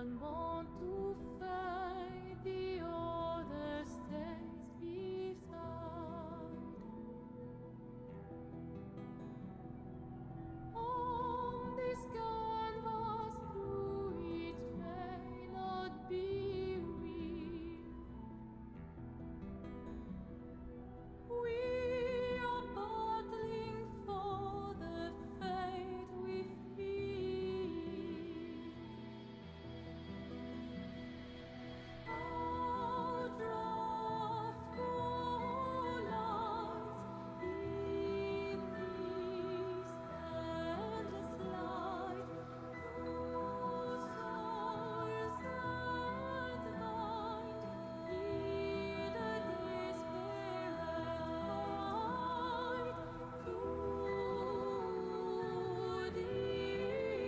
One want to fade, the other stays beside. On this canvas, through it may not be real. We are battling for the fate we feel. Our draft collides in this endless light. Two souls entwined in a desperate fight to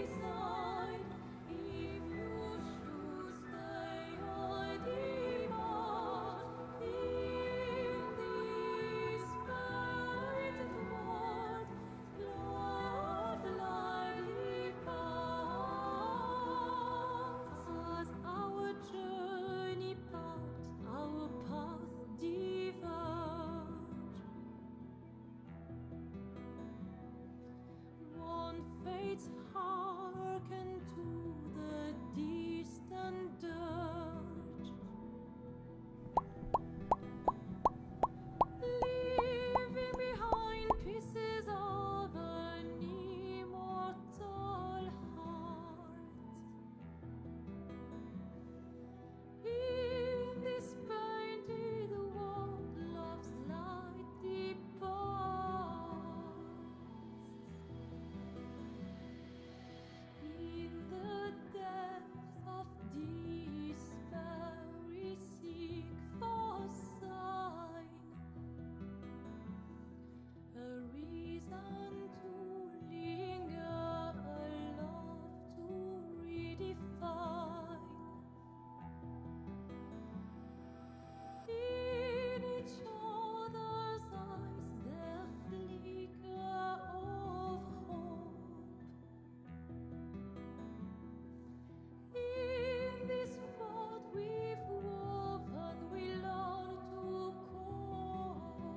decide if you should stay or depart in this painted world. Love lightly parts as our journey parts, our paths diverge. One fates hearken to the distant dirge, leaving behind pieces of an immortal heart. In this painted world, love's light departs. In the depths of despair, we seek for sign, a reason to linger, a love to redefine. In each other's eyes, there flicker of hope. In this world we've woven, we learn to cope.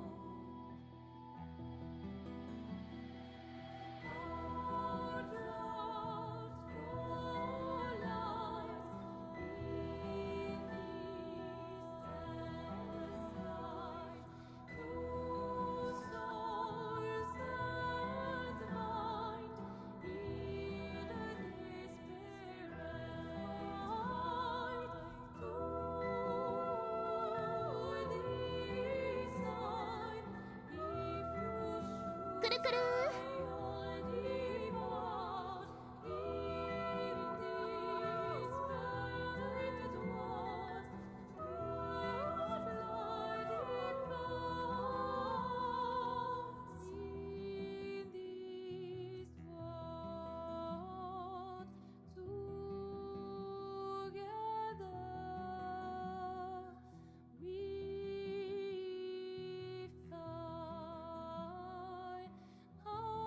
Our draft collides in this endless light. Two souls entwined in a desperate fight to decide if you should くるくる stay or depart in this painted world. Love lightly parts in this world. Together we find our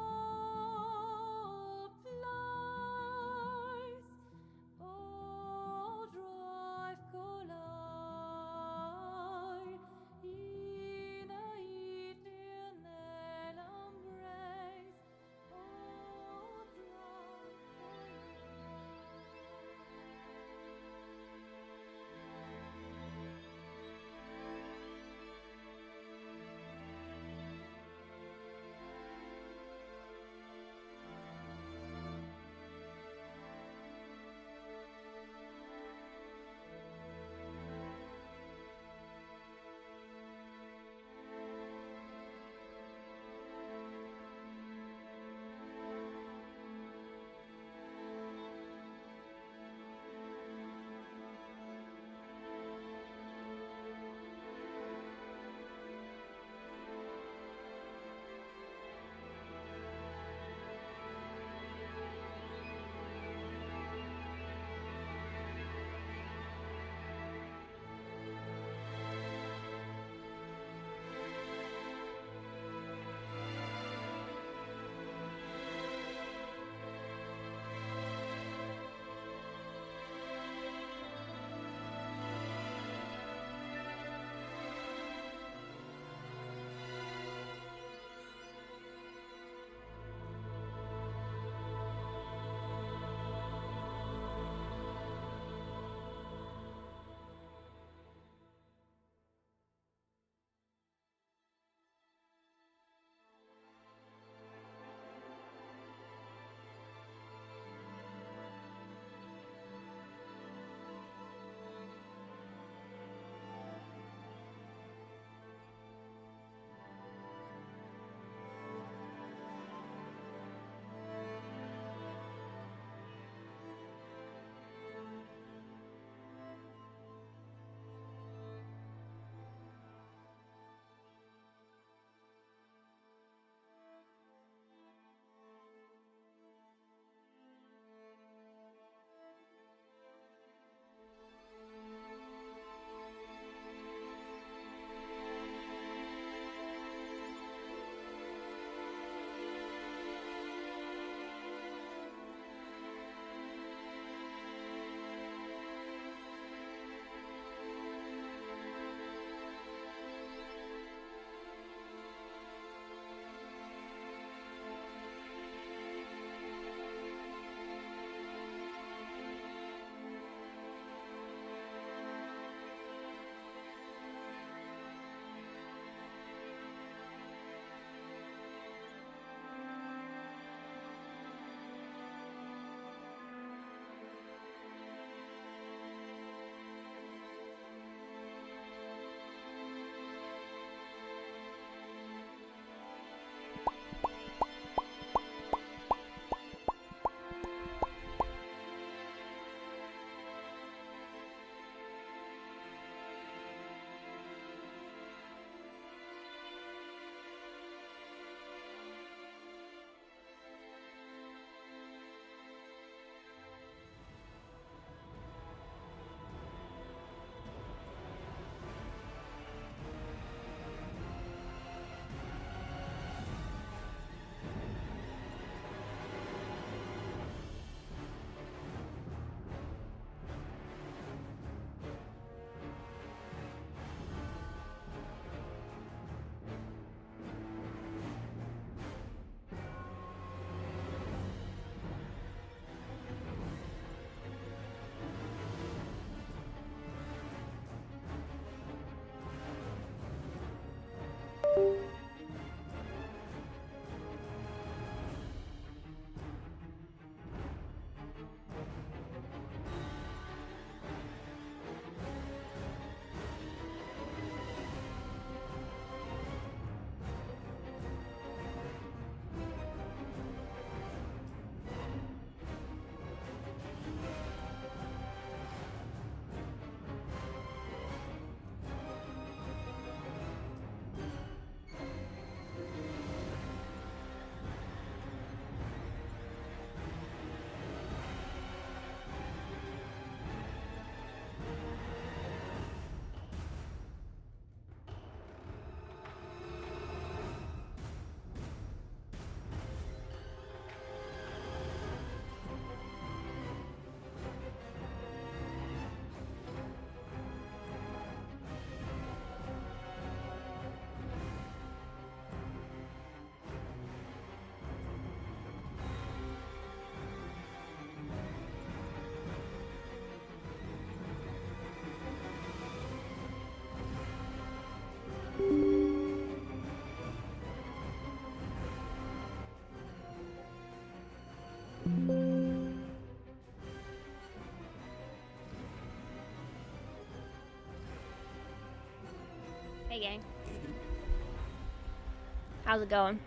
How's it going?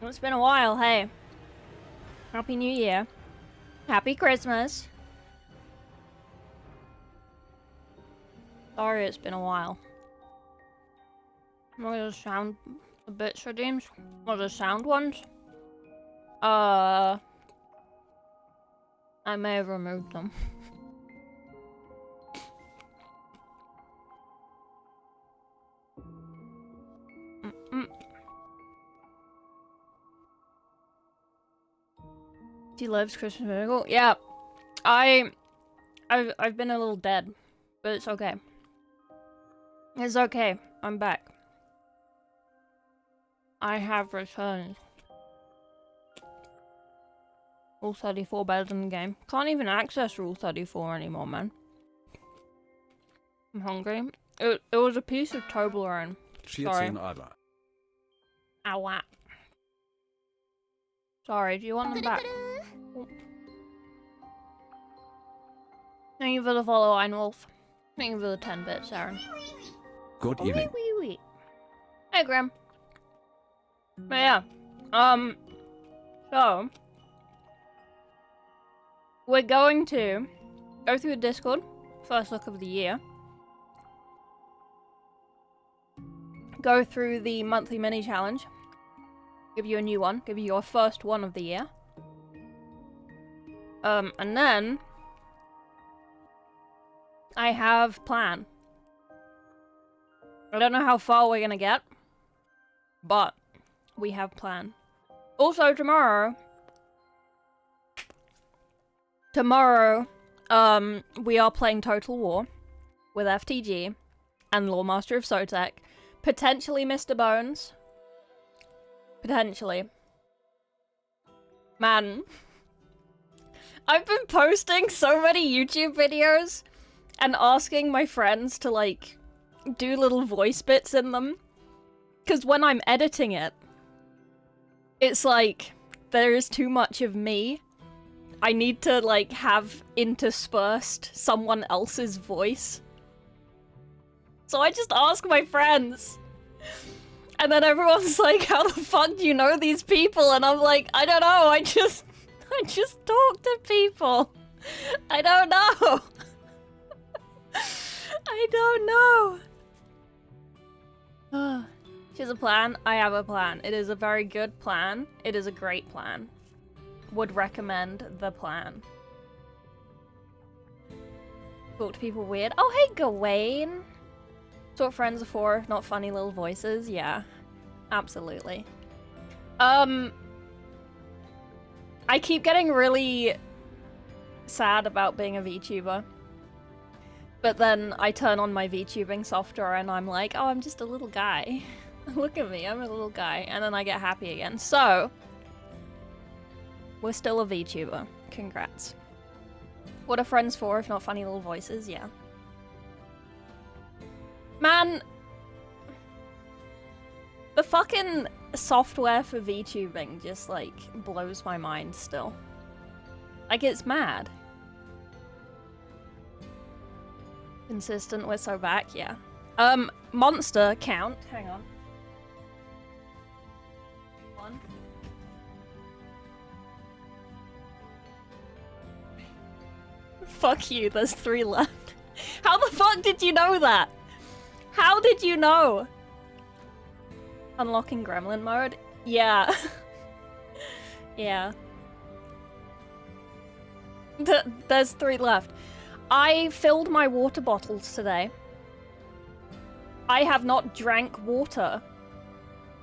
It's been a while, hey. Happy New Year. Happy Christmas. Sorry it's been a while. What are the sound bits for games? What are the sound ones? I may have removed them. She loves Christmas Miracle. Yeah, I've been a little dead, but it's okay. It's okay. I'm back. I have returned. Rule 34 better than the game. Can't even access Rule 34 anymore, man. I'm hungry. It was a piece of Toblerone. Sorry. Ow. Sorry, do you want them back? Thank you for the follow, Einwolf. Thank you for the 10 bits, Aaron. Good evening. Wee. Hey, Graham. But yeah, so we're going to go through the Discord, first look of the year. Go through the monthly mini challenge. Give you a new one, give you your first one of the year. And then I have plan. I don't know how far we're gonna get, but we have plan. Also tomorrow, we are playing Total War with FTG and Lawmaster of Sotek, potentially Mr. Bones. Potentially. Man, I've been posting so many YouTube videos and asking my friends to, like, do little voice bits in them. Because when I'm editing it, it's like, there is too much of me. I need to, like, have interspersed someone else's voice. So I just ask my friends. And then everyone's like, how the fuck do you know these people? And I'm like, I don't know, I just talk to people. I don't know. I don't know. She's a plan. I have a plan. It is a very good plan. It is a great plan. Would recommend the plan. Talk to people weird. Oh, hey, Gawain. That's what friends are for, not funny little voices. Yeah, absolutely. I keep getting really sad about being a VTuber. But then I turn on my VTubing software and I'm like, oh, I'm just a little guy. Look at me, I'm a little guy. And then I get happy again. So, we're still a VTuber. Congrats. What are friends for if not funny little voices? Yeah. Man, the fucking software for VTubing just, like, blows my mind still. Like, it's mad. Consistent, we're so back, yeah. Monster count, hang on. 1. Fuck you, there's 3 left. How the fuck did you know that? How did you know? Unlocking gremlin mode? Yeah. Yeah. There's 3 left. I filled my water bottles today. I have not drank water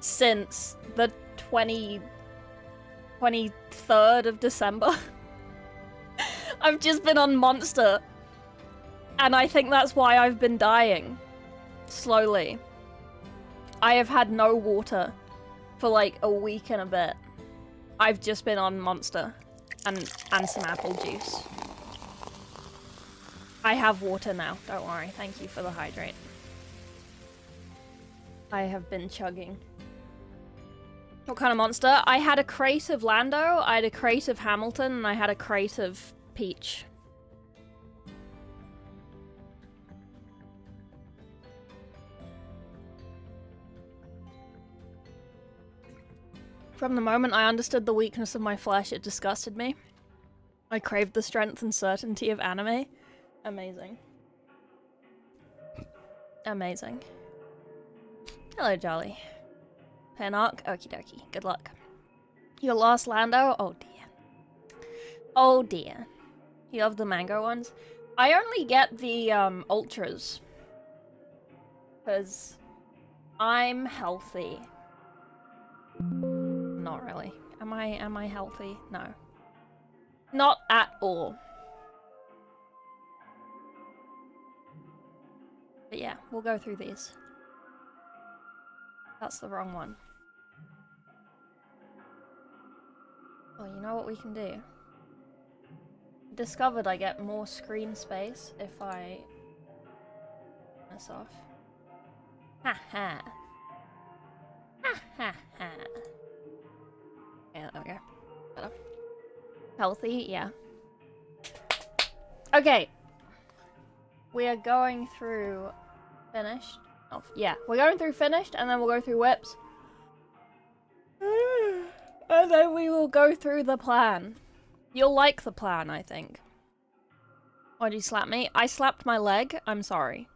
since the 23rd of December. I've just been on Monster. And I think that's why I've been dying. Slowly. I have had no water for like a week and a bit. I've just been on Monster and some apple juice. I have water now, don't worry. Thank you for the hydrate. I have been chugging. What kind of monster? I had a crate of Lando, I had a crate of Hamilton, and I had a crate of Peach. From the moment I understood the weakness of my flesh, it disgusted me. I craved the strength and certainty of anime. Amazing. Amazing. Hello, Jolly. Penarch, okie dokie. Good luck. Your last Lando? Oh dear. Oh dear. You love the mango ones? I only get the ultras. Because I'm healthy. Not really. Am I healthy? No. Not at all. But yeah, we'll go through these. That's the wrong one. Well, you know what we can do? Discovered I get more screen space if I turn this off. Ha ha. Ha ha ha. Yeah, there we go. Better. Healthy, yeah. Okay. We are going through finished. Oh, yeah, we're going through finished, and then we'll go through whips. And then we will go through the plan. You'll like the plan, I think. Why'd you slap me? I slapped my leg. I'm sorry.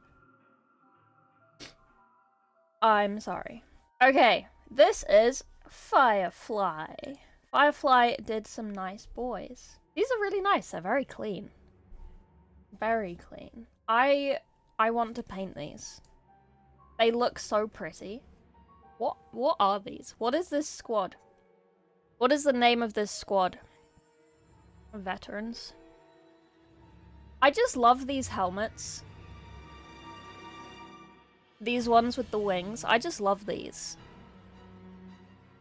I'm sorry. Okay, this is Firefly. Firefly did some nice boys. These are really nice. They're very clean. Very clean. I want to paint these. They look so pretty. What are these? What is this squad? What is the name of this squad? Veterans. I just love these helmets. These ones with the wings. I just love these.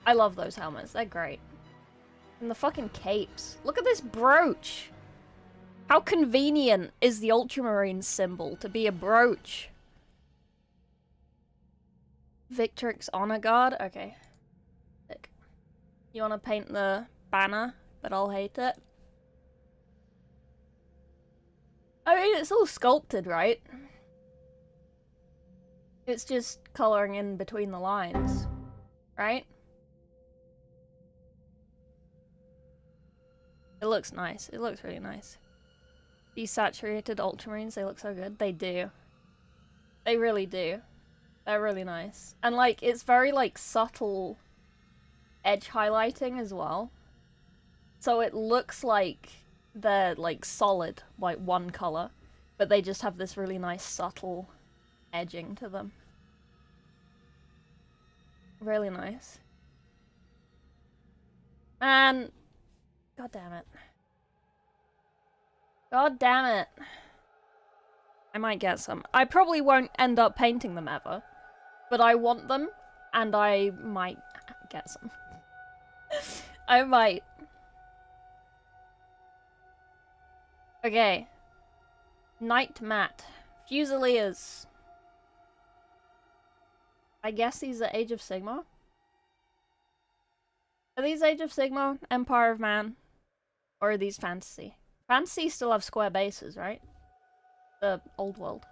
I love those helmets. They're great. And the fucking capes. Look at this brooch. How convenient is the Ultramarine symbol to be a brooch? Victrix Honor Guard? Okay. Sick. You want to paint the banner, but I'll hate it? I mean, it's all sculpted, right? It's just colouring in between the lines, right? It looks nice. It looks really nice. Desaturated Ultramarines, they look so good. They do. They really do. They're really nice. And, like, it's very, like, subtle edge highlighting as well. So it looks like they're, like, solid, like, one colour. But they just have this really nice, subtle edging to them. Really nice. And... God damn it. God damn it. I might get some. I probably won't end up painting them ever. But I want them, and I might get some. I might. Okay. Night Mat. Fusiliers. I guess these are Age of Sigmar? Are these Age of Sigmar? Empire of Man? Or are these Fantasy? Fantasy still have square bases, right? The old world.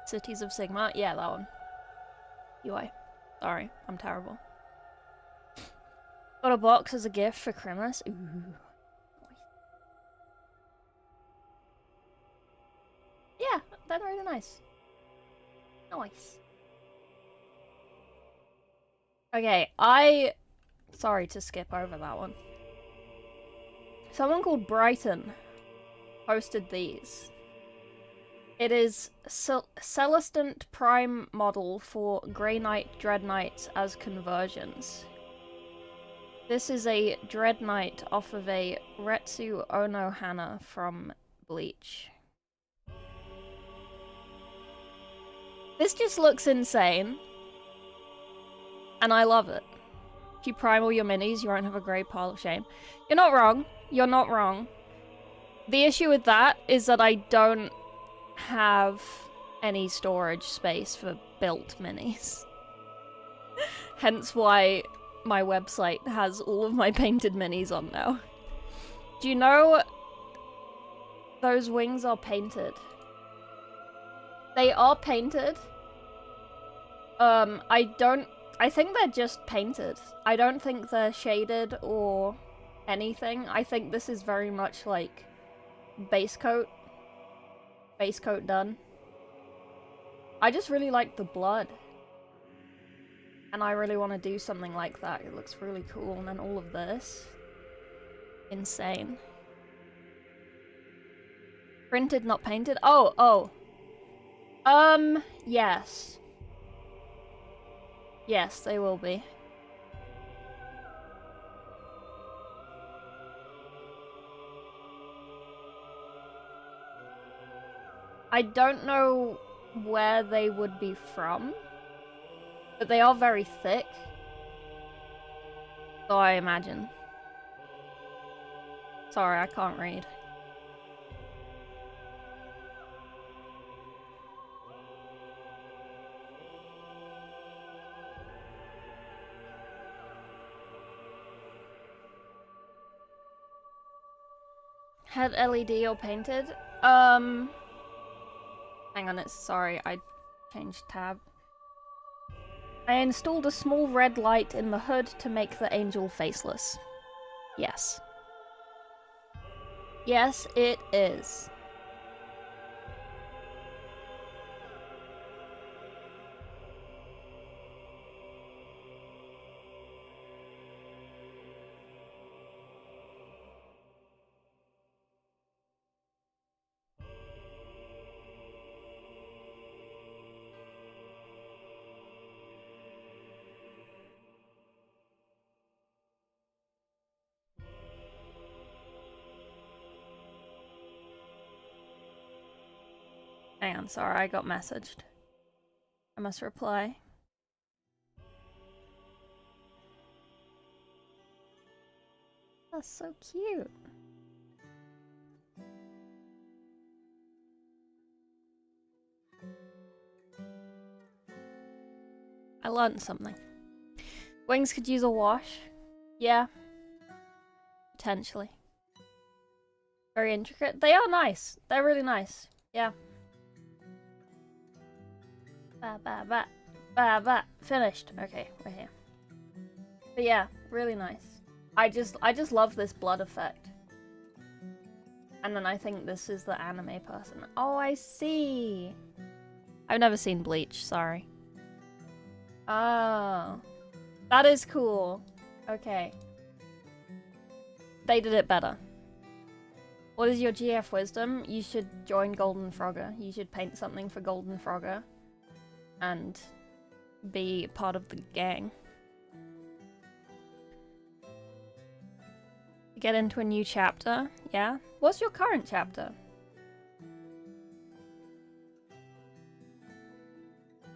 Cities of Sigmar? Yeah, that one. UI. Sorry, I'm terrible. Got a box as a gift for Christmas. Ooh. Yeah, they're really nice. Nice. Okay, sorry to skip over that one. Someone called Brighton posted these. It is Celestant Prime model for Grey Knight Dread Knights as conversions. This is a Dread Knight off of a Retsu Onohana from Bleach. This just looks insane. And I love it. If you prime all your minis, you won't have a great pile of shame. You're not wrong. You're not wrong. The issue with that is that I don't have any storage space for built minis. Hence why my website has all of my painted minis on now. Do you know those wings are painted? They are painted, I think they're just painted. I don't think they're shaded or anything. I think this is very much like base coat. Base coat done. I just really like the blood. And I really want to do something like that. It looks really cool. And then all of this. Insane. Printed, not painted? Oh. Yes. Yes, they will be. I don't know where they would be from, but they are very thick. So I imagine. Sorry, I can't read. Head LED or painted? Hang on, sorry, I changed tab. I installed a small red light in the hood to make the angel faceless. Yes. Yes, it is. Hang on, sorry, I got messaged. I must reply. That's so cute. I learned something. Wings could use a wash. Yeah. Potentially. Very intricate. They are nice. They're really nice. Yeah. Finished. Okay, we're here. But yeah, really nice. I just love this blood effect. And then I think this is the anime person. Oh, I see. I've never seen Bleach, sorry. Oh. That is cool. Okay. They did it better. What is your GF wisdom? You should join Golden Frogger. You should paint something for Golden Frogger. And be part of the gang. Get into a new chapter, yeah? What's your current chapter?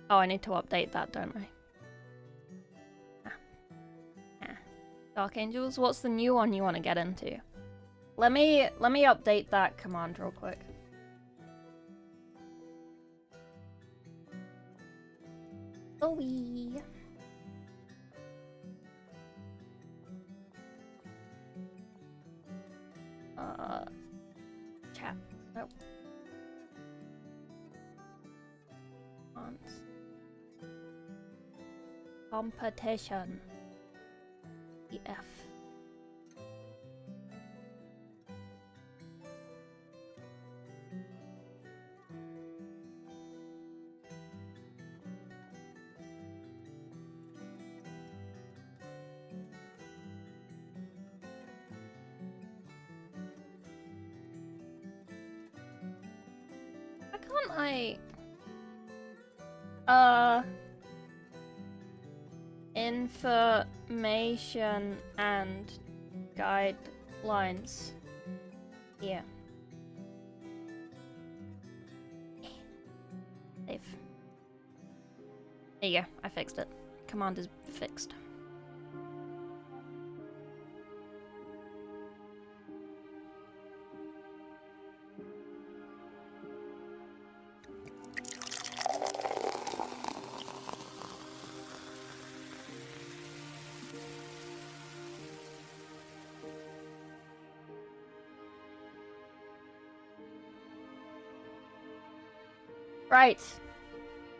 Oh, I need to update that, don't I? Dark Angels, what's the new one you want to get into? Let me update that command real quick. Zoe. Chat. Nope. Competition. EF. Why can't I... Information and guidelines. Yeah. Save. There you go, I fixed it. Command is fixed. Right.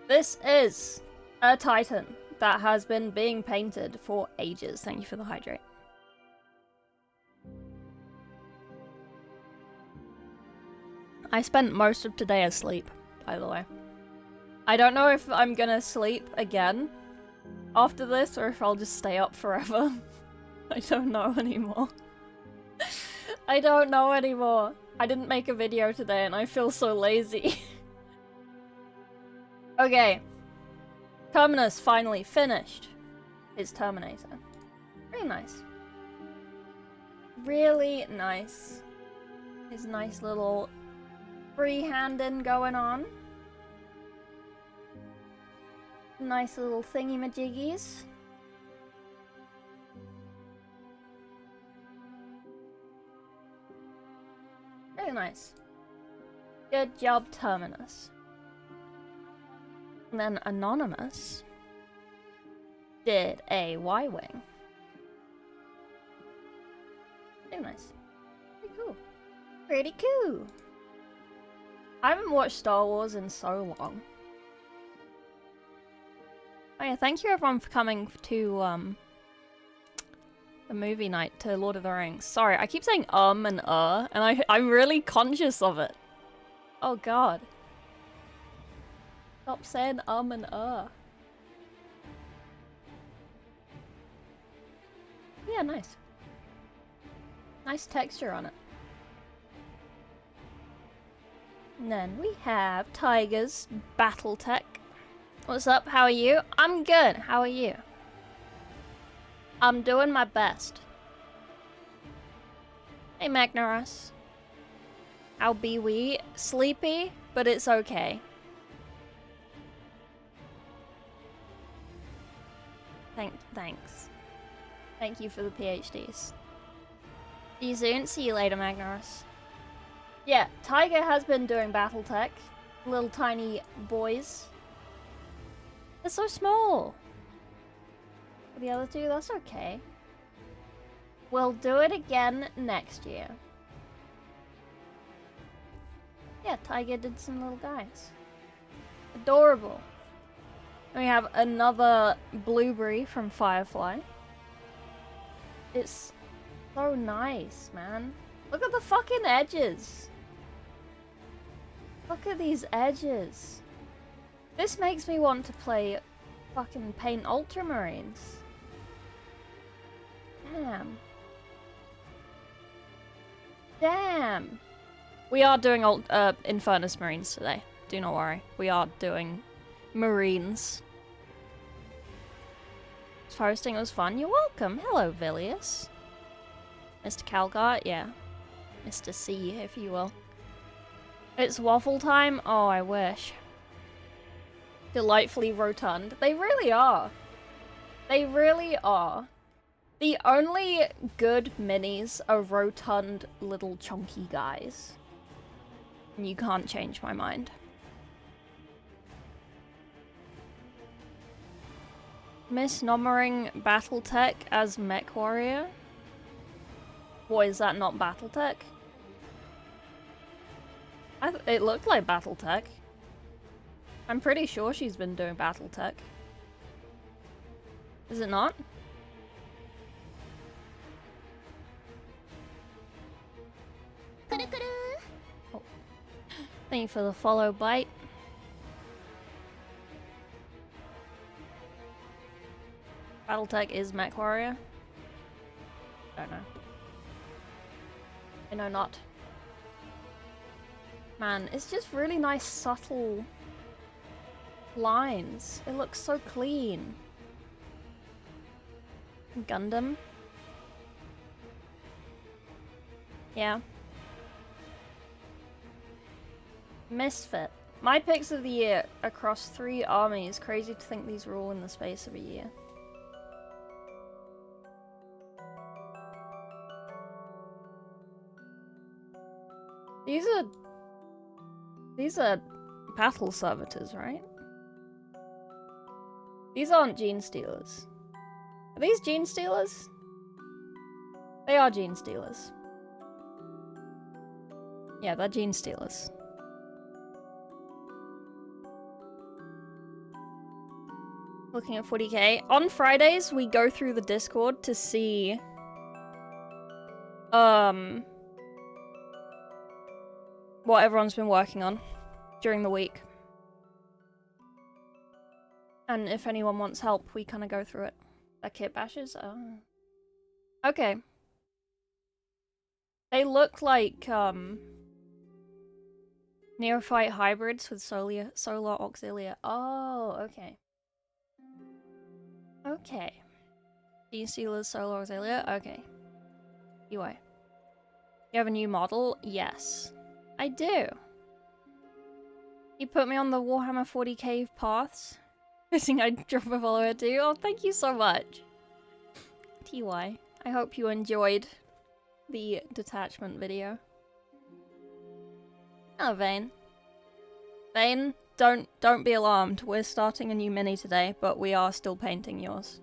This is A Titan that has been being painted for ages. Thank you for the hydrate. I spent most of today asleep, by the way. I don't know if I'm gonna sleep again after this or if I'll just stay up forever. I don't know anymore. I don't know anymore. I didn't make a video today and I feel so lazy. Okay. Terminus finally finished his Terminator. Really nice. Really nice. His nice little freehanding going on. Nice little thingy-majiggies. Really nice. Good job, Terminus. And then Anonymous did a Y-Wing. Very nice. Pretty cool. Pretty cool. I haven't watched Star Wars in so long. Oh yeah, thank you everyone for coming to the movie night to Lord of the Rings. Sorry, I keep saying and I'm really conscious of it. Oh god. Stop saying and Yeah, nice. Nice texture on it. And then we have Tiger's Battletech. What's up? How are you? I'm good. How are you? I'm doing my best. Hey, Magnaros. How be we? Sleepy, but it's okay. Thanks. Thank you for the PhDs. See you soon. See you later, Magnaros. Yeah, Tiger has been doing Battletech. Little tiny boys. They're so small. For the other two, that's okay. We'll do it again next year. Yeah, Tiger did some little guys. Adorable. And we have another blueberry from Firefly. It's so nice, man. Look at the fucking edges. Look at these edges. This makes me want to play fucking paint Ultramarines. Damn. Damn. We are doing Infernus Marines today. Do not worry. We are doing Marines. Hosting was fun. You're welcome. Hello, Vilius. Mr. Calgart, yeah. Mr. C, if you will. It's waffle time? Oh, I wish. Delightfully rotund. They really are. They really are. The only good minis are rotund little chunky guys. And you can't change my mind. Misnommering Battletech as Mech Warrior? Boy, is that not Battletech? It looked like Battletech. I'm pretty sure she's been doing Battletech. Is it not? Oh. Thank you for the follow, Bite. Battletech is Mech Warrior? Don't know. I know not. Man, it's just really nice, subtle lines. It looks so clean. Gundam. Yeah. Misfit. My picks of the year across 3 armies. Crazy to think these were all in the space of a year. These are battle servitors, right? These aren't gene stealers. Are these gene stealers? They are gene stealers. Yeah, they're gene stealers. Looking at 40k. On Fridays, we go through the Discord to see... what everyone's been working on during the week. And if anyone wants help, we kind of go through it. That kit bashes? Oh. Okay. They look like, neophyte hybrids with solar auxilia. Oh, okay. Okay. Do you see the solar auxilia? Okay. UI. You have a new model? Yes. I do. You put me on the Warhammer 40k paths. Wishing I'd drop a follower too. Oh, thank you so much. TY. I hope you enjoyed the detachment video. Oh, Vane. Vane, don't be alarmed. We're starting a new mini today, but we are still painting yours.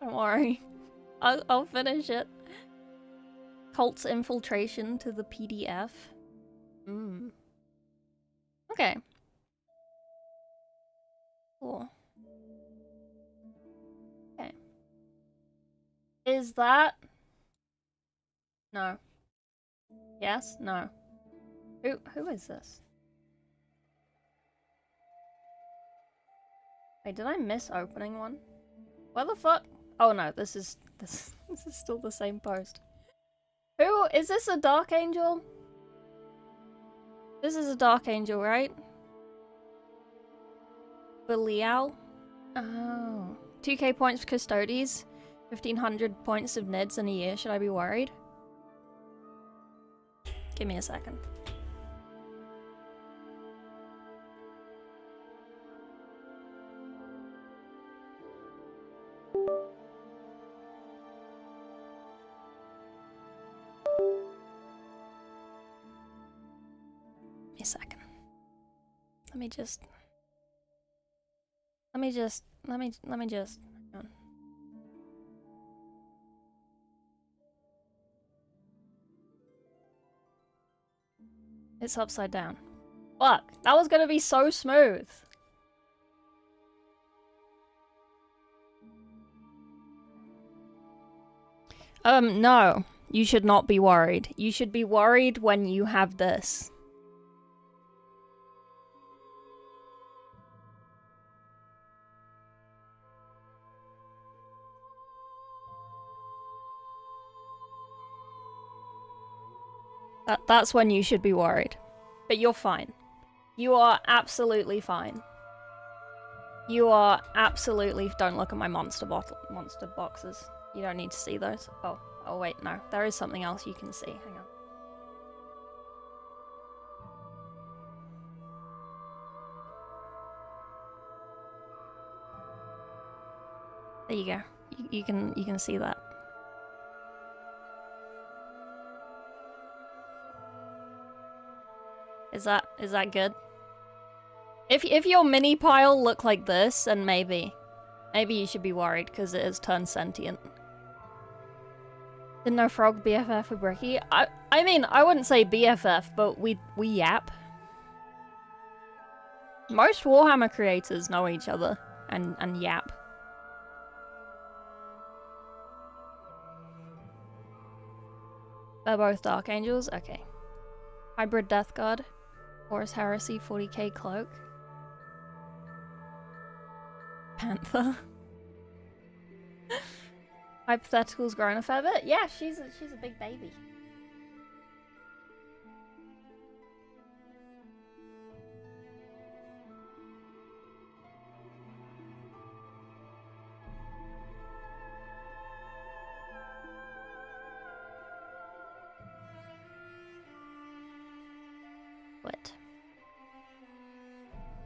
Don't worry. I'll finish it. Cult's infiltration to the PDF. Okay. Cool. Okay. Is that... No. Yes? No. Who is this? Wait, did I miss opening one? Where the fuck? Oh no, this is still the same post. Who is this? A Dark Angel? This is a Dark Angel, right? Belial? Oh. 2k points for Custodes. 1500 points of NIDs in a year. Should I be worried? Give me a second. Give me a second. Let me just... hang on. It's upside down. Fuck, that was gonna be so smooth. No. You should not be worried. You should be worried when you have this. That's when you should be worried. But you're fine. You are absolutely fine. You are absolutely... Don't look at my monster boxes. You don't need to see those. Oh wait, no. There is something else you can see. Hang on. There you go. You can see that. Is that good? If your mini pile look like this, then maybe you should be worried because it has turned sentient. Didn't know Frog BFF with Bricky. I mean, I wouldn't say BFF, but we yap. Most Warhammer creators know each other and yap. They're both Dark Angels? Okay. Hybrid Death Guard. Horus Heresy 40k Cloak. Panther. Hypothetical's grown a fair bit. Yeah, she's a big baby. What?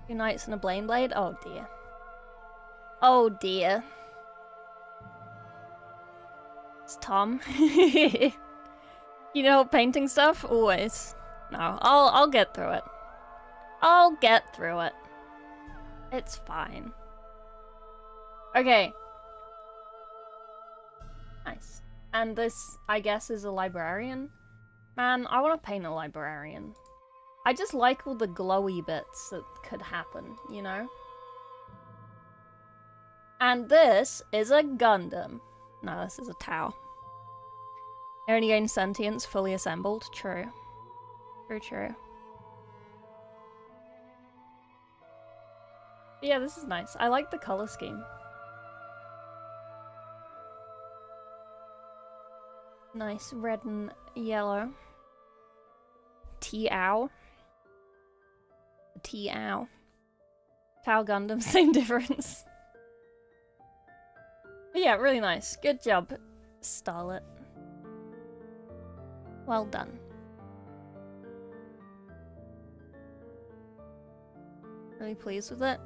2 knights and a Blane Blade? Oh dear. Oh dear. It's Tom. You know painting stuff? Always. No, I'll get through it. I'll get through it. It's fine. Okay. Nice. And this, I guess, is a librarian. Man, I want to paint a librarian. I just like all the glowy bits that could happen, you know? And this is a Gundam. No, this is a Tau. It only gains sentience fully assembled. True. True. But yeah, this is nice. I like the color scheme. Nice red and yellow. T-ow. T-ow. Tau Gundam, same difference. But yeah, really nice. Good job, Starlet. Well done. Really pleased with it.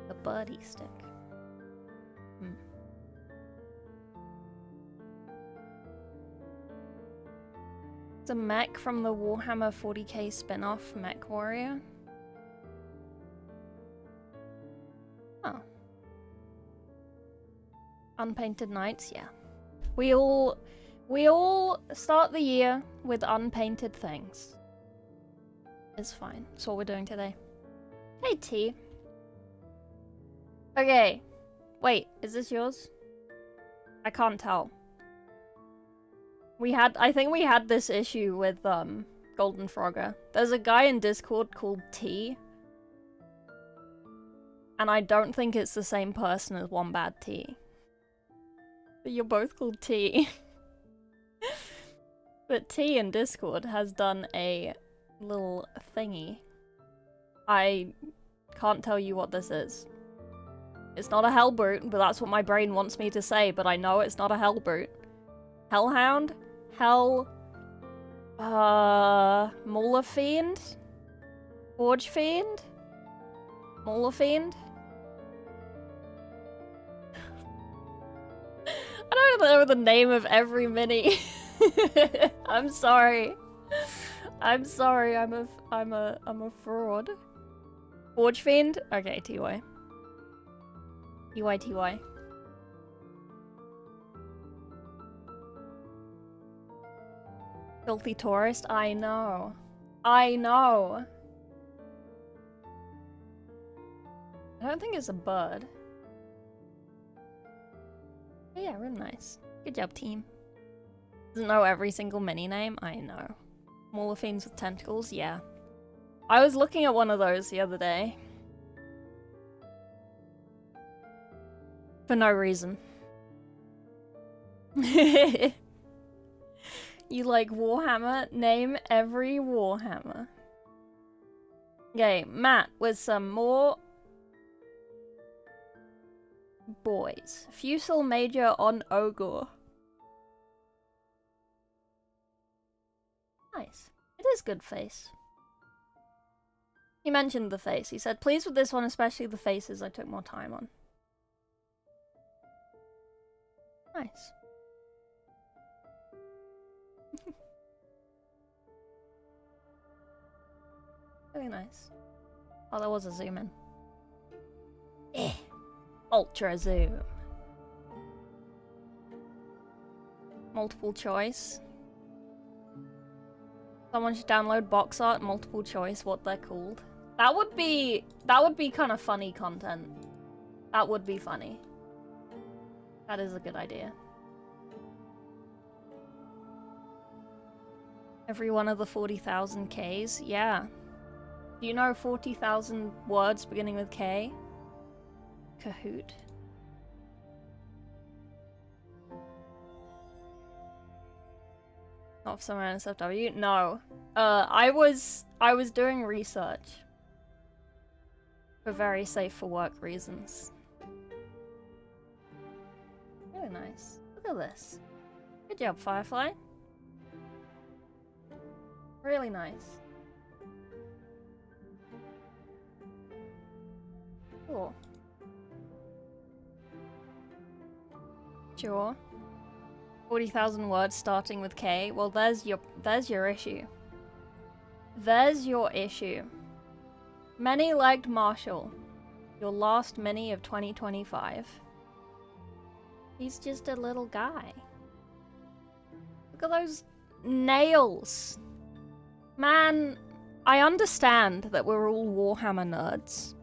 The buddy stick. It's a mech from the Warhammer 40k spin-off Mech Warrior. Oh. Unpainted Knights, yeah. We all start the year with unpainted things. It's fine. That's what we're doing today. Hey, T. Okay. Wait, is this yours? I can't tell. I think we had this issue with, Golden Frogger. There's a guy in Discord called T. And I don't think it's the same person as Wombat T. But you're both called T. But T in Discord has done a little thingy. I can't tell you what this is. It's not a Hellbrute, but that's what my brain wants me to say, but I know it's not a Hellbrute. Hellhound? Mauler Fiend? Forge Fiend? Mauler Fiend? I don't know the name of every mini. I'm sorry. I'm sorry. I'm a fraud. Forge Fiend? Okay, TY. TY. Filthy tourist? I know. I know. I don't think it's a bird. But yeah, really nice. Good job, team. Doesn't know every single mini name? I know. Mauler Fiends with tentacles? Yeah. I was looking at one of those the other day. For no reason. You like Warhammer? Name every Warhammer. Okay, Matt with some more boys. Fusel Major on Ogre. Nice. It is good face. He mentioned the face. He said, pleased with this one, especially the faces I took more time on. Nice. Really nice. Oh, there was a zoom in. Ultra zoom. Multiple choice. Someone should download box art, multiple choice, what they're called. That would be kind of funny content. That would be funny. That is a good idea. Every one of the 40,000 Ks? Yeah. Do you know 40,000 words beginning with K? Kahoot. Not for somewhere in SFW? No. I was doing research. For very safe for work reasons. Really nice. Look at this. Good job, Firefly. Really nice. Cool. Sure. 40,000 words starting with K. Well, there's your issue. There's your issue. Many liked Marshall. Your last mini of 2025. He's just a little guy. Look at those nails. Man, I understand that we're all Warhammer nerds.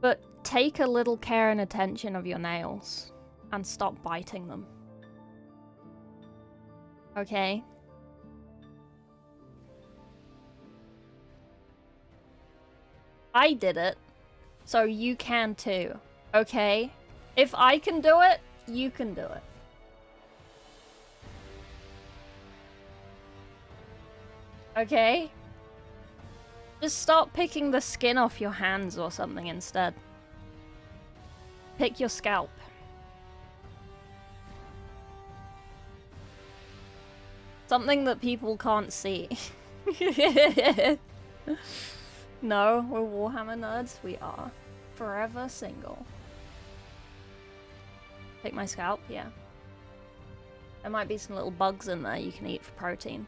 But take a little care and attention of your nails and stop biting them. Okay? I did it, so you can too. Okay? If I can do it, you can do it. Okay? Just stop picking the skin off your hands or something instead. Pick your scalp. Something that people can't see. No, we're Warhammer nerds. We are. Forever single. Pick my scalp? Yeah. There might be some little bugs in there you can eat for protein.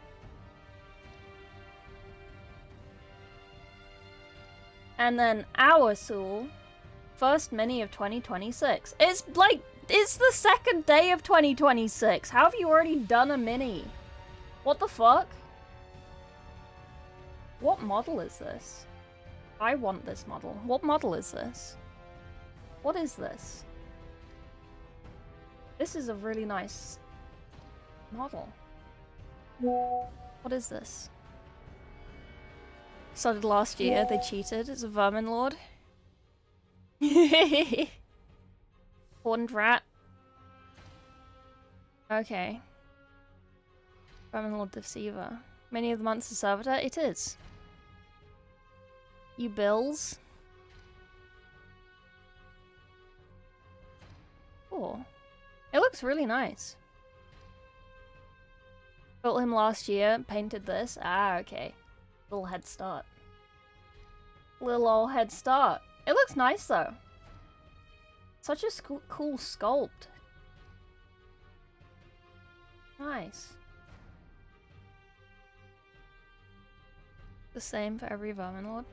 And then our Soul, first mini of 2026. It's like, it's the second day of 2026. How have you already done a mini? What the fuck? What model is this? I want this model. What model is this? What is this? This is a really nice model. What is this? Started last year, they cheated. It's a vermin lord. Horned rat. Okay. Vermin lord deceiver. Many of the months of servitor? It is. You bills. Cool. It looks really nice. Built him last year, painted this. Ah, okay. Little head start. Little old head start. It looks nice though. Such a cool sculpt. Nice. The same for every vermin lord?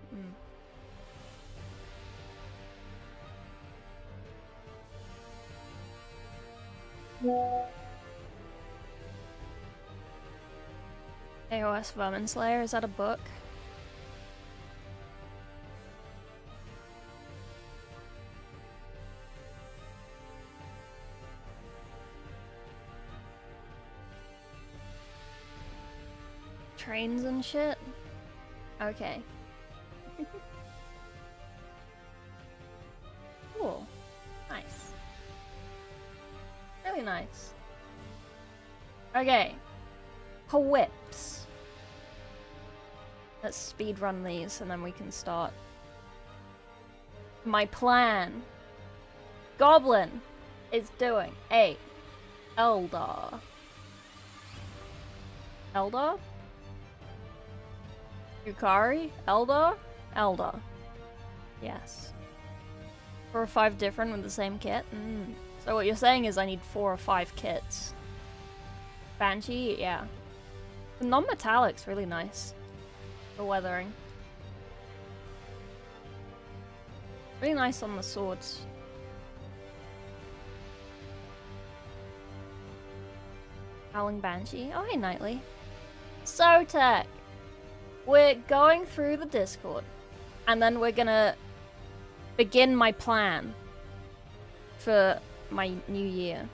AOS Vermin Slayer, is that a book? Trains and shit? Okay. Cool. Nice. Really nice. Okay. Whips. Let's speedrun these and then we can start. My plan. Goblin is doing a Eldar. Eldar? Yukari? Eldar? Eldar. Yes. 4 or 5 different with the same kit? So what you're saying is I need 4 or 5 kits. Banshee? Yeah. The non-metallic's really nice. For weathering. Really nice on the swords. Howling Banshee. Oh, hey, Knightley. So, Tech. We're going through the Discord. And then we're gonna begin my plan for my new year.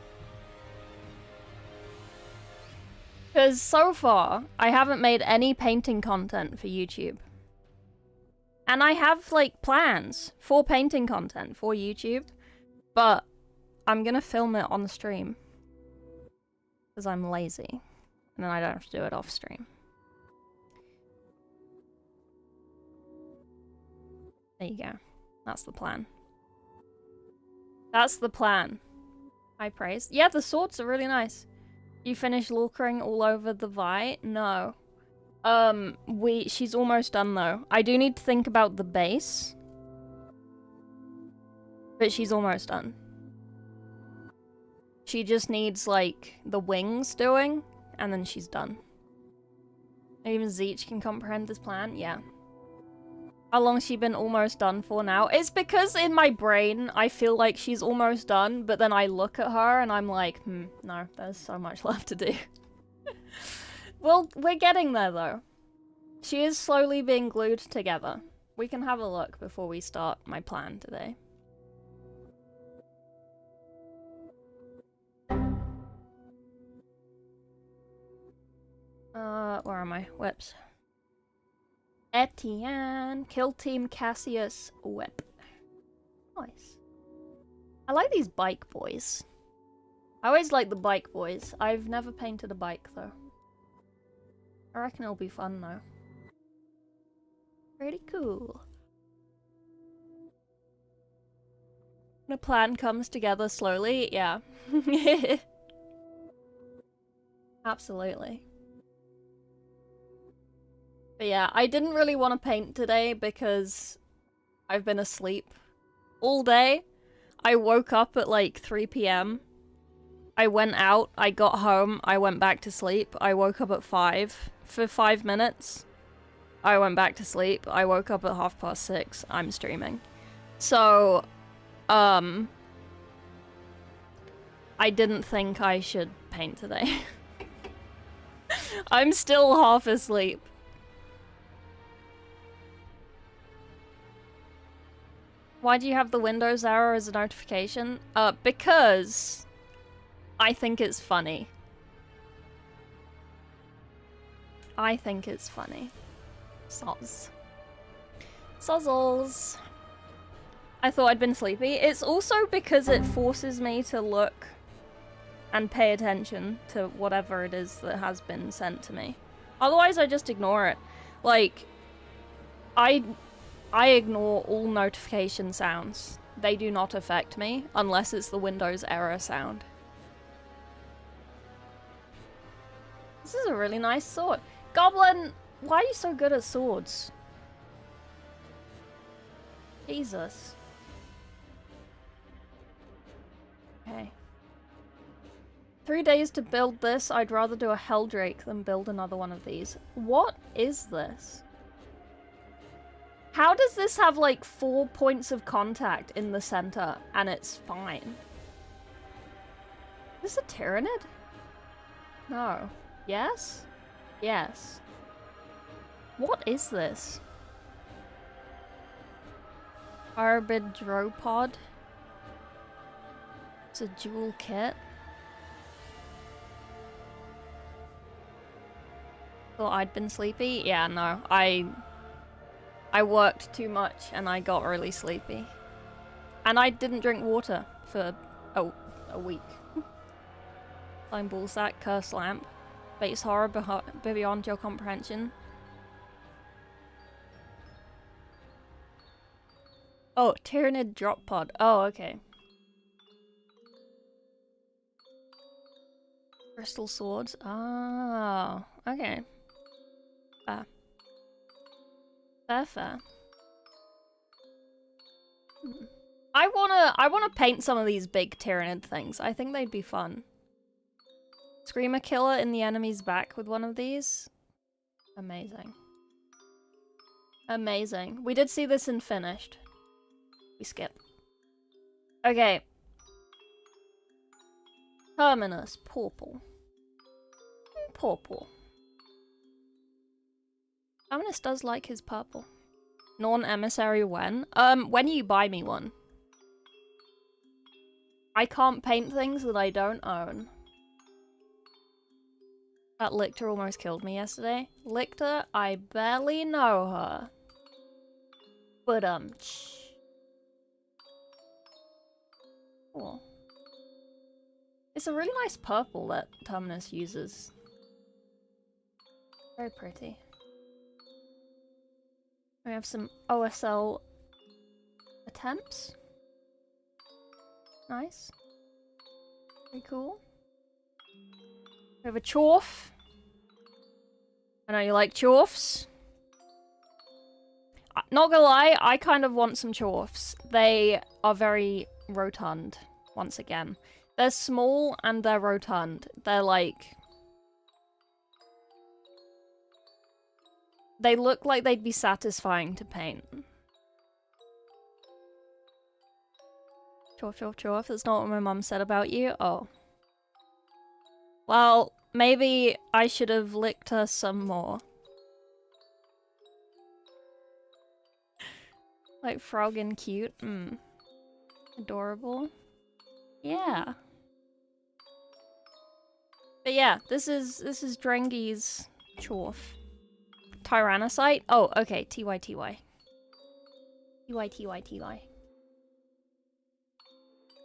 Because so far, I haven't made any painting content for YouTube. And I have, like, plans for painting content for YouTube. But I'm gonna film it on stream. Because I'm lazy. And then I don't have to do it off stream. There you go. That's the plan. That's the plan. High praise. Yeah, the swords are really nice. You finished lacquering all over the Vi? No. She's almost done though. I do need to think about the base. But she's almost done. She just needs, like, the wings doing, and then she's done. Even Zeech can comprehend this plan? Yeah. How long's she been almost done for now? It's because in my brain, I feel like she's almost done, but then I look at her and I'm like, no, there's so much left to do. Well, we're getting there though. She is slowly being glued together. We can have a look before we start my plan today. Where am I? Whips. Etienne. Kill Team Cassius Whip. Nice. I like these bike boys. I always like the bike boys. I've never painted a bike though. I reckon it'll be fun though. Pretty cool. The plan comes together slowly, yeah. Absolutely. But yeah, I didn't really want to paint today because I've been asleep all day. I woke up at like 3 p.m. I went out, I got home, I went back to sleep. I woke up at 5 for 5 minutes. I went back to sleep. I woke up at 6:30. I'm streaming. So, I didn't think I should paint today. I'm still half asleep. Why do you have the Windows error as a notification? Because I think it's funny. I think it's funny. Soz. Sozzles. I thought I'd been sleepy. It's also because it forces me to look and pay attention to whatever it is that has been sent to me. Otherwise, I just ignore it. Like, I ignore all notification sounds. They do not affect me unless it's the Windows error sound. This is a really nice sword. Goblin, why are you so good at swords? Jesus. Okay. 3 days to build this. I'd rather do a Helldrake than build another one of these. What is this? How does this have like 4 points of contact in the center and it's fine? Is this a Tyranid? No. Yes? Yes. What is this? Arbidropod? It's a dual kit. Thought I'd been sleepy? Yeah, no. I worked too much and I got really sleepy. And I didn't drink water for a week. Flying Bullsack, Curse Lamp. Base Horror beyond your comprehension. Oh, Tyranid Drop Pod. Oh, okay. Crystal Swords. Oh, okay. Fair. Fair. I wanna paint some of these big Tyranid things. I think they'd be fun. Screamer Killer in the enemy's back with one of these. Amazing. Amazing. We did see this in Finished. We skip. Okay. Terminus. Purple. Purple. Terminus does like his purple. Non-emissary when? When you buy me one. I can't paint things that I don't own. That Lictor almost killed me yesterday. Lictor, I barely know her. But, cool. It's a really nice purple that Terminus uses. Very pretty. We have some OSL attempts. Nice. Very cool. We have a Chorf. I know you like Chorfs. Not gonna lie, I kind of want some Chorfs. They are very rotund, once again. They're small and they're rotund. They're like... They look like they'd be satisfying to paint. Chorf. That's not what my mum said about you. Oh. Well, maybe I should have licked her some more. Like frog and cute. Adorable. Yeah. But yeah, this is Drengi's Chorf. Tyrannocyte? Oh, okay. TY. TY.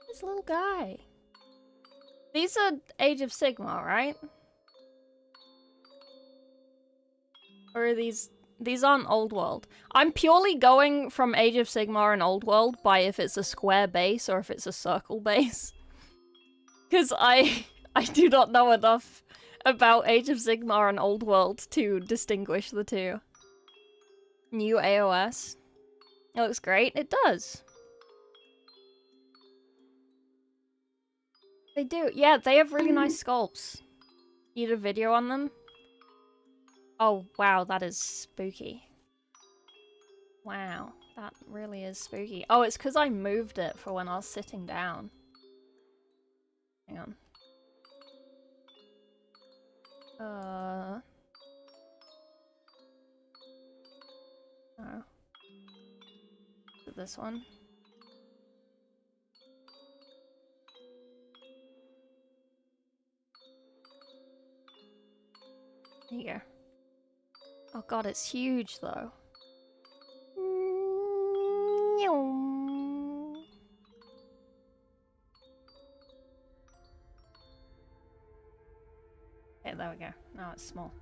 This little guy. These are Age of Sigmar, right? Or are these aren't Old World. I'm purely going from Age of Sigmar and Old World by if it's a square base or if it's a circle base. Because I do not know enough about Age of Sigmar and Old World to distinguish the two. New AOS. It looks great. It does. They do. Yeah, they have really nice sculpts. You did a video on them? Oh, wow, that is spooky. Wow, that really is spooky. Oh, it's because I moved it for when I was sitting down. Hang on. Oh. Is it this one? There you go. Oh god, it's huge though. Okay, there we go. Now it's small.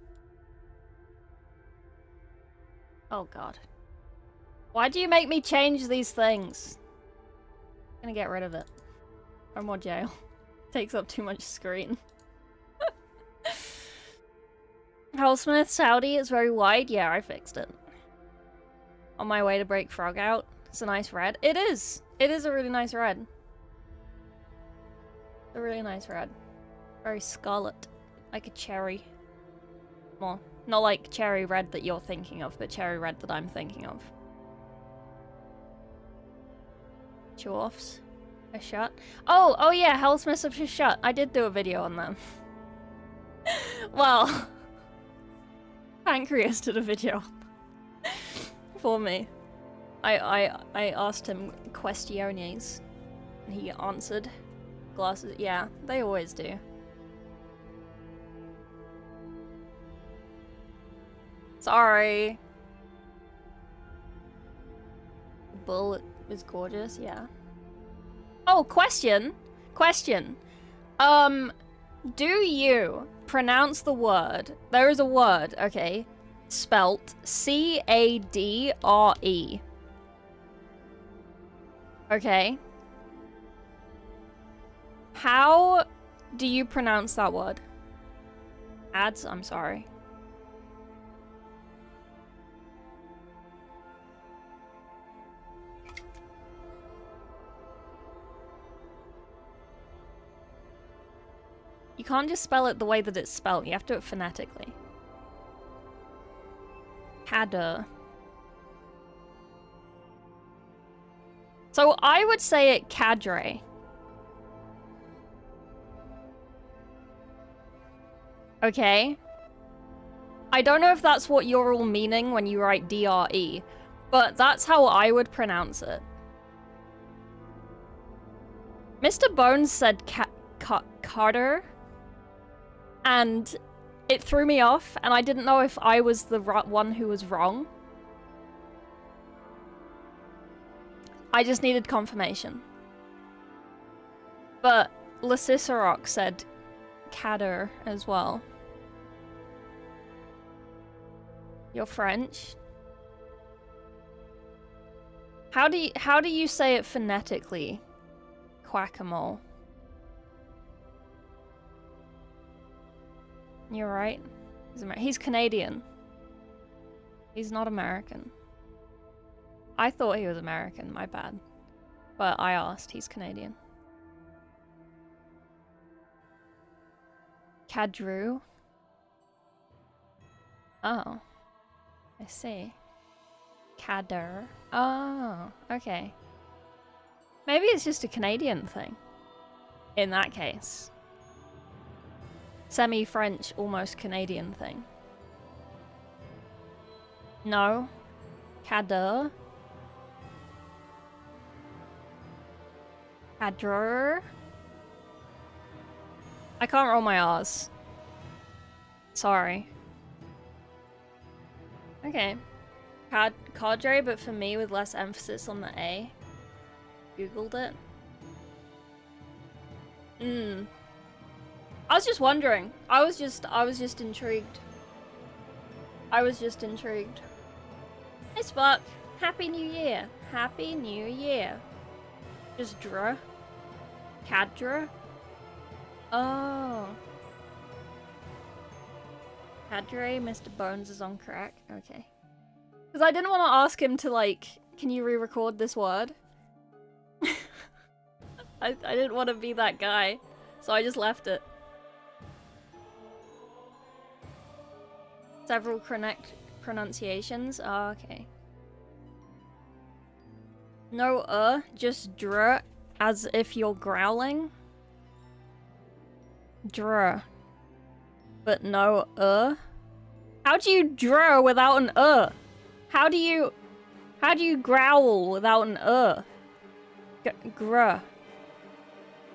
Oh god. Why do you make me change these things? I'm gonna get rid of it. No more jail. Takes up too much screen. Hellsmith Saudi is very wide. Yeah, I fixed it. On my way to break Frog out. It's a nice red. It is! It is a really nice red. A really nice red. Very scarlet. Like a cherry. Well, not like cherry red that you're thinking of, but cherry red that I'm thinking of. Chorfs. A shut. Oh yeah, Hellsmiths of Shut. I did do a video on them. Well... Pancreas did a video for me. I asked him questiones and he answered. Glasses, yeah, they always do. Sorry. The bullet is gorgeous, yeah. Oh, question. Do you pronounce the word? There is a word, okay, spelt C-A-D-R-E. Okay. How do you pronounce that word? Ads, I'm sorry. You can't just spell it the way that it's spelled. You have to do it phonetically. Cadre. So I would say it cadre. Okay. I don't know if that's what you're all meaning when you write D-R-E, but that's how I would pronounce it. Mr. Bones said Carter. And it threw me off, and I didn't know if I was the one who was wrong. I just needed confirmation. But Lasicerok said Cadder as well. You're French? How do you say it phonetically? Quackamole. You're right. He's Canadian. He's not American. I thought he was American, my bad. But I asked, he's Canadian. Cadrew. Oh. I see. Cadder. Oh, okay. Maybe it's just a Canadian thing. In that case. Semi-French, almost Canadian thing. No. Cadre. Cadre. I can't roll my R's. Sorry. Okay. Cadre, but for me with less emphasis on the A. Googled it. I was just wondering. I was just intrigued. I was just intrigued. Hey Spark, Happy New Year. Happy New Year. Just draw. Cadre. Oh. Cadre, Mr. Bones is on crack. Okay. Because I didn't want to ask him to, like, can you re-record this word? I didn't want to be that guy, so I just left it. Several correct pronunciations. Oh, okay. No just dr, as if you're growling. Dr. But no How do you dr without an How do you growl without an Gr.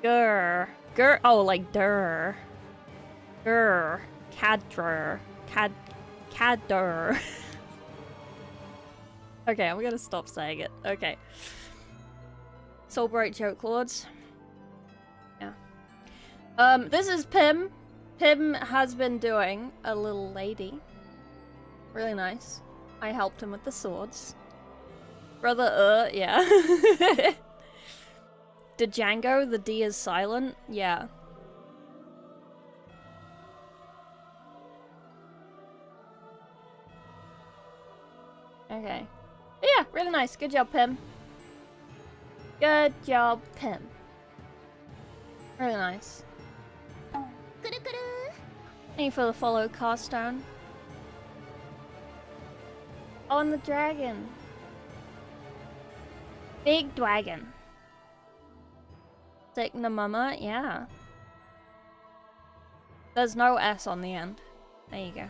Grr. Grr. Oh, like der. Grr. Cadrer. Cadder. Okay, I'm gonna stop saying it. Okay. Soulbright joke lords. Yeah. This is Pim. Pim has been doing a little lady. Really nice. I helped him with the swords. Brother, yeah. Did Django, the D is silent? Yeah. Okay. But yeah, really nice. Good job, Pim. Good job, Pim. Really nice. Thank you for the follow, Carstone. Oh, and the dragon. Big dragon. Signa Mama, yeah. There's no S on the end. There you go.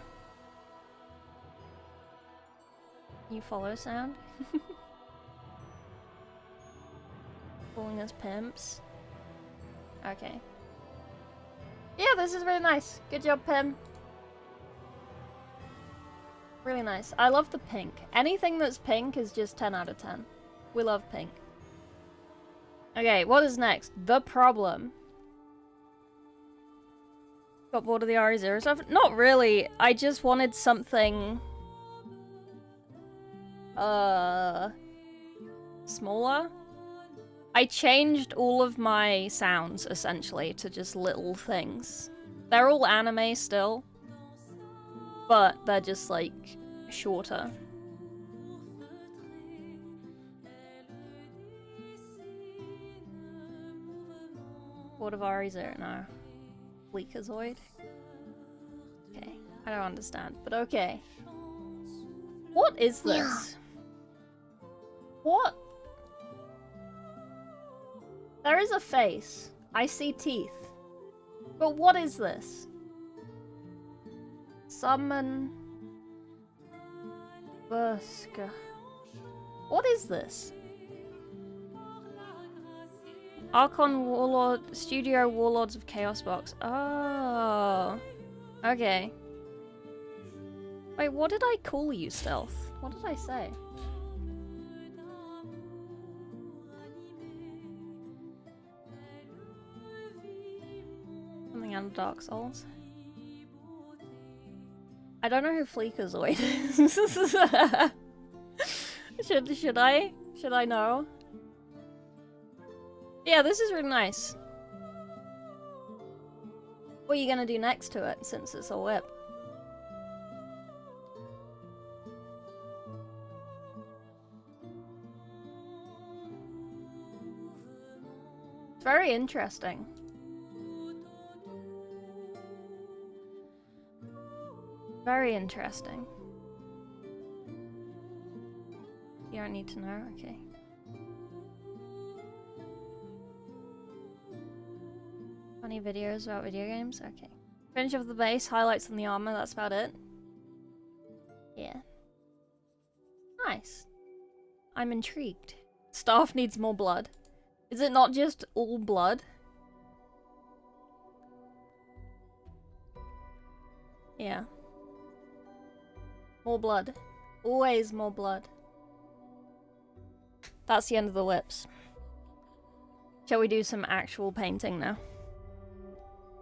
You follow sound? Calling us pimps. Okay. Yeah, this is really nice. Good job, Pim. Really nice. I love the pink. Anything that's pink is just 10 out of 10. We love pink. Okay, what is next? The problem. Got bored of the RE0 stuff? Not really. I just wanted something... smaller? I changed all of my sounds, essentially, to just little things. They're all anime still. But they're just, like, shorter. What of RE0? No. Fleekazoid? Okay. I don't understand, but okay. What is this? Yeah. What? There is a face. I see teeth. But what is this? Summon... Burska. What is this? Archon Warlord... Studio Warlords of Chaos box. Oh. Okay. Wait, what did I call you, Stealth? What did I say? Something out of Dark Souls. I don't know who Fleekazoid is. Should I? Should I know? Yeah, this is really nice. What are you gonna do next to it, since it's a whip? It's very interesting. Very interesting. You don't need to know? Okay. Funny videos about video games? Okay. Finish off the base, highlights on the armor, that's about it. Yeah. Nice. I'm intrigued. Staff needs more blood. Is it not just all blood? Yeah. More blood. Always more blood. That's the end of the lips. Shall we do some actual painting now?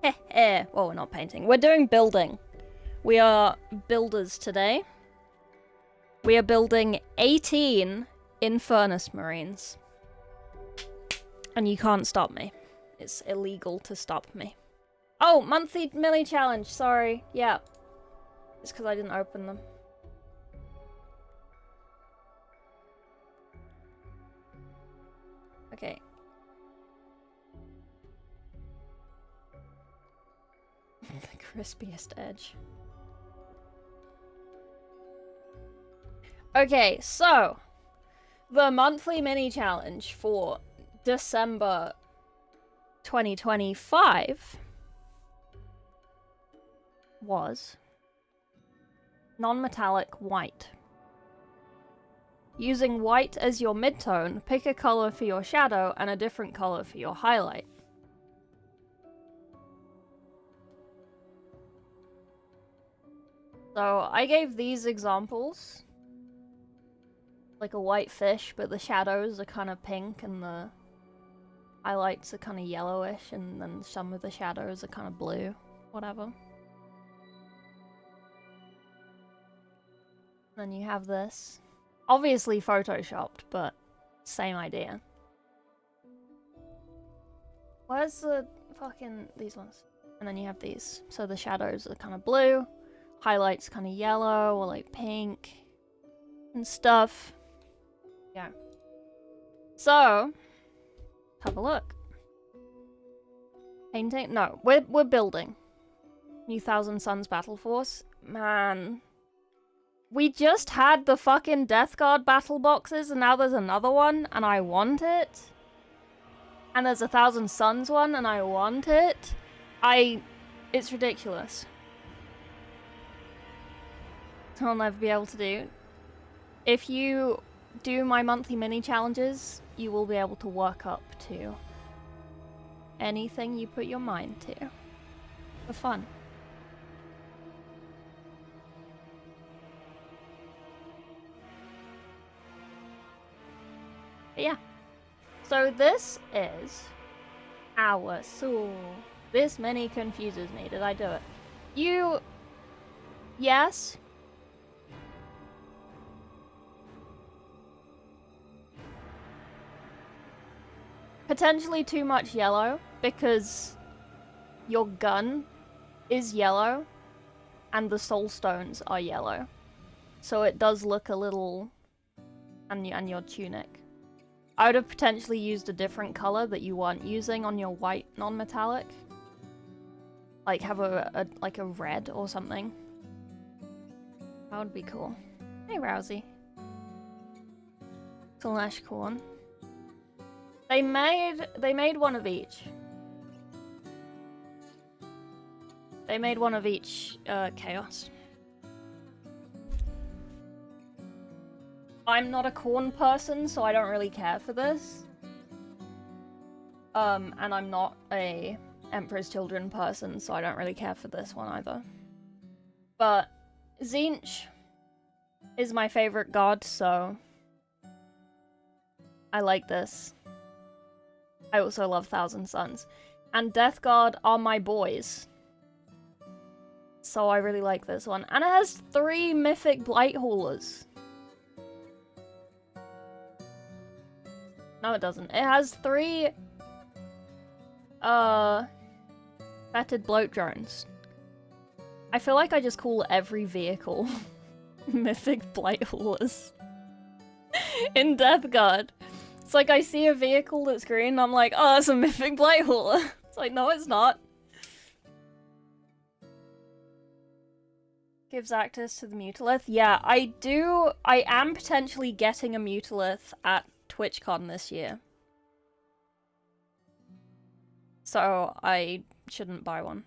Heh heh. Well, we're not painting. We're doing building. We are builders today. We are building 18 Infernus Marines. And you can't stop me. It's illegal to stop me. Oh, monthly milli challenge. Sorry. Yeah. It's because I didn't open them. Okay. The crispiest edge. Okay, so the monthly mini challenge for December 2025 was non-metallic white. Using white as your midtone, pick a color for your shadow and a different color for your highlight. So I gave these examples. Like a white fish, but the shadows are kind of pink and the highlights are kind of yellowish, and then some of the shadows are kind of blue. Whatever. Then you have this. Obviously photoshopped, but same idea. Where's the fucking... these ones? And then you have these. So the shadows are kind of blue, highlights kind of yellow or like pink and stuff. Yeah. So, have a look. Painting? No, we're building. New Thousand Suns Battle Force. Man. We just had the fucking Death Guard battle boxes and now there's another one and I want it. And there's a Thousand Suns one and I want it. It's ridiculous. I'll never be able to do. If you do my monthly mini challenges, you will be able to work up to anything you put your mind to. For fun. But yeah. So this is our soul. This mini confuses me. Did I do it? Yes. Potentially too much yellow, because your gun is yellow and the soul stones are yellow. So it does look a little... and your tunic. I would have potentially used a different color that you weren't using on your white non-metallic. Like have a red or something. That would be cool. Hey Rousey. Slash corn. They made one of each. They made one of each chaos. I'm not a corn person, so I don't really care for this. And I'm not a Emperor's Children person, so I don't really care for this one either. But Tzeentch is my favorite god, so I like this. I also love Thousand Suns. And Death Guard are my boys. So I really like this one. And it has 3 mythic Blight Haulers. No, it doesn't. It has 3... fetid bloat drones. I feel like I just call every vehicle mythic Blight Haulers. In Death Guard. It's like I see a vehicle that's green and I'm like, oh, that's a mythic Blight Hauler. It's like, no, it's not. Gives access to the Mutalith. Yeah, I am potentially getting a Mutalith at TwitchCon this year. So I shouldn't buy one.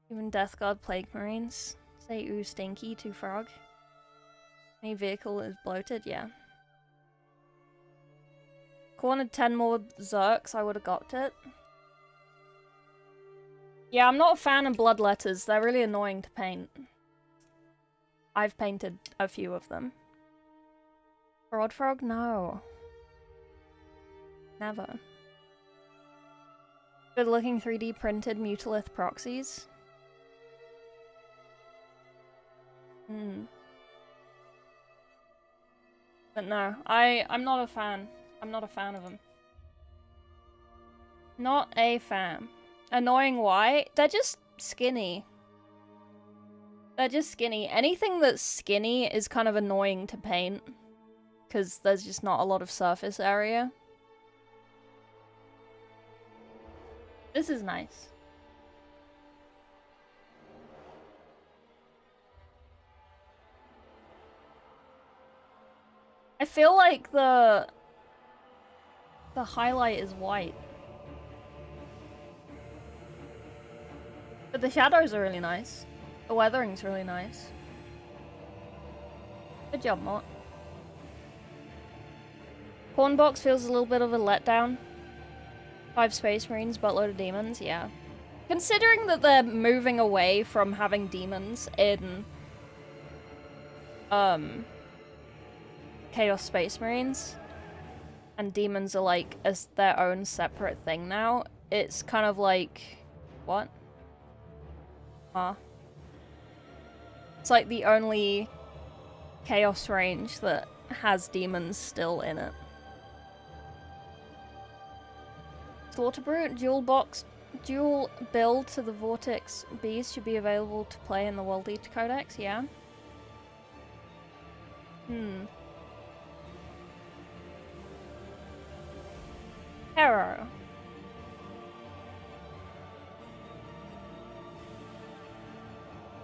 Even Death Guard Plague Marines. Say ooh stinky to frog. Any vehicle is bloated, yeah. Cornered 10 more Zerks, I would have got it. Yeah, I'm not a fan of bloodletters. They're really annoying to paint. I've painted a few of them. Broad Frog? No. Never. Good looking 3D printed Mutalith proxies. But no, I'm not a fan. I'm not a fan of them. Not a fan. Annoying why? They're just skinny. They're just skinny. Anything that's skinny is kind of annoying to paint. Because there's just not a lot of surface area. This is nice. I feel like the highlight is white. But the shadows are really nice. The weathering's really nice. Good job, Mort. Cornbox feels a little bit of a letdown. 5 Space Marines, buttload of demons, yeah. Considering that they're moving away from having demons in Chaos Space Marines, and demons are like as their own separate thing now, it's kind of like what? Huh? It's like the only Chaos range that has demons still in it. Slaughter Brute, dual build to the Vortex Beast should be available to play in the World Eater Codex, yeah? Hero.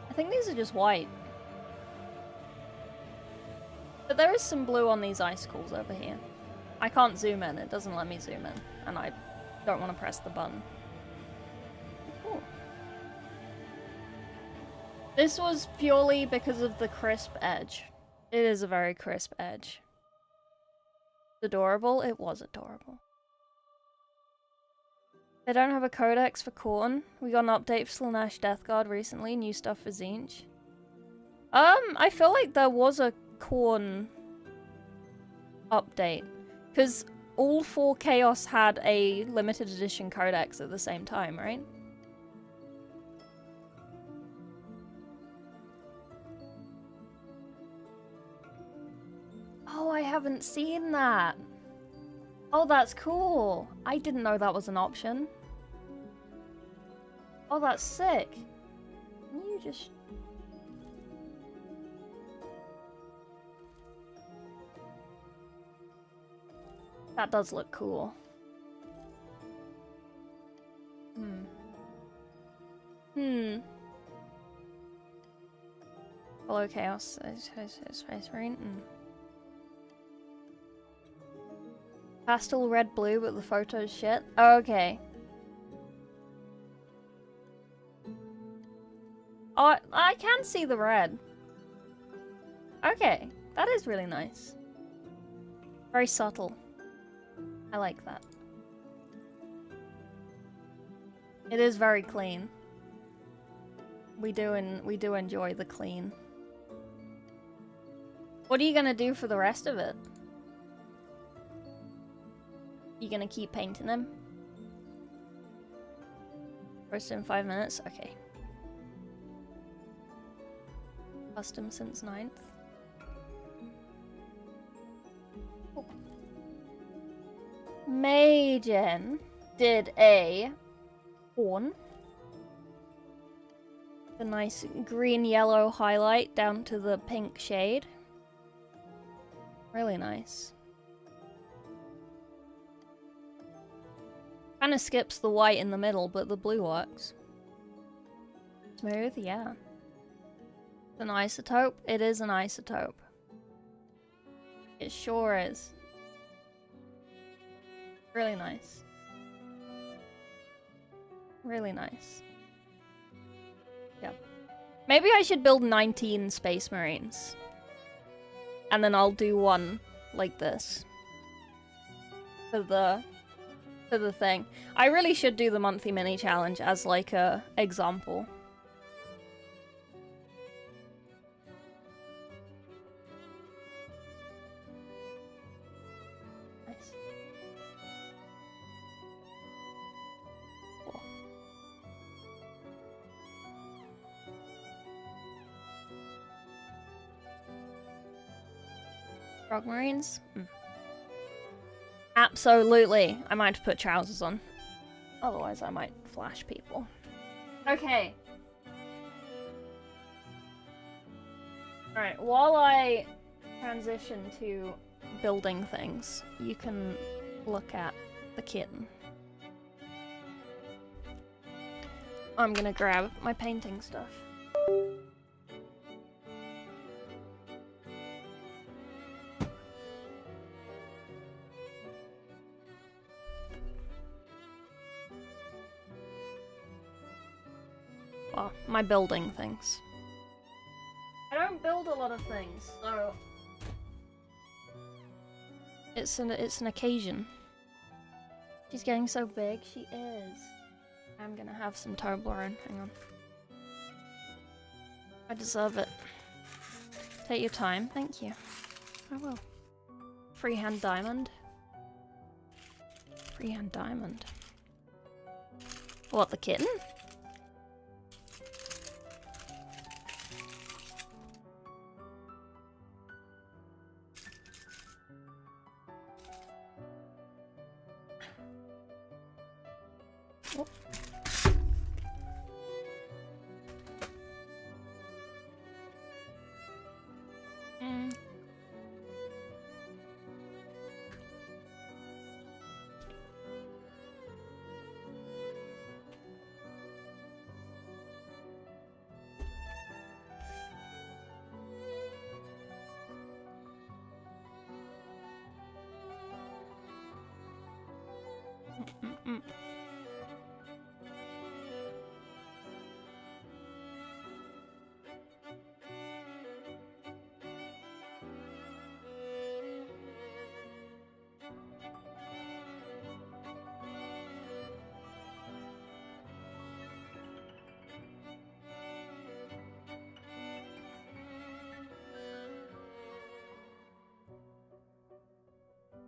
I think these are just white. But there is some blue on these icicles over here. I can't zoom in, it doesn't let me zoom in, and I don't want to press the button. Ooh. This was purely because of the crisp edge. It is a very crisp edge. Adorable? It was adorable. They don't have a codex for Khorne. We got an update for Slaanesh Death Guard recently, new stuff for Tzeentch. I feel like there was a Khorne update. Because all 4 Chaos had a limited edition codex at the same time, right? Oh, I haven't seen that. Oh, that's cool. I didn't know that was an option. Oh, that's sick. Can you just... That does look cool. Follow Chaos Space Marine. Pastel red blue, but the photo's shit. Oh, okay. Oh, I can see the red. Okay, that is really nice. Very subtle. I like that. It is very clean. We do enjoy the clean. What are you gonna do for the rest of it? You gonna keep painting them? First in 5 minutes? Okay. Custom since 9th. Oh. Maiden did a Khorne. The nice green-yellow highlight down to the pink shade. Really nice. Kinda skips the white in the middle, but the blue works. Smooth, yeah. It's an isotope. It is an isotope. It sure is. Really nice. Really nice. Yep. Maybe I should build 19 Space Marines. And then I'll do one like this. For the thing. I really should do the monthly mini challenge as like a example. Frog Marines? Mm. Absolutely. I might have put trousers on. Otherwise I might flash people. Okay. Alright, while I transition to building things, you can look at the kitten. I'm gonna grab my painting stuff. Well, my building things. I don't build a lot of things, so it's an occasion. She's getting so big, she is. I'm gonna have some Toblerone. Hang on. I deserve it. Take your time, thank you. I will. Freehand diamond. Freehand diamond. What, the kitten? Oh. Mm. Mm-mm-mm.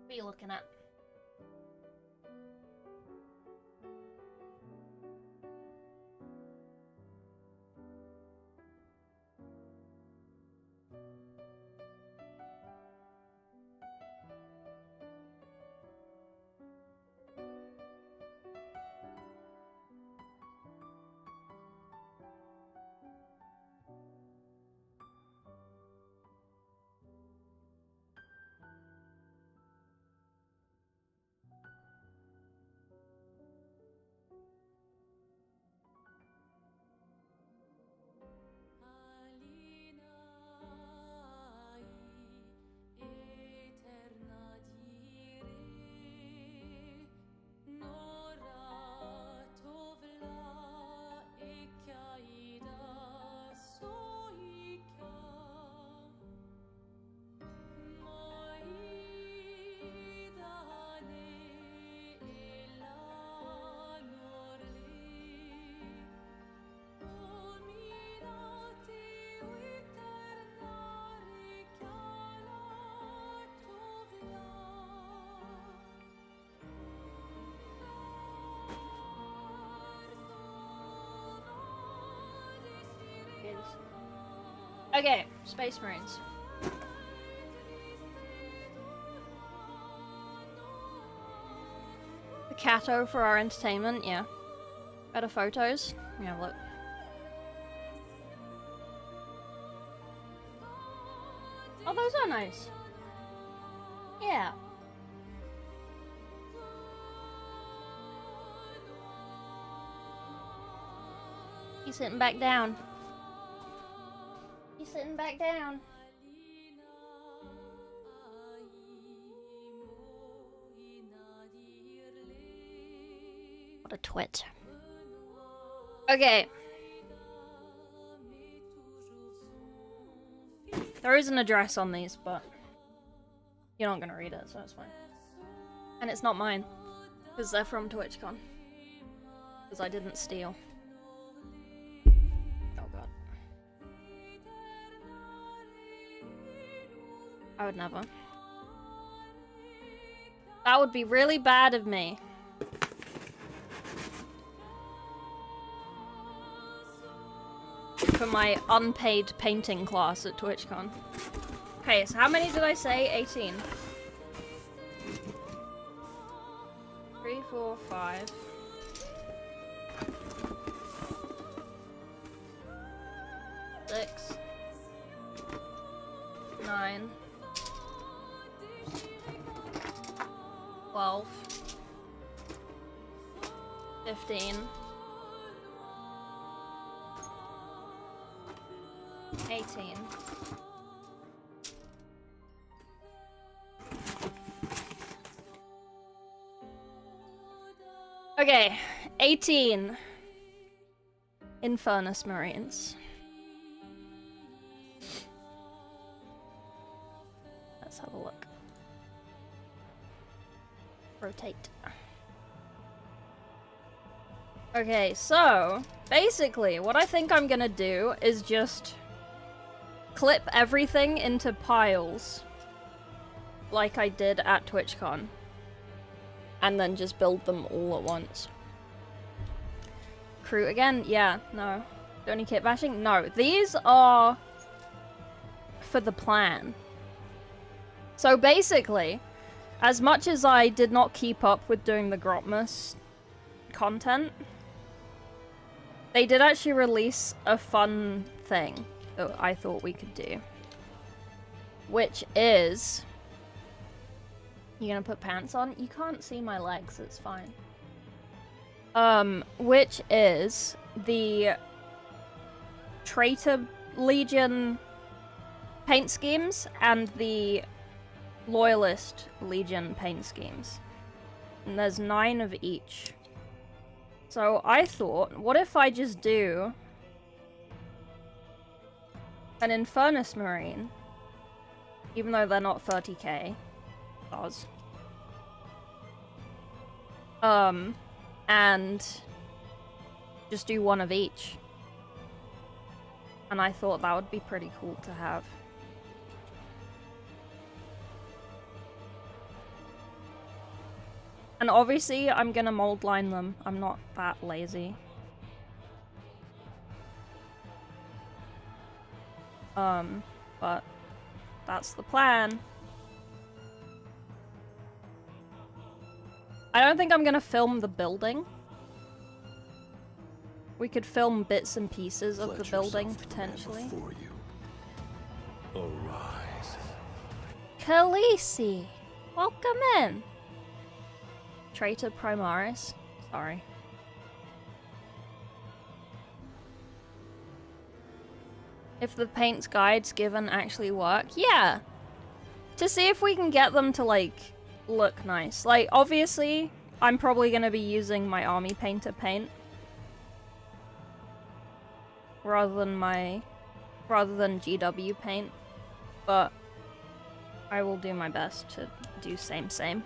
What are you looking at? Okay, Space Marines. The Cato for our entertainment, yeah. Better photos? Let me have a look. Oh, those are nice. Yeah. He's sitting back down. He's sitting back down. What a twit. Okay. There is an address on these, but you're not gonna read it, so it's fine. And it's not mine, because they're from TwitchCon. Because I didn't steal. Oh god. I would never. That would be really bad of me. For my unpaid painting class at TwitchCon. Okay, so how many did I say? 18. 3, 4, 5. 6. 9. 12. 15. 18. Okay, 18 Infernus Marines. Let's have a look. Rotate. Okay, so basically what I think I'm gonna do is just clip everything into piles like I did at TwitchCon. And then just build them all at once. Crew again? Yeah, no. Don't need kit bashing? No. These are for the plan. So basically, as much as I did not keep up with doing the Grotmus content, they did actually release a fun thing that I thought we could do. Which is... You gonna put pants on? You can't see my legs, it's fine. Which is the Traitor Legion paint schemes and the Loyalist Legion paint schemes. And there's 9 of each. So I thought, what if I just do an Infernus Marine, even though they're not 30k. And just do one of each. And I thought that would be pretty cool to have. And obviously I'm gonna mold line them. I'm not that lazy. But that's the plan. I don't think I'm gonna film the building. We could film bits and pieces of the building, potentially. Arise. Khaleesi! Welcome in! Traitor Primaris. Sorry. If the paints guides given actually work? Yeah! To see if we can get them to, like, look nice. Like, obviously, I'm probably gonna be using my army painter paint. Rather than GW paint. But I will do my best to do same.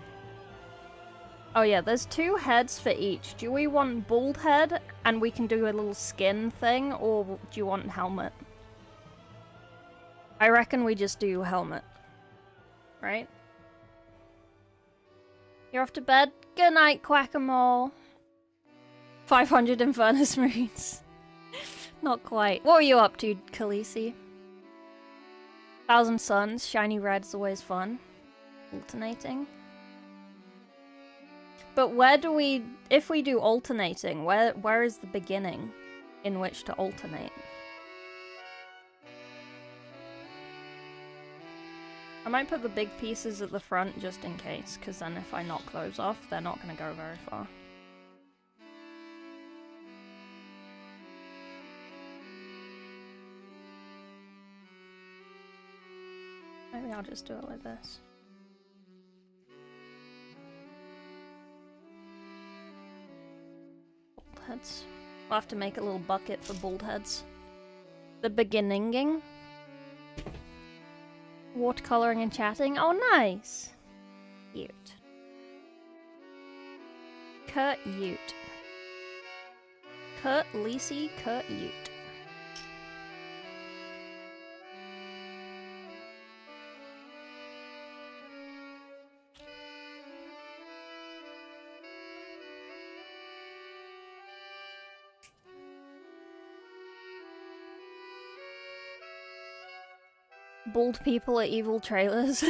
Oh yeah, there's 2 heads for each. Do we want bald head and we can do a little skin thing, or do you want helmet? I reckon we just do helmet. Right? You're off to bed? Good night, Quack-a-mole. 500 Infernus Marines. Not quite. What were you up to, Khaleesi? 1,000 Suns. Shiny red is always fun. Alternating. But where do we... If we do alternating, where is the beginning in which to alternate? I might put the big pieces at the front just in case, because then if I knock those off, they're not going to go very far. Maybe I'll just do it like this. Bald heads. We'll have to make a little bucket for bald heads. The beginninging. Watercoloring and chatting. Oh, nice. Cute. Kurt Ute. Kurt Lacey Kurt Ute. Bald people are evil trailers.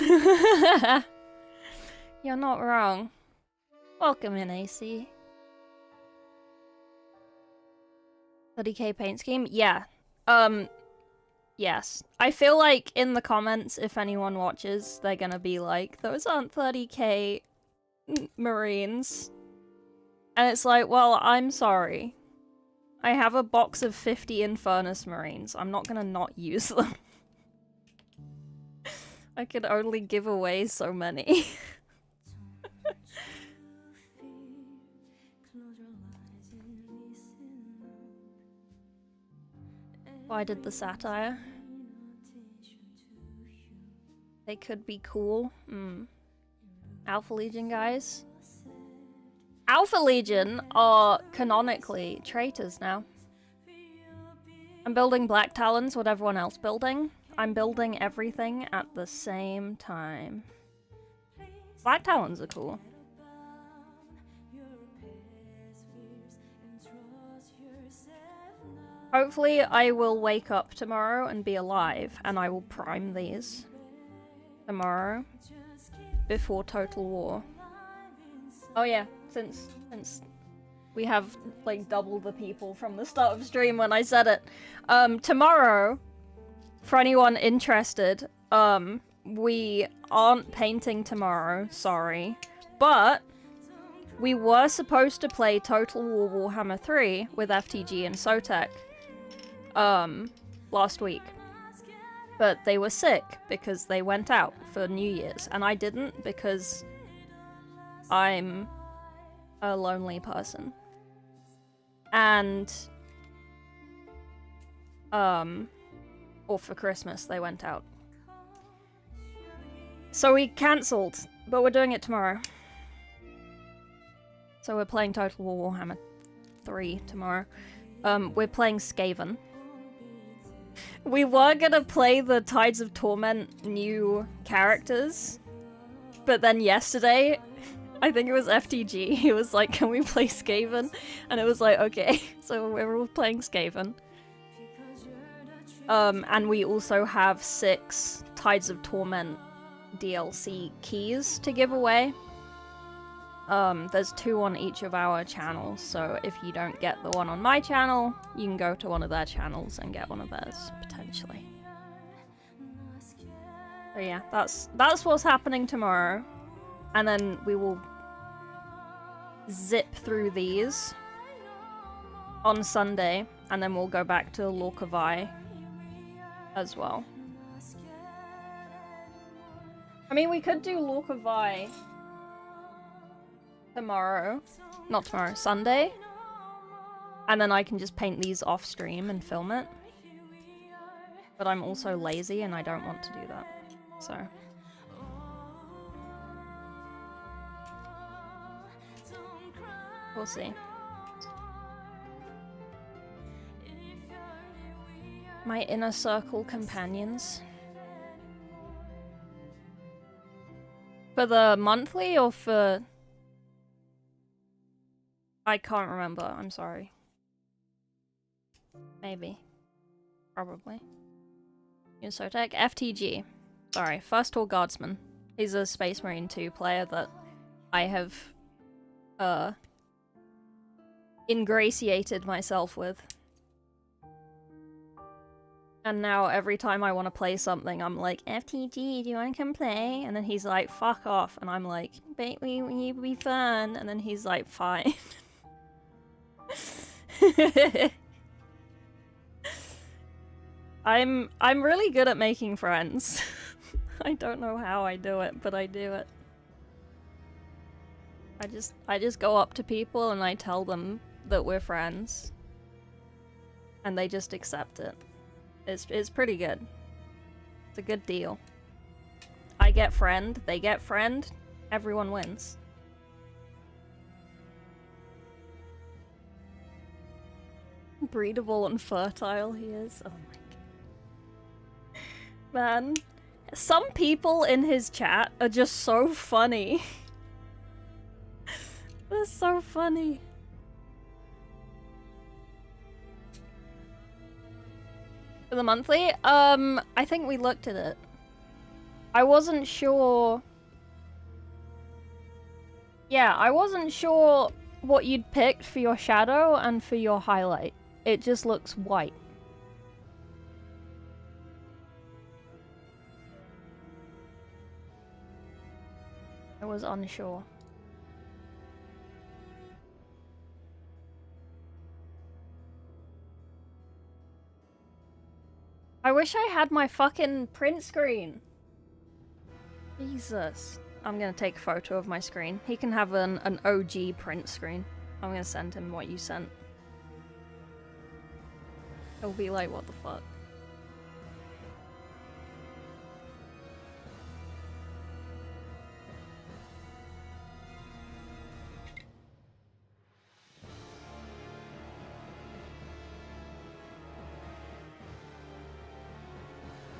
You're not wrong. Welcome in, AC. 30k paint scheme? Yeah. Yes. I feel like in the comments, if anyone watches, they're gonna be like, those aren't 30k Marines. And it's like, well, I'm sorry. I have a box of 50 Infernus Marines. I'm not gonna not use them. I could only give away so many. Why did the satire? They could be cool. Alpha Legion guys. Alpha Legion are canonically traitors now. I'm building Black Talons, what everyone else building. I'm building everything at the same time. Black Talons are cool. Hopefully I will wake up tomorrow and be alive, and I will prime these tomorrow before Total War. Oh yeah, since we have like double the people from the start of stream when I said it. Tomorrow, for anyone interested, we aren't painting tomorrow, sorry, but we were supposed to play Total War Warhammer 3 with FTG and Sotek last week. But they were sick because they went out for New Year's, and I didn't because I'm a lonely person. And or for Christmas they went out. So we cancelled, but we're doing it tomorrow. So we're playing Total War Warhammer 3 tomorrow. We're playing Skaven. We were gonna play the Tides of Torment new characters, but then yesterday, I think it was FTG, he was like, can we play Skaven? And it was like, okay, so we're all playing Skaven. And we also have 6 Tides of Torment DLC keys to give away. There's 2 on each of our channels, so if you don't get the one on my channel, you can go to one of their channels and get one of theirs, potentially. So yeah, that's what's happening tomorrow. And then we will zip through these on Sunday, and then we'll go back to Lorcavai as well. I mean, we could do Lorcavai tomorrow. Not tomorrow, Sunday. And then I can just paint these off stream and film it. But I'm also lazy and I don't want to do that. So. We'll see. My inner circle companions. For the monthly or for... I can't remember, I'm sorry. Maybe. Probably. Sotek, FTG. Sorry, First Tall Guardsman. He's a Space Marine 2 player that I have, ingratiated myself with. And now every time I want to play something, I'm like, FTG, do you want to come play? And then he's like, fuck off. And I'm like, but we'd be fun. And then he's like, fine. I'm really good at making friends. I don't know how I do it, but I do it. I just go up to people and I tell them that we're friends. And they just accept it. It's pretty good. It's a good deal. I get friend, they get friend, everyone wins. Breedable and fertile he is. Oh my god. Man, some people in his chat are just so funny. They're so funny. For the monthly? I think we looked at it. I wasn't sure... Yeah, I wasn't sure what you'd picked for your shadow and for your highlight. It just looks white. I was unsure. I wish I had my fucking print screen. Jesus. I'm gonna take a photo of my screen. He can have an OG print screen. I'm gonna send him what you sent. He'll be like, what the fuck?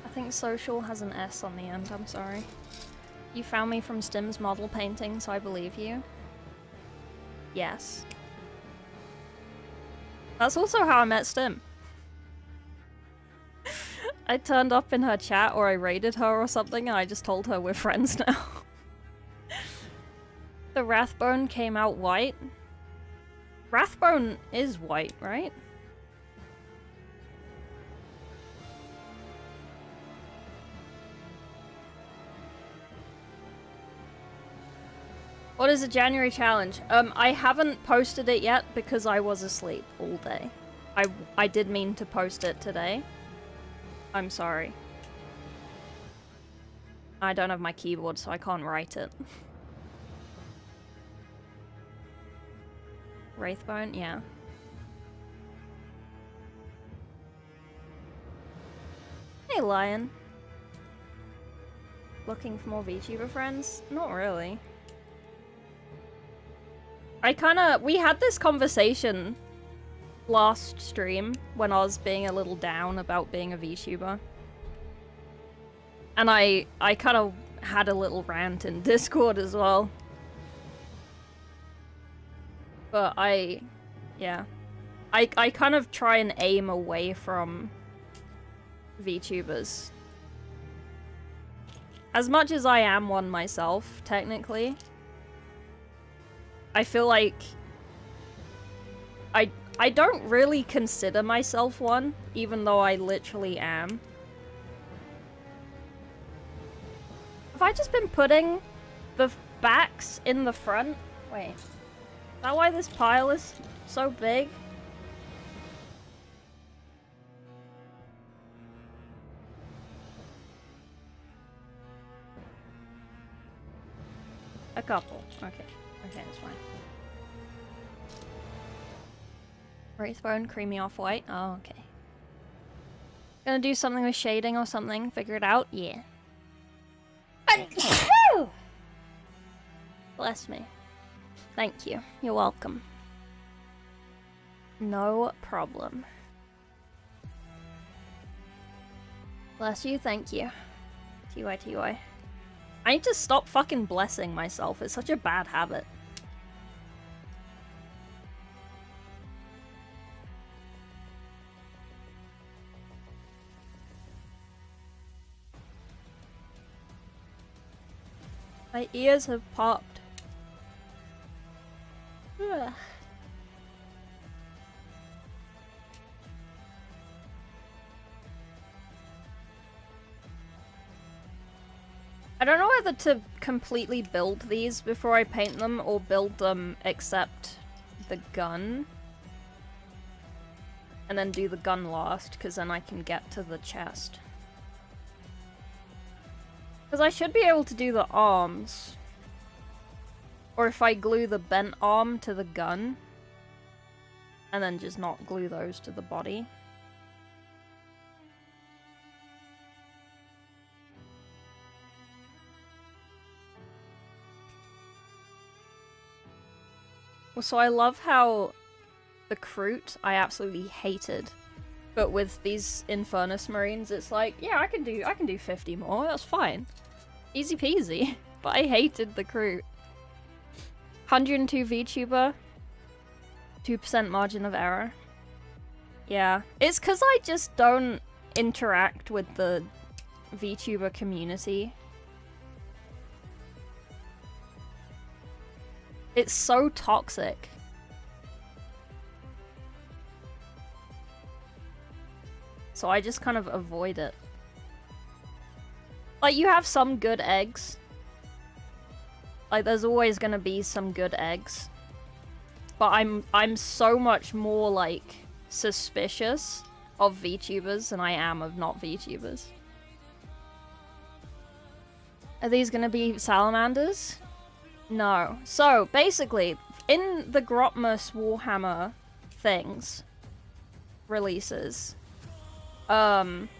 I think social has an S on the end, I'm sorry. You found me from Stim's model painting, so I believe you. Yes. That's also how I met Stim. I turned up in her chat, or I raided her or something, and I just told her we're friends now. The Wrathbone came out white. Wrathbone is white, right? What is the January challenge? I haven't posted it yet because I was asleep all day. I did mean to post it today. I'm sorry. I don't have my keyboard, so I can't write it. Wraithbone? Yeah. Hey, Lion. Looking for more VTuber friends? Not really. We had this conversation last stream when I was being a little down about being a VTuber. And I kind of had a little rant in Discord as well. But yeah. I kind of try and aim away from VTubers. As much as I am one myself, technically. I feel like I don't really consider myself one, even though I literally am. Have I just been putting the backs in the front? Wait. Is that why this pile is so big? A couple. Okay. Okay, that's fine. Wraithbone, creamy off-white. Oh, okay. Gonna do something with shading or something. Figure it out? Yeah. Bless me. Thank you. You're welcome. No problem. Bless you, thank you. TY. I need to stop fucking blessing myself. It's such a bad habit. My ears have popped. Ugh. I don't know whether to completely build these before I paint them or build them except the gun. And then do the gun last, because then I can get to the chest. Because I should be able to do the arms. Or if I glue the bent arm to the gun. And then just not glue those to the body. So I love how the Kroot I absolutely hated. But with these Infernus Marines, it's like, yeah, I can do 50 more, that's fine. Easy peasy. But I hated the Kroot. 102 VTuber, 2% margin of error. Yeah, it's because I just don't interact with the VTuber community It's so toxic. So I just kind of avoid it. Like, you have some good eggs. Like, there's always gonna be some good eggs. But I'm so much more, like, suspicious of VTubers than I am of not VTubers. Are these gonna be salamanders? No. So, basically, in the Grotmus Warhammer things, releases, one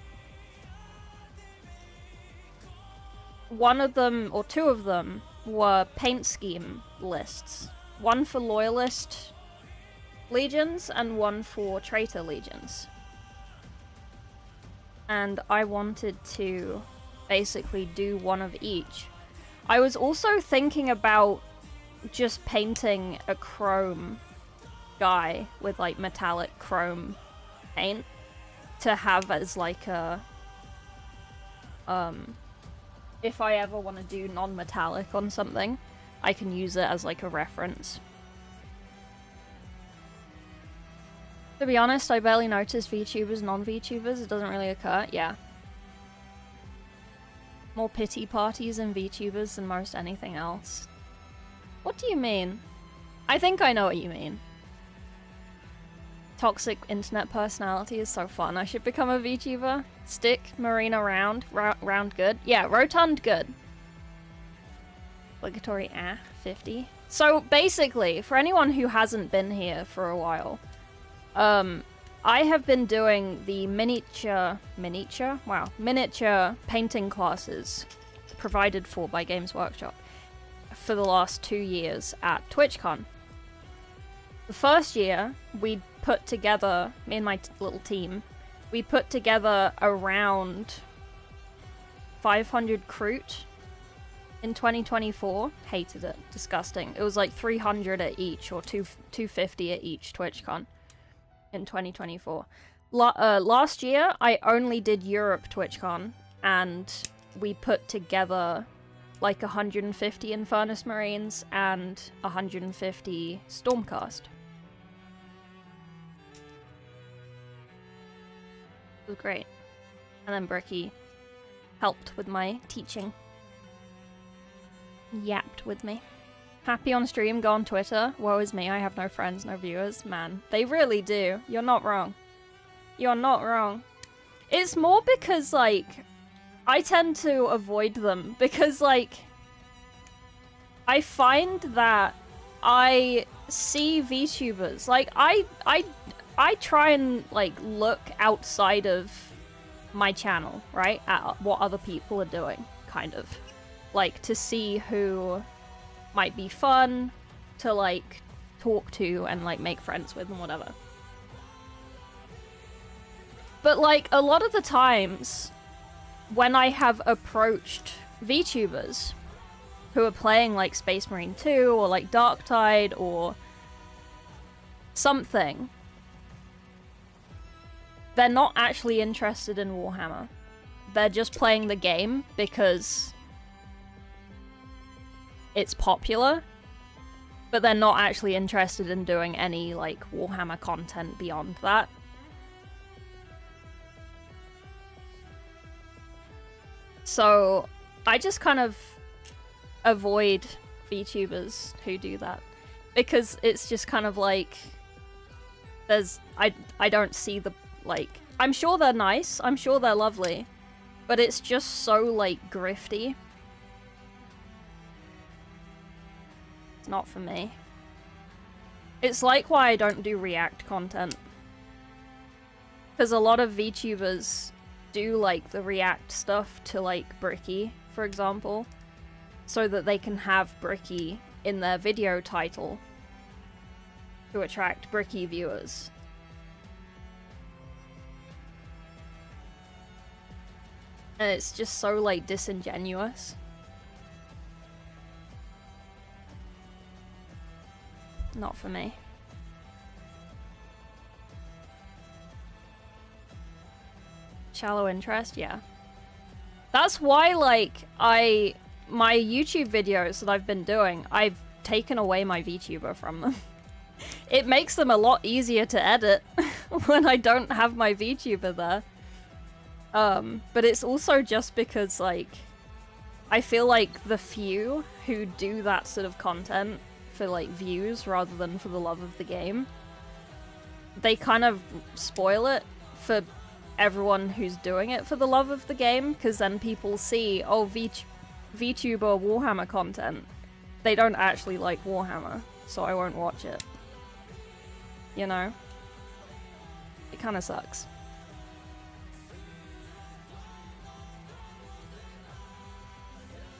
of them, or two of them, were paint scheme lists. One for Loyalist legions, and one for Traitor legions. And I wanted to basically do one of each. I was also thinking about just painting a chrome guy with, like, metallic chrome paint to have as, like, a... if I ever want to do non-metallic on something, I can use it as, like, a reference. To be honest, I barely notice VTubers, non-VTubers. It doesn't really occur. Yeah. More pity parties in VTubers than most anything else. What do you mean? I think I know what you mean. Toxic internet personality is so fun. I should become a VTuber. Stick, Marina, round. Round good. Yeah, rotund good. Obligatory 50. So basically, for anyone who hasn't been here for a while, I have been doing the miniature painting classes provided for by Games Workshop for the last 2 years at TwitchCon. The first year, we put together, me and my little team, we put together around 500 Kroot in 2024. Hated it. Disgusting. It was like 300 at each, or 250 at each TwitchCon in 2024. Last year, I only did Europe TwitchCon, and we put together like 150 Infernus Marines and 150 Stormcast. It was great. And then Bricky helped with my teaching. Yapped with me. Happy on stream, go on Twitter. Woe is me, I have no friends, no viewers. Man, they really do. You're not wrong. You're not wrong. It's more because, like, I tend to avoid them because, like, I find that I see VTubers, like, I try and, like, look outside of my channel, right? At what other people are doing, kind of. Like, to see who might be fun to, like, talk to and, like, make friends with and whatever. But, like, a lot of the times when I have approached VTubers who are playing, like, Space Marine 2 or, like, Darktide or something, they're not actually interested in Warhammer. They're just playing the game because it's popular, but they're not actually interested in doing any, like, Warhammer content beyond that. So I just kind of avoid VTubers who do that, because it's just kind of like I don't see the, like, I'm sure they're nice, I'm sure they're lovely, but it's just so, like, grifty. It's not for me. It's like why I don't do React content, because a lot of VTubers do, like, the React stuff to, like, Bricky, for example, so that they can have Bricky in their video title to attract Bricky viewers. And it's just so, like, disingenuous. Not for me. Shallow interest, yeah. That's why, like, my YouTube videos that I've been doing, I've taken away my VTuber from them. It makes them a lot easier to edit when I don't have my VTuber there. But it's also just because, like, I feel like the few who do that sort of content for, like, views rather than for the love of the game, they kind of spoil it for everyone who's doing it for the love of the game, because then people see, oh, VTuber Warhammer content. They don't actually like Warhammer, so I won't watch it. You know? It kind of sucks.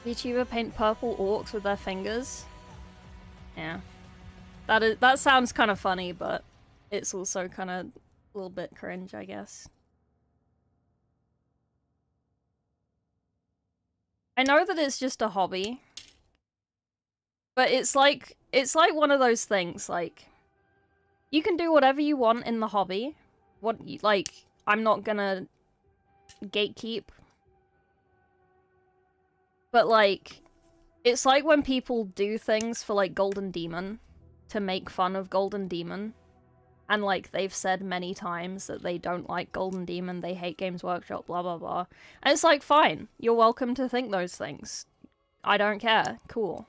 VTuber paint purple orcs with their fingers. Yeah. That sounds kind of funny, but it's also kind of a little bit cringe, I guess. I know that it's just a hobby, but it's like one of those things, like, you can do whatever you want in the hobby. Like, I'm not gonna gatekeep. But, like, it's like when people do things for, like, Golden Demon to make fun of Golden Demon. And, like, they've said many times that they don't like Golden Demon, they hate Games Workshop, blah, blah, blah. And it's like, fine, you're welcome to think those things. I don't care. Cool.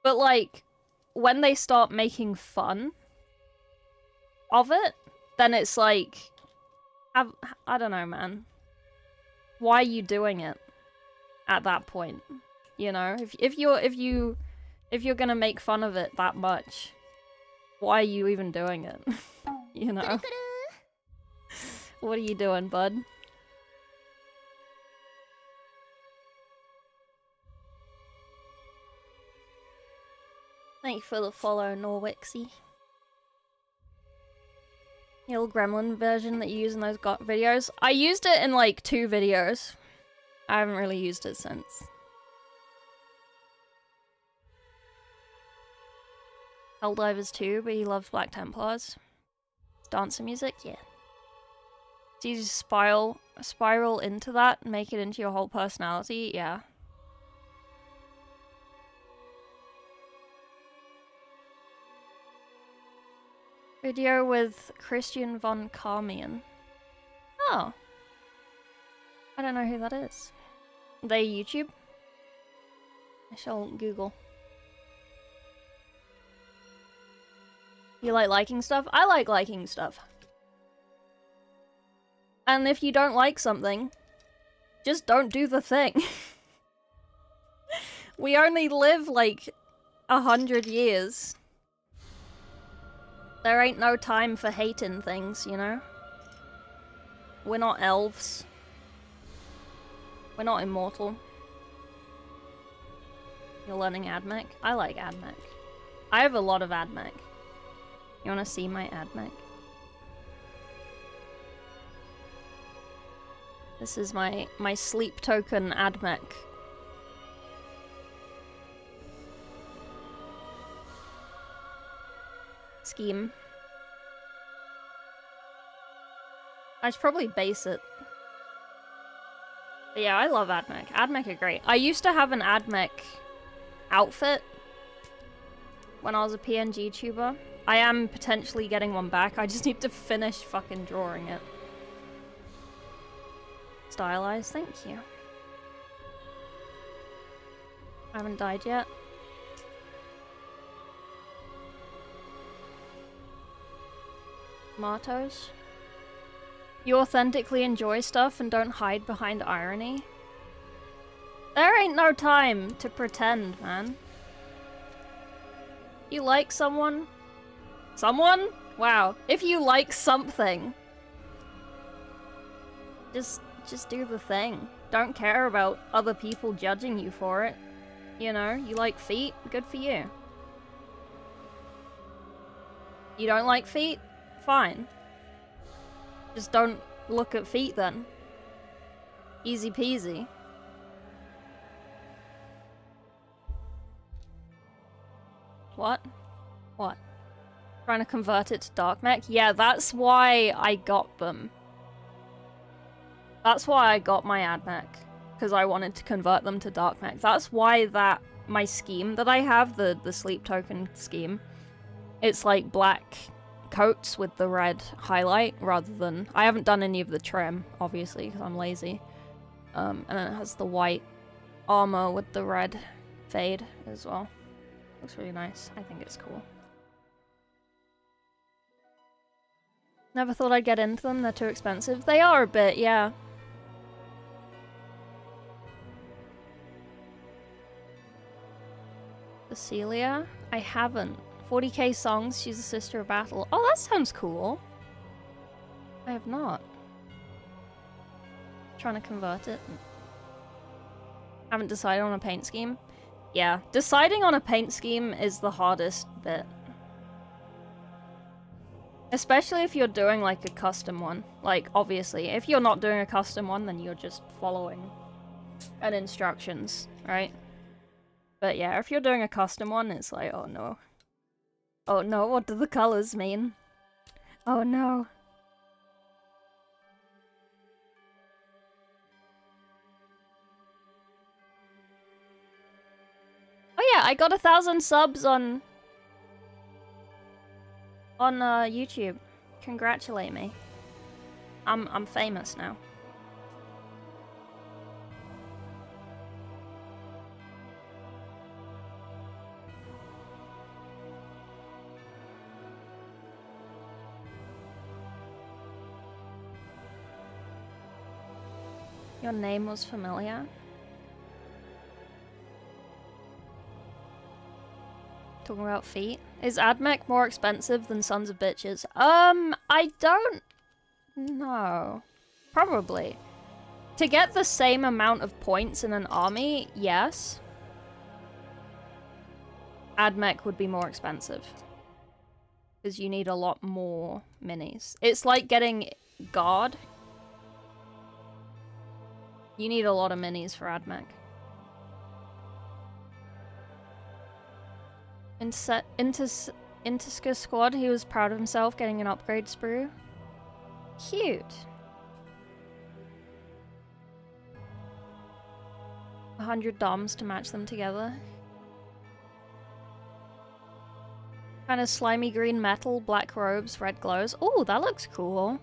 But, like, when they start making fun of it, then it's like, I don't know, man. Why are you doing it at that point? You know, if you're gonna make fun of it that much, why are you even doing it? You know? What are you doing, bud? Thank you for the follow, Norwixy. The little gremlin version that you use in those videos. I used it in like 2 videos. I haven't really used it since. Helldivers 2, but he loves Black Templars. Dancer music, yeah. So you just spiral into that and make it into your whole personality, yeah. Video with Christian von Carmian. Oh. I don't know who that is. Are they YouTube? I shall Google. You like liking stuff? I like liking stuff. And if you don't like something, just don't do the thing. We only live like 100 years. There ain't no time for hating things, you know? We're not elves. We're not immortal. You're learning AdMech? I like AdMech. I have a lot of AdMech. You wanna see my AdMech? This is my sleep token AdMech. Scheme. I should probably base it. But yeah, I love AdMech. AdMech are great. I used to have an AdMech outfit when I was a PNG tuber. I am potentially getting one back. I just need to finish fucking drawing it. Stylized, thank you. I haven't died yet. Tomatoes. You authentically enjoy stuff and don't hide behind irony. There ain't no time to pretend, man. You like someone? Someone? Wow. If you like something, just do the thing. Don't care about other people judging you for it. You know, you like feet? Good for you. You don't like feet? Fine. Just don't look at feet then. Easy peasy. What? What? Trying to convert it to Dark Mech? Yeah, that's why I got them. That's why I got my AdMech. Because I wanted to convert them to Dark Mech. That's why that my scheme that I have, the sleep token scheme. It's like black coats with the red highlight rather than... I haven't done any of the trim, obviously, because I'm lazy. And then it has the white armor with the red fade as well. Looks really nice. I think it's cool. Never thought I'd get into them. They're too expensive. They are a bit, yeah. Cecilia? I haven't. 40k songs, she's a sister of battle. Oh, that sounds cool. I have not. Trying to convert it. Haven't decided on a paint scheme. Yeah, deciding on a paint scheme is the hardest bit. Especially if you're doing like a custom one. Like, obviously, if you're not doing a custom one, then you're just following an instructions, right? But yeah, if you're doing a custom one, it's like, oh no. Oh no, what do the colors mean? Oh no. Oh yeah, I got 1,000 subs on YouTube. Congratulate me. I'm famous now. Your name was familiar. Talking about feet. Is AdMech more expensive than Sons of Bitches? I don't know. Probably. To get the same amount of points in an army, yes. AdMech would be more expensive. Because you need a lot more minis. It's like getting Guard. You need a lot of minis for AdMech. Interska squad, he was proud of himself getting an upgrade sprue. Cute. 100 DOMs to match them together. Kind of slimy green metal, black robes, red glows. Oh, that looks cool.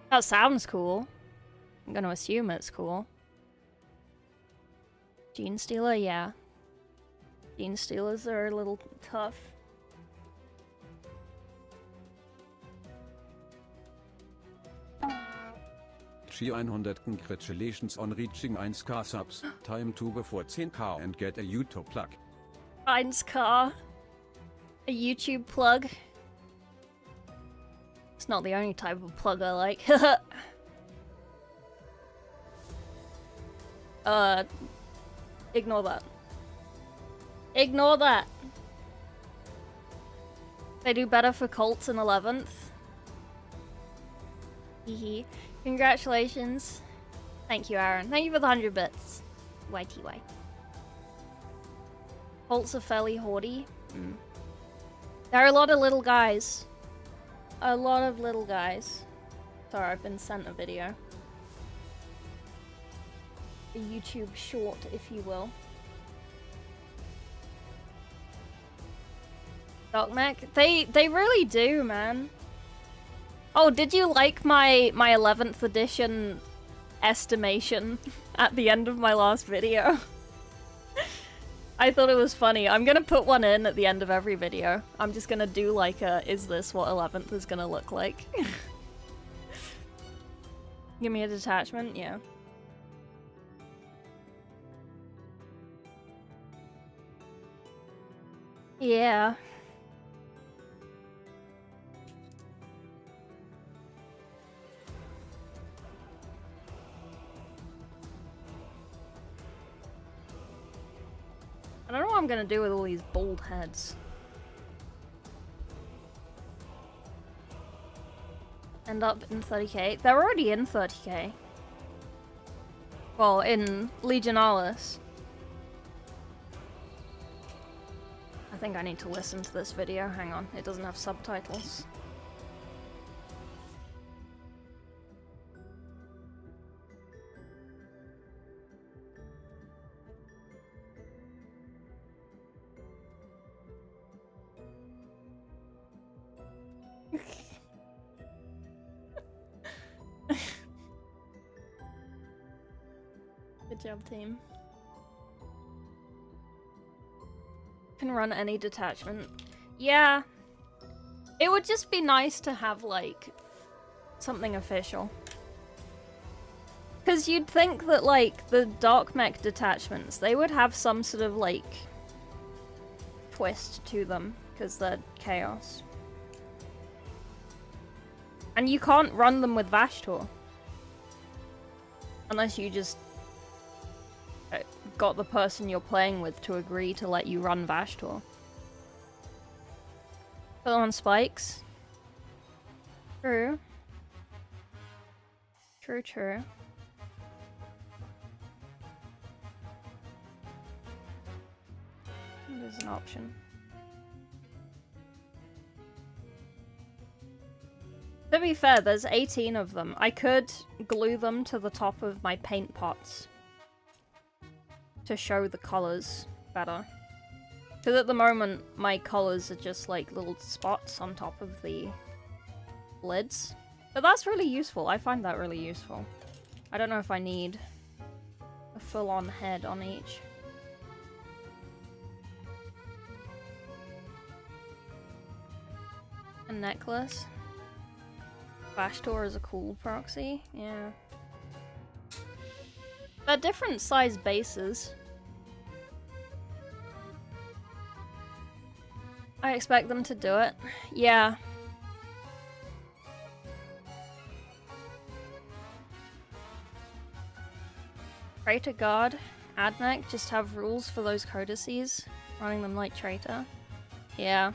That sounds cool. I'm gonna assume it's cool. Gene Stealer, yeah. Gene Stealers are a little tough. G100 congratulations on reaching 1k subs. Time to before 10k and get a YouTube plug. 1k. A YouTube plug. It's not the only type of plug I like. Ignore that. Ignore that. They do better for Colts in 11th. Hehe. Congratulations. Thank you, Aaron. Thank you for the 100 bits. YTY. Colts are fairly haughty. There are a lot of little guys. A lot of little guys. Sorry, I've been sent a video. A YouTube short, if you will. Docmech? They really do, man. Oh, did you like my 11th edition estimation at the end of my last video? I thought it was funny. I'm gonna put one in at the end of every video. I'm just gonna do like a, is this what 11th is gonna look like? Give me a detachment? Yeah. Yeah. I don't know what I'm gonna do with all these bald heads. End up in 30k. They're already in 30k. Well, in Legionalis. I think I need to listen to this video. Hang on, it doesn't have subtitles. Good job, team. Can run any detachment. Yeah. It would just be nice to have, like, something official. Because you'd think that, like, the Dark Mech detachments, they would have some sort of, like, twist to them. Because they're chaos. And you can't run them with Vashtor. Unless you just got the person you're playing with to agree to let you run Vashtor. Put them on spikes. True. True, true. There's an option. To be fair, there's 18 of them. I could glue them to the top of my paint pots to show the colours better. Because at the moment, my colours are just like little spots on top of the lids. But that's really useful. I find that really useful. I don't know if I need a full-on head on each. A necklace. Vashtor is a cool proxy, yeah. They're different size bases. I expect them to do it. Yeah. Traitor Guard, Admech just have rules for those codices, running them like traitor. Yeah.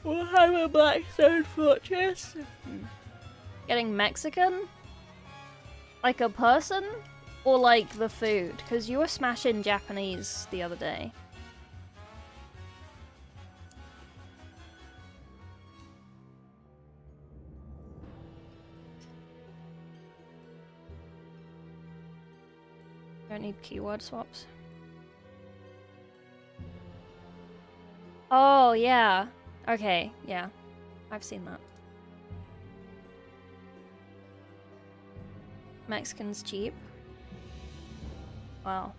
Warhammer Blackstone Fortress. Getting Mexican? Like a person? Or like the food? Because you were smashing Japanese the other day. Don't need keyword swaps. Oh, yeah. Okay, yeah. I've seen that. Mexican's cheap. Wow.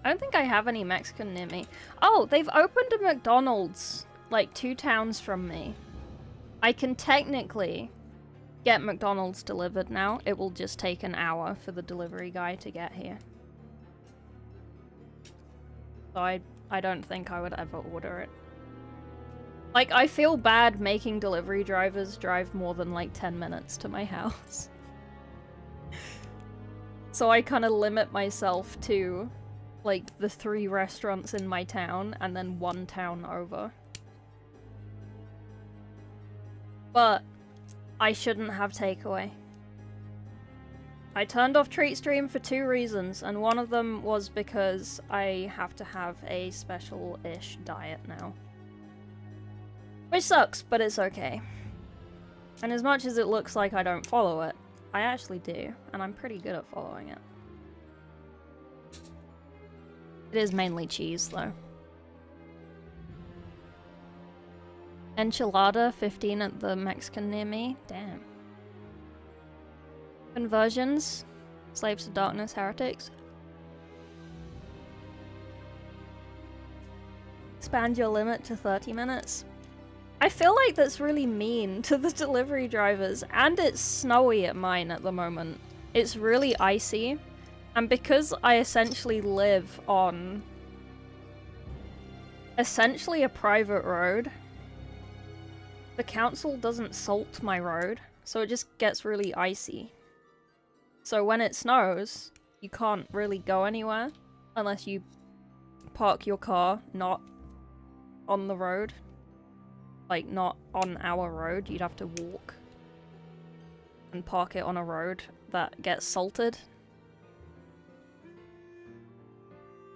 I don't think I have any Mexican near me. Oh, they've opened a McDonald's like 2 towns from me. I can technically get McDonald's delivered now. It will just take an hour for the delivery guy to get here. So I don't think I would ever order it. Like, I feel bad making delivery drivers drive more than like 10 minutes to my house. So I kind of limit myself to like the 3 restaurants in my town and then 1 town over. But I shouldn't have takeaway. I turned off Treat Stream for 2 reasons, and one of them was because I have to have a special-ish diet now. Which sucks, but it's okay. And as much as it looks like I don't follow it, I actually do, and I'm pretty good at following it. It is mainly cheese, though. Enchilada, 15 at the Mexican near me. Damn. Conversions. Slaves to Darkness, Heretics. Expand your limit to 30 minutes. I feel like that's really mean to the delivery drivers, and it's snowy at mine at the moment. It's really icy, and because I essentially live on essentially a private road, the council doesn't salt my road, so it just gets really icy. So when it snows, you can't really go anywhere unless you park your car not on the road. Like, not on our road, you'd have to walk and park it on a road that gets salted.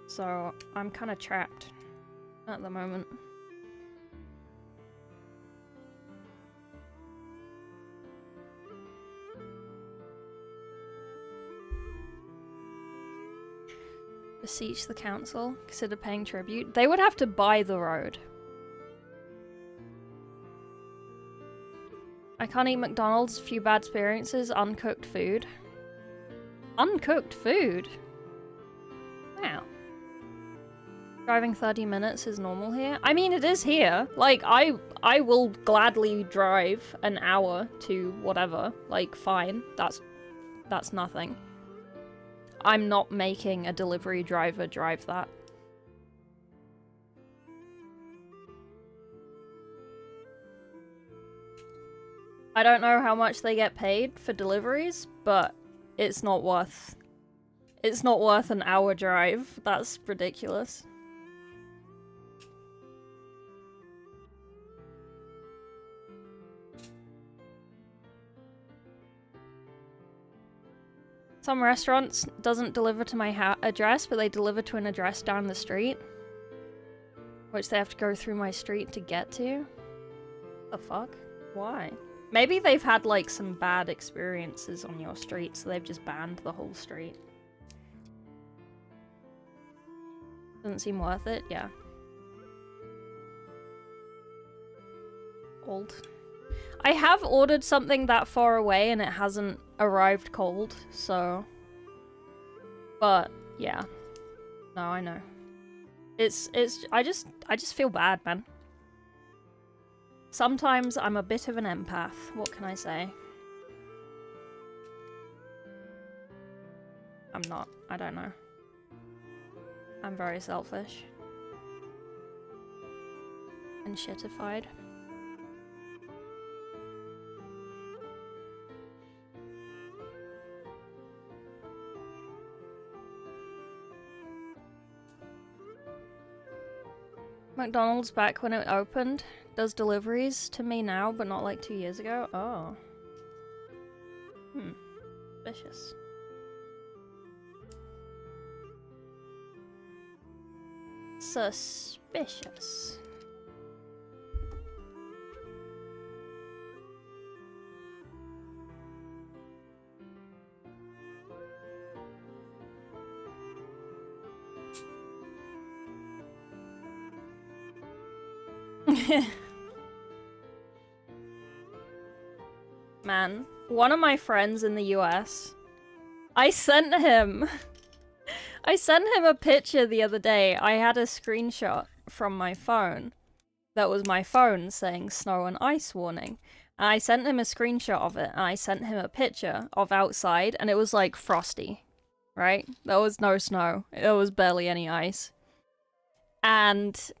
So I'm kind of trapped at the moment. Beseech the council. Consider paying tribute. They would have to buy the road. I can't eat McDonald's. Few bad experiences. Uncooked food. Uncooked food? Wow. Driving 30 minutes is normal here? I mean, it is here. Like, I will gladly drive an hour to whatever. Like, fine. That's nothing. I'm not making a delivery driver drive that. I don't know how much they get paid for deliveries, but it's not worth an hour drive. That's ridiculous. Some restaurants doesn't deliver to my address, but they deliver to an address down the street, which they have to go through my street to get to. The fuck? Why? Maybe they've had like some bad experiences on your street, so they've just banned the whole street. Doesn't seem worth it, yeah. Old. I have ordered something that far away and it hasn't arrived cold, so... But, yeah. No, I know. I just feel bad, man. Sometimes I'm a bit of an empath, what can I say? I'm not, I don't know. I'm very selfish. And shitified. McDonald's back when it opened does deliveries to me now, but not like 2 years ago. Oh. Vicious. Suspicious. Man, one of my friends in the US, I sent him a picture the other day. I had a screenshot from my phone that was my phone saying snow and ice warning. And I sent him a screenshot of it, and I sent him a picture of outside, and it was like frosty, right? There was no snow. There was barely any ice. And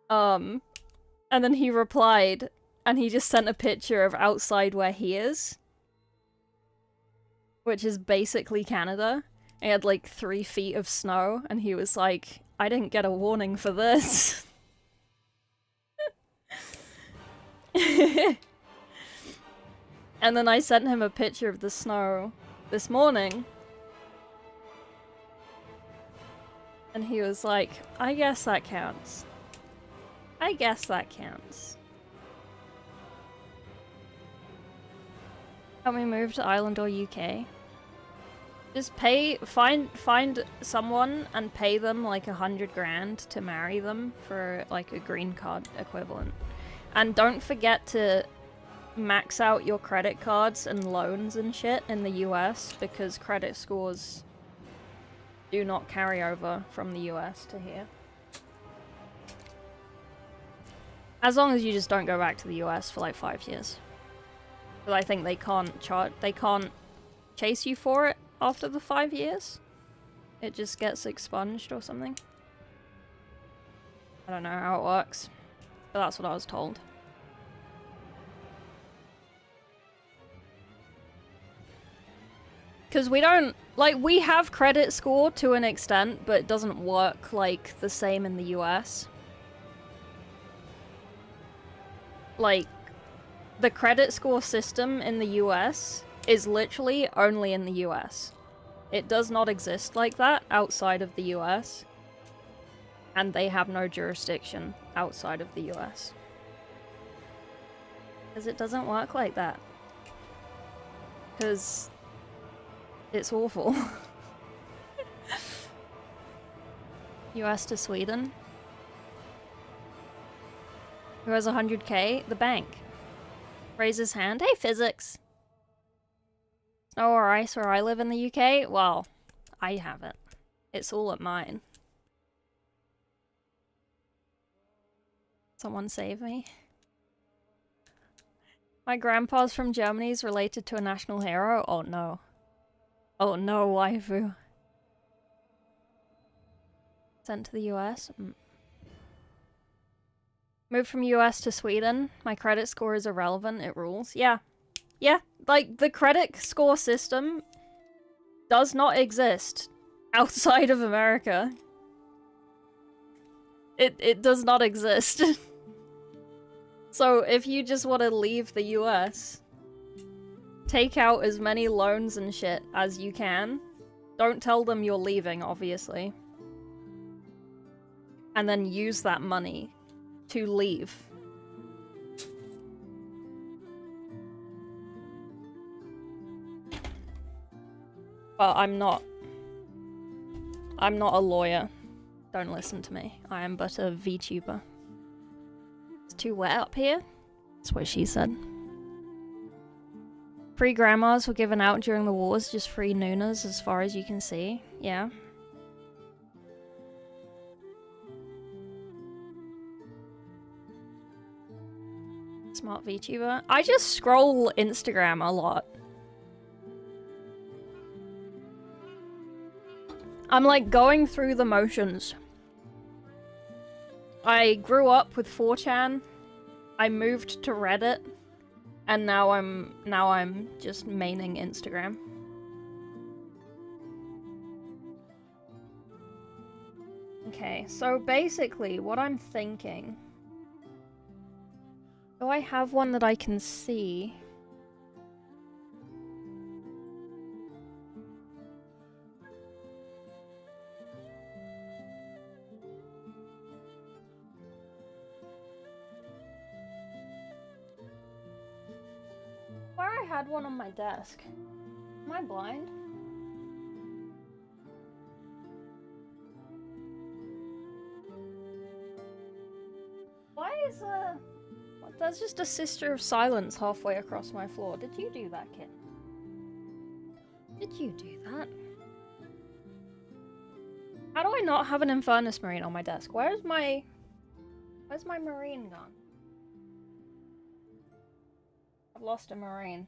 then he replied, and he just sent a picture of outside where he is, which is basically Canada. He had like 3 feet of snow, and he was like, I didn't get a warning for this. And then I sent him a picture of the snow this morning. And he was like, I guess that counts. I guess that counts. Help me move to Ireland or UK. Just find someone and pay them like 100 grand to marry them for like a green card equivalent. And don't forget to max out your credit cards and loans and shit in the US, because credit scores do not carry over from the US to here. As long as you just don't go back to the US for like 5 years. But I think they can't chase you for it after the 5 years. It just gets expunged or something. I don't know how it works, but that's what I was told. Because we don't, like, we have credit score to an extent, but it doesn't work like the same in the US. Like, the credit score system in the US is literally only in the US. It does not exist like that outside of the US. And they have no jurisdiction outside of the US. Because it doesn't work like that. Because it's awful. US to Sweden. Who has 100k? The bank. Raise his hand. Hey, physics. Snow or ice where I live in the UK? Well, I haven't. It's all at mine. Someone save me. My grandpa's from Germany is related to a national hero? Oh no. Oh no, waifu. Sent to the US? Moved from US to Sweden. My credit score is irrelevant. It rules. Yeah. Yeah. Like, the credit score system does not exist outside of America. It does not exist. So if you just want to leave the US, take out as many loans and shit as you can. Don't tell them you're leaving, obviously. And then use that money to leave. But I'm not a lawyer. Don't listen to me. I am but a VTuber. It's too wet up here? That's what she said. Free grandmas were given out during the wars, just free noonas as far as you can see. Yeah. Smart VTuber. I just scroll Instagram a lot. I'm like going through the motions. I grew up with 4chan. I moved to Reddit, and now I'm just maining Instagram. Okay, so basically what I'm thinking. Do I have one that I can see? Where I had one on my desk. Am I blind? Why is That's just a Sister of Silence halfway across my floor. Did you do that, kid? Did you do that? How do I not have an Infernus Marine on my desk? Where's my Marine gone? I've lost a Marine.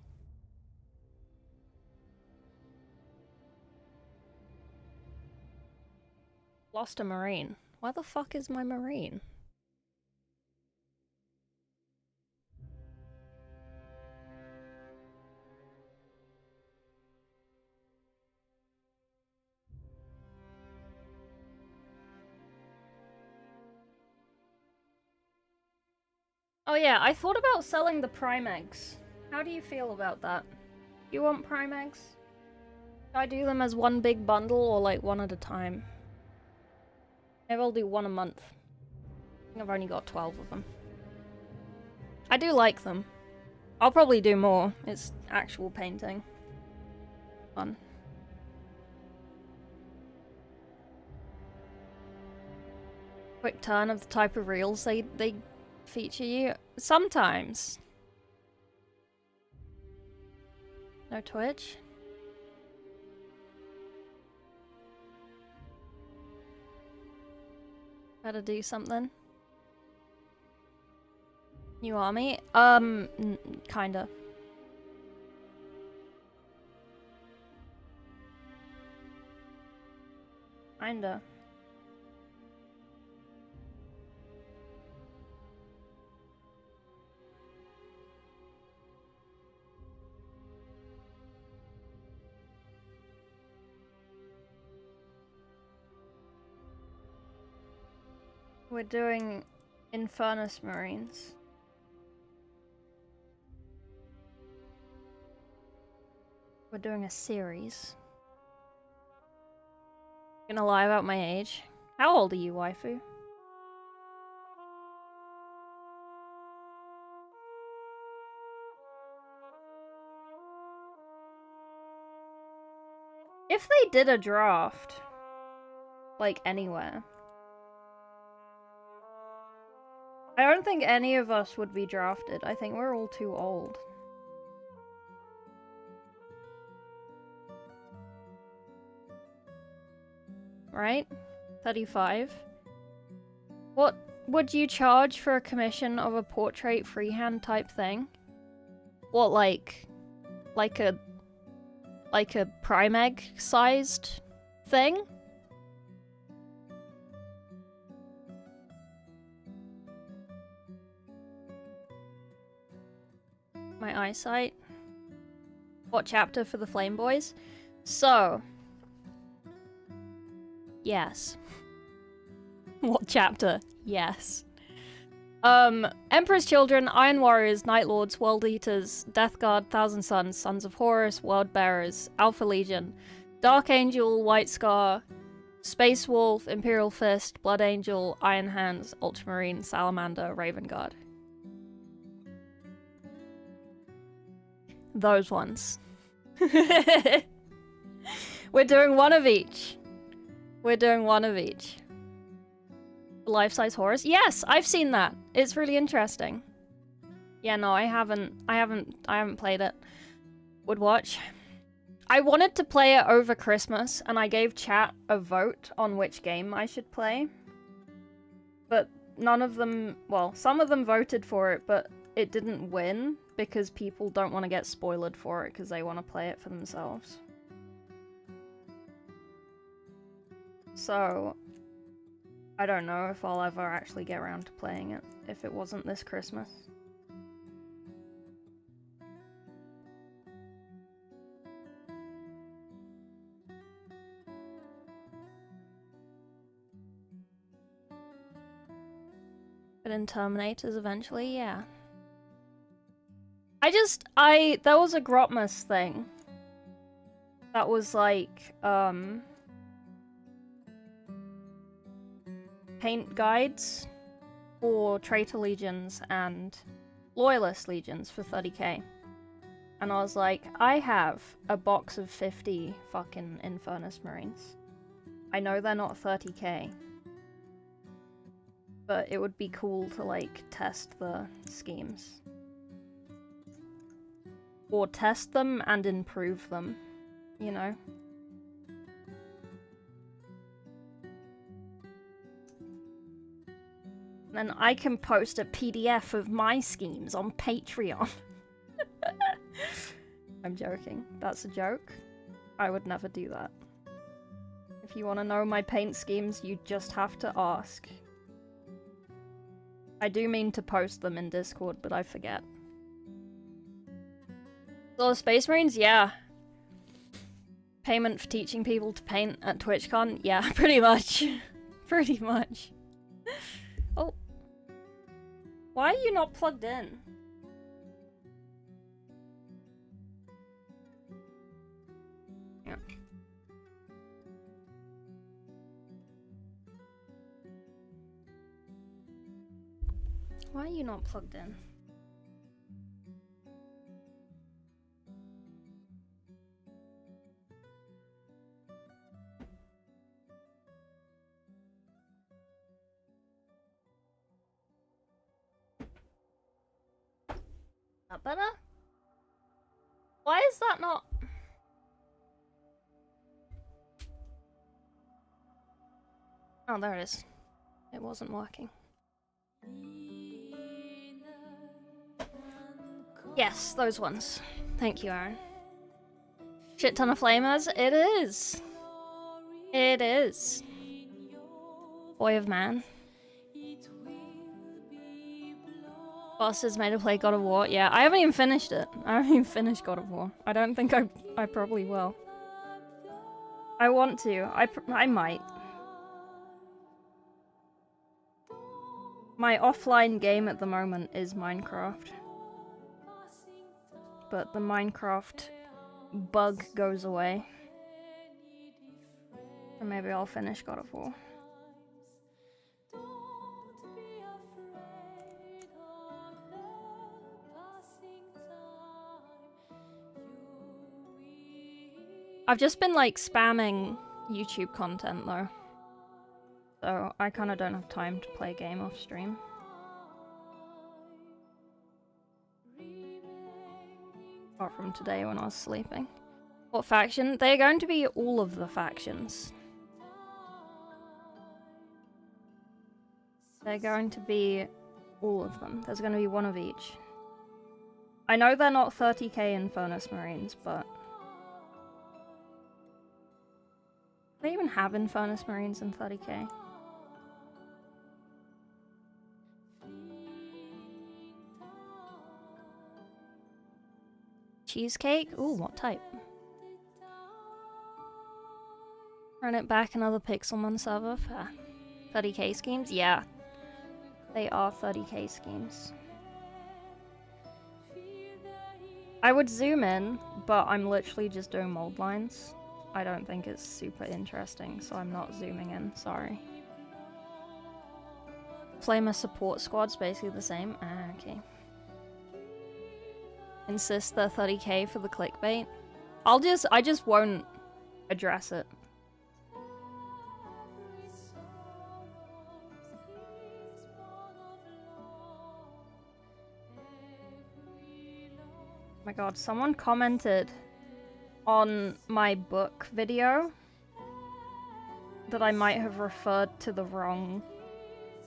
Lost a Marine. Where the fuck is my Marine? Oh yeah, I thought about selling the Prime Eggs. How do you feel about that? You want Prime Eggs? Should I do them as one big bundle or like one at a time? Maybe I'll do one a month. I think I've only got 12 of them. I do like them. I'll probably do more. It's actual painting. Fun. Quick turn of the type of reels they feature you. Sometimes. No Twitch? Gotta do something. New army? Kinda. Kinda. We're doing Infernus Marines. We're doing a series. Gonna lie about my age. How old are you, waifu? If they did a draft, like anywhere, I don't think any of us would be drafted. I think we're all too old. Right? 35. What would you charge for a commission of a portrait freehand type thing? What, like a Primeg sized thing? My eyesight. What chapter for the Flame Boys? So, yes. What chapter? Yes. Emperor's Children, Iron Warriors, Night Lords, World Eaters, Death Guard, Thousand Sons, Sons of Horus, World Bearers, Alpha Legion, Dark Angel, White Scar, Space Wolf, Imperial Fist, Blood Angel, Iron Hands, Ultramarine, Salamander, Raven Guard. Those ones. We're doing one of each. We're doing one of each. Life-size Horus? Yes, I've seen that. It's really interesting. Yeah, no, I haven't played it. Would watch. I wanted to play it over Christmas, and I gave chat a vote on which game I should play. But none of them, well, some of them voted for it, but it didn't win because people don't want to get spoiled for it because they want to play it for themselves. So, I don't know if I'll ever actually get around to playing it if it wasn't this Christmas. But in Terminators eventually, yeah. There was a Grotmas thing that was like, paint guides for Traitor Legions and Loyalist Legions for 30k. And I was like, I have a box of 50 fucking Infernus Marines. I know they're not 30k. But it would be cool to, like, test the schemes. Or test them and improve them, you know? Then I can post a PDF of my schemes on Patreon. I'm joking. That's a joke. I would never do that. If you want to know my paint schemes, you just have to ask. I do mean to post them in Discord, but I forget. So Space Marines, yeah. Payment for teaching people to paint at TwitchCon? Yeah, pretty much. Pretty much. Oh. Why are you not plugged in? Yeah. Why are you not plugged in? That better? Why is that not? Oh, there it is. It wasn't working. Yes, those ones. Thank you, Aaron. Shit ton of flamers? It is. It is. Boy of Man. Boss is made to play God of War. Yeah, I haven't even finished it. I haven't even finished God of War. I don't think I probably will. I want to. I might. My offline game at the moment is Minecraft. But the Minecraft bug goes away. And maybe I'll finish God of War. I've just been like spamming YouTube content though. So I kinda don't have time to play a game off stream. Apart from today when I was sleeping. What faction? They're going to be all of the factions. They're going to be all of them. There's going to be one of each. I know they're not 30k in Furnace Marines, but... Do they even have Infernus Marines in 30k? Cheesecake? Ooh, what type? Run it back another Pixelmon server for 30k schemes? Yeah. They are 30k schemes. I would zoom in, but I'm literally just doing mold lines. I don't think it's super interesting, so I'm not zooming in, sorry. Flamer support squad's basically the same. Ah, okay. Insist they're 30k for the clickbait. I just won't address it. Oh my god, someone commented on my book video that I might have referred to the wrong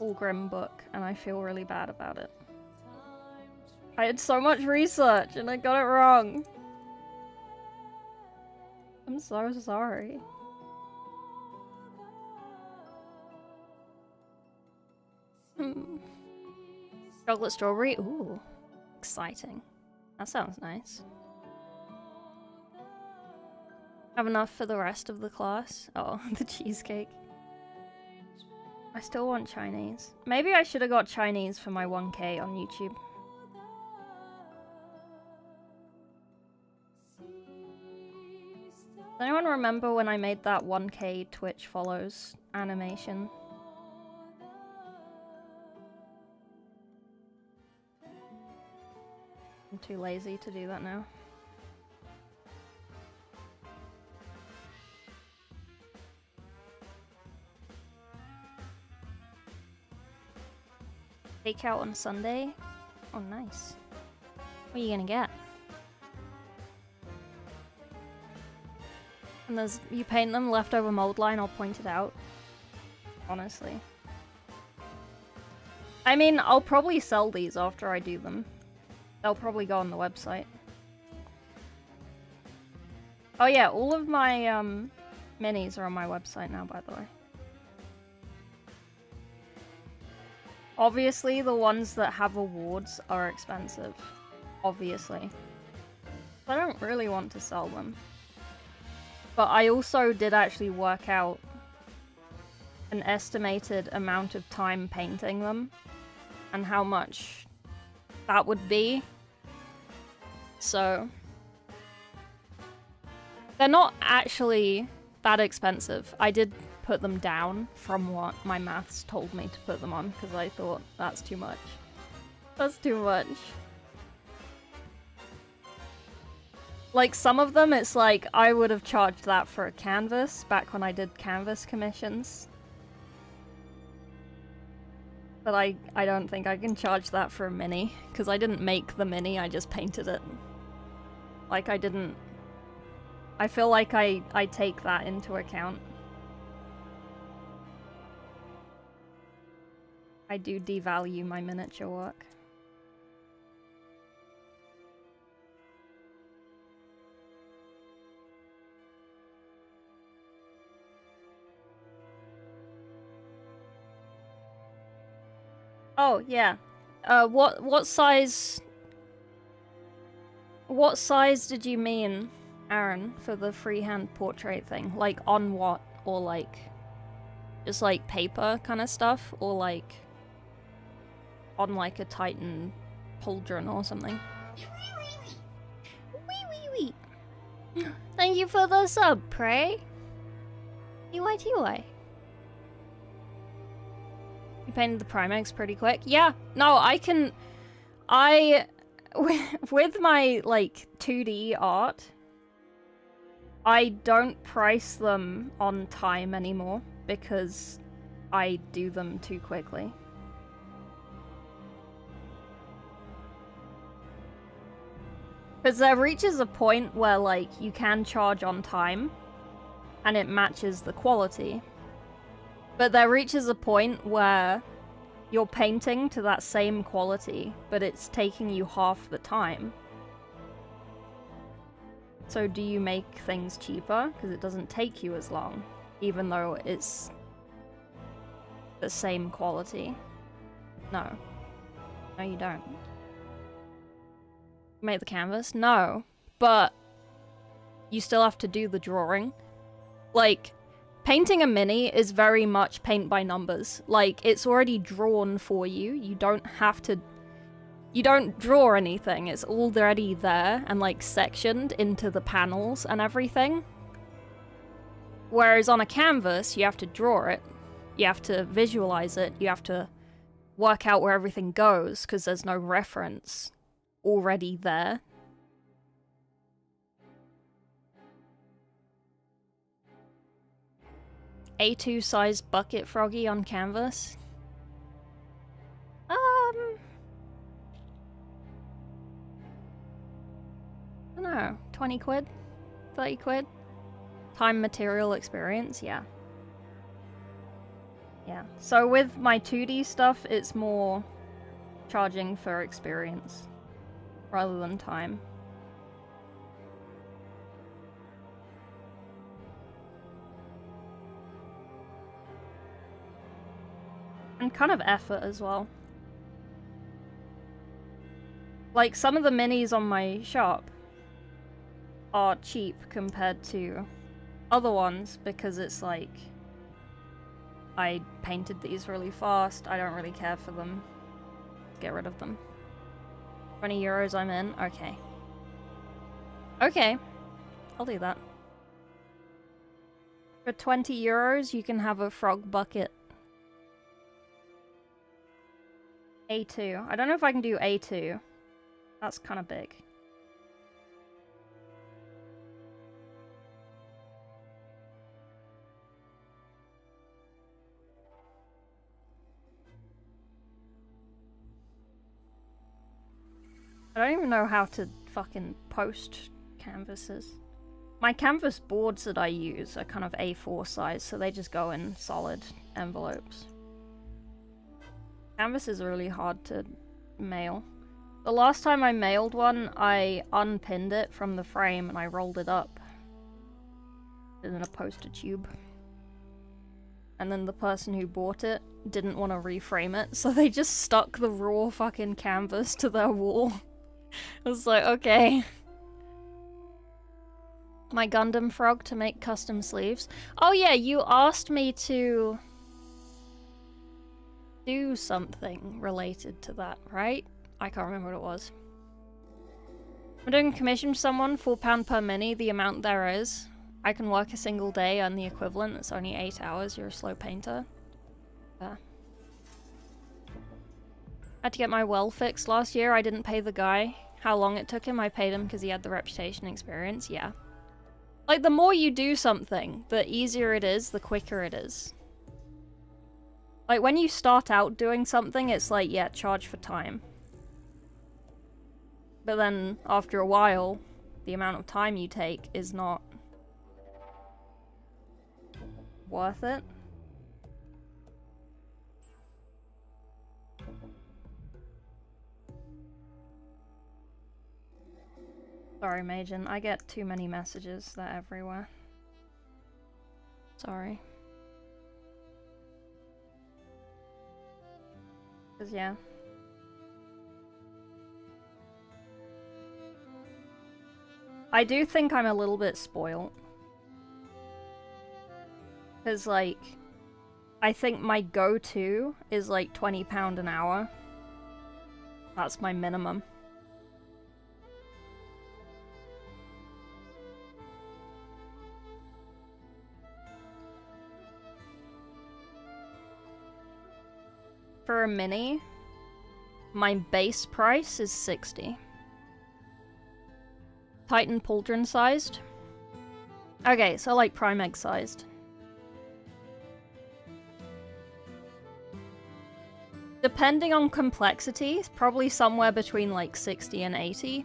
Fulgrim book, and I feel really bad about it. I had so much research and I got it wrong. I'm so sorry. Chocolate strawberry? Ooh, exciting. That sounds nice. Have enough for the rest of the class? Oh, the cheesecake. I still want Chinese. Maybe I should have got Chinese for my 1k on YouTube. Does anyone remember when I made that 1k Twitch follows animation? I'm too lazy to do that now. Takeout on Sunday? Oh, nice. What are you gonna get? And there's, you paint them leftover mold line, I'll point it out. Honestly. I mean, I'll probably sell these after I do them. They'll probably go on the website. Oh yeah, all of my minis are on my website now, by the way. Obviously, the ones that have awards are expensive. Obviously. I don't really want to sell them. But I also did actually work out an estimated amount of time painting them and how much that would be. So they're not actually that expensive. I did put them down from what my maths told me to put them on because I thought that's too much. That's too much. Like, some of them, it's like, I would have charged that for a canvas back when I did canvas commissions. But I don't think I can charge that for a mini, because I didn't make the mini, I just painted it. Like, I didn't... I feel like I take that into account. I do devalue my miniature work. Oh, yeah. What size... What size did you mean, Aaron, for the freehand portrait thing? Like, on what? Or, like, just, like, paper kind of stuff? Or, like, on, like, a Titan pauldron or something? Wee. Thank you for the sub, Prey. TY. You painted the Primex pretty quick? Yeah, no, I can... With my, like, 2D art, I don't price them on time anymore, because I do them too quickly. Because there reaches a point where, like, you can charge on time, and it matches the quality. But there reaches a point where you're painting to that same quality, but it's taking you half the time. So do you make things cheaper? Because it doesn't take you as long, even though it's the same quality. No. No, you don't. Make the canvas? No. But you still have to do the drawing. Like, painting a mini is very much paint by numbers. Like, it's already drawn for you. You don't have to... You don't draw anything. It's already there and, like, sectioned into the panels and everything. Whereas on a canvas, you have to draw it. You have to visualize it. You have to work out where everything goes, because there's no reference already there. A2 size bucket froggy on canvas? I don't know, 20 quid? 30 quid? Time, material, experience, yeah. Yeah, so with my 2D stuff, it's more charging for experience rather than time. And kind of effort as well. Like, some of the minis on my shop are cheap compared to other ones because it's like, I painted these really fast, I don't really care for them. Get rid of them. 20 euros I'm in? Okay. Okay. I'll do that. For 20 euros you can have a frog bucket. A2. I don't know if I can do A2. That's kind of big. I don't even know how to fucking post canvases. My canvas boards that I use are kind of A4 size, so they just go in solid envelopes. Canvases are really hard to mail. The last time I mailed one, I unpinned it from the frame and I rolled it up in a poster tube. And then the person who bought it didn't want to reframe it, so they just stuck the raw fucking canvas to their wall. I was like, okay. My Gundam frog to make custom sleeves. Oh yeah, you asked me to do something related to that, right? I can't remember what it was. I'm doing a commission for someone, £4 per mini, the amount there is. I can work a single day and the equivalent, it's only 8 hours, you're a slow painter. I had to get my well fixed last year, I didn't pay the guy. How long it took him, I paid him because he had the reputation and experience, yeah. Like, the more you do something, the easier it is, the quicker it is. Like, when you start out doing something, it's like, yeah, charge for time. But then, after a while, the amount of time you take is not worth it. Sorry, Majin, I get too many messages, they're everywhere. Sorry. 'Cause yeah. I do think I'm a little bit spoiled. 'Cause, like, I think my go-to is like £20 an hour. That's my minimum. For a mini, my base price is 60. Titan pauldron sized. Okay, so like prime egg sized. Depending on complexity, probably somewhere between like 60 and 80.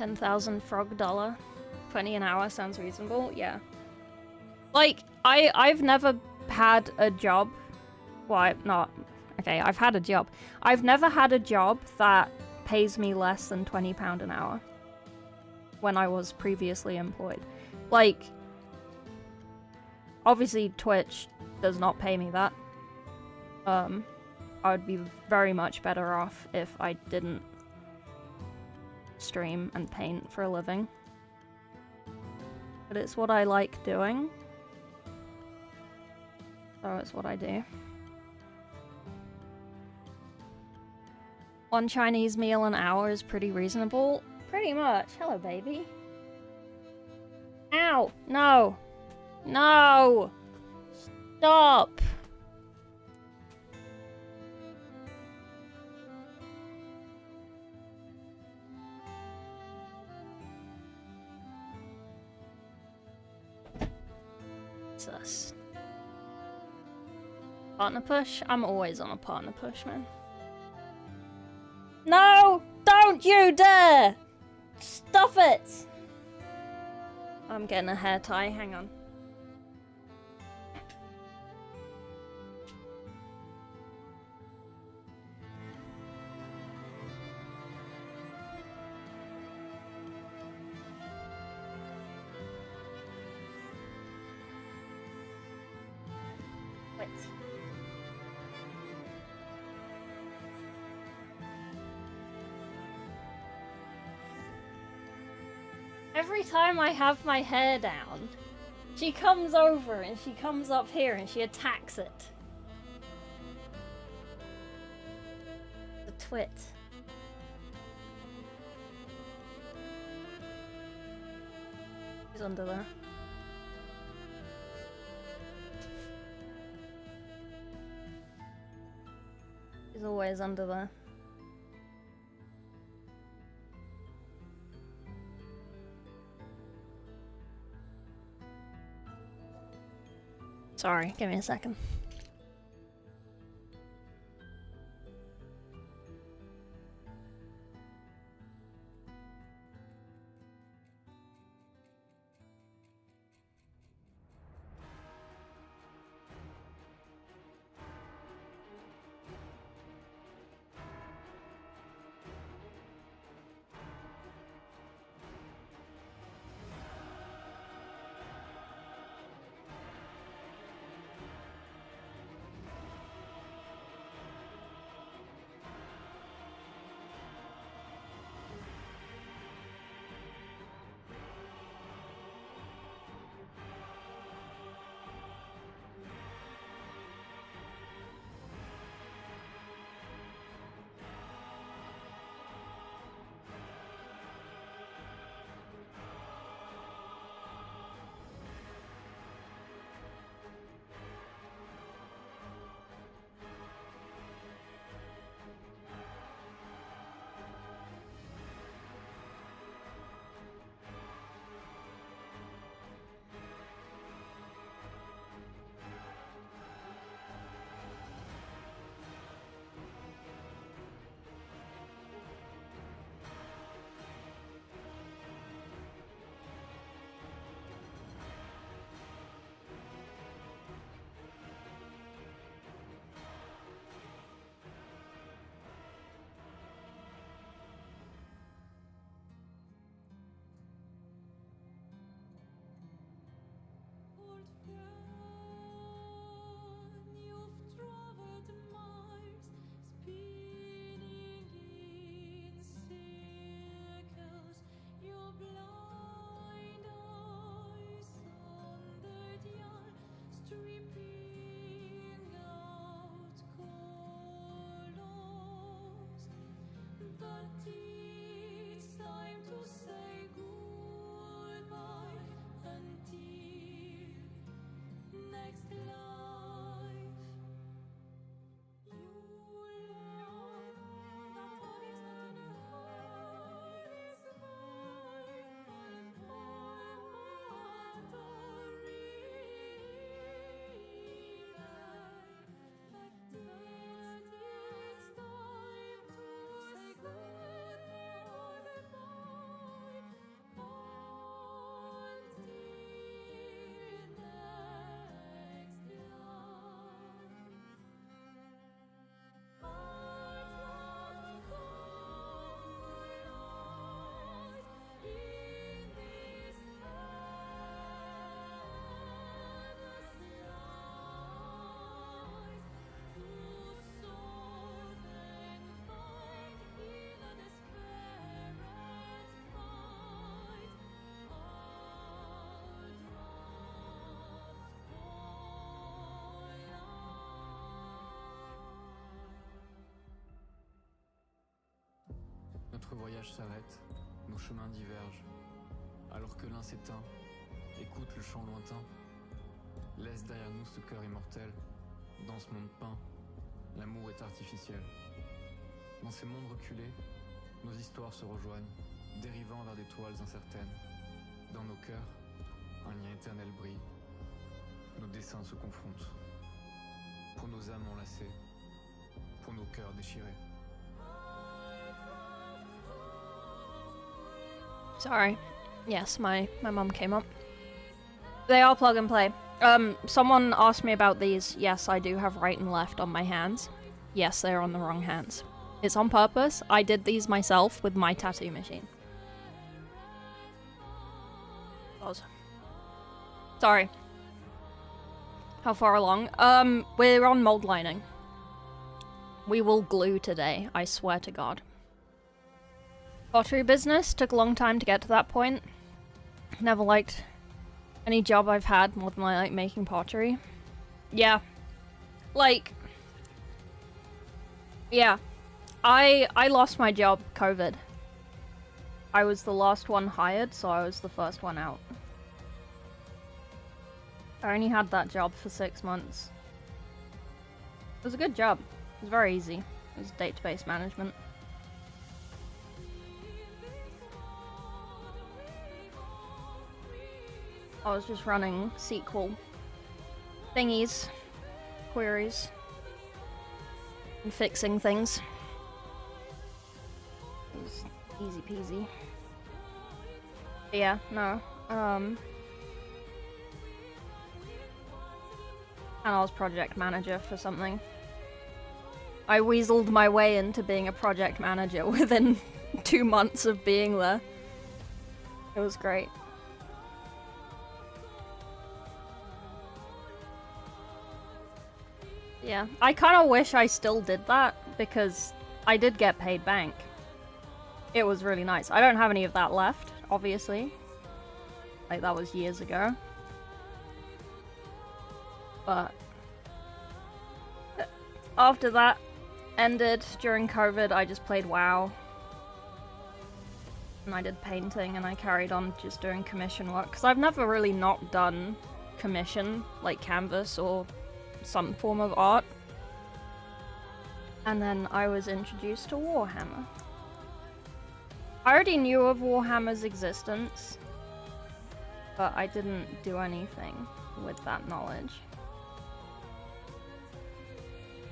10,000 frog dollar. 20 an hour sounds reasonable. Yeah. Like, I've never had a job. Well, not... Okay, I've had a job. I've never had a job that pays me less than £20 an hour when I was previously employed. Like, obviously Twitch does not pay me that. I would be very much better off if I didn't stream and paint for a living. But it's what I like doing. So it's what I do. One Chinese meal an hour is pretty reasonable. Pretty much. Hello, baby. Ow! No! No! Stop! Jesus. Partner push? I'm always on a partner push, man. No! Don't you dare! Stop it! I'm getting a hair tie, hang on. Wait. Every time I have my hair down, she comes over and she comes up here and she attacks it. The twit. She's under there. She's always under there. Sorry, give me a second. voyage s'arrête, nos chemins divergent. Alors que l'un s'éteint, écoute le chant lointain. Laisse derrière nous ce cœur immortel. Dans ce monde peint, l'amour est artificiel. Dans ces mondes reculés, nos histoires se rejoignent, dérivant vers des toiles incertaines. Dans nos cœurs, un lien éternel brille. Nos dessins se confrontent. Pour nos âmes enlacées, pour nos cœurs déchirés. Sorry. Yes, my mum came up. They are plug and play. Someone asked me about these. Yes, I do have right and left on my hands. Yes, they're on the wrong hands. It's on purpose. I did these myself with my tattoo machine. Pause. Sorry. How far along? We're on mold lining. We will glue today, I swear to God. Pottery business took a long time to get to that point. Never liked any job I've had more than I like making pottery. Yeah. Like... Yeah. I lost my job, COVID. I was the last one hired, so I was the first one out. I only had that job for 6 months. It was a good job. It was very easy. It was database management. I was just running SQL thingies, queries, and fixing things. It was easy peasy. But yeah, no. And I was project manager for something. I weaseled my way into being a project manager within 2 months of being there. It was great. Yeah, I kind of wish I still did that, because I did get paid bank. It was really nice. I don't have any of that left, obviously. Like, that was years ago. But after that ended during COVID, I just played WoW. And I did painting, and I carried on just doing commission work. Because I've never really not done commission, like canvas or some form of art. And then I was introduced to Warhammer. I already knew of Warhammer's existence, but I didn't do anything with that knowledge.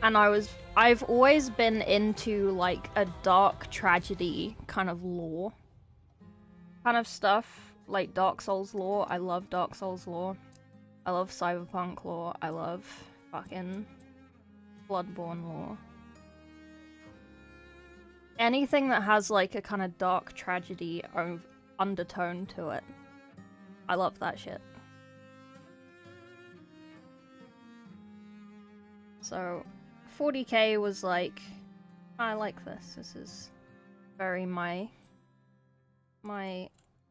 And I've always been into like a dark tragedy kind of lore. Kind of stuff, like Dark Souls lore. I love Dark Souls lore. I love Cyberpunk lore. I love fucking Bloodborne lore. Anything that has like a kind of dark tragedy undertone to it. I love that shit. So 40k was like, I like this. This is very my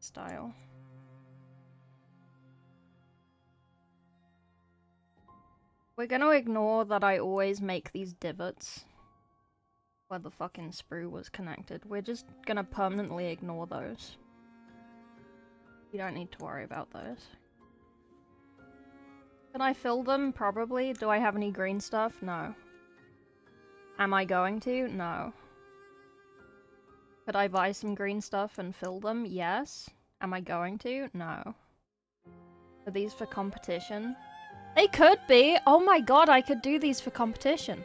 style. We're gonna ignore that I always make these divots where the fucking sprue was connected. We're just gonna permanently ignore those. You don't need to worry about those. Can I fill them? Probably. Do I have any green stuff? No. Am I going to? No. Could I buy some green stuff and fill them? Yes. Am I going to? No. Are these for competition? They could be! Oh my god, I could do these for competition.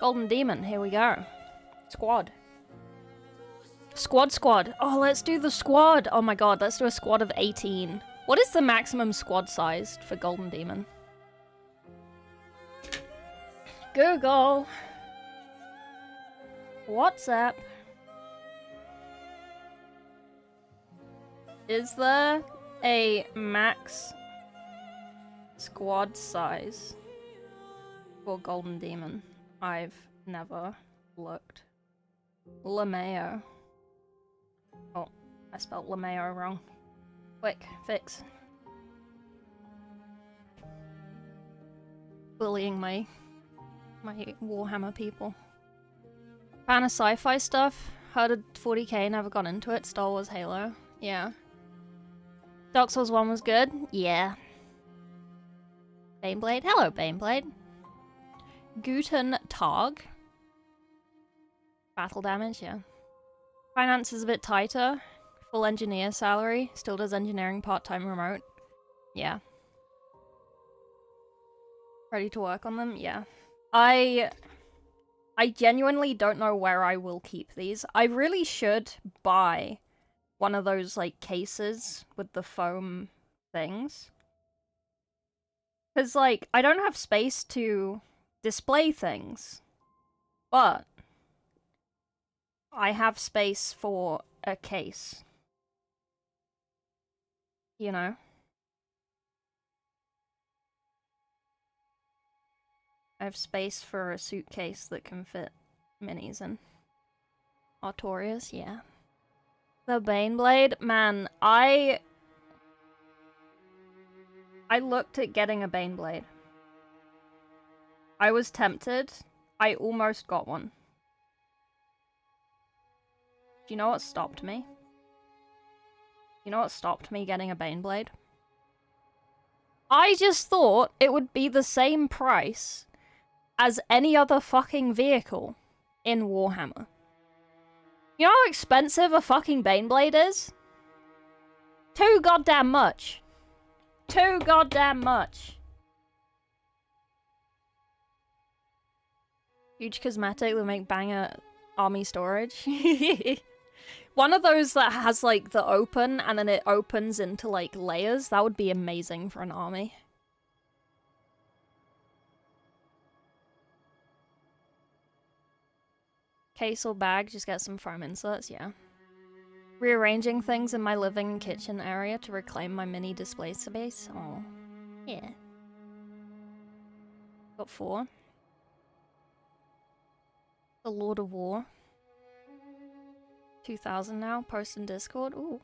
Golden Demon, here we go. Squad. Squad. Oh, let's do the squad! Oh my god, let's do a squad of 18. What is the maximum squad size for Golden Demon? Google. WhatsApp. Is there a max squad size for Golden Demon? I've never looked. LeMayo. Oh, I spelled LeMayo wrong. Quick, fix. Bullying my Warhammer people. Fan of sci-fi stuff? Heard of 40k, never got into it. Star Wars Halo. Yeah. Dark Souls 1 was good. Yeah. Baneblade. Hello, Baneblade. Guten Tag. Battle damage, yeah. Finance is a bit tighter. Full engineer salary. Still does engineering part-time remote. Yeah. Ready to work on them? Yeah. I genuinely don't know where I will keep these. I really should buy one of those, like, cases with the foam things. Because, like, I don't have space to display things. But I have space for a case. You know? I have space for a suitcase that can fit minis in. Artorias, yeah. The Baneblade? Man, I looked at getting a Baneblade. I was tempted. I almost got one. Do you know what stopped me? You know what stopped me getting a Baneblade? I just thought it would be the same price as any other fucking vehicle in Warhammer. You know how expensive a fucking Baneblade is? Too goddamn much. Too goddamn much. Huge cosmetic that make banger army storage. One of those that has, like, the open and then it opens into, like, layers. That would be amazing for an army. Case or bag, just get some foam inserts, yeah. Rearranging things in my living and kitchen area to reclaim my mini display space. Oh, yeah. Got 4. The Lord of War. 2,000 now, post in Discord. Ooh.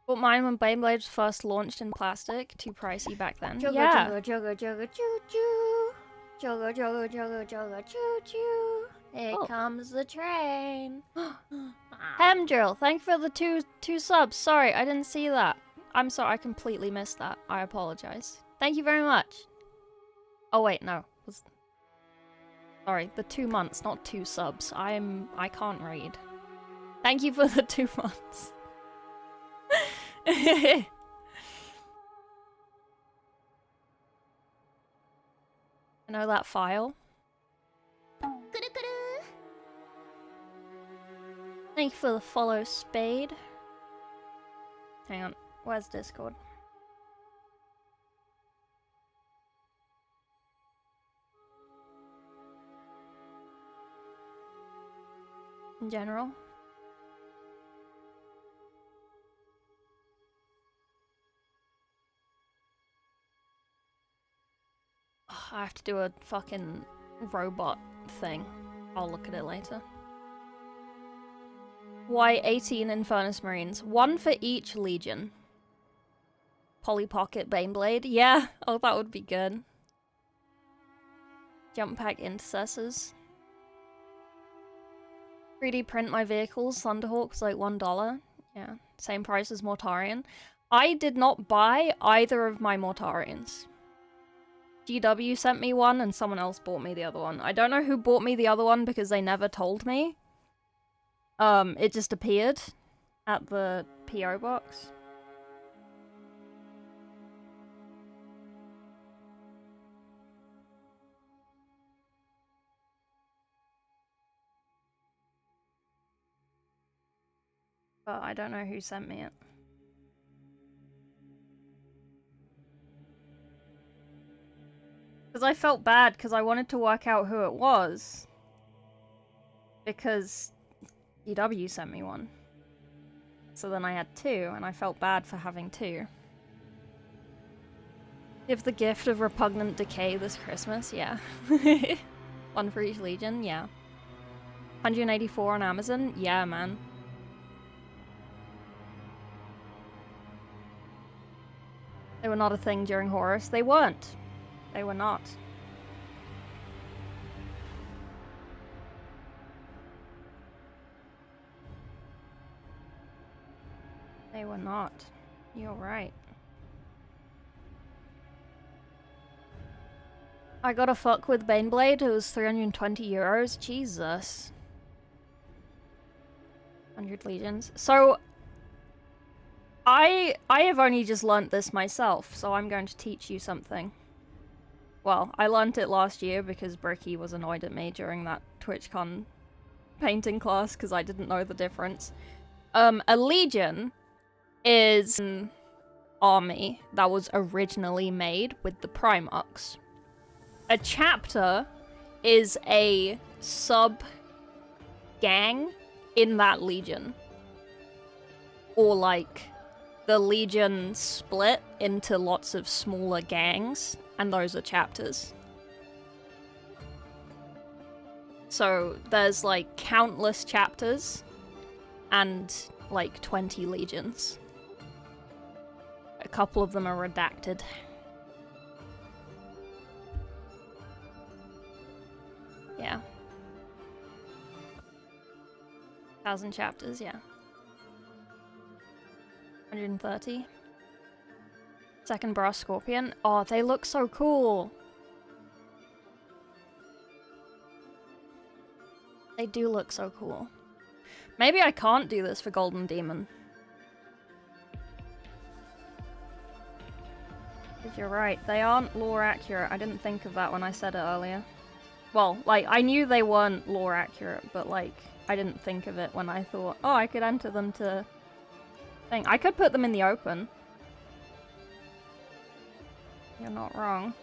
Bought mine when Baneblades first launched in plastic. Too pricey back then. Yeah. Jugga, jugga, choo choo. Jugga, jugga, jugga, jugga, choo choo. Here comes the train. Hemdrill, thank you for the two subs. Sorry, I didn't see that. I'm sorry, I completely missed that. I apologize. Thank you very much. Oh wait, no. Sorry, the 2 months, not 2 subs. I can't read. Thank you for the 2 months. I know that file. Thank you for the follow, Spade. Hang on, where's Discord? In general. I have to do a fucking robot thing. I'll look at it later. Why 18 Infernus Marines? 1 for each Legion. Polly Pocket Baneblade? Yeah! Oh, that would be good. Jump Pack Intercessors. 3D print my vehicles. Thunderhawk's like $1. Yeah, same price as Mortarion. I did not buy either of my Mortarions. GW sent me one and someone else bought me the other one. I don't know who bought me the other one because they never told me. It just appeared at the PO box. But I don't know who sent me it. Because I felt bad because I wanted to work out who it was. Because GW sent me one. So then I had 2, and I felt bad for having 2. Give the gift of repugnant decay this Christmas, yeah. 1 for each Legion, yeah. 184 on Amazon, yeah, man. They were not a thing during Horus. They weren't. They were not. we're not. You're right. I got a fuck with Baneblade, it was 320 euros. Jesus. 100 legions. So, I have only just learnt this myself, so I'm going to teach you something. Well, I learnt it last year because Bricky was annoyed at me during that TwitchCon painting class because I didn't know the difference. A legion is an army that was originally made with the Primarchs. A chapter is a sub-gang in that legion. Or like, the legion split into lots of smaller gangs, and those are chapters. So there's like countless chapters, and like 20 legions. A couple of them are redacted. Yeah. 1,000 chapters, yeah. 130. Second Brass Scorpion. Oh, they look so cool! They do look so cool. Maybe I can't do this for Golden Demon. Because you're right, they aren't lore accurate. I didn't think of that when I said it earlier. Well, like, I knew they weren't lore accurate, but like, I didn't think of it when I thought, oh, I could enter them to thing. I could put them in the open. You're not wrong.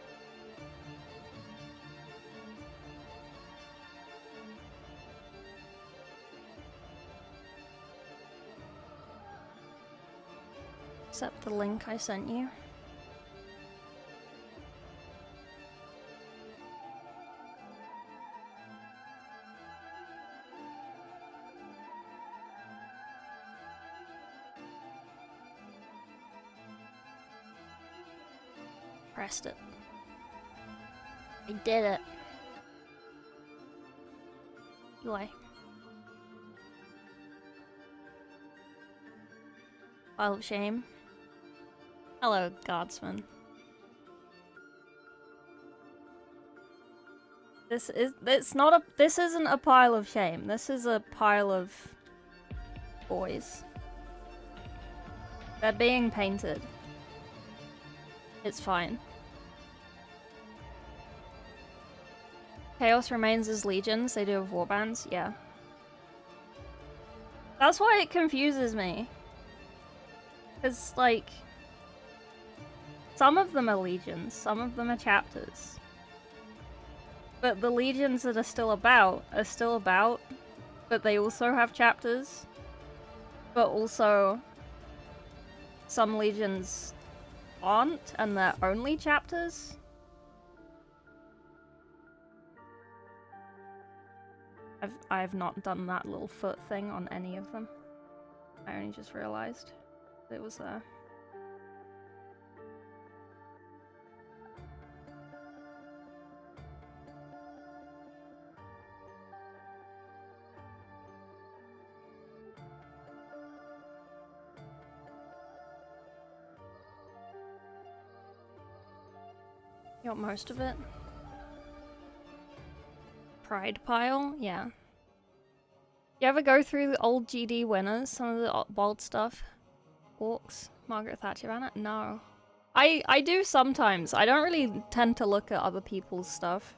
Accept the link I sent you. Pressed it. I did it. UI. Pile of shame. Hello, Godsman. This isn't a pile of shame. This is a pile of boys. They're being painted. It's fine. Chaos remains as legions. They do have warbands. Yeah. That's why it confuses me. Because, like, some of them are legions, some of them are chapters. But the legions that are still about, but they also have chapters. But also, some legions aren't, and they're only chapters. I've not done that little foot thing on any of them. I only just realized it was there. You want most of it? Pride pile? Yeah. You ever go through the old GD winners? Some of the bold stuff? Orcs? Margaret Thatcher banner? No. I do sometimes. I don't really tend to look at other people's stuff.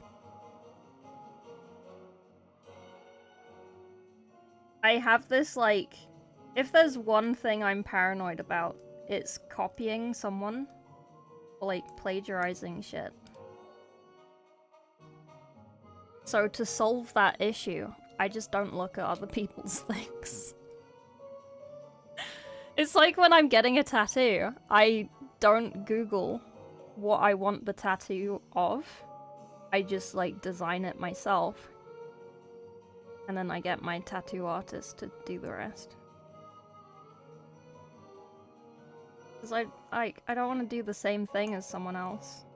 I have this, like... If there's one thing I'm paranoid about, it's copying someone. Or, like, plagiarizing shit. So to solve that issue, I just don't look at other people's things. It's like when I'm getting a tattoo, I don't Google what I want the tattoo of. I just, like, design it myself. And then I get my tattoo artist to do the rest. Because I don't want to do the same thing as someone else.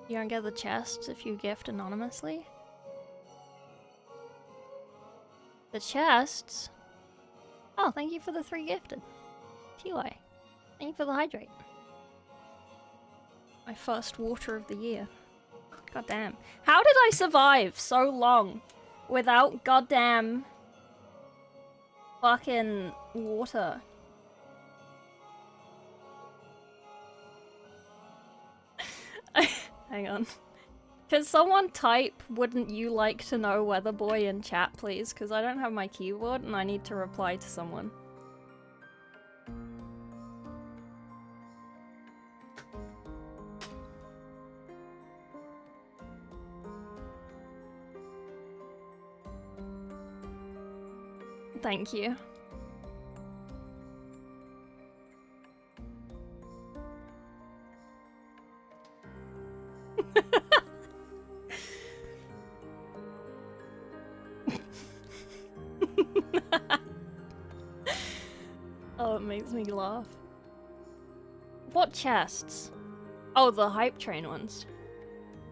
You don't get the chests if you gift anonymously? The chests? Oh, thank you for the 3 gifted. TY. Thank you for the hydrate. My first water of the year. God damn. How did I survive so long without goddamn fucking water? Hang on. Can someone type, wouldn't you like to know Weather Boy in chat, please? Because I don't have my keyboard and I need to reply to someone. Thank you. Oh, it makes me laugh. What chests? Oh, the hype train ones.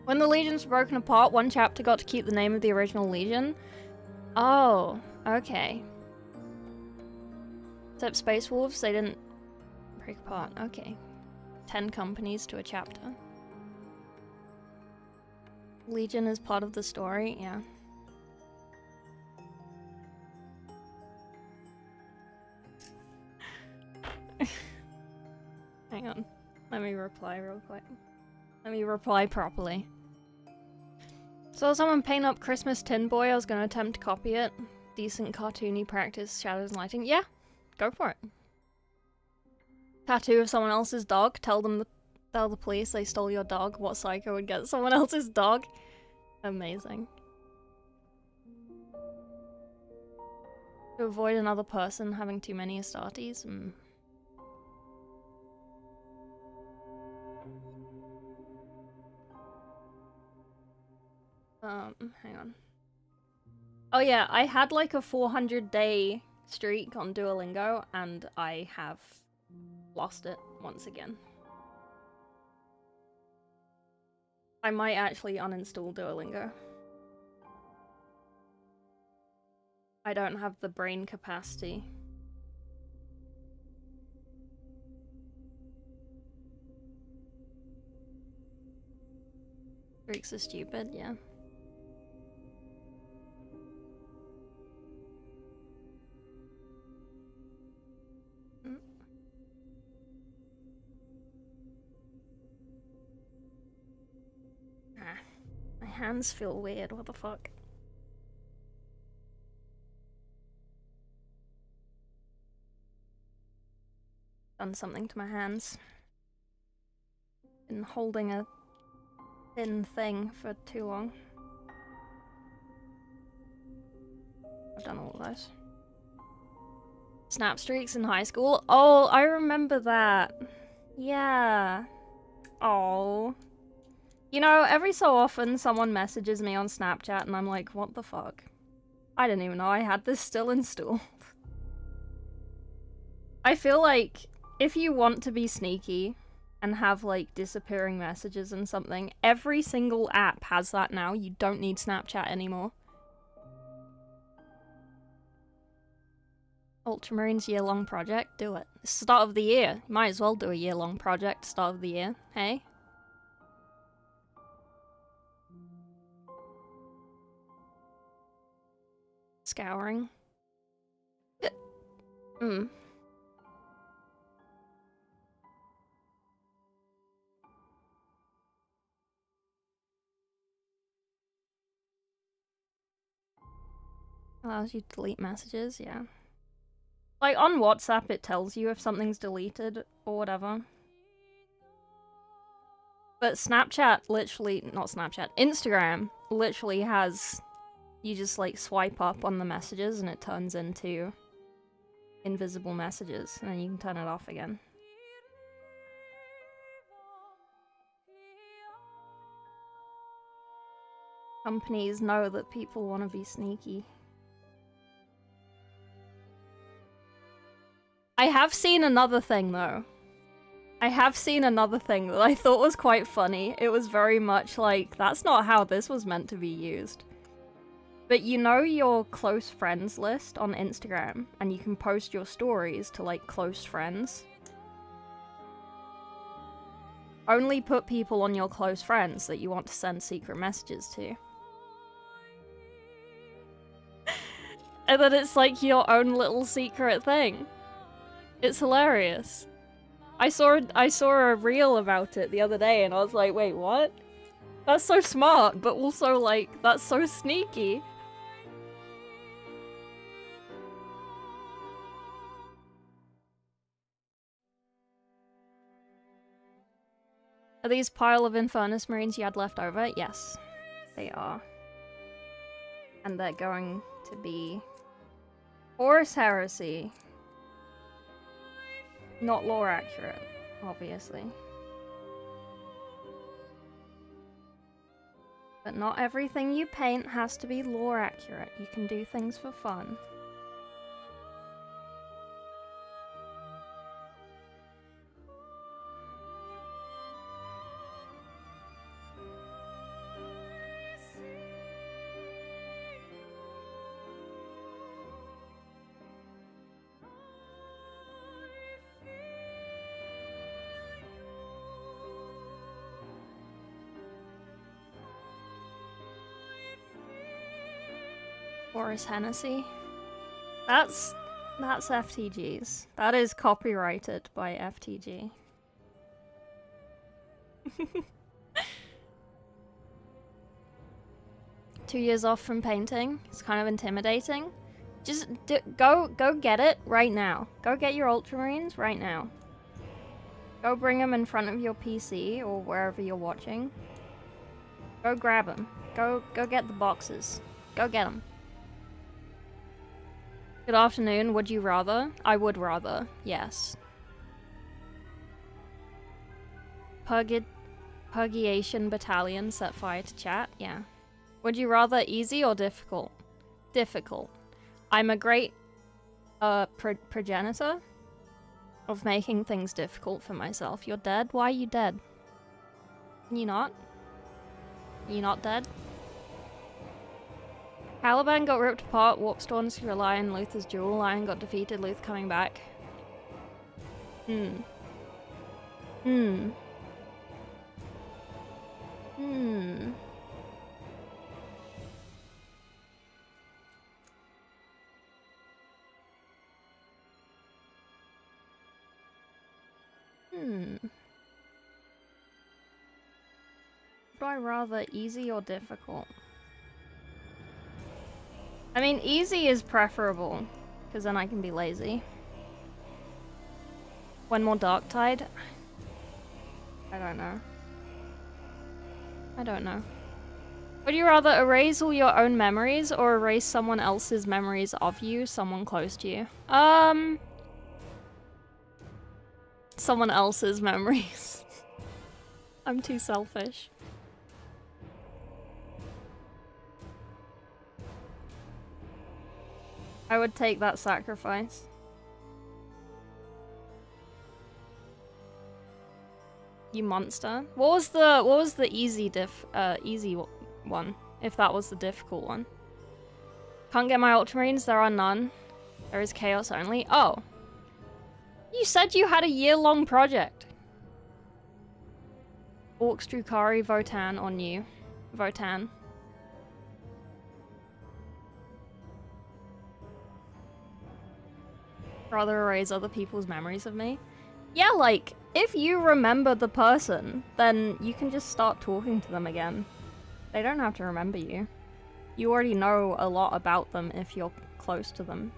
When the legions were broken apart, one chapter got to keep the name of the original legion. Oh, okay. Except Space Wolves, they didn't break apart. Okay. 10 companies to a chapter. Legion is part of the story, yeah. Hang on. Let me reply real quick. Let me reply properly. Saw someone paint up Christmas Tin Boy. I was gonna attempt to copy it. Decent cartoony practice, shadows and lighting. Yeah, go for it. Tattoo of someone else's dog. Tell the police they stole your dog. What psycho would get someone else's dog? Amazing. To avoid another person having too many Astartes. Hang on. Oh yeah, I had like a 400-day streak on Duolingo, and I have lost it once again. I might actually uninstall Duolingo. I don't have the brain capacity. Streaks are stupid, yeah. My hands feel weird, what the fuck? Done something to my hands. Been holding a thin thing for too long. I've done all of those. Snap streaks in high school? Oh, I remember that. Yeah. Oh. You know, every so often someone messages me on Snapchat and I'm like, what the fuck? I didn't even know I had this still installed. I feel like if you want to be sneaky and have like disappearing messages and something, every single app has that now. You don't need Snapchat anymore. Ultramarines year-long project? Do it. Start of the year. Might as well do a year-long project, start of the year. Hey? Scouring. Allows you to delete messages, yeah. Like, on WhatsApp it tells you if something's deleted or whatever. But Snapchat literally, not Snapchat, Instagram literally has, you just like swipe up on the messages and it turns into invisible messages, and then you can turn it off again. Companies know that people want to be sneaky. I have seen another thing though, I have seen another thing that I thought was quite funny. It was very much like, that's not how this was meant to be used. But you know your close friends list on Instagram, and you can post your stories to, like, close friends? Only put people on your close friends that you want to send secret messages to. And then it's like your own little secret thing. It's hilarious. I saw a reel about it the other day and I was like, wait, what? That's so smart, but also like, that's so sneaky. Are these pile of Infernus Marines you had left over? Yes, they are. And they're going to be Horus Heresy. Not lore accurate, obviously. But not everything you paint has to be lore accurate. You can do things for fun. Horus Hennessy. That's FTG's. That is copyrighted by FTG. 2 years off from painting. It's kind of intimidating. Just go get it right now. Go get your Ultramarines right now. Go bring them in front of your PC or wherever you're watching. Go grab them. Go get the boxes. Go get them. Good afternoon. Would you rather? I would rather. Yes. Purgiation Battalion set fire to chat. Yeah. Would you rather easy or difficult? Difficult. I'm a great progenitor of making things difficult for myself. You're dead? Why are you dead? You not? You not dead? Caliban got ripped apart, Warpstorms for Lion, Luther's duel, Lion got defeated, Luther coming back. Hmm. Would I rather easy or difficult? I mean, easy is preferable, because then I can be lazy. When more Darktide? I don't know. I don't know. Would you rather erase all your own memories or erase someone else's memories of you, someone close to you? Someone else's memories. I'm too selfish. I would take that sacrifice. You monster. What was the easy easy one? If that was the difficult one. Can't get my Ultramarines, there are none. There is chaos only. Oh. You said you had a year-long project. Orcs, Drukari, Votan on you. Votan. Rather erase other people's memories of me. Yeah, like, if you remember the person, then you can just start talking to them again. They don't have to remember you. You already know a lot about them if you're close to them.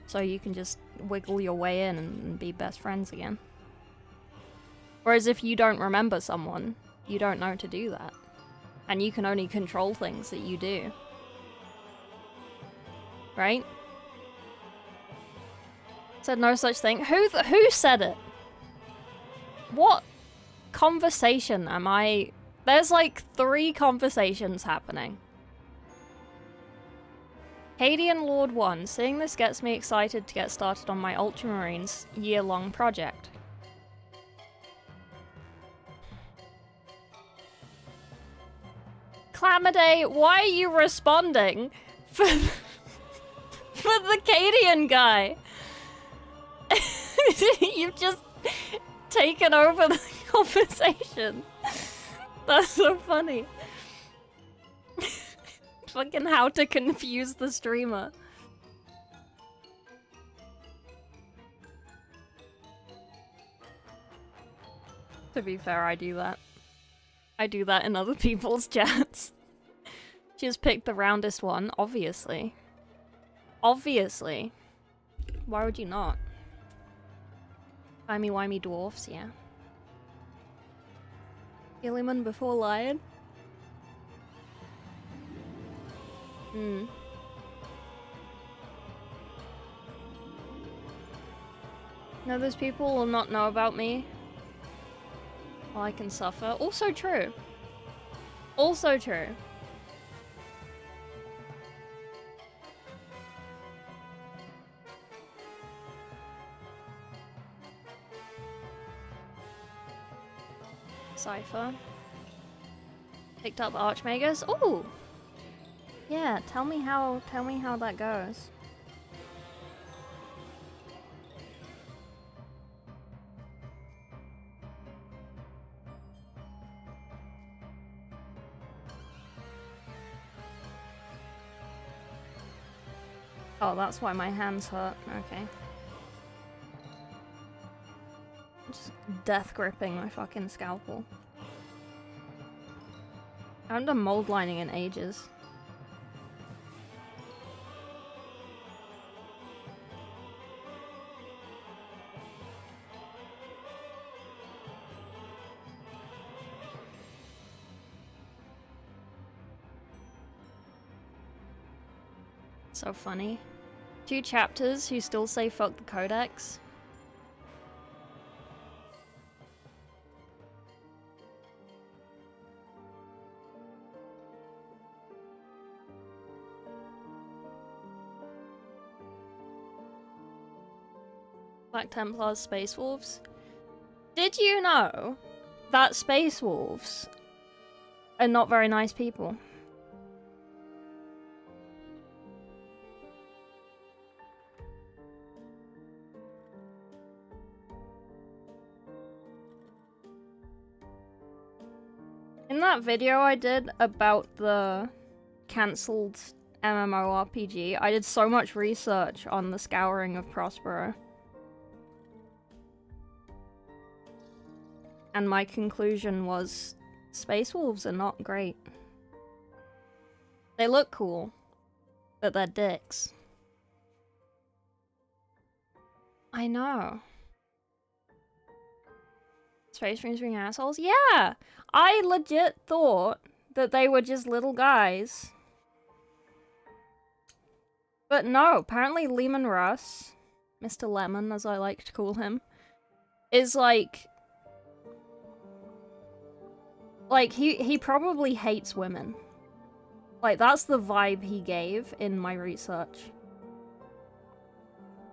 So you can just wiggle your way in and be best friends again. Whereas if you don't remember someone, you don't know to do that. And you can only control things that you do. Right? Said no such thing. Who said it? What conversation am I? There's like 3 conversations happening. Cadian Lord 1. Seeing this gets me excited to get started on my Ultramarines year-long project. Amadei, why are you responding for the Cadian guy? You've just taken over the conversation. That's so funny. Fucking how to confuse the streamer. To be fair, I do that. I do that in other people's chats. Just pick the roundest one, obviously. Obviously. Why would you not? Timey-wimey dwarfs, yeah. Gilliman before lion? Hmm. No, those people will not know about me. Well, I can suffer. Also true. Also true. Cypher. Picked up Archmagus. Ooh! Yeah, tell me how that goes. Oh, that's why my hands hurt. Okay. Just death gripping my fucking scalpel. I haven't done mold lining in ages. So funny. 2 chapters who still say fuck the codex. Black Templars, Space Wolves. Did you know that Space Wolves are not very nice people? In that video I did about the cancelled MMORPG, I did so much research on the Scouring of Prospero. And my conclusion was, Space Wolves are not great. They look cool, but they're dicks. I know. Space Marines being assholes? Yeah! I legit thought that they were just little guys. But no, apparently Lehman Russ, Mr. Lemon as I like to call him, is like he probably hates women. Like, that's the vibe he gave in my research.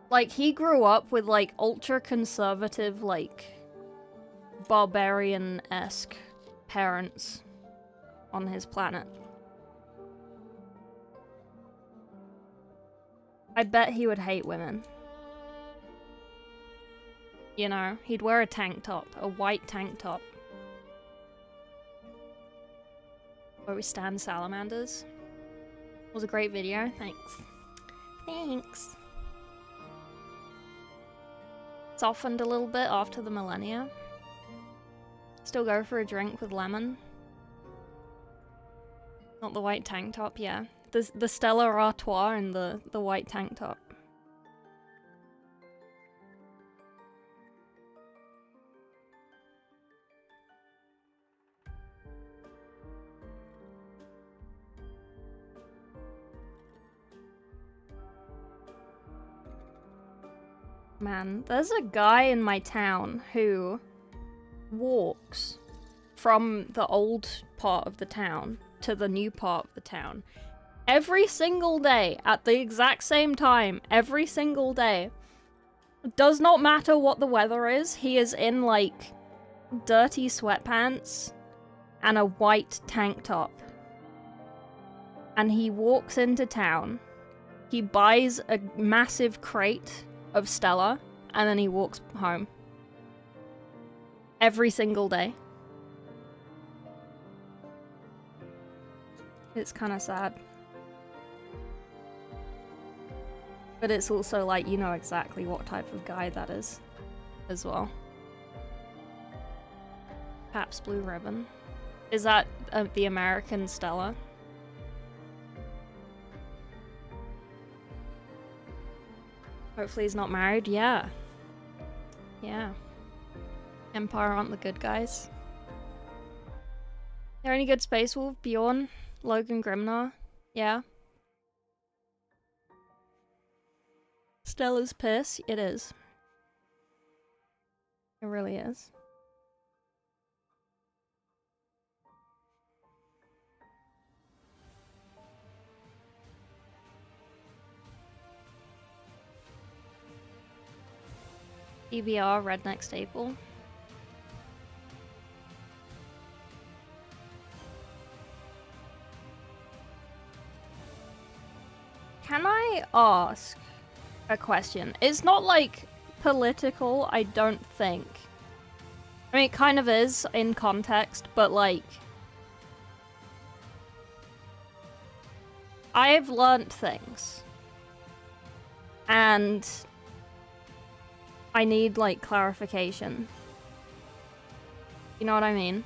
Like, he grew up with, like, ultra-conservative, like, barbarian-esque parents on his planet. I bet he would hate women. You know, he'd wear a tank top, a white tank top. Where we stand salamanders. Was a great video, thanks. Thanks. Softened a little bit after the millennia. Still go for a drink with lemon. Not the white tank top, yeah. The Stella Artois and the white tank top. Man, there's a guy in my town who walks from the old part of the town to the new part of the town every single day at the exact same time, every single day. It does not matter what the weather is, he is in like dirty sweatpants and a white tank top and he walks into town. He buys a massive crate of Stella, and then he walks home. Every single day. It's kind of sad. But it's also like, you know exactly what type of guy that is, as well. Pabst Blue Ribbon. Is that the American Stella? Hopefully he's not married. Yeah. Yeah. Empire aren't the good guys. The only good Space Wolf? Bjorn? Logan Grimnar? Yeah. Stella's piss? It is. It really is. EBR redneck staple. Can I ask a question? It's not like political, I don't think. I mean, it kind of is in context, but like, I've learnt things. And I need, like, clarification. You know what I mean?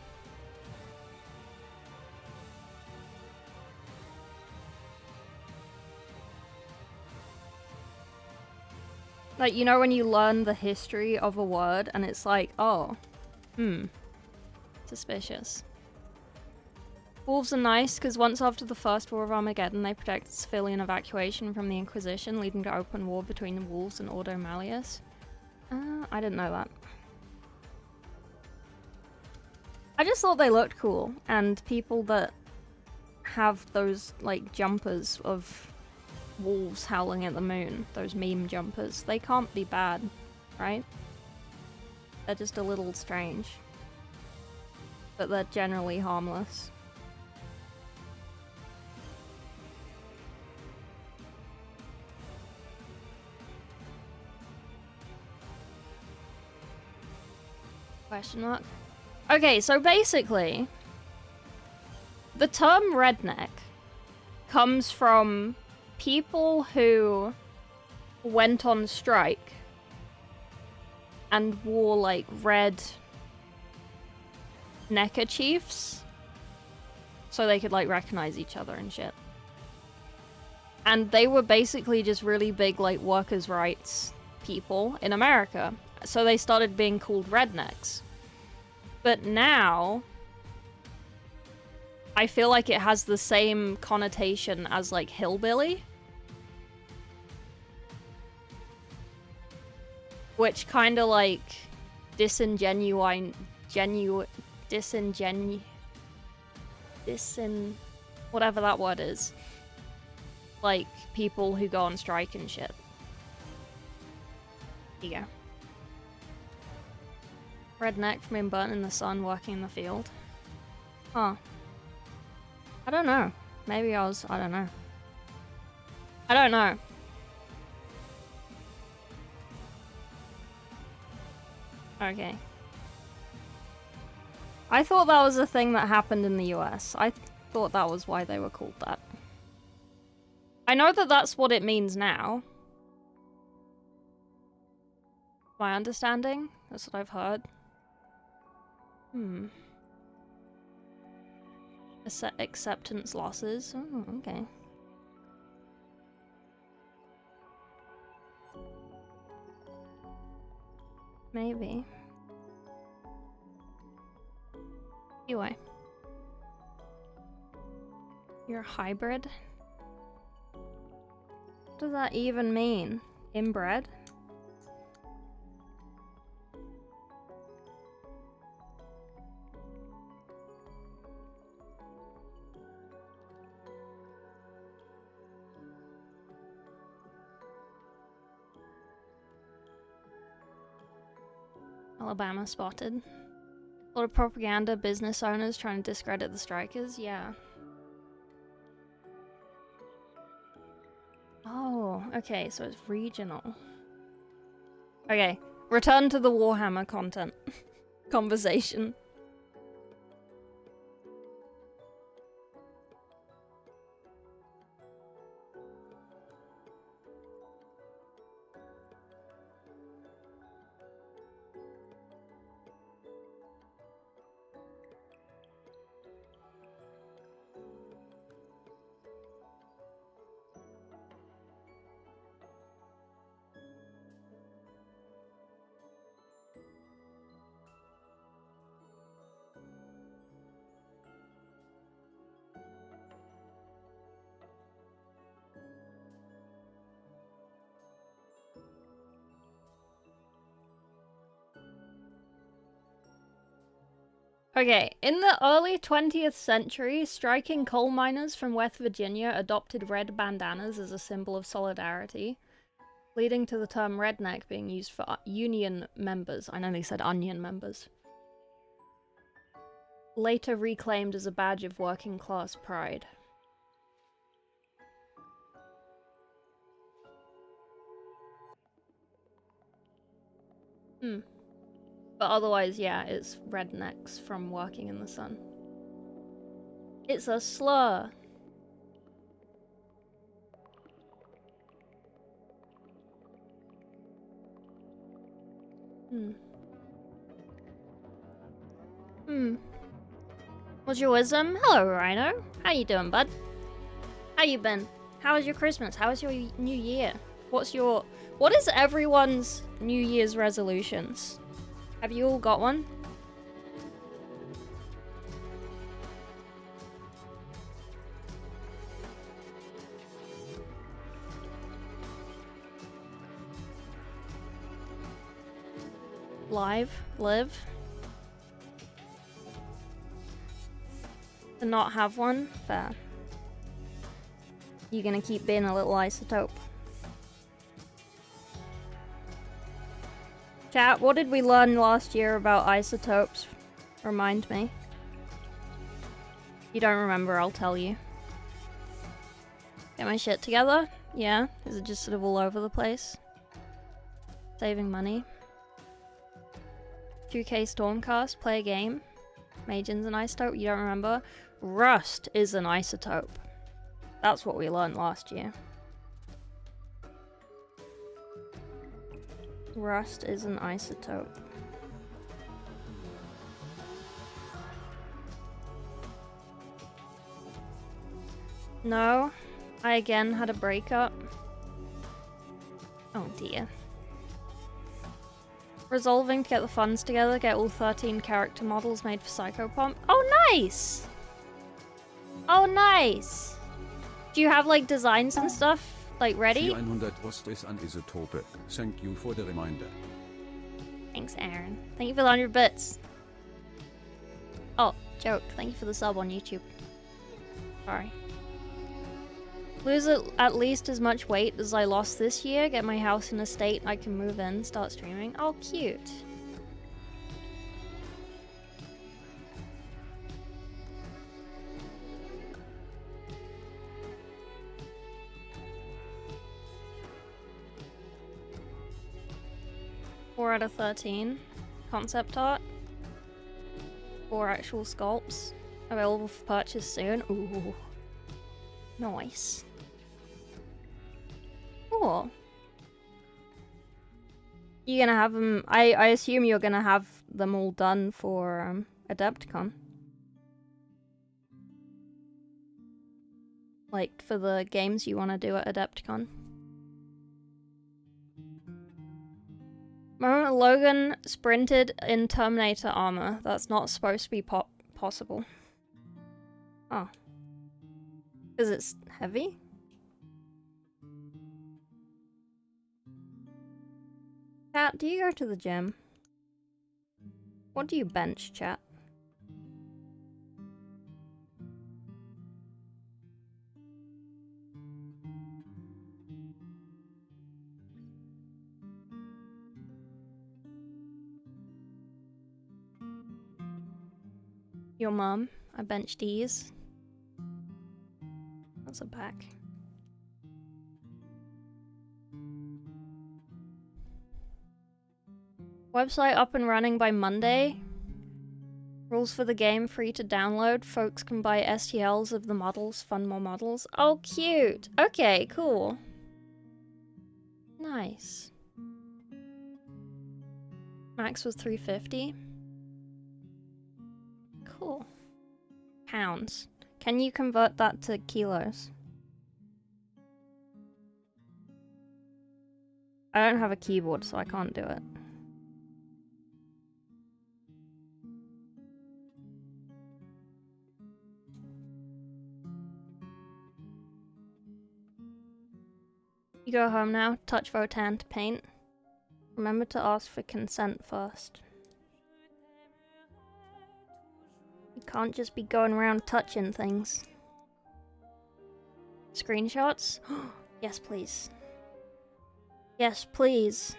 Like, you know when you learn the history of a word and it's like, oh, suspicious. Wolves are nice because once after the First War of Armageddon, they protected civilian evacuation from the Inquisition, leading to open war between the wolves and Ordo Malleus. I didn't know that. I just thought they looked cool, and people that have those, like, jumpers of wolves howling at the moon, those meme jumpers, they can't be bad, right? They're just a little strange. But they're generally harmless. Question mark? Okay, so basically, the term redneck comes from people who went on strike and wore, like, red neckerchiefs so they could, like, recognize each other and shit. And they were basically just really big, like, workers' rights people in America. So they started being called rednecks. But now, I feel like it has the same connotation as, like, hillbilly. Which kind of, like, whatever that word is. Like, people who go on strike and shit. Here you go. Redneck from being burnt in the sun working in the field. Huh. I don't know. Maybe I don't know. I don't know. Okay. I thought that was a thing that happened in the US. I thought that was why they were called that. I know that that's what it means now. My understanding? That's what I've heard. Acceptance losses. Oh, okay. Maybe. Anyway. You're a hybrid? What does that even mean? Inbred? Alabama spotted. A lot of propaganda, business owners trying to discredit the strikers, yeah. Oh, okay, so it's regional. Okay, return to the Warhammer content conversation. Okay, in the early 20th century, striking coal miners from West Virginia adopted red bandanas as a symbol of solidarity, leading to the term redneck being used for union members. I know they said onion members. Later reclaimed as a badge of working class pride. But otherwise, yeah, it's rednecks from working in the sun. It's a slur. What's your wisdom? Hello, Rhino. How you doing, bud? How you been? How was your Christmas? How was your New Year? What is everyone's New Year's resolutions? Have you all got one? Live? To not have one? Fair. You gonna keep being a little isotope? Chat, what did we learn last year about isotopes? Remind me. If you don't remember, I'll tell you. Get my shit together? Yeah? Is it just sort of all over the place? Saving money. 2K Stormcast, play a game. Magin's an isotope, you don't remember? Rust is an isotope. That's what we learned last year. Rust is an isotope. No, I again had a breakup. Oh dear. Resolving to get the funds together, get all 13 character models made for Psychopomp. Oh nice! Oh nice! Do you have like designs and stuff? Like ready? 400 Rust is an isotope. Thank you for the reminder. Thanks, Aaron. Thank you for the 100 bits. Oh, joke. Thank you for the sub on YouTube. Sorry. Lose at least as much weight as I lost this year. Get my house in a state I can move in. Start streaming. Oh, cute. Four out of 13. Concept art. 4 actual sculpts. Available for purchase soon. Ooh. Nice. Cool. You gonna have them... I assume you're gonna have them all done for Adepticon. Like, for the games you want to do at Adepticon. Moment Logan sprinted in Terminator armor. That's not supposed to be possible. Oh. Because it's heavy? Chat, do you go to the gym? What do you bench, chat? Your mum. I bench D's. That's a back. Website up and running by Monday. Rules for the game free to download. Folks can buy STLs of the models, fund more models. Oh, cute. Okay, cool. Nice. Max was 350. Cool. Pounds. Can you convert that to kilos? I don't have a keyboard, so I can't do it. You go home now, touch Votan to paint. Remember to ask for consent first. You can't just be going around touching things. Screenshots? Yes, please. Yes, please.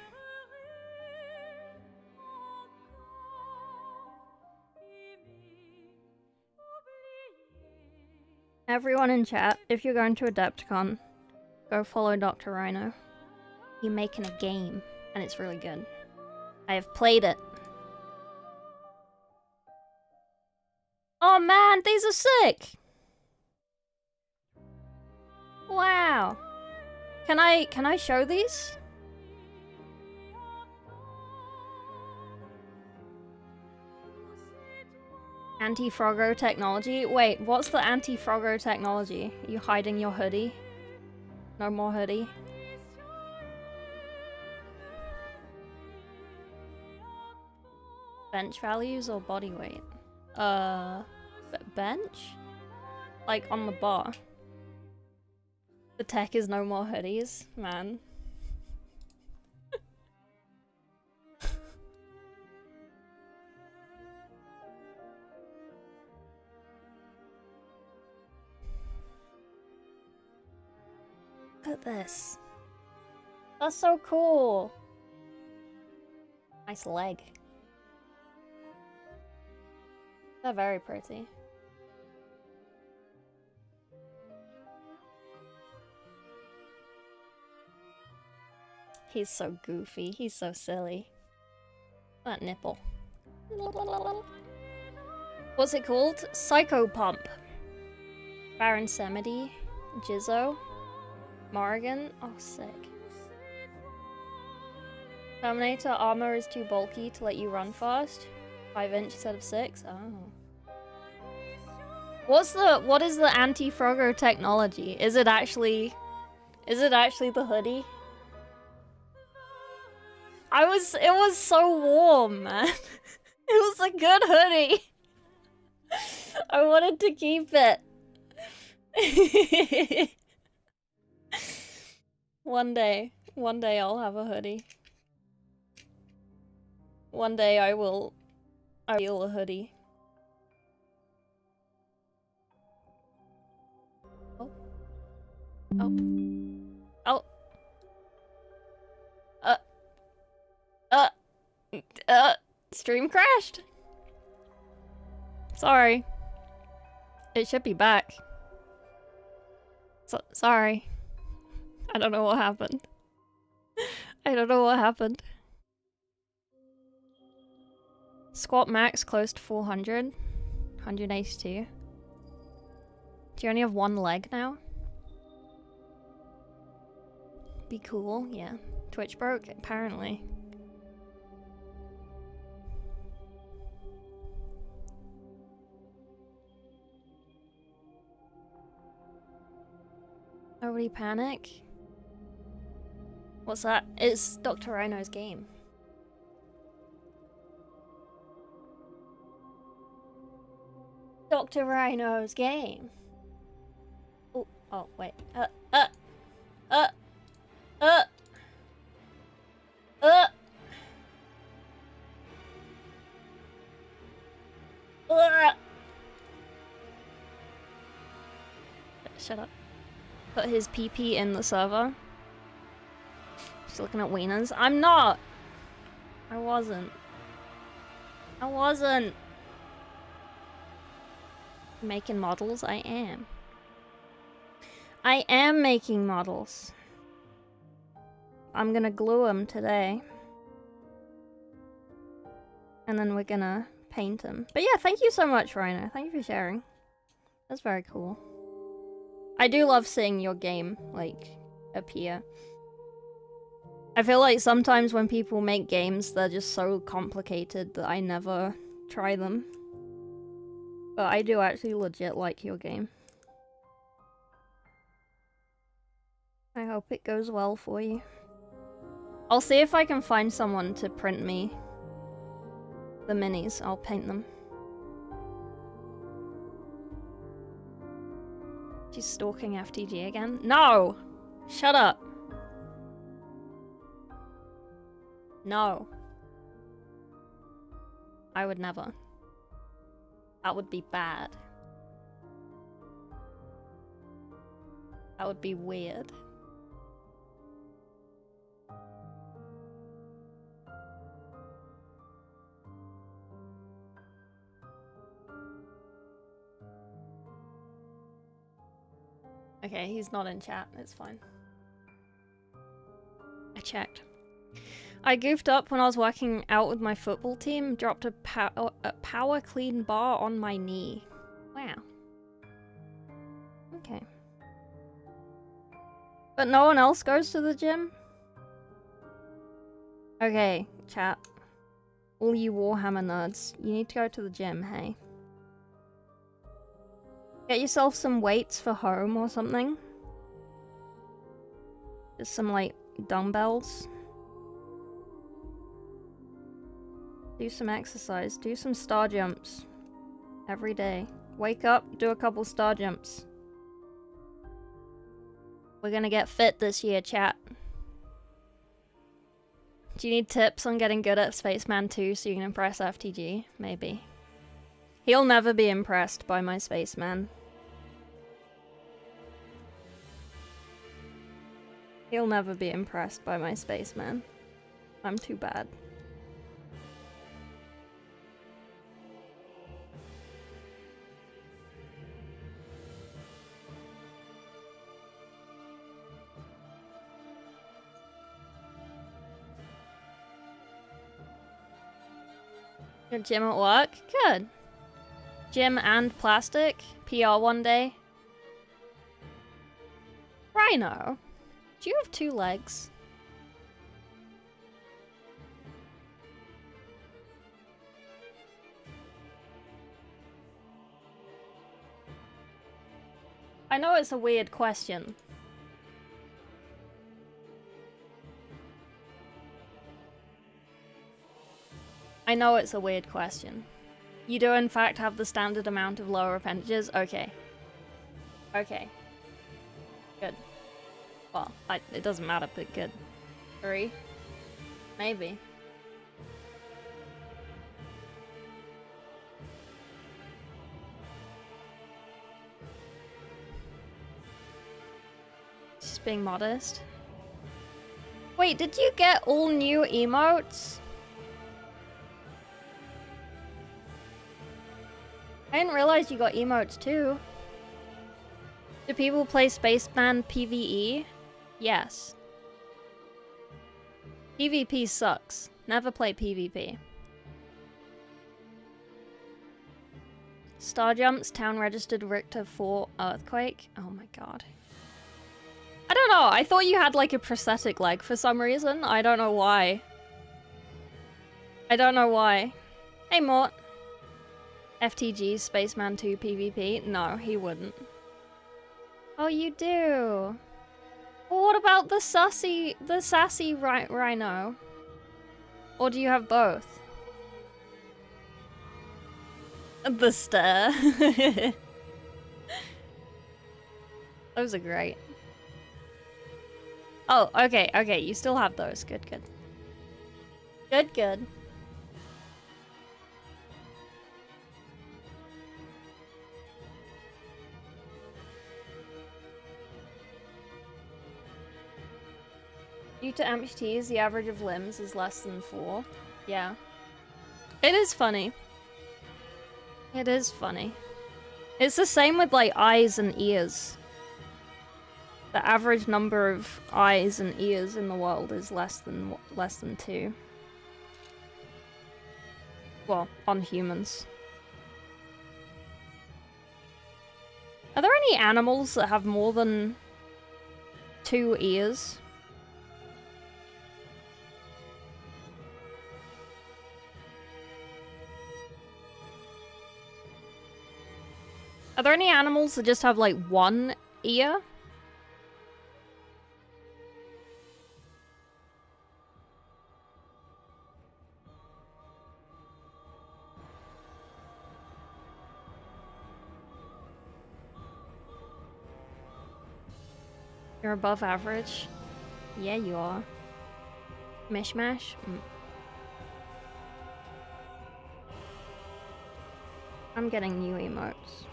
Everyone in chat, if you're going to Adepticon, go follow Dr. Rhino. He's making a game, and it's really good. I have played it. Oh man, these are sick! Wow. Can I show these? Anti-Froggo technology? Wait, what's the anti-Froggo technology? Are you hiding your hoodie? No more hoodie. Bench values or body weight? Bench? Like on the bar. The tech is no more hoodies, man. Look at this. That's so cool. Nice leg. They're very pretty. He's so goofy. He's so silly. That nipple. What's it called? Psycho Pump. Baron Semity. Jizzo. Morrigan. Oh, sick. Terminator armor is too bulky to let you run fast. 5-inch instead of 6. Oh. What is the anti-Froggo technology? Is it actually the hoodie? It was so warm, man. It was a good hoodie. I wanted to keep it. One day I'll have a hoodie. One day I will feel a hoodie. Oh. Oh. Oh. Stream crashed. Sorry. It should be back. Sorry. I don't know what happened. I don't know what happened. Squat max close to 400. 182. Do you only have one leg now? Be cool, yeah. Twitch broke, apparently. Nobody panic. What's that? It's Dr. Rhino's game. Dr. Rhino's game. Oh, wait. Shut up. Put his PP in the server. Just looking at wieners. I'm not! I wasn't. Making models? I am. I am making models. I'm gonna glue them today. And then we're gonna paint them. But yeah, thank you so much, Rhino. Thank you for sharing. That's very cool. I do love seeing your game, like, appear. I feel like sometimes when people make games, they're just so complicated that I never try them. But I do actually legit like your game. I hope it goes well for you. I'll see if I can find someone to print me the minis. I'll paint them. She's stalking FTG again? No! Shut up! No. I would never. That would be bad. That would be weird. Okay, he's not in chat. It's fine. I checked. I goofed up when I was working out with my football team, dropped a power clean bar on my knee. Wow. Okay. But no one else goes to the gym? Okay, chat. All you Warhammer nerds, you need to go to the gym, hey? Get yourself some weights for home or something. Just some, like, dumbbells. Do some exercise. Do some star jumps. Every day. Wake up, do a couple star jumps. We're gonna get fit this year, chat. Do you need tips on getting good at Spaceman 2 so you can impress FTG? Maybe. He'll never be impressed by my Spaceman. He'll never be impressed by my Spaceman. I'm too bad. Your gym at work? Good. Gym and plastic? PR one day? Rhino, do you have 2 legs? I know it's a weird question. I know it's a weird question. You do in fact have the standard amount of lower appendages? Okay. Okay. Good. Well, it doesn't matter, but good. 3? Maybe. Just being modest. Wait, did you get all new emotes? I didn't realize you got emotes too. Do people play Spaceman PvE? Yes. PvP sucks. Never play PvP. Star jumps, town registered Richter 4 earthquake. Oh my god. I don't know, I thought you had like a prosthetic leg for some reason. I don't know why. I don't know why. Hey Mort. FTG Spaceman 2 PvP? No, he wouldn't. Oh, you do? Well, what about the sassy rhino? Or do you have both? The stare. Those are great. Oh, okay, okay, you still have those. Good, good. Good, good. Due to amputees, the average of limbs is less than 4. Yeah. It is funny. It is funny. It's the same with, like, eyes and ears. The average number of eyes and ears in the world is less than 2. Well, on humans. Are there any animals that have more than 2 ears? Are there any animals that just have like 1 ear? You're above average. Yeah, you are. Mishmash? I'm getting new emotes.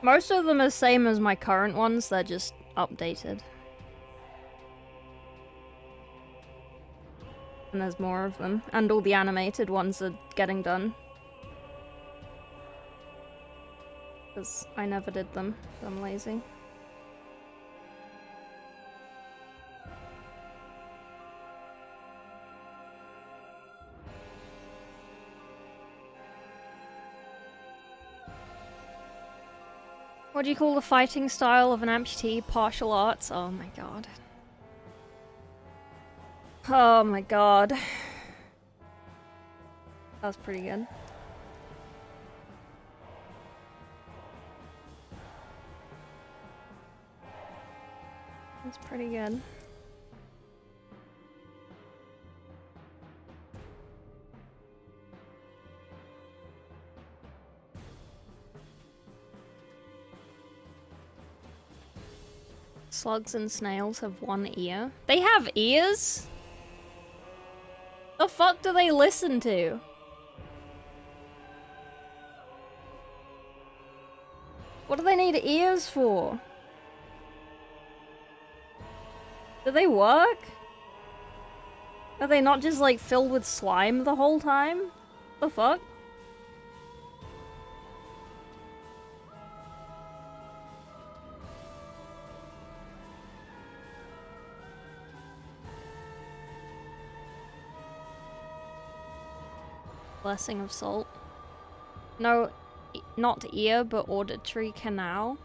Most of them are the same as my current ones, they're just updated. And there's more of them. And all the animated ones are getting done. Because I never did them. I'm lazy. What do you call the fighting style of an amputee? Martial arts? Oh my god. Oh my god. That was pretty good. That's pretty good. Slugs and snails have 1 ear. They have ears? The fuck do they listen to? What do they need ears for? Do they work? Are they not just like filled with slime the whole time? The fuck? Blessing of salt. No, not ear, but auditory canal.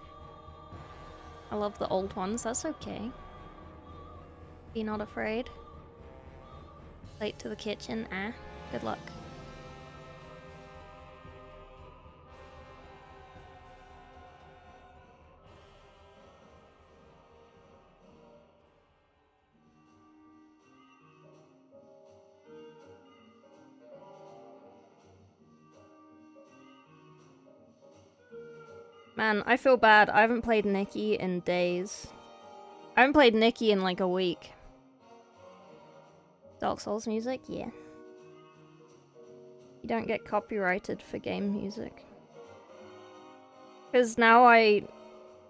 I love the old ones, that's okay. Be not afraid. Late to the kitchen, good luck. Man, I feel bad. I haven't played Nikki in days. I haven't played Nikki in like a week. Dark Souls music? Yeah. You don't get copyrighted for game music. Because now I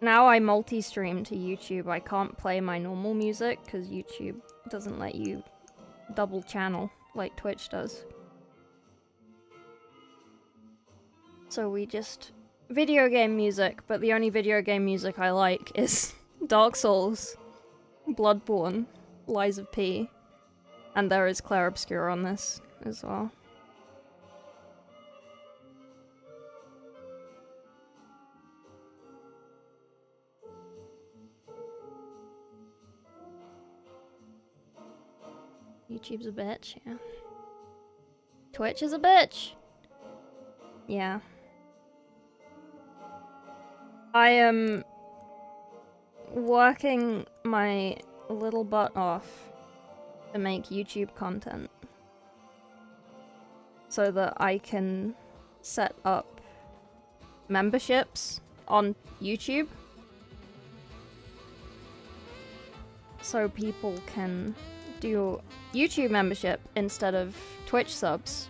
multi-stream to YouTube. I can't play my normal music because YouTube doesn't let you double channel like Twitch does. So we just... video game music, but the only video game music I like is Dark Souls, Bloodborne, Lies of P, and there is Clair Obscur on this as well. YouTube's a bitch, yeah. Twitch is a bitch! Yeah. I am working my little butt off to make YouTube content so that I can set up memberships on YouTube so people can do YouTube membership instead of Twitch subs,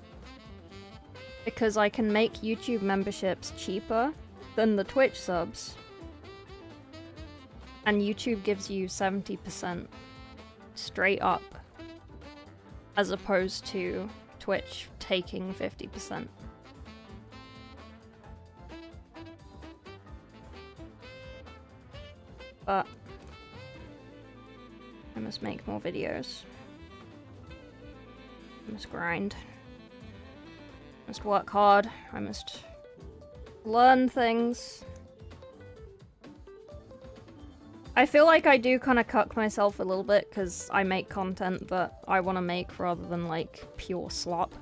because I can make YouTube memberships cheaper than the Twitch subs, and YouTube gives you 70% straight up, as opposed to Twitch taking 50%. But I must make more videos. I must grind. I must work hard. I must learn things. I feel like I do kind of cuck myself a little bit because I make content that I want to make rather than like pure slop.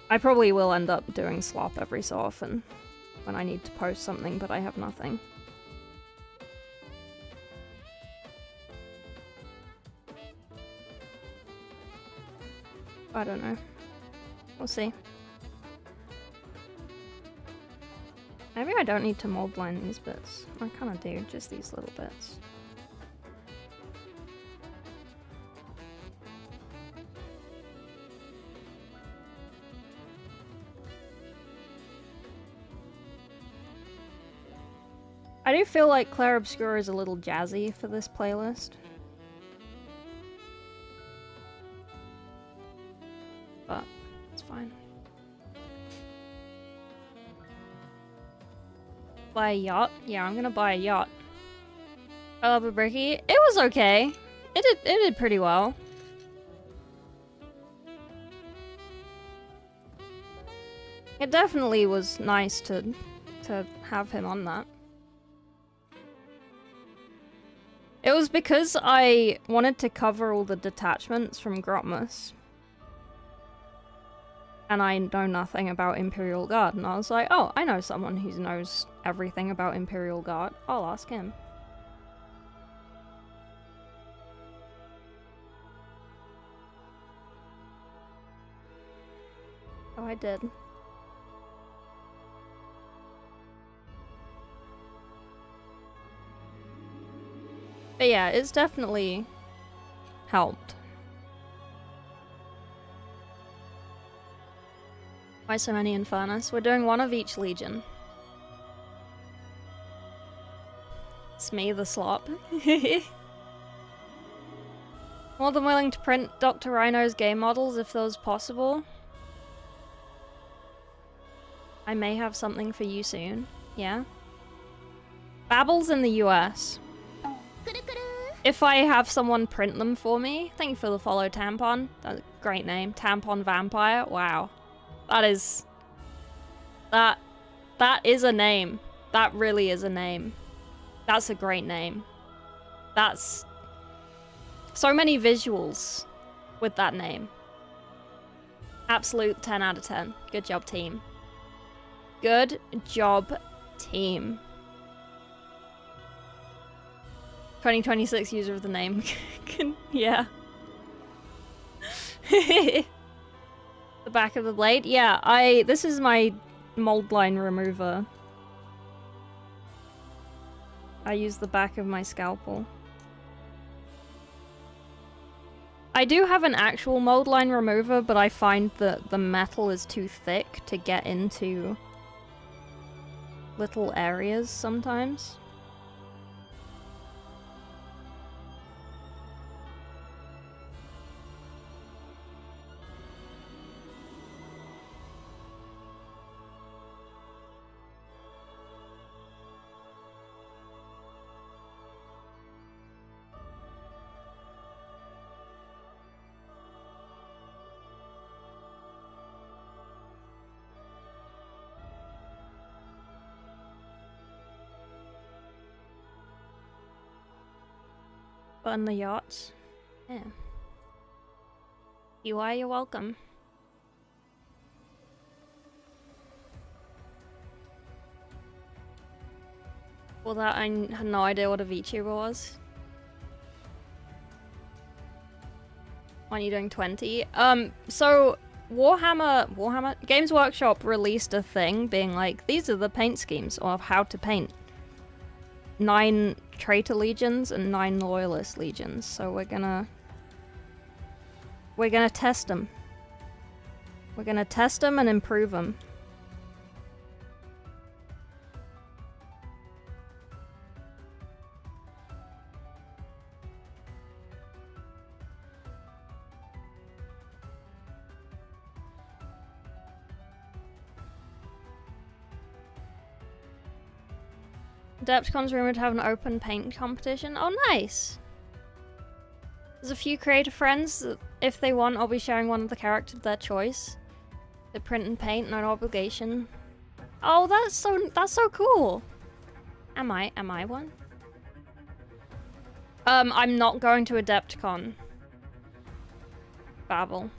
I probably will end up doing slop every so often when I need to post something, but I have nothing. I don't know. We'll see. Maybe I don't need to mold line these bits. I kind of do, just these little bits. I do feel like Clair Obscura is a little jazzy for this playlist. But it's fine. Buy a yacht? Yeah, I'm gonna buy a yacht. I love a Bricky. It was okay. It did pretty well. It definitely was nice to have him on that. It was because I wanted to cover all the detachments from Grotmus. And I know nothing about Imperial Guard, and I was like, oh, I know someone who knows everything about Imperial Guard. I'll ask him. Oh, I did. But yeah, it's definitely helped. Why so many Infernus? We're doing one of each Legion. It's me, the slop. More than willing to print Dr. Rhino's game models if those possible. I may have something for you soon. Yeah? Babble's in the US. If I have someone print them for me, thank you for the follow, Tampon. That's a great name. Tampon Vampire. Wow. That is a name. That really is a name. That's a great name. That's so many visuals with that name. Absolute 10 out of 10. Good job, team. Good job, team. 2026 user of the name. Yeah. The back of the blade? Yeah, this is my mold line remover. I use the back of my scalpel. I do have an actual mold line remover, but I find that the metal is too thick to get into little areas sometimes. On the yachts. Yeah. You're welcome. Well, that I had no idea what a VTuber was. When are you doing 20? So Warhammer Games Workshop released a thing being like, these are the paint schemes of how to paint 9 traitor legions and 9 loyalist legions. So we're gonna test them. We're gonna test them and improve them. Adepticon's rumored to have an open paint competition. Oh, nice! There's a few creator friends that, if they want, I'll be sharing one of the characters of their choice. They print and paint, no obligation. Oh, that's so cool! Am I one? I'm not going to Adepticon. Babble.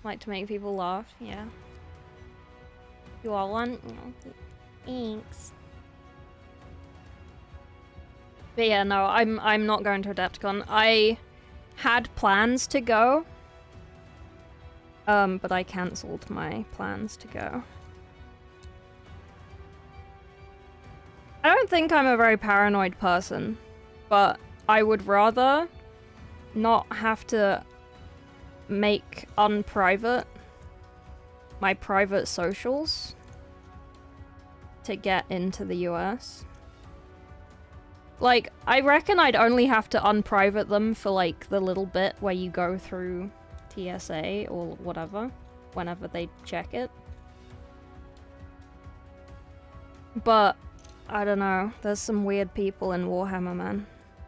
Like to make people laugh, yeah. You all want? No. Thanks. But yeah, no, I'm not going to Adepticon. I had plans to go. But I cancelled my plans to go. I don't think I'm a very paranoid person, but I would rather not have to make unprivate my private socials to get into the US. Like, I reckon I'd only have to unprivate them for like the little bit where you go through TSA or whatever, whenever they check it. But I don't know, there's some weird people in Warhammer, man.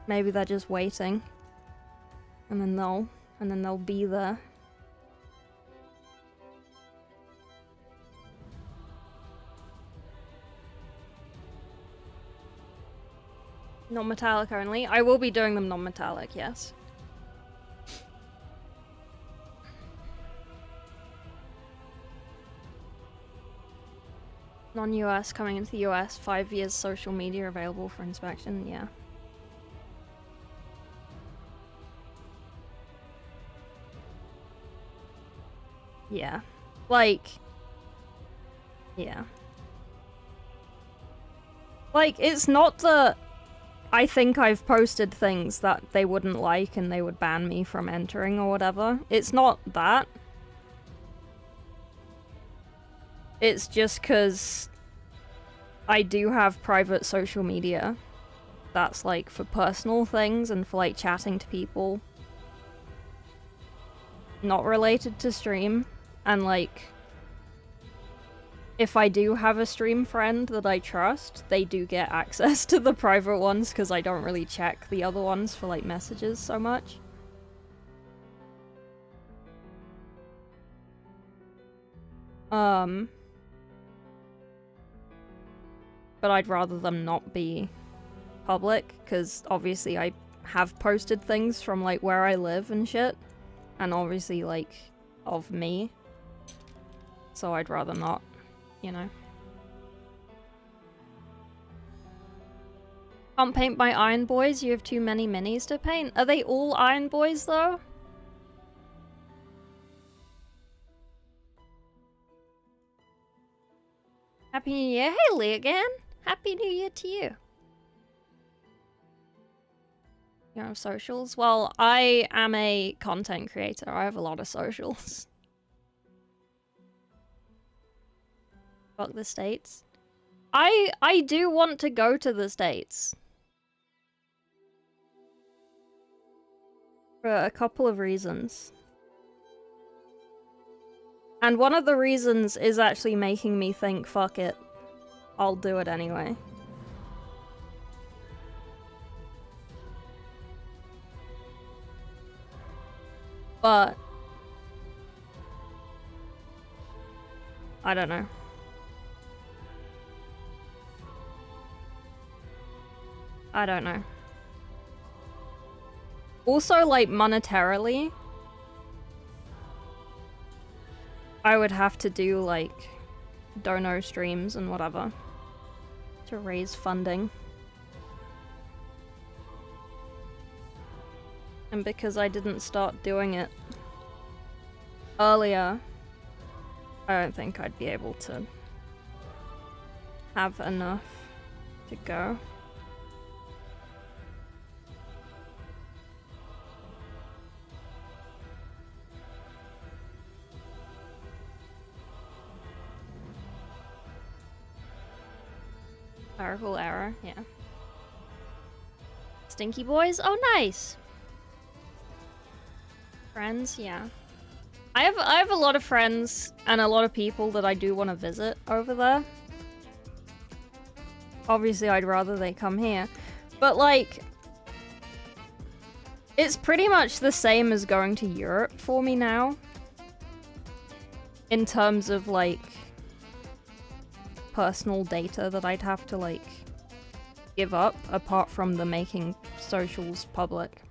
Maybe they're just waiting. And then they'll be there. Non-metallic only. I will be doing them non-metallic, yes. Non-US coming into the US, 5 years social media available for inspection, yeah. Yeah. Like... yeah. Like, it's not that I think I've posted things that they wouldn't like and they would ban me from entering or whatever. It's not that. It's just because I do have private social media that's like for personal things and for like chatting to people not related to stream. And like, if I do have a stream friend that I trust, they do get access to the private ones because I don't really check the other ones for like messages so much. But I'd rather them not be public, because obviously I have posted things from like where I live and shit, and obviously like of me, so I'd rather not, you know. Can't paint by Iron Boys, you have too many minis to paint. Are they all Iron Boys though? Happy New Year. Hey Lee again! Happy New Year to you. You know, socials? Well, I am a content creator. I have a lot of socials. Fuck the States. I do want to go to the States. For a couple of reasons. And one of the reasons is actually making me think, fuck it. I'll do it anyway. But I don't know. I don't know. Also, like, monetarily, I would have to do, like, dono streams and whatever to raise funding. And because I didn't start doing it earlier, I don't think I'd be able to have enough to go. Clerical error, yeah. Stinky boys? Oh, nice! Friends, yeah. I have a lot of friends and a lot of people that I do want to visit over there. Obviously, I'd rather they come here. But, like, it's pretty much the same as going to Europe for me now. In terms of, like, personal data that I'd have to, like, give up, apart from the making socials public.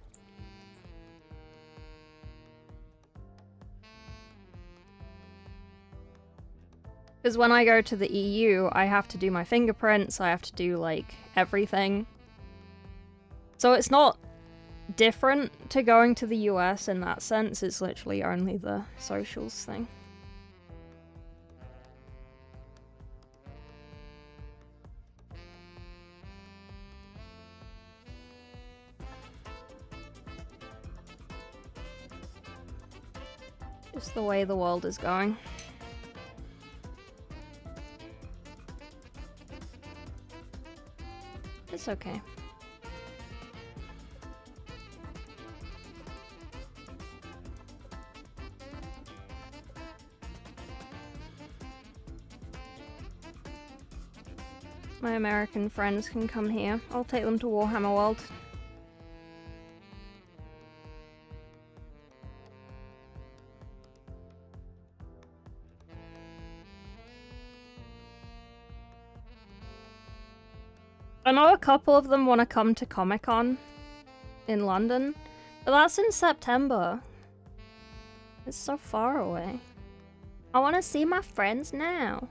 Because when I go to the EU, I have to do my fingerprints, I have to do, like, everything. So it's not different to going to the US in that sense, it's literally only the socials thing. Just the way the world is going. It's okay. My American friends can come here. I'll take them to Warhammer World. I know a couple of them want to come to Comic-Con in London, but that's in September. It's so far away. I want to see my friends now.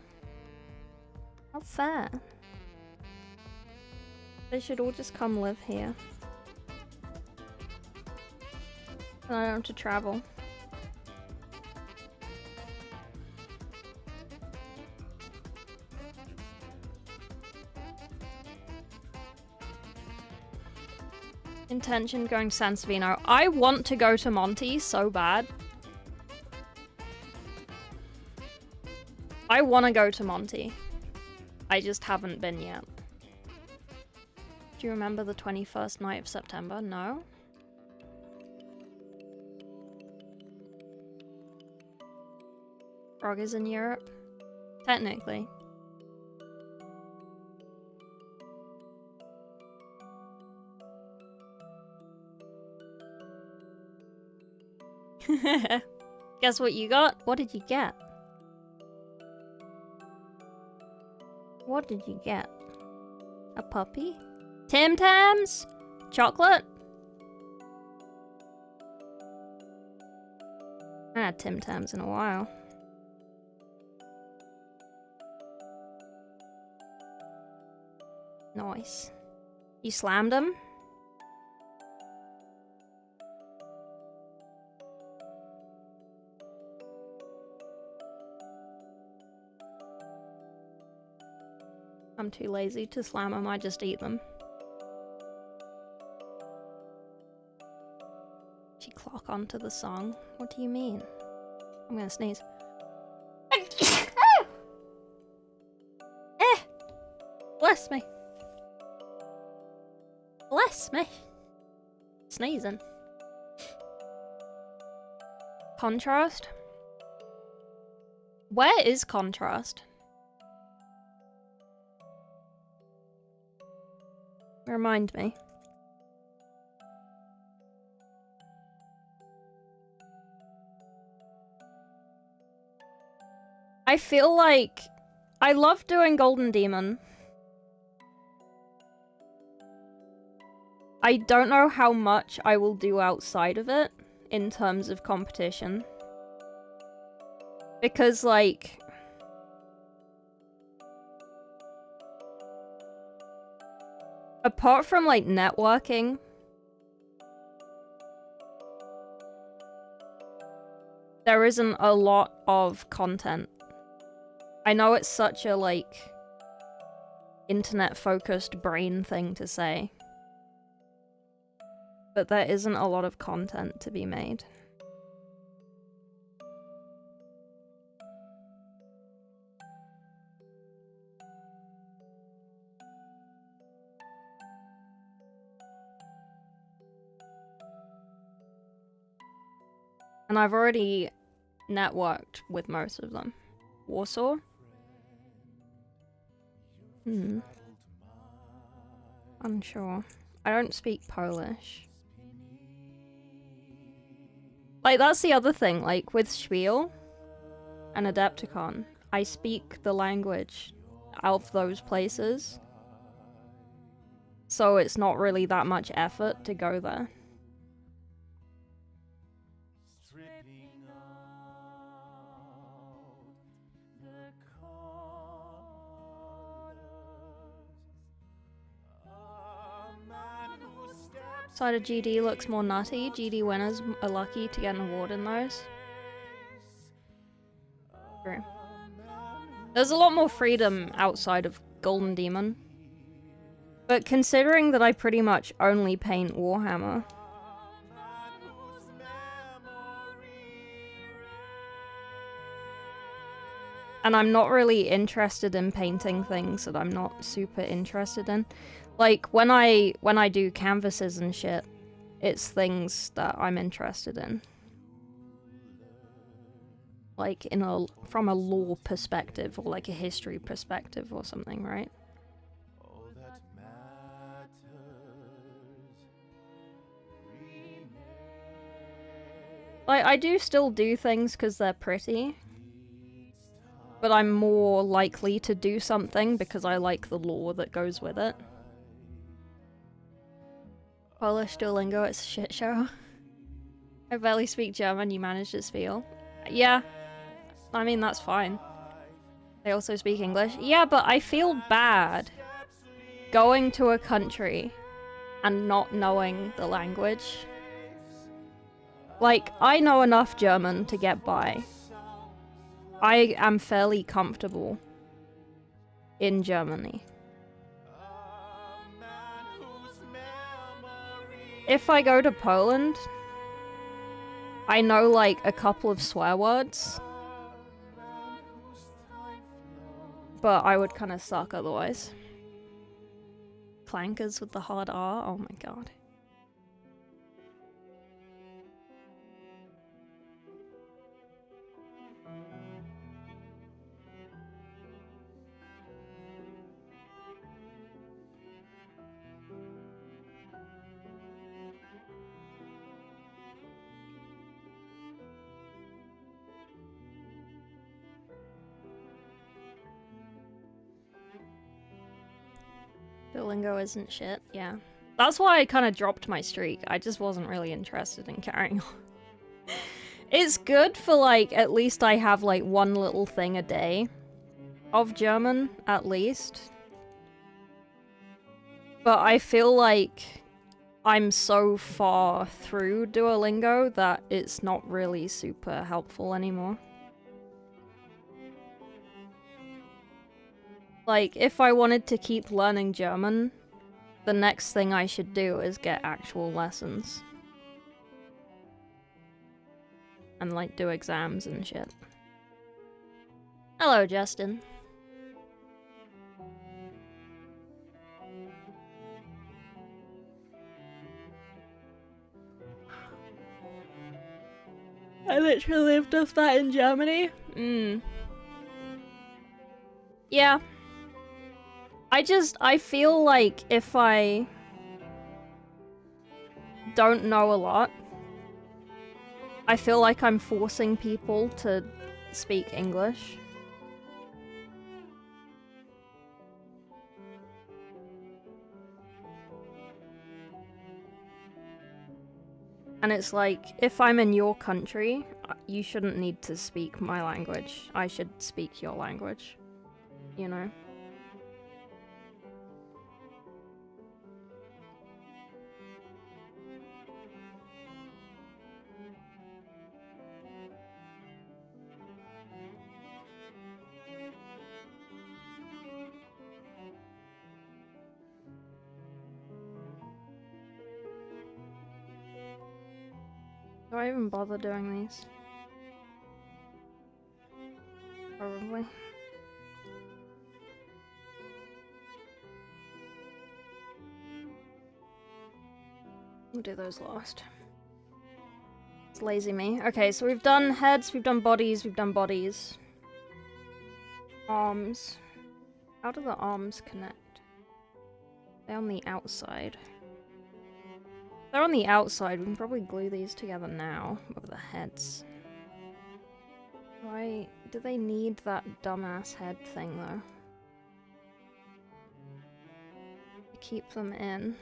Not fair. They should all just come live here. And I don't have to travel. Intention going to San Savino. I want to go to Monty so bad. I want to go to Monty. I just haven't been yet. Do you remember the 21st night of September? No? Frog is in Europe? Technically. Guess what you got? What did you get? What did you get? A puppy? Tim Tams? Chocolate? I haven't had Tim Tams in a while. Nice. You slammed him? I'm too lazy to slam them, I just eat them. She clock onto the song? What do you mean? I'm gonna sneeze. Bless me. Bless me. Sneezing. Contrast? Where is Contrast? Remind me. I feel like I love doing Golden Demon. I don't know how much I will do outside of it in terms of competition. Because, like, apart from, like, networking, there isn't a lot of content. I know it's such a, like, internet-focused brain thing to say, but there isn't a lot of content to be made. And I've already networked with most of them. Warsaw? Unsure. I don't speak Polish. Like, that's the other thing, like, with Spiel and Adepticon, I speak the language of those places. So it's not really that much effort to go there. Side of GD looks more nutty. GD winners are lucky to get an award in those. True. There's a lot more freedom outside of Golden Demon. But considering that I pretty much only paint Warhammer, and I'm not really interested in painting things that I'm not super interested in. Like, when I do canvases and shit, it's things that I'm interested in. Like, from a lore perspective, or like a history perspective or something, right? Like, I do still do things because they're pretty. But I'm more likely to do something because I like the lore that goes with it. Polish Duolingo, it's a shit show. I barely speak German, you managed to Spiel. Yeah. I mean, that's fine. They also speak English. Yeah, but I feel bad going to a country and not knowing the language. Like, I know enough German to get by. I am fairly comfortable in Germany. If I go to Poland, I know like a couple of swear words. But I would kind of suck otherwise. Clankers with the hard R, oh my god. Duolingo isn't shit, yeah. That's why I kind of dropped my streak. I just wasn't really interested in carrying on. It's good for, like, at least I have, like, one little thing a day of German, at least. But I feel like I'm so far through Duolingo that it's not really super helpful anymore. Like, if I wanted to keep learning German, the next thing I should do is get actual lessons. And, like, do exams and shit. Hello, Justin. I literally lived off that in Germany. Yeah. I feel like if I don't know a lot, I feel like I'm forcing people to speak English. And it's like, if I'm in your country, you shouldn't need to speak my language. I should speak your language. You know? Do I even bother doing these? Probably. We'll do those last. It's lazy me. Okay, so we've done heads, we've done bodies, we've done bodies. Arms. How do the arms connect? They're on the outside. They're on the outside. We can probably glue these together now with the heads. Why do they need that dumbass head thing though? To keep them in.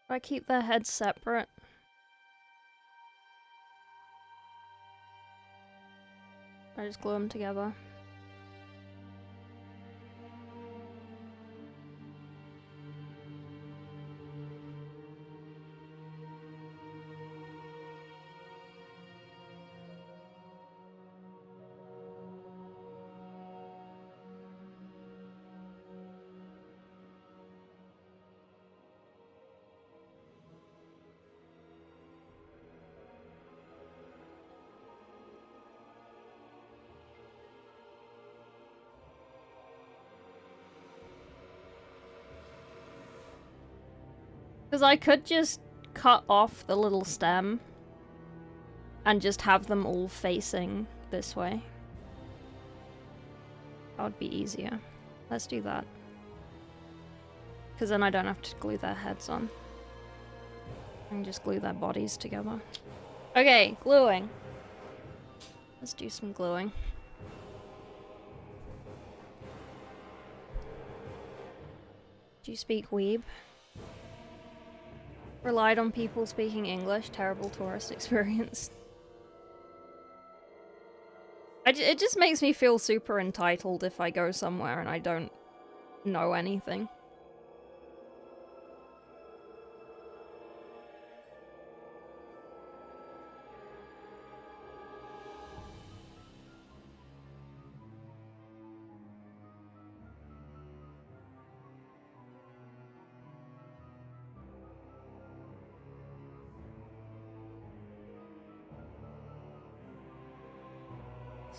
Do I keep their heads separate? I just glue them together. Because I could just cut off the little stem and just have them all facing this way. That would be easier. Let's do that. Because then I don't have to glue their heads on. I can just glue their bodies together. Okay, gluing. Let's do some gluing. Do you speak weeb? Relied on people speaking English. Terrible tourist experience. It just makes me feel super entitled if I go somewhere and I don't know anything.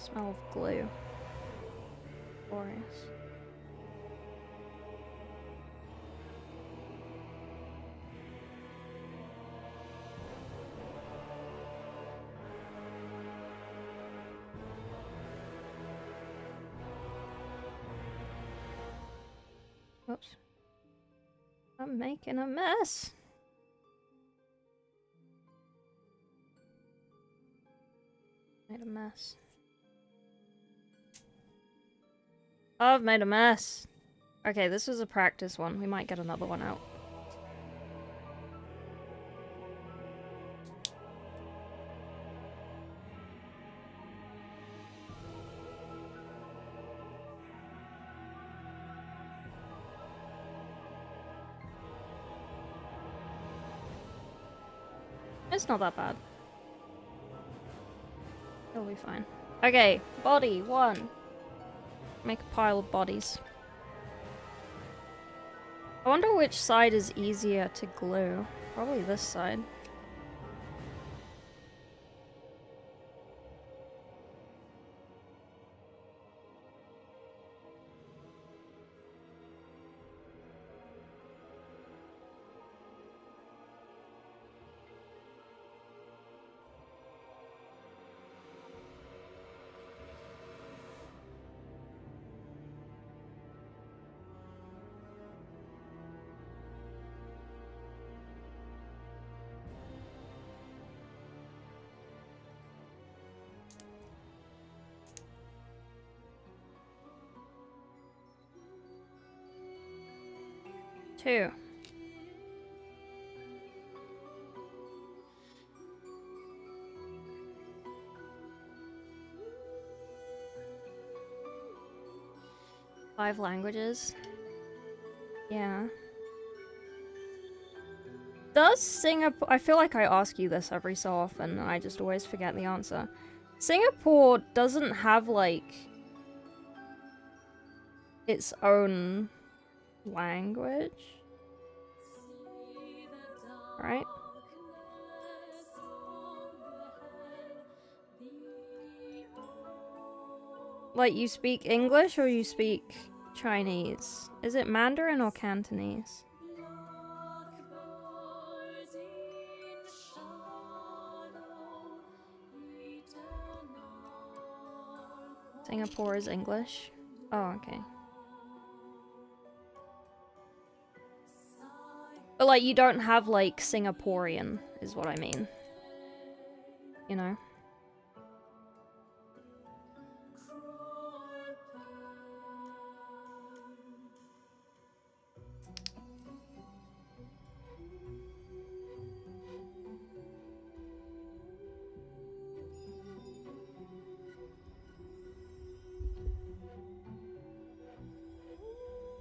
Smell of glue. Glorious. Oops. I'm making a mess. Made a mess. Oh, I've made a mess. Okay, this was a practice one. We might get another one out. It's not that bad. It'll be fine. Okay, body one. Make a pile of bodies. I wonder which side is easier to glue. Probably this side. Two. Five languages. Yeah. Does Singapore... I feel like I ask you this every so often, and I just always forget the answer. Singapore doesn't have, like, its own language, right? Like, you speak English or you speak Chinese? Is it Mandarin or Cantonese? Blackbirds in shadow, eternal Singapore is English. Oh, okay. But, like, you don't have, like, Singaporean, is what I mean. You know?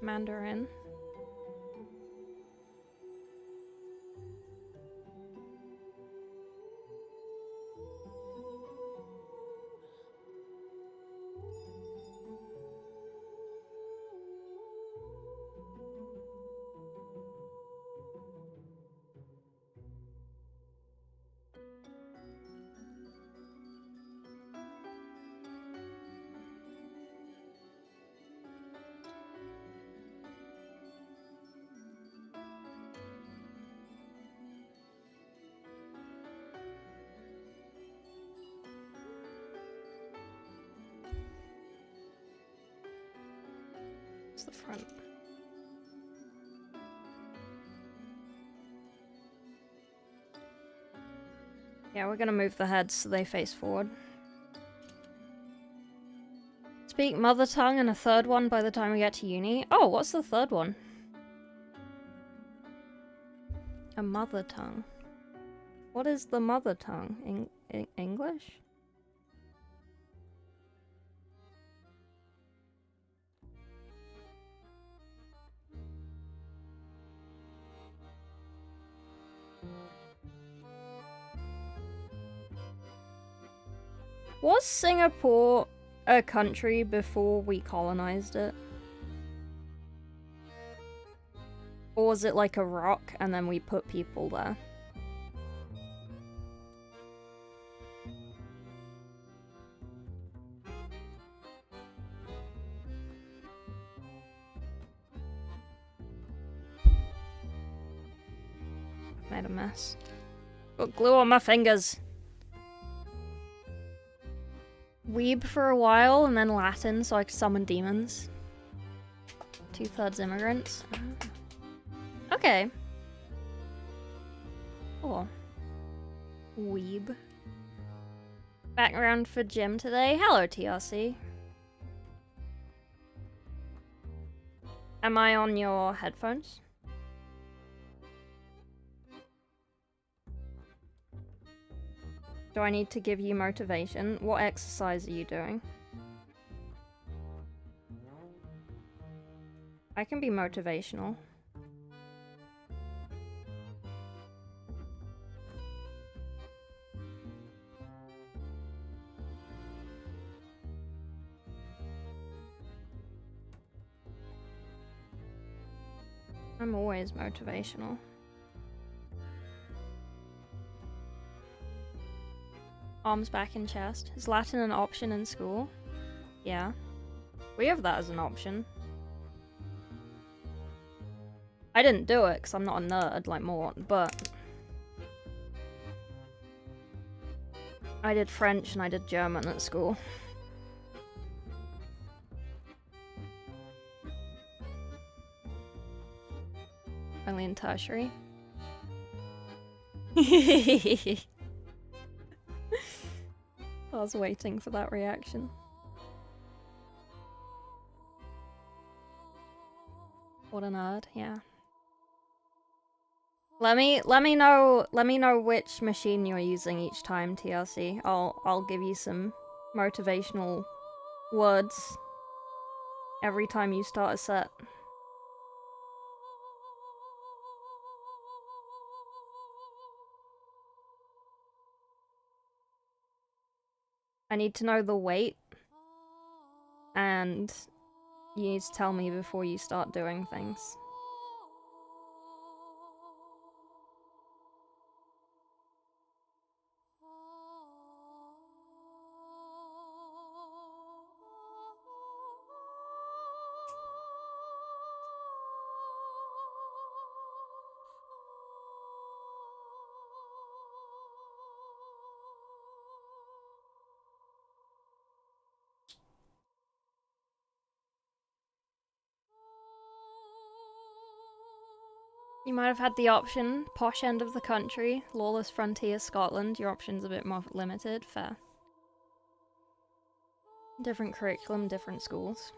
Mandarin. It's the front. Yeah, we're gonna move the heads so they face forward. Speak mother tongue and a third one by the time we get to uni. Oh, what's the third one? A mother tongue. What is the mother tongue? English? Was Singapore a country before we colonized it? Or was it like a rock and then we put people there? Made a mess. Got glue on my fingers. Weeb for a while, and then Latin, so I could summon demons. 2/3 immigrants. Oh. Okay. Cool. Weeb. Background for gym today. Hello, TRC. Am I on your headphones? Do I need to give you motivation? What exercise are you doing? I can be motivational. I'm always motivational. Arms back in chest. Is Latin an option in school? Yeah. We have that as an option. I didn't do it because I'm not a nerd like Mort, but I did French and I did German at school. Only in tertiary. I was waiting for that reaction. What a nerd, yeah. Let me know which machine you're using each time, TRC. I'll give you some motivational words every time you start a set. I need to know the weight, and you need to tell me before you start doing things. You might have had the option, posh end of the country, lawless frontier Scotland. Your option's a bit more limited, fair. Different curriculum, different schools.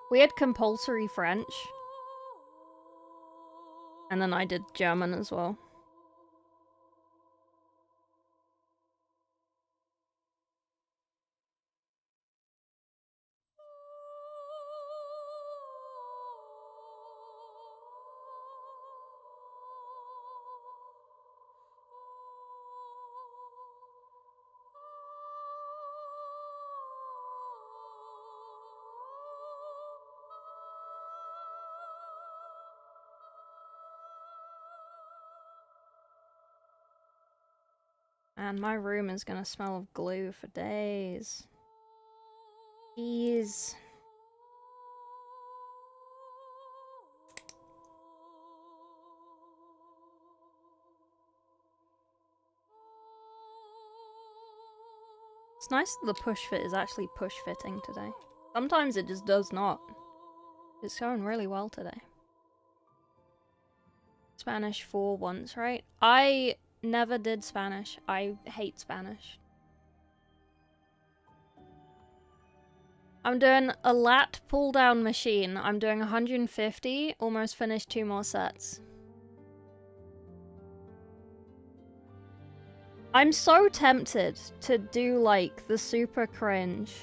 We had compulsory French. And then I did German as well. And my room is gonna smell of glue for days. Jeez. It's nice that the push fit is actually push fitting today. Sometimes it just does not. It's going really well today. Spanish 4 once, right? I never did Spanish. I hate Spanish. I'm doing a lat pull down machine. I'm doing 150, almost finished 2 more sets. I'm so tempted to do like the super cringe,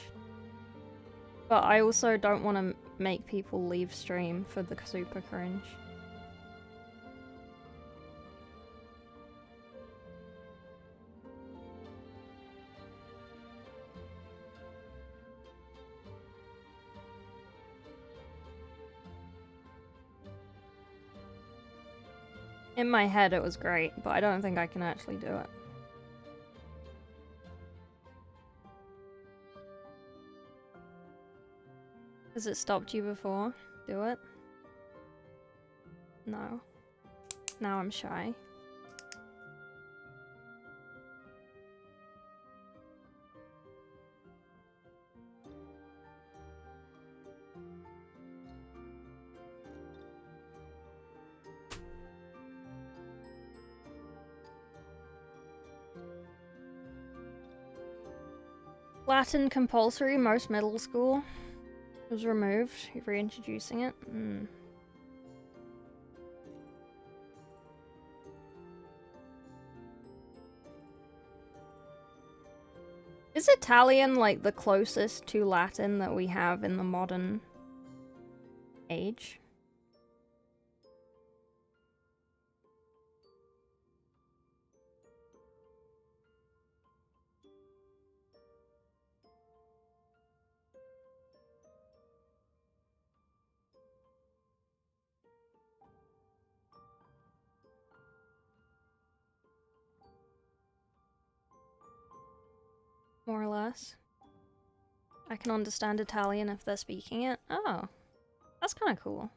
but I also don't want to make people leave stream for the super cringe. In my head it was great, but I don't think I can actually do it. Has it stopped you before? Do it? No. Now I'm shy. Latin compulsory, most middle school. It was removed. You're reintroducing it. Is Italian like the closest to Latin that we have in the modern age? More or less. I can understand Italian if they're speaking it. Oh, that's kind of cool.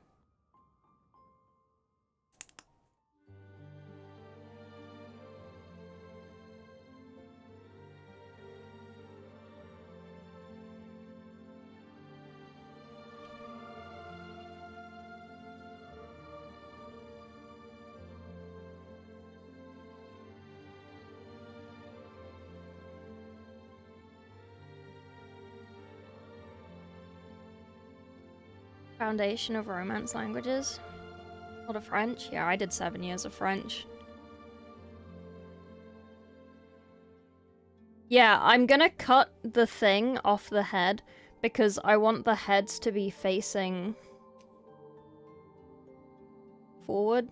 Foundation of Romance languages. A lot of French. Yeah, I did 7 years of French. Yeah, I'm gonna cut the thing off the head because I want the heads to be facing forward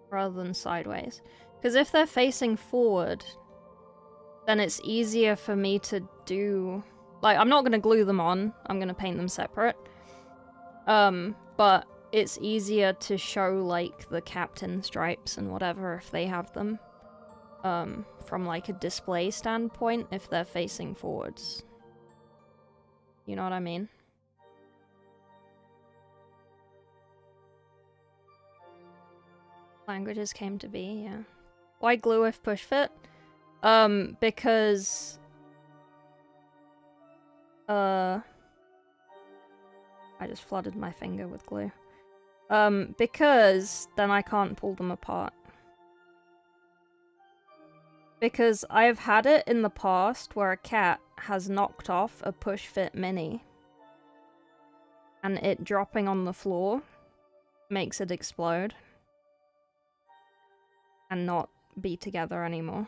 rather than sideways. Because if they're facing forward, then it's easier for me to do... Like, I'm not gonna glue them on. I'm gonna paint them separate. But it's easier to show, like, the captain stripes and whatever if they have them. From, like, a display standpoint if they're facing forwards. You know what I mean? Languages came to be, yeah. Why glue if push fit? Because... I just flooded my finger with glue. Because then I can't pull them apart. Because I've had it in the past where a cat has knocked off a push fit mini. And it dropping on the floor makes it explode. And not be together anymore.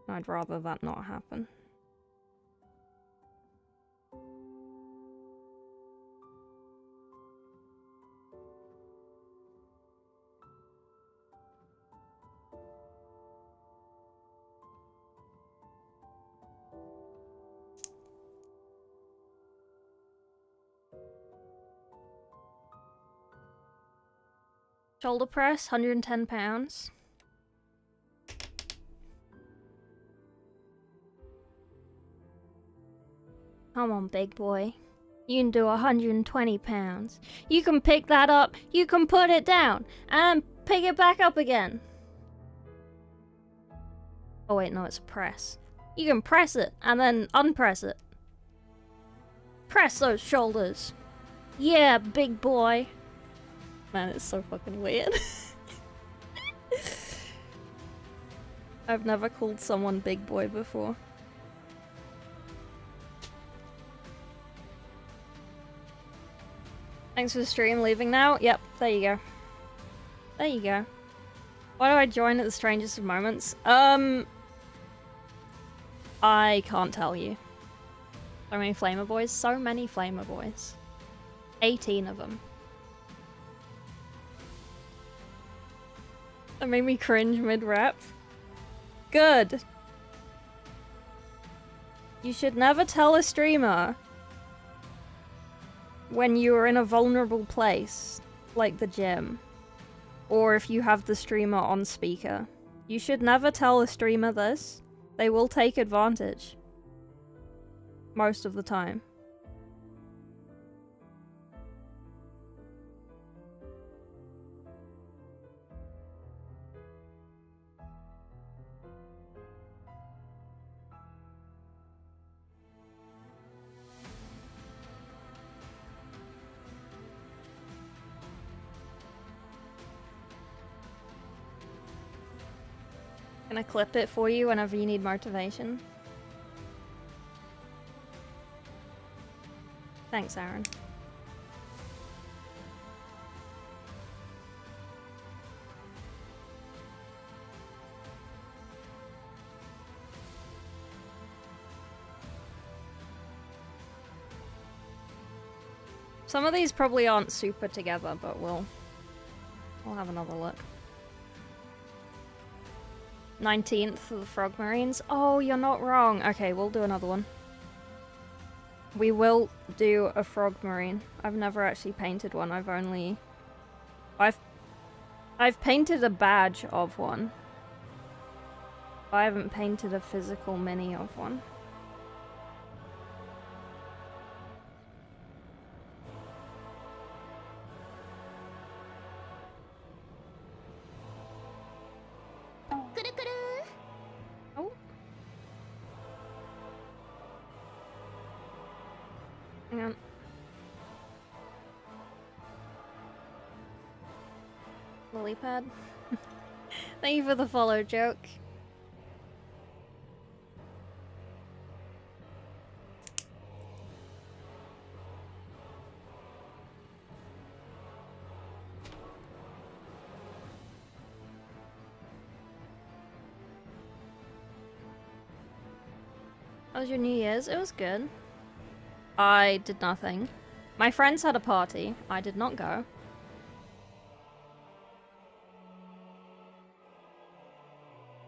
I'd rather that not happen. Shoulder press, 110 pounds. Come on, big boy. You can do 120 pounds. You can pick that up, you can put it down, and pick it back up again. Oh wait, no, it's a press. You can press it, and then unpress it. Press those shoulders. Yeah, big boy. Man, it's so fucking weird. I've never called someone big boy before. Thanks for the stream, leaving now? Yep, there you go. There you go. Why do I join at the strangest of moments? I can't tell you. So many Flamer Boys. So many Flamer Boys. 18 of them. That made me cringe mid-rap. Good. You should never tell a streamer when you are in a vulnerable place, like the gym, or if you have the streamer on speaker. You should never tell a streamer this. They will take advantage. Most of the time. Can I clip it for you whenever you need motivation? Thanks, Aaron. Some of these probably aren't super together, but we'll have another look. 19th for the Frog Marines. Oh, you're not wrong. Okay, we'll do another one. We will do a Frog Marine. I've never actually painted one. I've painted a badge of one. I haven't painted a physical mini of one. Oh. Hang on. Lily pad. Thank you for the follow, joke. How was your New Year's? It was good. I did nothing. My friends had a party. I did not go.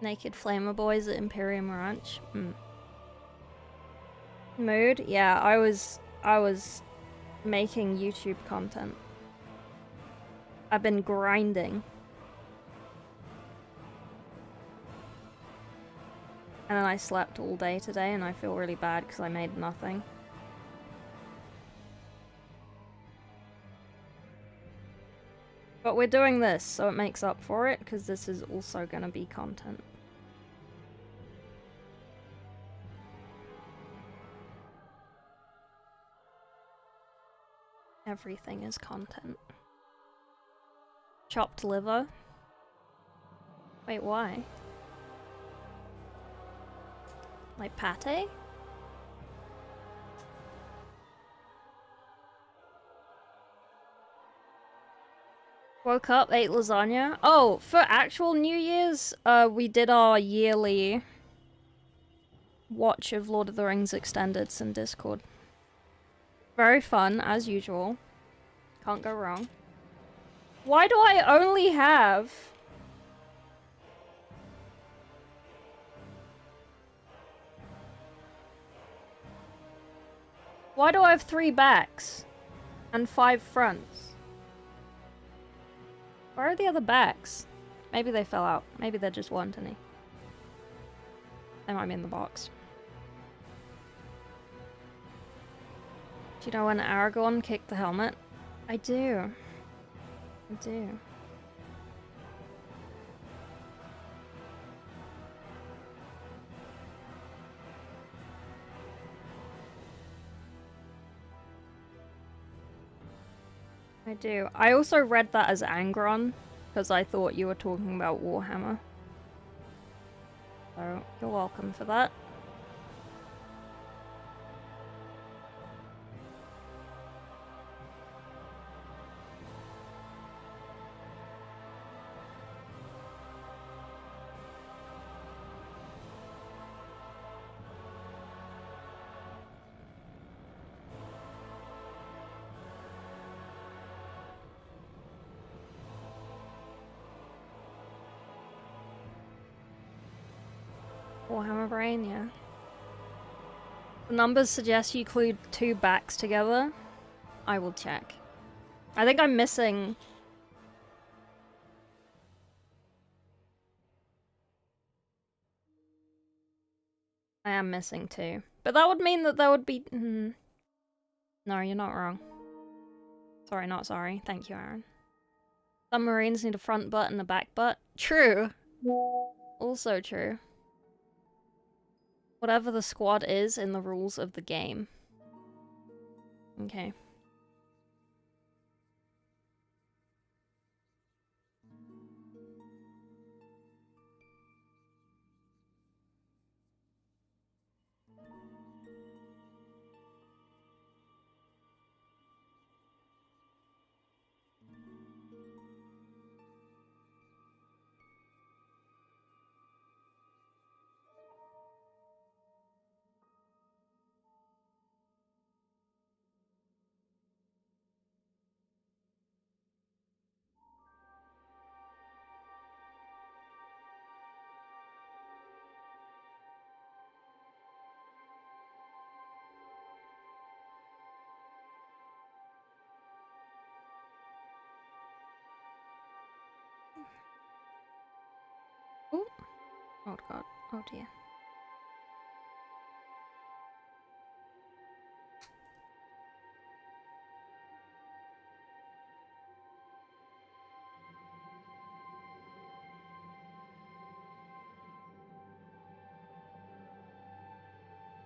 Naked Flamer Boys at Imperium Ranch. Mood? Yeah, I was making YouTube content. I've been grinding. And then I slept all day today and I feel really bad because I made nothing. But we're doing this, so it makes up for it, because this is also gonna be content. Everything is content. chopped liver. Wait, why? Like pate? Woke up, ate lasagna. Oh, for actual New Year's, we did our yearly watch of Lord of the Rings Extendeds in Discord. Very fun, as usual. Can't go wrong. Why do I only have... Why do I have 3 backs? And 5 fronts? Where are the other backs? Maybe they fell out. Maybe there just weren't any. They might be in the box. Do you know when Aragorn kicked the helmet? I do. I do. I do. I also read that as Angron, because I thought you were talking about Warhammer. So, you're welcome for that. Warhammer brain, yeah. The numbers suggest you include 2 backs together. I will check. I think I'm missing... I am missing 2. But that would mean that there would be... No, you're not wrong. Sorry, not sorry. Thank you, Aaron. Some Marines need a front butt and a back butt. True. Also true. Whatever the squad is in the rules of the game. Okay. Ooh. Oh god. Oh dear.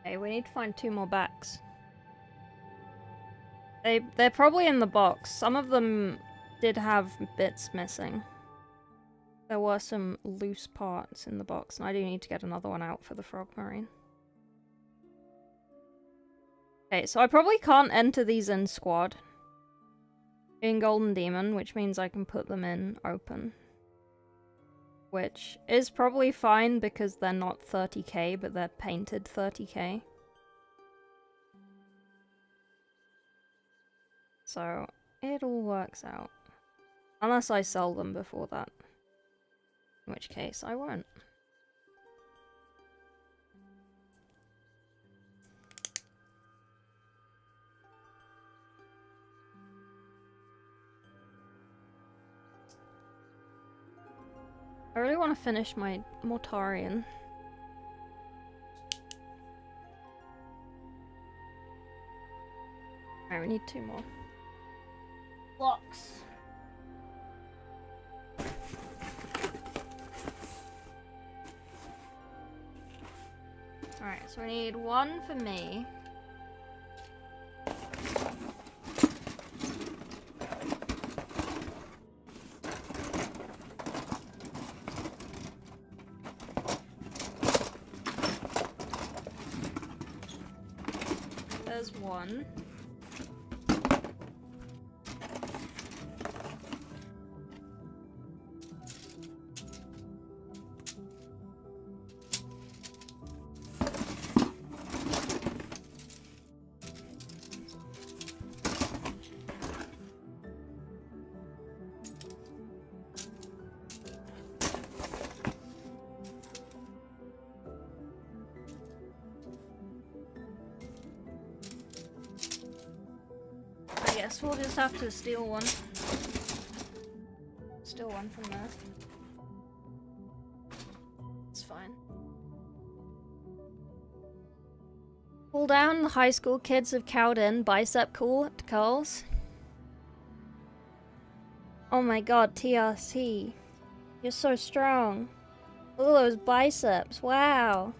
Okay, we need to find 2 more backs. They're probably in the box. Some of them did have bits missing. There were some loose parts in the box, and I do need to get another one out for the Frog Marine. Okay, so I probably can't enter these in squad. In Golden Demon, which means I can put them in open. Which is probably fine because they're not 30k, but they're painted 30k. So, it all works out. Unless I sell them before that. In which case, I won't. I really want to finish my Mortarian. Alright, we need 2 more blocks. Alright, so we need 1 for me. one. I guess we'll just have to steal one. Steal one from there. It's fine. Pull down, the high school kids have cowed in. Bicep curls. Oh my god, TRC. You're so strong. Look at those biceps. Wow.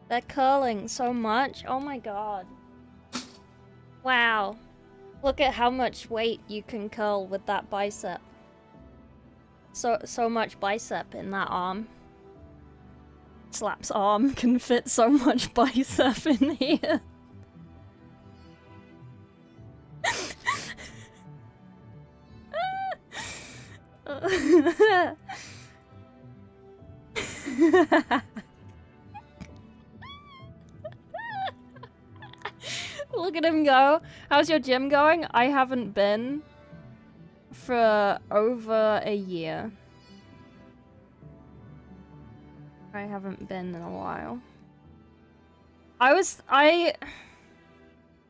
They're curling so much. Oh my god. Wow. Look at how much weight you can curl with that bicep. So much bicep in that arm. Slap's arm can fit so much bicep in here. Look at him go. How's your gym going? I haven't been for over a year. I haven't been in a while.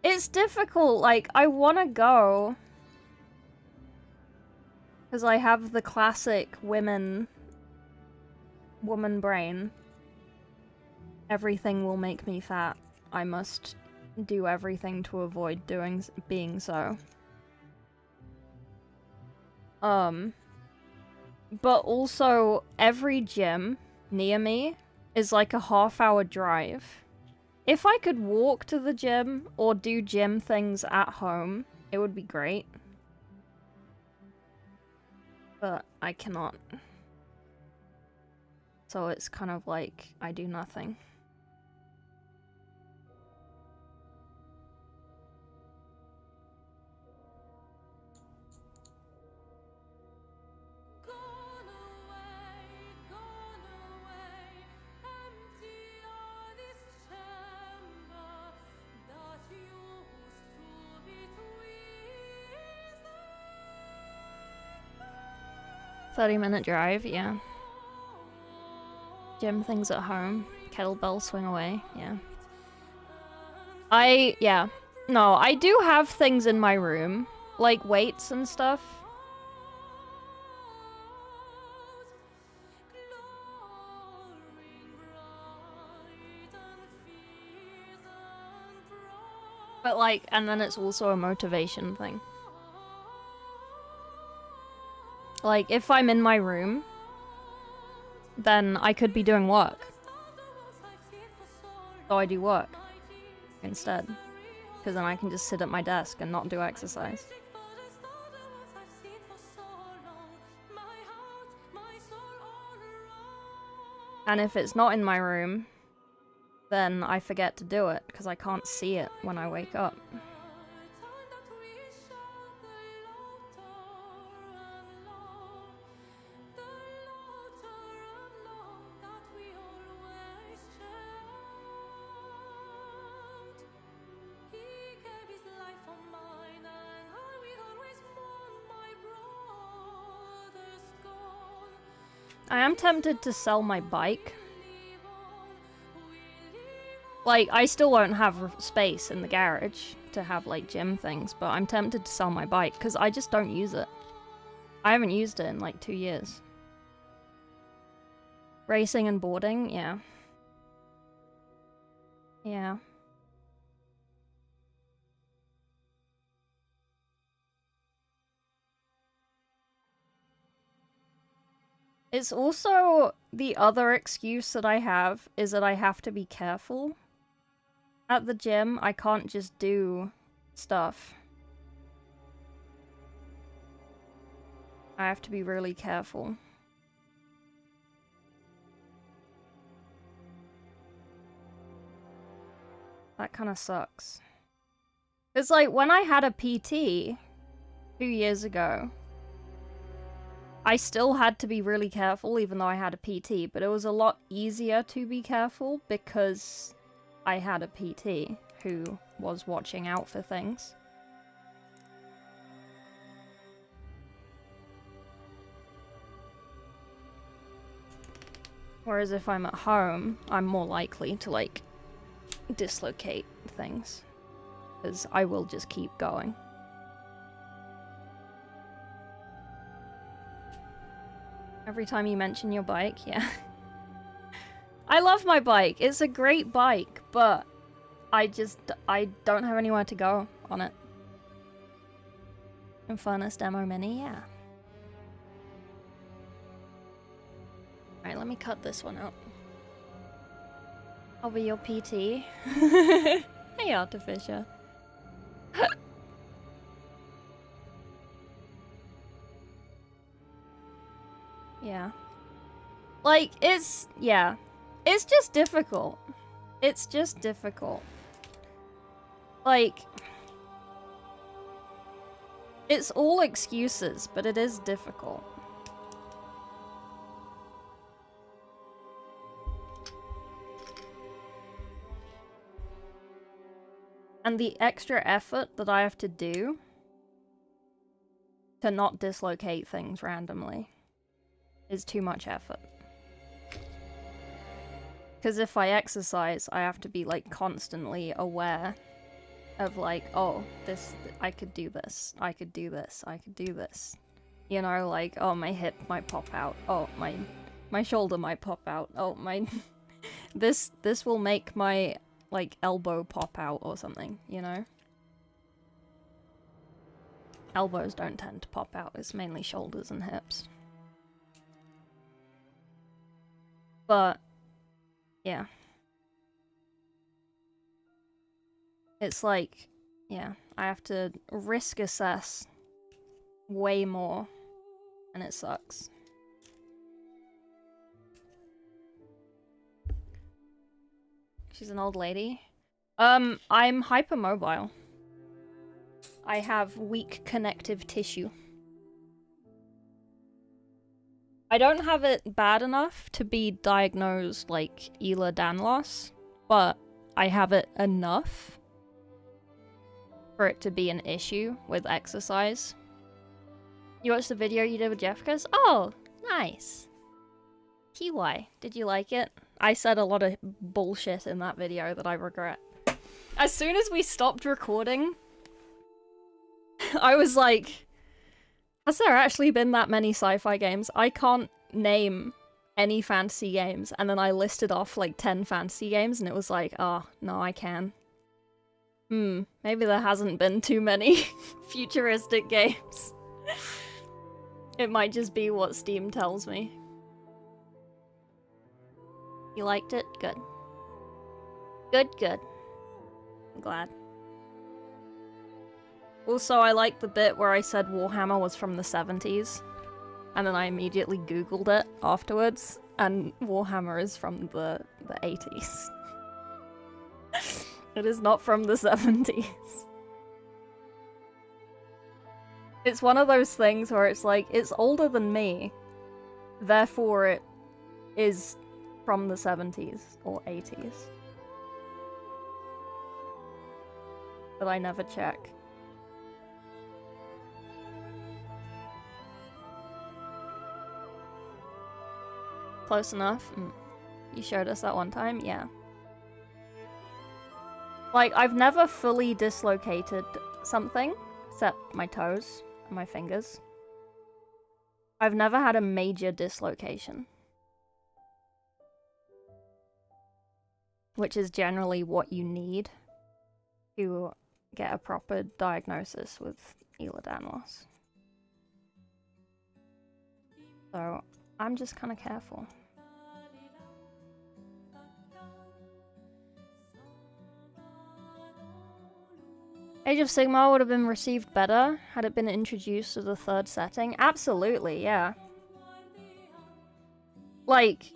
It's difficult, like, I wanna go. Because I have the classic woman brain. Everything will make me fat. I must do everything to avoid being so. But also, every gym near me is like a half-hour drive. If I could walk to the gym or do gym things at home, it would be great. But I cannot. So it's kind of like I do nothing. Empty are this chamber that used to be tweezed. 30-minute drive, yeah. Gym things at home. Kettlebell swing away, yeah. Yeah. No, I do have things in my room. Like weights and stuff. But like, and then it's also a motivation thing. Like, if I'm in my room, then I could be doing work. So I do work instead. Because then I can just sit at my desk and not do exercise. And if it's not in my room, then I forget to do it, because I can't see it when I wake up. I am tempted to sell my bike. Like, I still won't have space in the garage to have, like, gym things, but I'm tempted to sell my bike, because I just don't use it. I haven't used it in, like, 2 years. Racing and boarding, yeah. Yeah. It's also the other excuse that I have is that I have to be careful. At the gym, I can't just do stuff. I have to be really careful. That kind of sucks. It's like when I had a PT 2 years ago, I still had to be really careful even though I had a PT, but it was a lot easier to be careful because I had a PT who was watching out for things. Whereas if I'm at home, I'm more likely to, like, dislocate things. Because I will just keep going. Every time you mention your bike, yeah. I love my bike. It's a great bike, but I don't have anywhere to go on it. Infernus Demo Mini, yeah. Alright, let me cut this one out. I'll be your PT. Hey, Artificer. Yeah. Like, yeah. It's just difficult. It's just difficult. Like, it's all excuses, but it is difficult. And the extra effort that I have to do to not dislocate things randomly is too much effort. Because if I exercise, I have to be, like, constantly aware of, like, oh, I could do this, I could do this, I could do this. You know, like, oh, my hip might pop out, oh, my shoulder might pop out, oh, my... this will make my, like, elbow pop out or something, you know? Elbows don't tend to pop out, it's mainly shoulders and hips. But, yeah. It's like, yeah, I have to risk assess way more, and it sucks. She's an old lady. I'm hypermobile. I have weak connective tissue. I don't have it bad enough to be diagnosed like Ehlers-Danlos, but I have it enough for it to be an issue with exercise. You watched the video you did with Jeffcas? Oh, nice. TY, did you like it? I said a lot of bullshit in that video that I regret. As soon as we stopped recording, I was like, has there actually been that many sci-fi games? I can't name any fantasy games. And then I listed off like 10 fantasy games and it was like, oh, no, I can. Maybe there hasn't been too many futuristic games. It might just be what Steam tells me. You liked it? Good. Good, good. I'm glad. Also, I liked the bit where I said Warhammer was from the 70s. And then I immediately googled it afterwards. And Warhammer is from the 80s. It is not from the 70s. It's one of those things where it's like, it's older than me. Therefore it is from the 70s or 80s. But I never check. Close enough? You showed us that one time? Yeah. Like, I've never fully dislocated something, except my toes and my fingers. I've never had a major dislocation. Which is generally what you need to get a proper diagnosis with Ehlers-Danlos. So, I'm just kind of careful. Age of Sigmar would have been received better had it been introduced to the third setting. Absolutely, yeah. Like,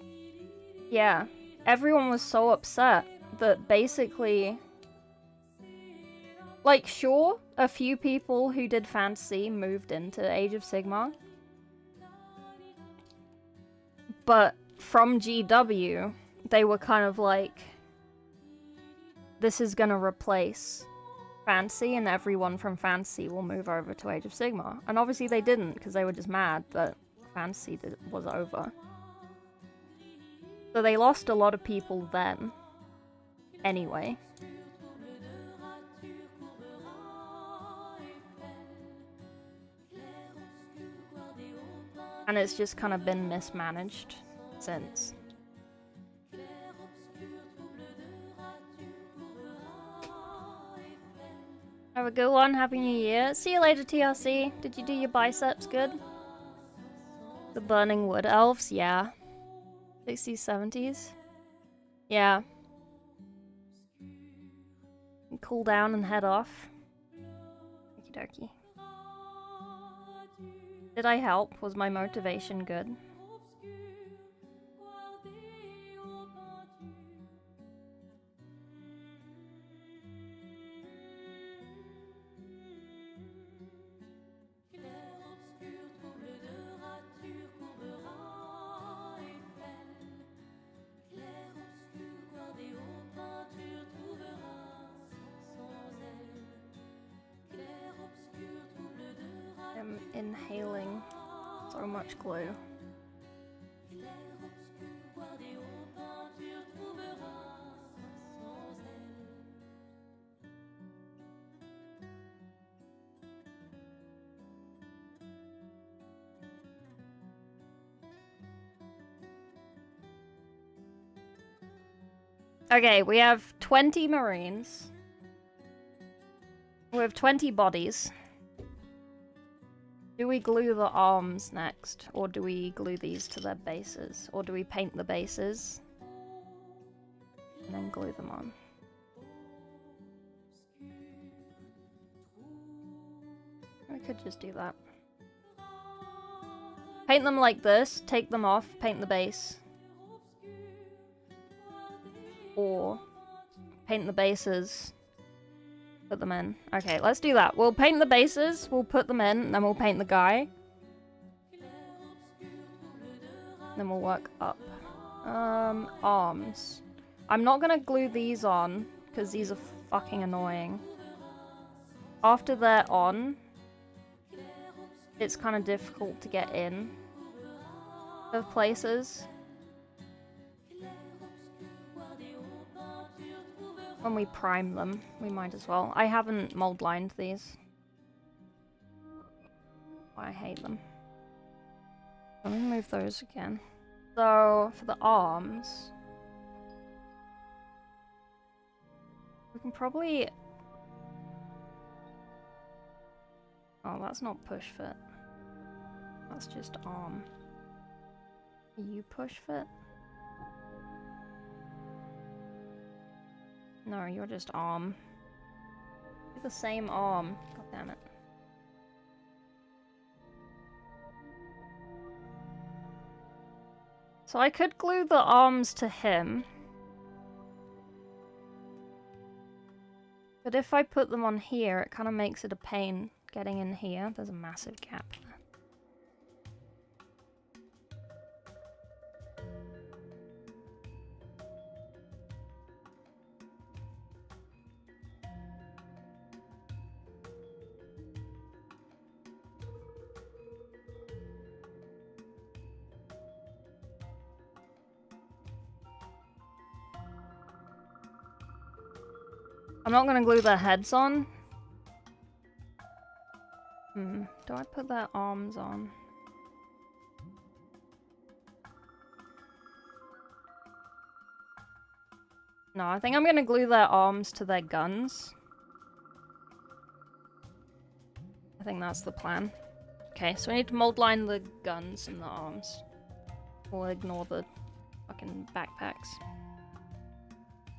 yeah. Everyone was so upset that basically Like, sure, a few people who did fantasy moved into Age of Sigmar. But from GW, they were kind of like, this is gonna replace fantasy and everyone from fantasy will move over to Age of Sigmar. And obviously they didn't, because they were just mad that fantasy was over. So they lost a lot of people then. Anyway. And it's just kind of been mismanaged since. Have a good one. Happy New Year. See you later, TRC. Did you do your biceps good? The Burning Wood Elves? Yeah. 60s, 70s? Yeah. Cool down and head off. Okie dokie. Did I help? Was my motivation good? I'm inhaling so much glue. Okay, we have 20 Marines. We have 20 bodies. Do we glue the arms next? Or do we glue these to their bases? Or do we paint the bases? And then glue them on. We could just do that. Paint them like this, take them off, paint the base. Or paint the bases, put them in. Okay, let's do that. We'll paint the bases, we'll put them in, and then we'll paint the guy. Then we'll work up. Arms. I'm not gonna glue these on, because these are fucking annoying. After they're on, it's kind of difficult to get in of places. When we prime them, we might as well. I haven't mold lined these. I hate them. Let me move those again. So, for the arms, we can probably... Oh, that's not push fit. That's just arm. Are you push fit? No, you're just arm. You're the same arm. God damn it. So I could glue the arms to him. But if I put them on here, it kind of makes it a pain getting in here. There's a massive gap there. I'm not gonna glue their heads on. Do I put their arms on? No, I think I'm gonna glue their arms to their guns. I think that's the plan. Okay, so we need to mold line the guns and the arms. We'll ignore the fucking backpacks.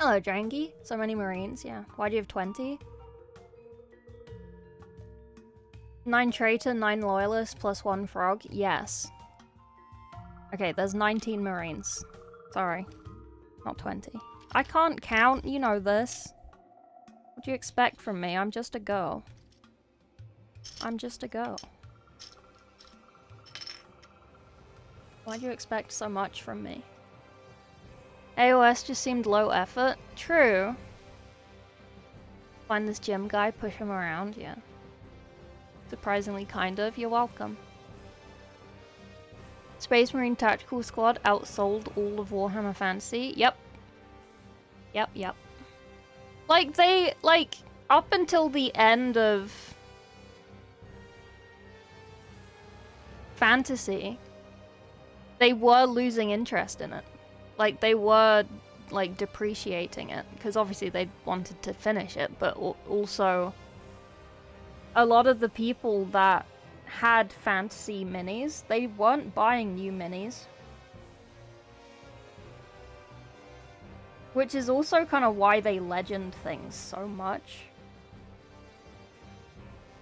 Hello, Drangy. So many Marines, yeah. Why do you have 20? 9 traitor, 9 loyalist, plus 1 frog. Yes. Okay, there's 19 Marines. Sorry. Not 20. I can't count, you know this. What do you expect from me? I'm just a girl. I'm just a girl. Why do you expect so much from me? AOS just seemed low effort. True. Find this gym guy, push him around, yeah. Surprisingly kind of. You're welcome. Space Marine Tactical Squad outsold all of Warhammer Fantasy. Yep. Yep. Like, they, like, up until the end of Fantasy, they were losing interest in it. Like, they were, like, depreciating it. Because obviously they wanted to finish it, but also a lot of the people that had fantasy minis, they weren't buying new minis. Which is also kind of why they legend things so much.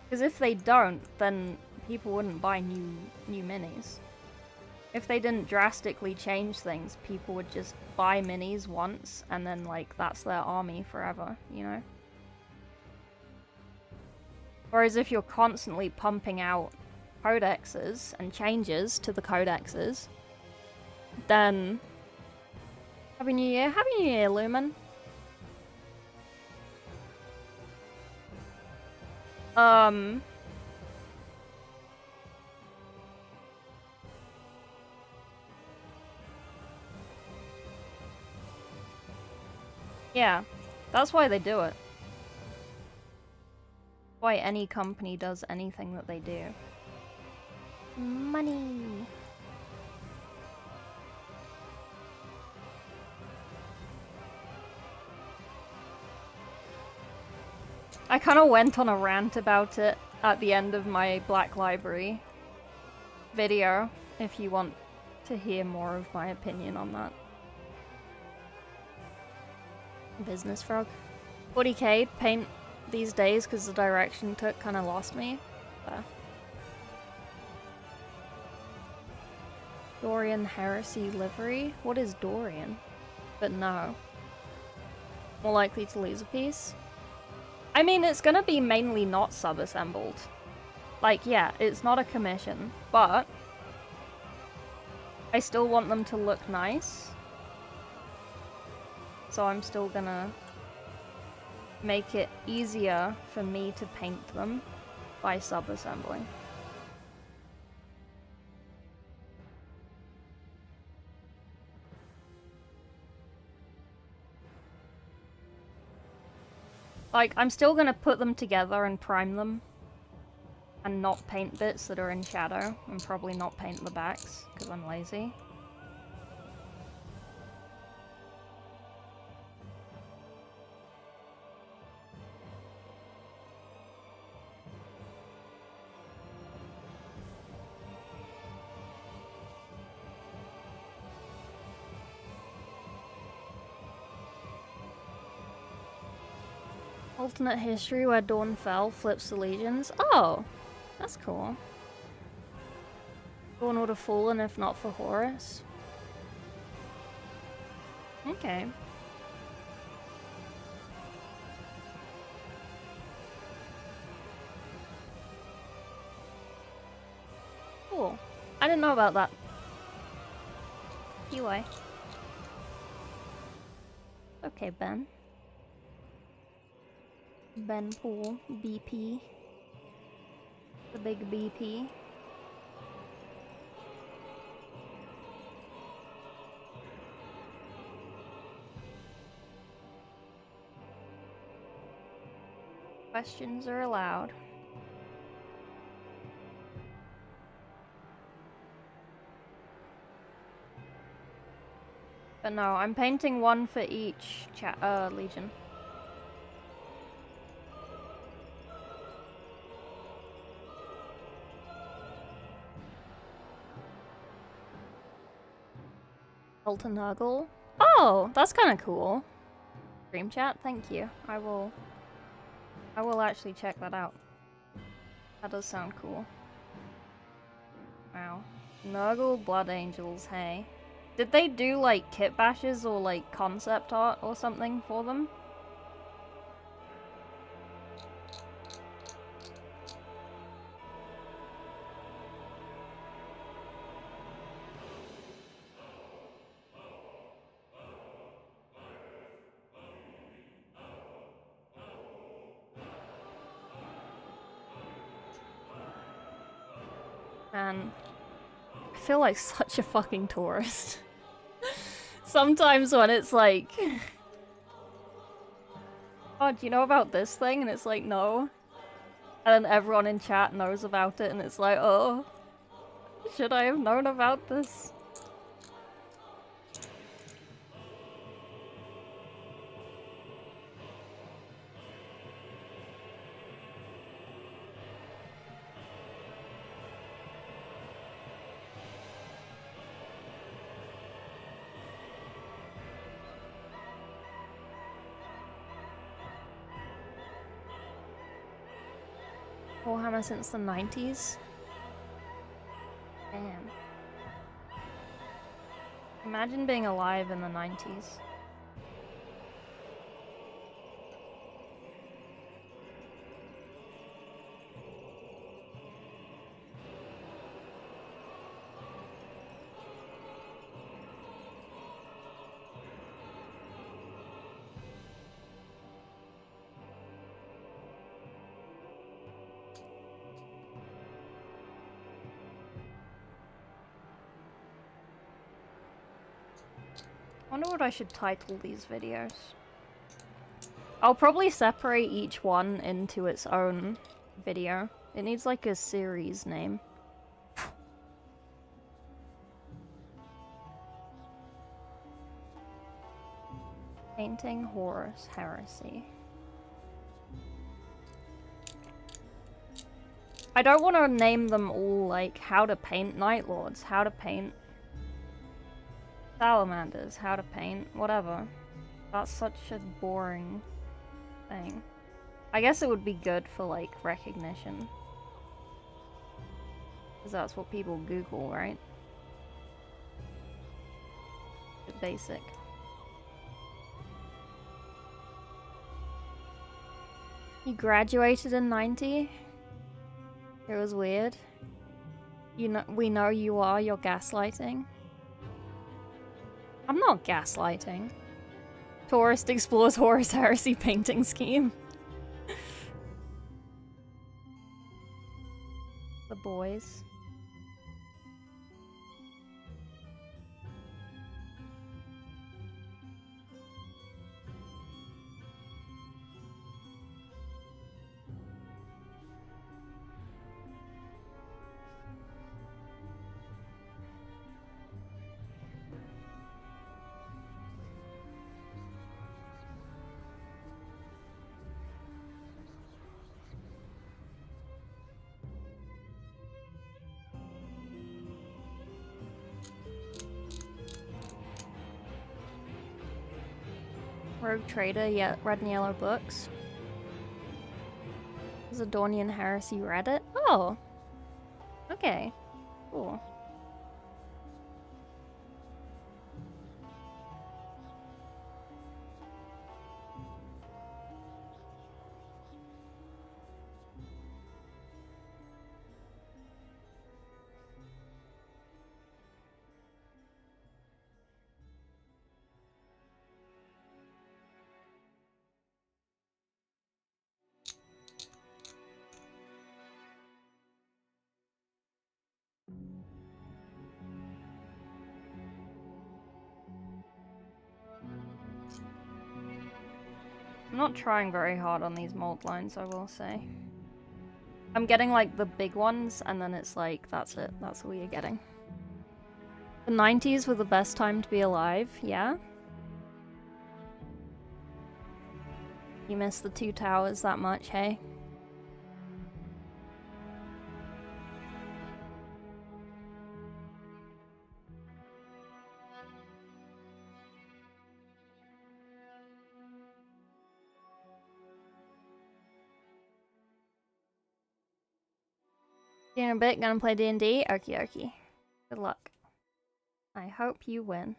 Because if they don't, then people wouldn't buy new minis. If they didn't drastically change things, people would just buy minis once, and then, like, that's their army forever, you know? Whereas if you're constantly pumping out codexes and changes to the codexes, then... Happy New Year! Happy New Year, Lumen! Yeah, that's why they do it. Why any company does anything that they do. Money! I kind of went on a rant about it at the end of my Black Library video, if you want to hear more of my opinion on that. Business frog. 40k paint these days because the direction took kind of lost me. Dorian Heresy livery? What is Dorian? But no. More likely to lose a piece? I mean, it's gonna be mainly not sub-assembled. Like, yeah, it's not a commission, but I still want them to look nice. So I'm still gonna make it easier for me to paint them by sub-assembling. Like, I'm still gonna put them together and prime them. And not paint bits that are in shadow. And probably not paint the backs, because I'm lazy. Alternate history where Dawn fell, flips the legions. Oh! That's cool. Dawn would have fallen if not for Horus. Okay. Cool. I didn't know about that. Anyway. Okay, Ben. Ben Pool, BP. The big BP. Questions are allowed. But no, I'm painting one for each legion. Nuggle. Oh, that's kind of cool. Stream chat, thank you. I will actually check that out. That does sound cool. Wow. Nurgle Blood Angels, hey. Did they do like kit bashes or like concept art or something for them? Man, I feel like such a fucking tourist. Sometimes when it's like, oh, do you know about this thing? And it's like, no. And then everyone in chat knows about it, and it's like, oh, should I have known about this? Warhammer since the 90s? Damn. Imagine being alive in the 90s. I wonder what I should title these videos. I'll probably separate each one into its own video. It needs like a series name. Painting Horus Heresy. I don't want to name them all like how to paint Night Lords, how to paint salamanders, how to paint whatever. That's such a boring thing. I guess it would be good for like recognition. Because that's what people Google, right? It's basic. You graduated in 90? It was weird. You know, we know you are, you're gaslighting. I'm not gaslighting. Tourist explores Horus Heresy painting scheme. The boys. Rogue Trader, yeah, Red and Yellow Books. Zadornian Heresy Reddit? Oh! Okay. Cool. I'm not trying very hard on these mold lines, I will say. I'm getting like the big ones, and then it's like, that's it. That's all you're getting. The 90s were the best time to be alive, yeah? You miss the Two Towers that much, hey? See you in a bit, gonna play D&D? Okie dokie. Good luck. I hope you win.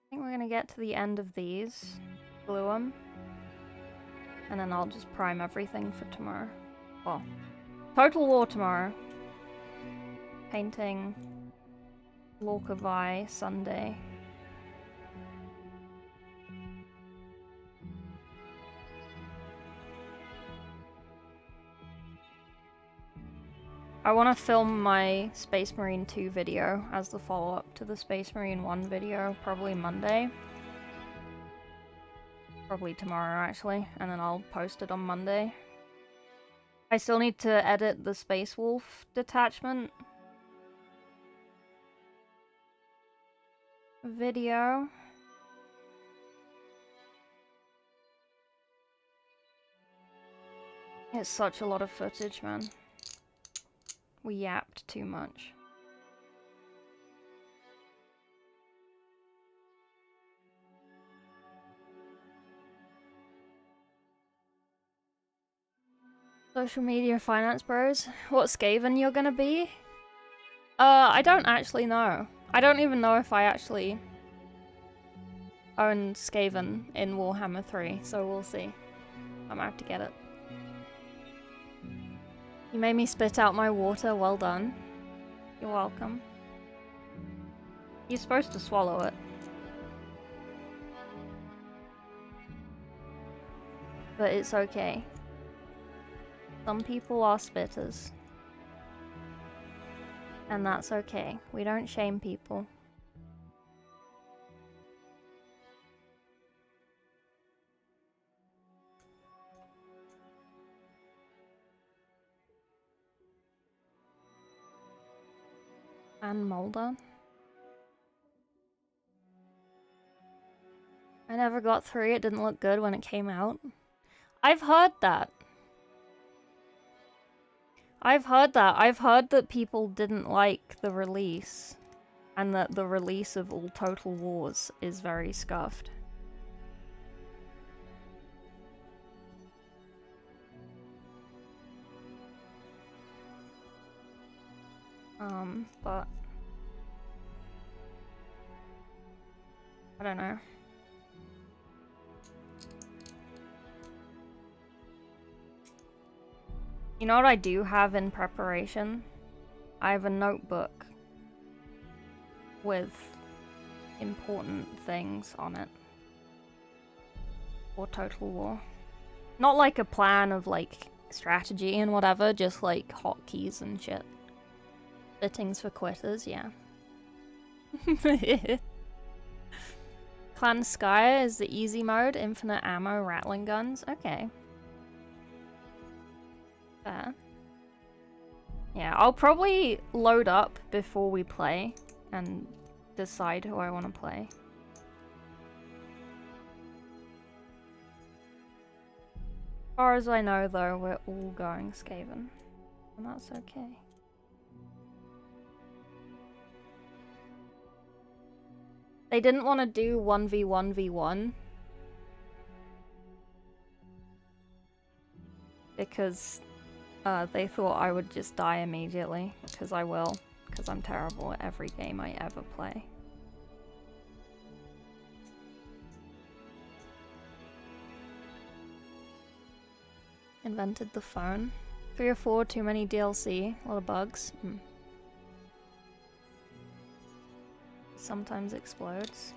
I think we're gonna get to the end of these. Glue them. And then I'll just prime everything for tomorrow. Well, Total War tomorrow. Painting Lorcavai Sunday. I want to film my Space Marine 2 video as the follow-up to the Space Marine 1 video, probably Monday. Probably tomorrow, actually, and then I'll post it on Monday. I still need to edit the Space Wolf detachment video. It's such a lot of footage, man. We yapped too much. Social media finance bros. What Skaven you're gonna be? I don't actually know. I don't even know if I actually own Skaven in Warhammer 3, so we'll see. I might have to get it. You made me spit out my water, well done. You're welcome. You're supposed to swallow it. But it's okay. Some people are spitters. And that's okay. We don't shame people. And Mulder. I never got through. It didn't look good when it came out. I've heard that. I've heard that people didn't like the release. And that the release of all Total Wars is very scuffed. But I don't know. You know what I do have in preparation? I have a notebook with important things on it for Total War. Not like a plan of like strategy and whatever, just like hotkeys and shit. Fittings for quitters, yeah. Clan Skye is the easy mode, infinite ammo, rattling guns. Okay. Fair. Yeah, I'll probably load up before we play and decide who I want to play. As far as I know though, we're all going Skaven. And that's okay. They didn't want to do 1v1v1 because they thought I would just die immediately, because I will, because I'm terrible at every game I ever play. Invented the phone. 3 or 4, too many DLC, a lot of bugs. Sometimes explodes.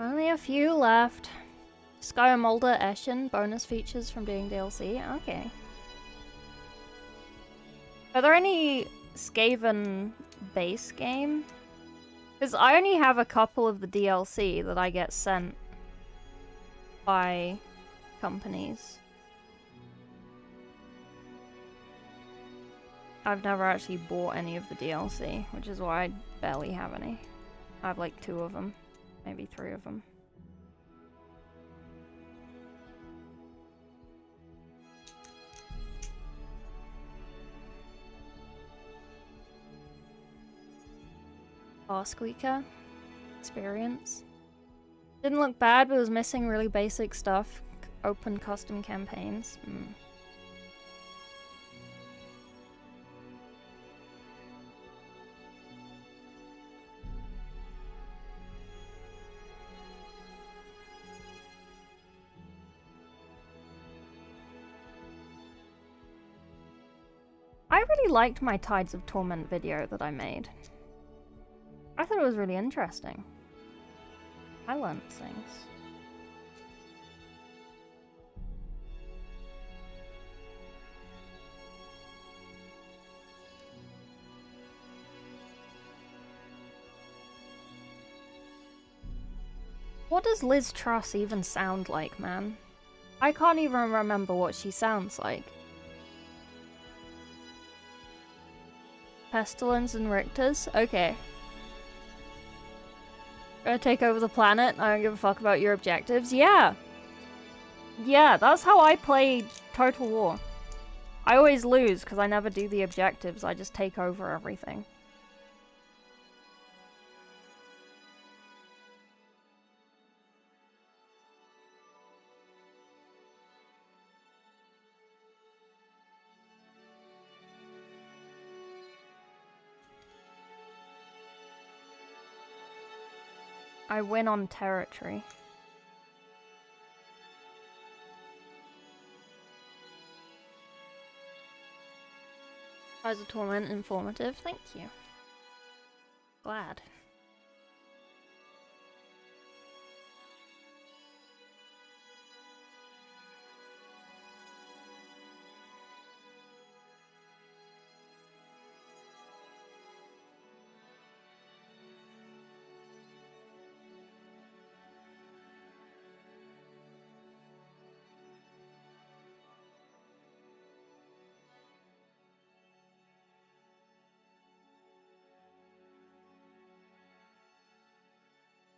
Only a few left. Sky Mulder Eshin, bonus features from doing DLC. Okay. Are there any Skaven base game? Because I only have a couple of the DLC that I get sent by companies. I've never actually bought any of the DLC, which is why I barely have any. I have like 2 of them, maybe 3 of them. Bar squeaker experience. Didn't look bad, but was missing really basic stuff. Open custom campaigns. I really liked my Tides of Torment video that I made. I thought it was really interesting. I learned things. What does Liz Truss even sound like, man? I can't even remember what she sounds like. Pestilence and Richters? Okay. Gonna take over the planet. I don't give a fuck about your objectives. Yeah! Yeah, that's how I play Total War. I always lose because I never do the objectives. I just take over everything. I win on territory. Tides of Torment, informative. Thank you. Glad.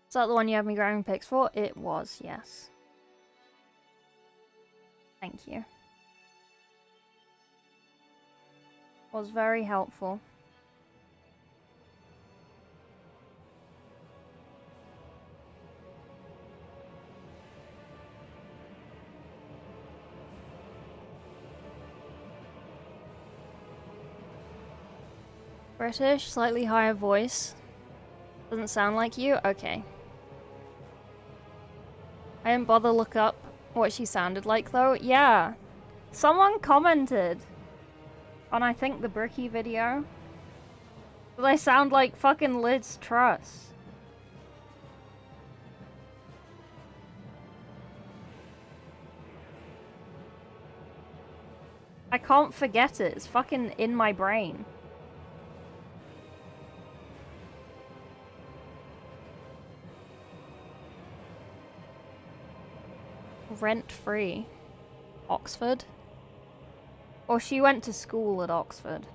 Is that the one you have me grabbing pics for? It was, yes. Thank you. Was very helpful. British, slightly higher voice. Doesn't sound like you? Okay. I didn't bother look up what she sounded like though. Yeah. Someone commented on I think the Bricky video that I sound like fucking Liz Truss. I can't forget it. It's fucking in my brain. Rent-free. Oxford? Or she went to school at Oxford.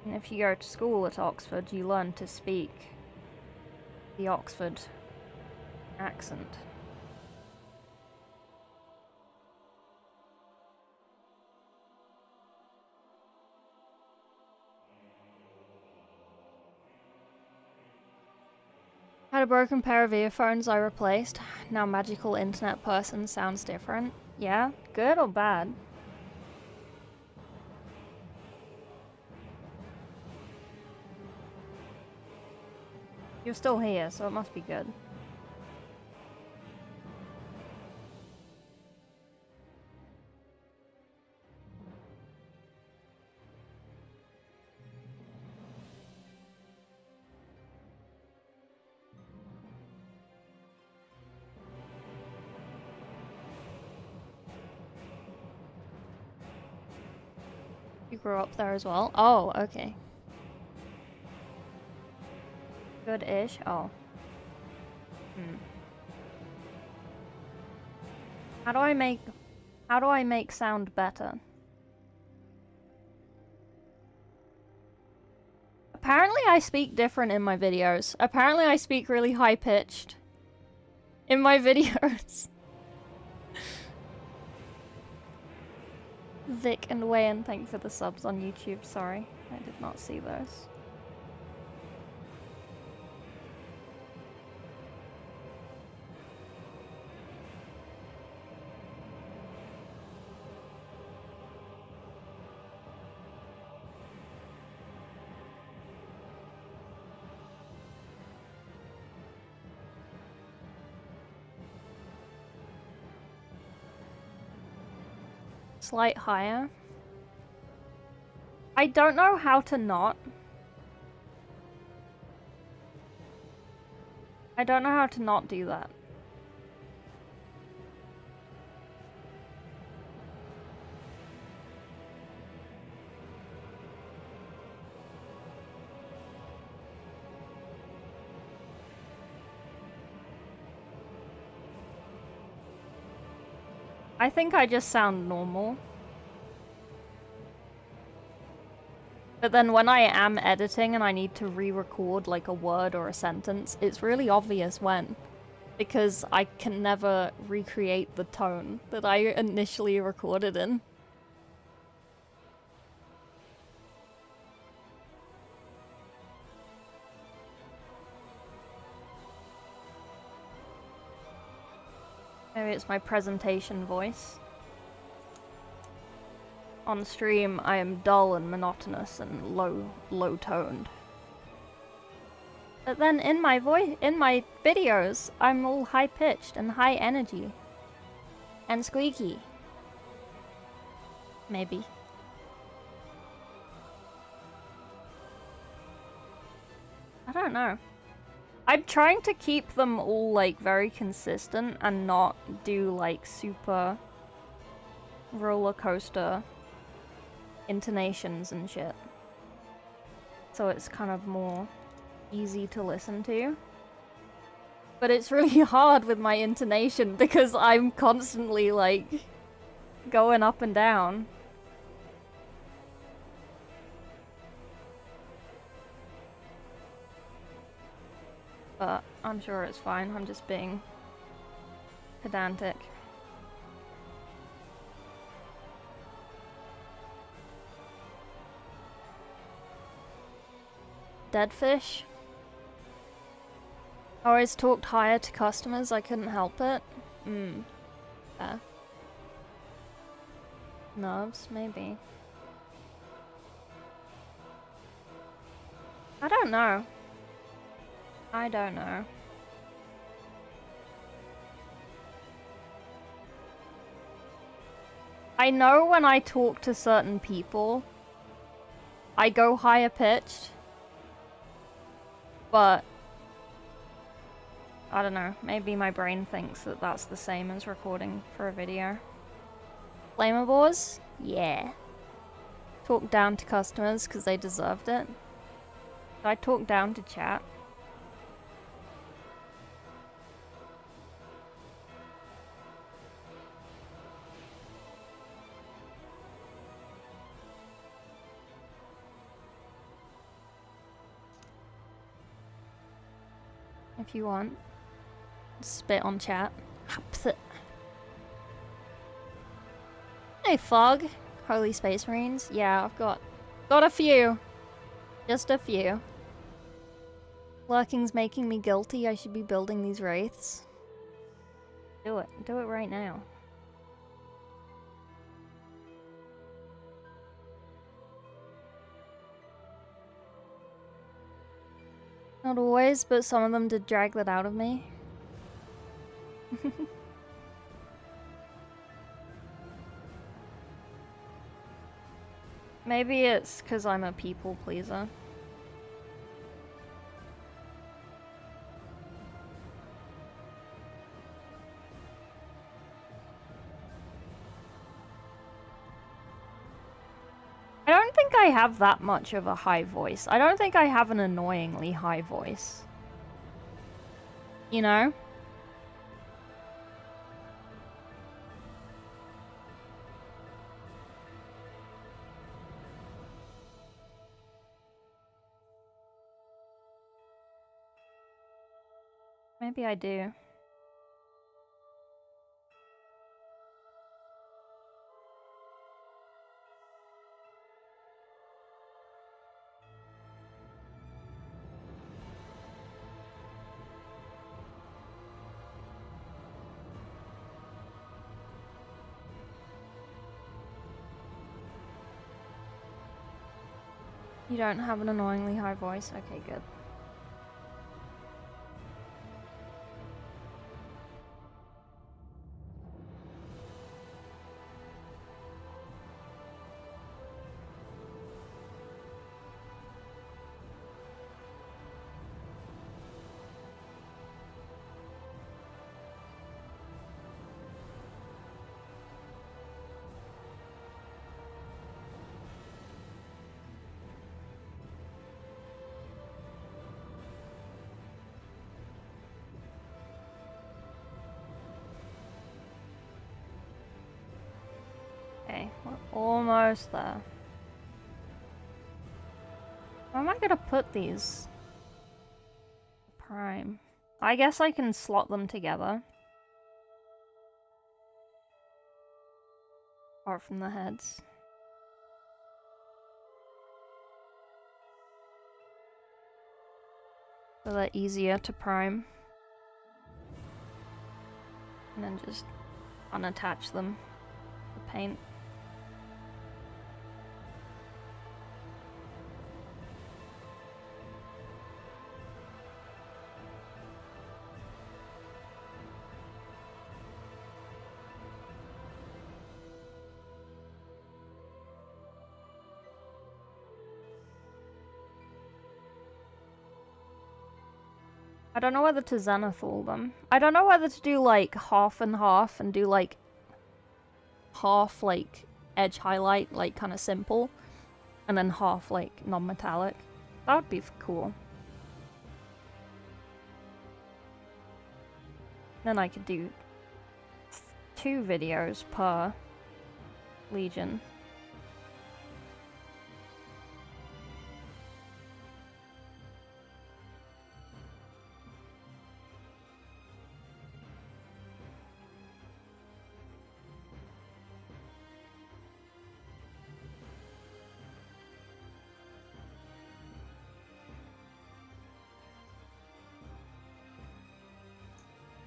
And if you go to school at Oxford, you learn to speak the Oxford accent. Had a broken pair of earphones I replaced. Now magical internet person sounds different. Yeah? Good or bad? You're still here, so it must be good. You grew up there as well? Oh, okay. Good-ish? Oh. How do I make sound better? Apparently I speak different in my videos. Apparently I speak really high-pitched in my videos. Vic and Wayan, thank you for the subs on YouTube. Sorry, I did not see those. Slight higher. I don't know how to not. I don't know how to not do that. I think I just sound normal. But then when I am editing and I need to re-record like a word or a sentence, it's really obvious when. Because I can never recreate the tone that I initially recorded in. Maybe it's my presentation voice. On stream, I am dull and monotonous and low-toned. But then in my videos, I'm all high-pitched and high energy. And squeaky. Maybe. I don't know. I'm trying to keep them all, like, very consistent and not do, like, super roller coaster intonations and shit. So it's kind of more easy to listen to. But it's really hard with my intonation because I'm constantly, like, going up and down. But I'm sure it's fine. I'm just being pedantic. Dead fish? Always talked higher to customers, I couldn't help it. Yeah. Nerves, maybe. I don't know. I don't know. I know when I talk to certain people, I go higher pitched. But I don't know, maybe my brain thinks that that's the same as recording for a video. Flammables? Yeah. Talk down to customers because they deserved it. Did I talk down to chat? If you want. Spit on chat. Hey Fog. Holy Space Marines. Yeah, I've got a few. Just a few. Lurking's making me guilty. I should be building these wraiths. Do it. Do it right now. Not always, but some of them did drag that out of me. Maybe it's because I'm a people pleaser. I don't think I have that much of a high voice. I don't think I have an annoyingly high voice. You know? Maybe I do. You don't have an annoyingly high voice? Okay, good. Okay, we're almost there. Where am I gonna put these? Prime. I guess I can slot them together. Apart from the heads. So they're easier to prime. And then just unattach them to paint. I don't know whether to Zenithal them. I don't know whether to do like half and half and do like half like edge highlight, like kind of simple, and then half like non-metallic. That would be cool. Then I could do 2 videos per Legion.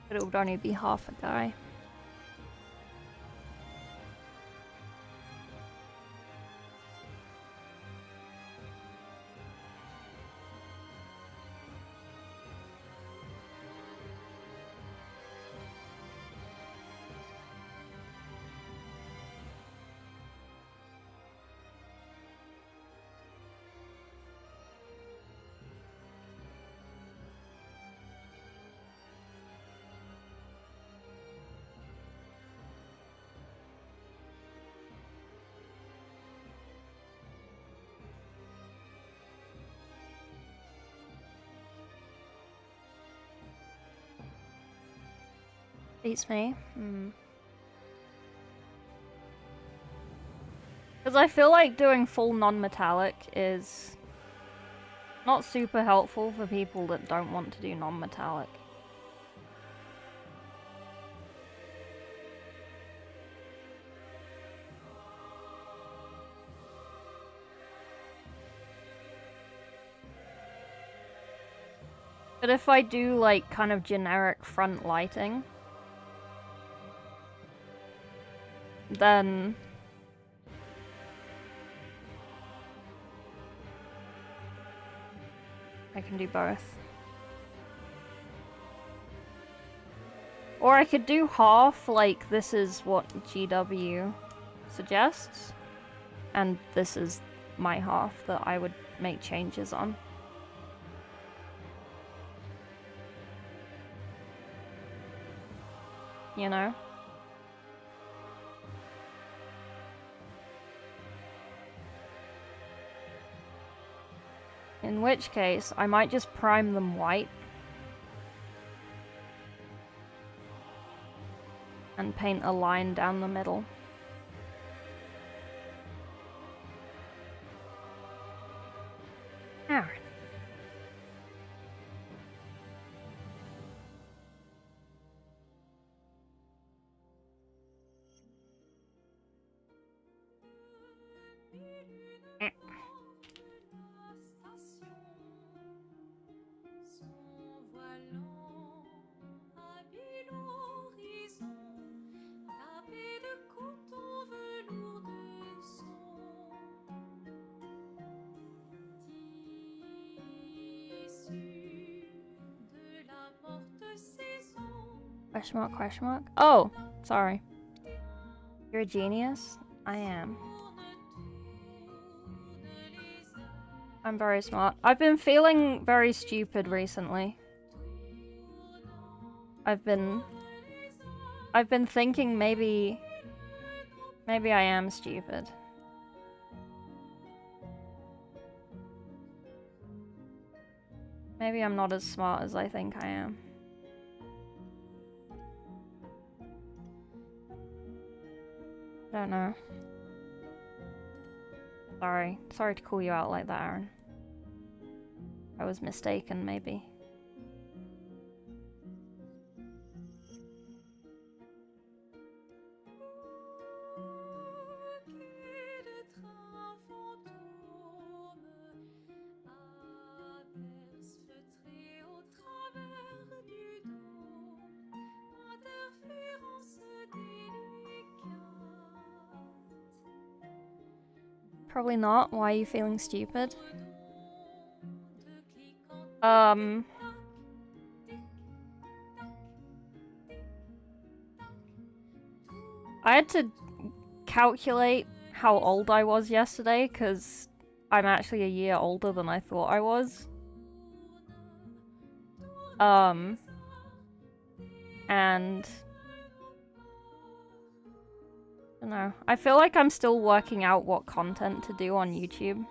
But it would only be half a guy. Beats me. Because I feel like doing full non-metallic is not super helpful for people that don't want to do non-metallic. But if I do like kind of generic front lighting, then I can do both. Or I could do half, like this is what GW suggests, and this is my half that I would make changes on. You know? In which case, I might just prime them white. And paint a line down the middle. Alright. Question mark, question mark. Oh, sorry. You're a genius? I am. I'm very smart. I've been feeling very stupid recently. I've been thinking maybe I am stupid. Maybe I'm not as smart as I think I am. I don't know. Sorry to call you out like that, Aaron. I was mistaken, maybe. Probably not. Why are you feeling stupid? I had to calculate how old I was yesterday, because I'm actually a year older than I thought I was. And I don't know. I feel like I'm still working out what content to do on YouTube.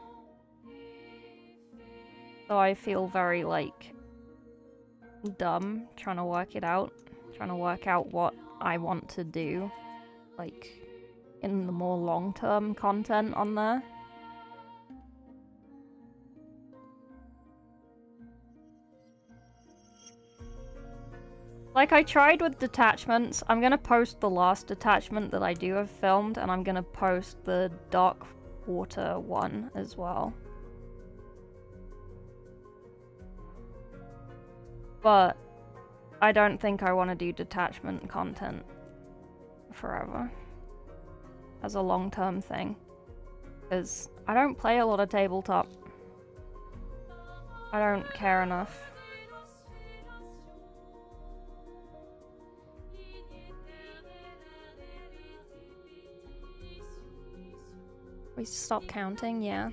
So I feel very, like, dumb trying to work it out. Trying to work out what I want to do, like, in the more long-term content on there. Like, I tried with detachments. I'm gonna post the last detachment that I do have filmed, and I'm gonna post the dark water one as well. But I don't think I want to do detachment content forever as a long-term thing, because I don't play a lot of tabletop. I don't care enough. We stop counting, yeah.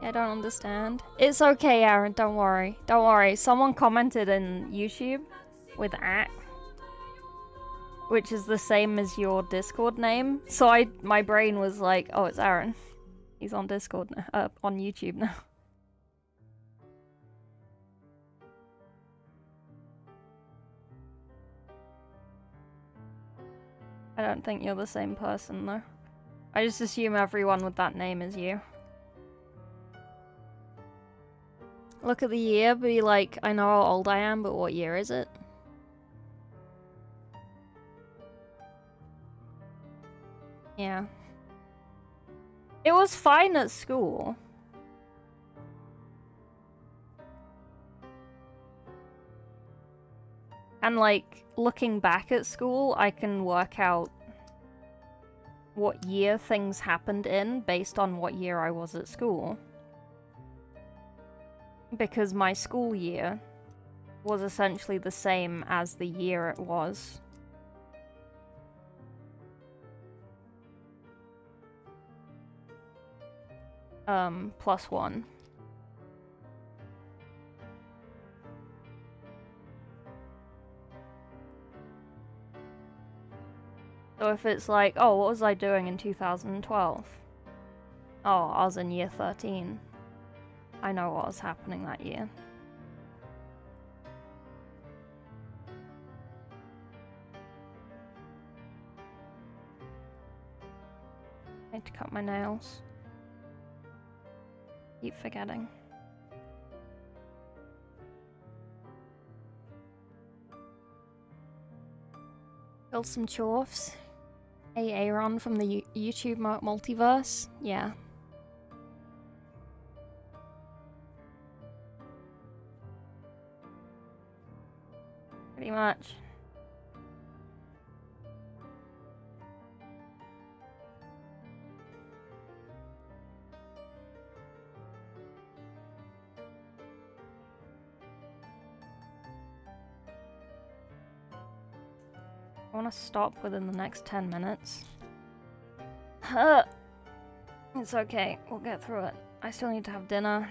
I don't understand. It's okay, Aaron, don't worry. Don't worry. Someone commented in YouTube with @ which is the same as your Discord name. So my brain was like, oh, it's Aaron. He's on Discord now, on YouTube now. I don't think you're the same person though. I just assume everyone with that name is you. Look at the year, be like, I know how old I am, but what year is it? Yeah. It was fine at school. And like, looking back at school, I can work out what year things happened in based on what year I was at school. Because my school year was essentially the same as the year it was. +1. So if it's like, oh, what was I doing in 2012? Oh, I was in year 13. I know what was happening that year. I need to cut my nails. Keep forgetting. Build some chorfs. Hey, Aaron from the YouTube multiverse. Yeah. Pretty much. I want to stop within the next 10 minutes. It's okay, we'll get through it. I still need to have dinner.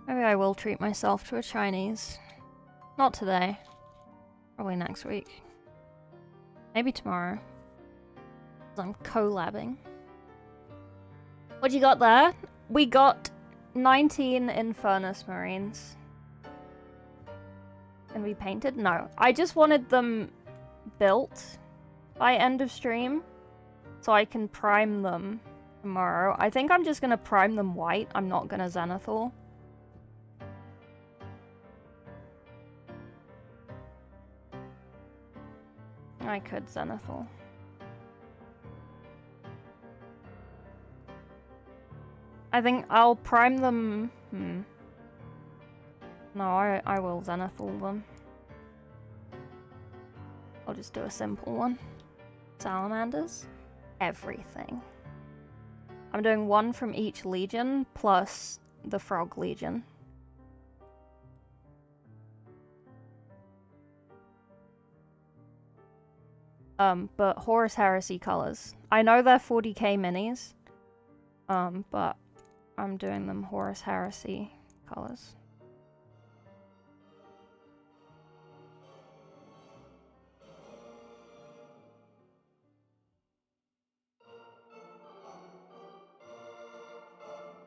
Maybe I will treat myself to a Chinese. Not today. Probably next week. Maybe tomorrow. 'Cause I'm collabing. What you got there? We got 19 Infernus Marines. Can be painted? No. I just wanted them built by end of stream. So I can prime them tomorrow. I think I'm just gonna prime them white. I'm not gonna Zenithal. I could Zenithal. I think I'll prime them. No, I will Zenithal them. I'll just do a simple one. Salamanders. Everything. I'm doing one from each legion plus the Frog Legion. But Horus Heresy colors. I know they're 40k minis. But I'm doing them Horus Heresy colors.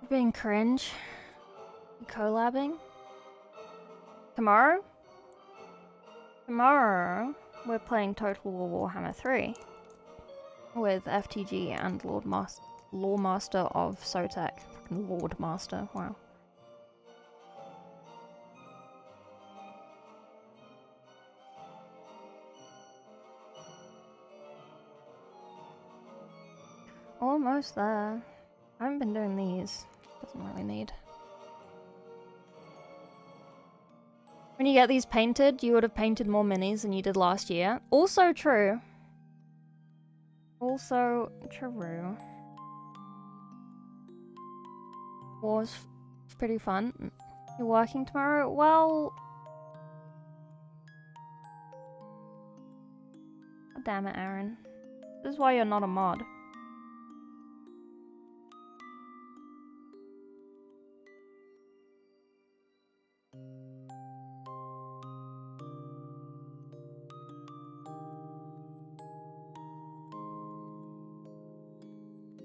Being cringe. Collabing. Tomorrow? Tomorrow, we're playing Total War Warhammer 3 with FTG and Lawmaster of Sotek. Fucking Lord Master, wow. Almost there. I haven't been doing these. Doesn't really need. When you get these painted, you would have painted more minis than you did last year. Also true. Also true. Was pretty fun. You're working tomorrow? Well... God damn it, Aaron. This is why you're not a mod.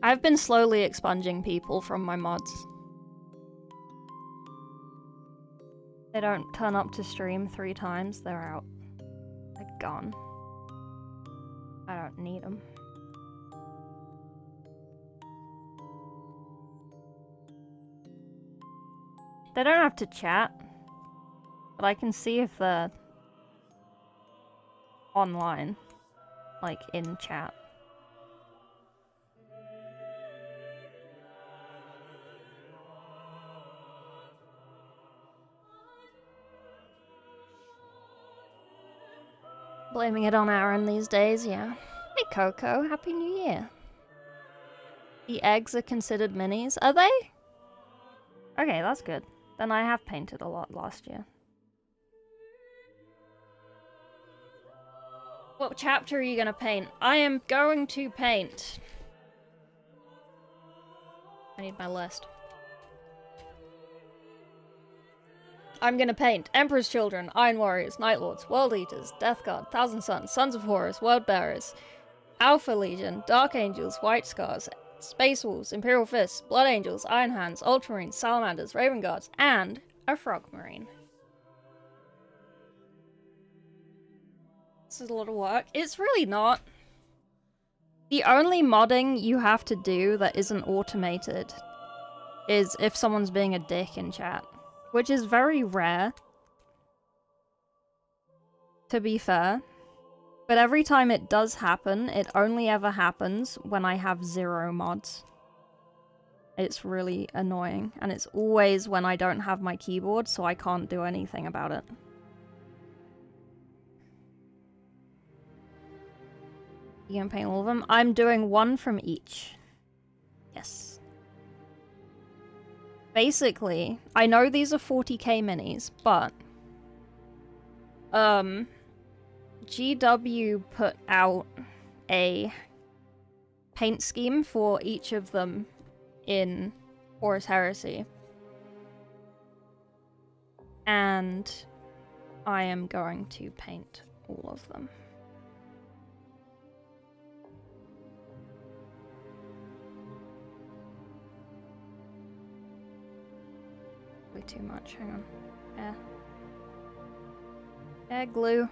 I've been slowly expunging people from my mods. They don't turn up to stream 3 times, they're out. They're gone. I don't need them. They don't have to chat, but I can see if they're online, like in chat. Blaming it on Aaron these days, yeah. Hey Coco, Happy New Year. The eggs are considered minis, are they? Okay, that's good. Then I have painted a lot last year. What chapter are you gonna paint? I am going to paint. I need my list. I'm gonna paint Emperor's Children, Iron Warriors, Night Lords, World Eaters, Death Guard, Thousand Sons, Sons of Horus, World Bearers, Alpha Legion, Dark Angels, White Scars, Space Wolves, Imperial Fists, Blood Angels, Iron Hands, Ultramarines, Salamanders, Raven Guards, and a Frog Marine. This is a lot of work. It's really not. The only modding you have to do that isn't automated is if someone's being a dick in chat. Which is very rare, to be fair, But every time it does happen, it only ever happens when I have 0 mods. It's really annoying, and it's always when I don't have my keyboard, so I can't do anything about it. You can paint all of them? I'm doing 1 from each. Yes. Basically, I know these are 40k minis, but GW put out a paint scheme for each of them in Horus Heresy. And I am going to paint all of them. Way too much, hang on. Air glue.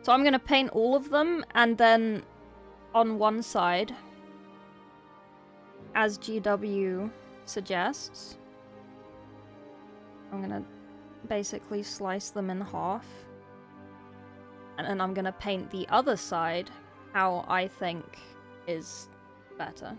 So I'm gonna paint all of them, and then on one side, as GW suggests, I'm gonna basically slice them in half, and then I'm gonna paint the other side how I think is better.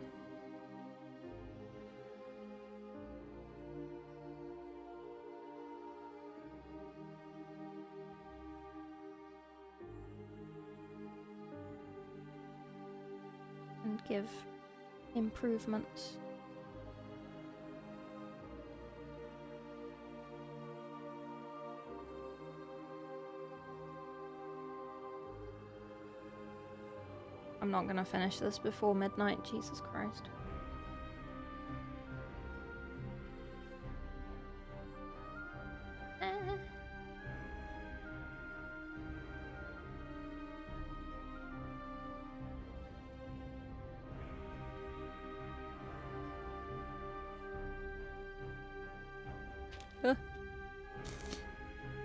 And give improvements. I'm not gonna finish this before midnight, Jesus Christ.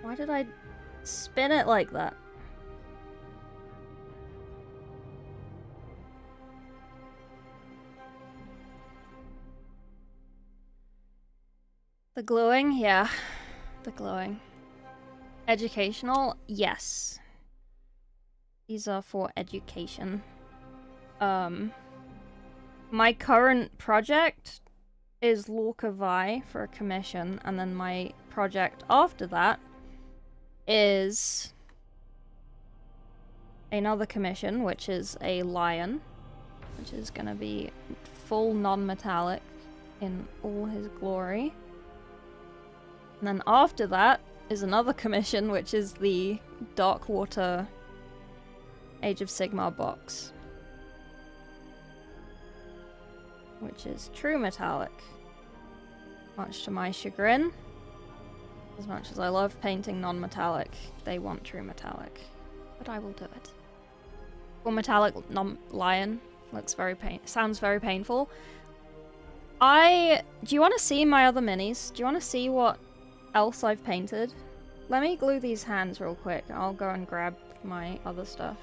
Why did I spin it like that? The glowing? Yeah. The glowing. Educational? Yes. These are for education. My current project is Lorca Vi for a commission, and then my project after that is another commission, which is a lion, which is gonna be full non-metallic in all his glory. And then after that is another commission, which is the Darkwater Age of Sigmar box, which is true metallic, much to my chagrin. As much as I love painting non-metallic, they want true metallic, but I will do it. Full metallic lion looks very sounds very painful. Do you want to see my other minis? Do you want to see what else I've painted? Let me glue these hands real quick. I'll go and grab my other stuff.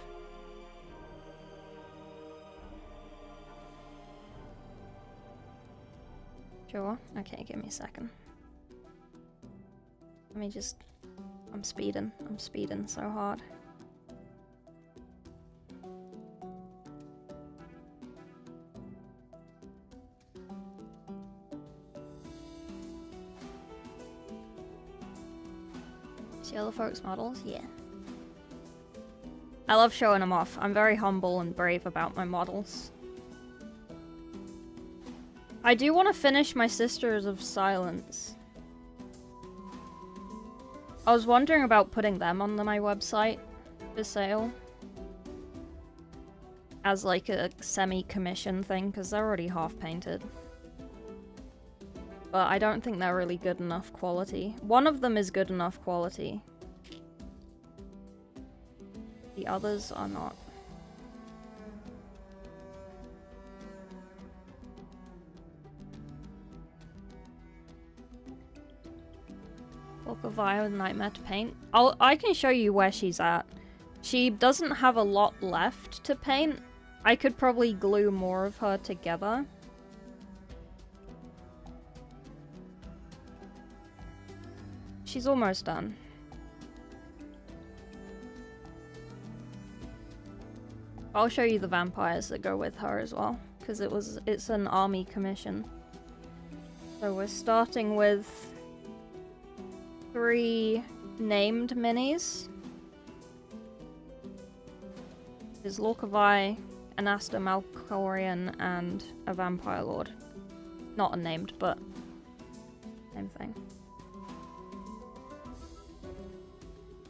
Sure. Okay, give me a second. Let me just... I'm speeding so hard. See other folks' models? Yeah. I love showing them off. I'm very humble and brave about my models. I do want to finish my Sisters of Silence. I was wondering about putting them on my website for sale. As like a semi-commission thing, because they're already half-painted. But I don't think they're really good enough quality. One of them is good enough quality. The others are not. Look of Violet Nightmare to paint. I can show you where she's at. She doesn't have a lot left to paint. I could probably glue more of her together. She's almost done. I'll show you the vampires that go with her as well, because it's an army commission. So we're starting with 3 named minis. There's Lorcavai, Anasta Malkorian, and a Vampire Lord. Not unnamed, but same thing.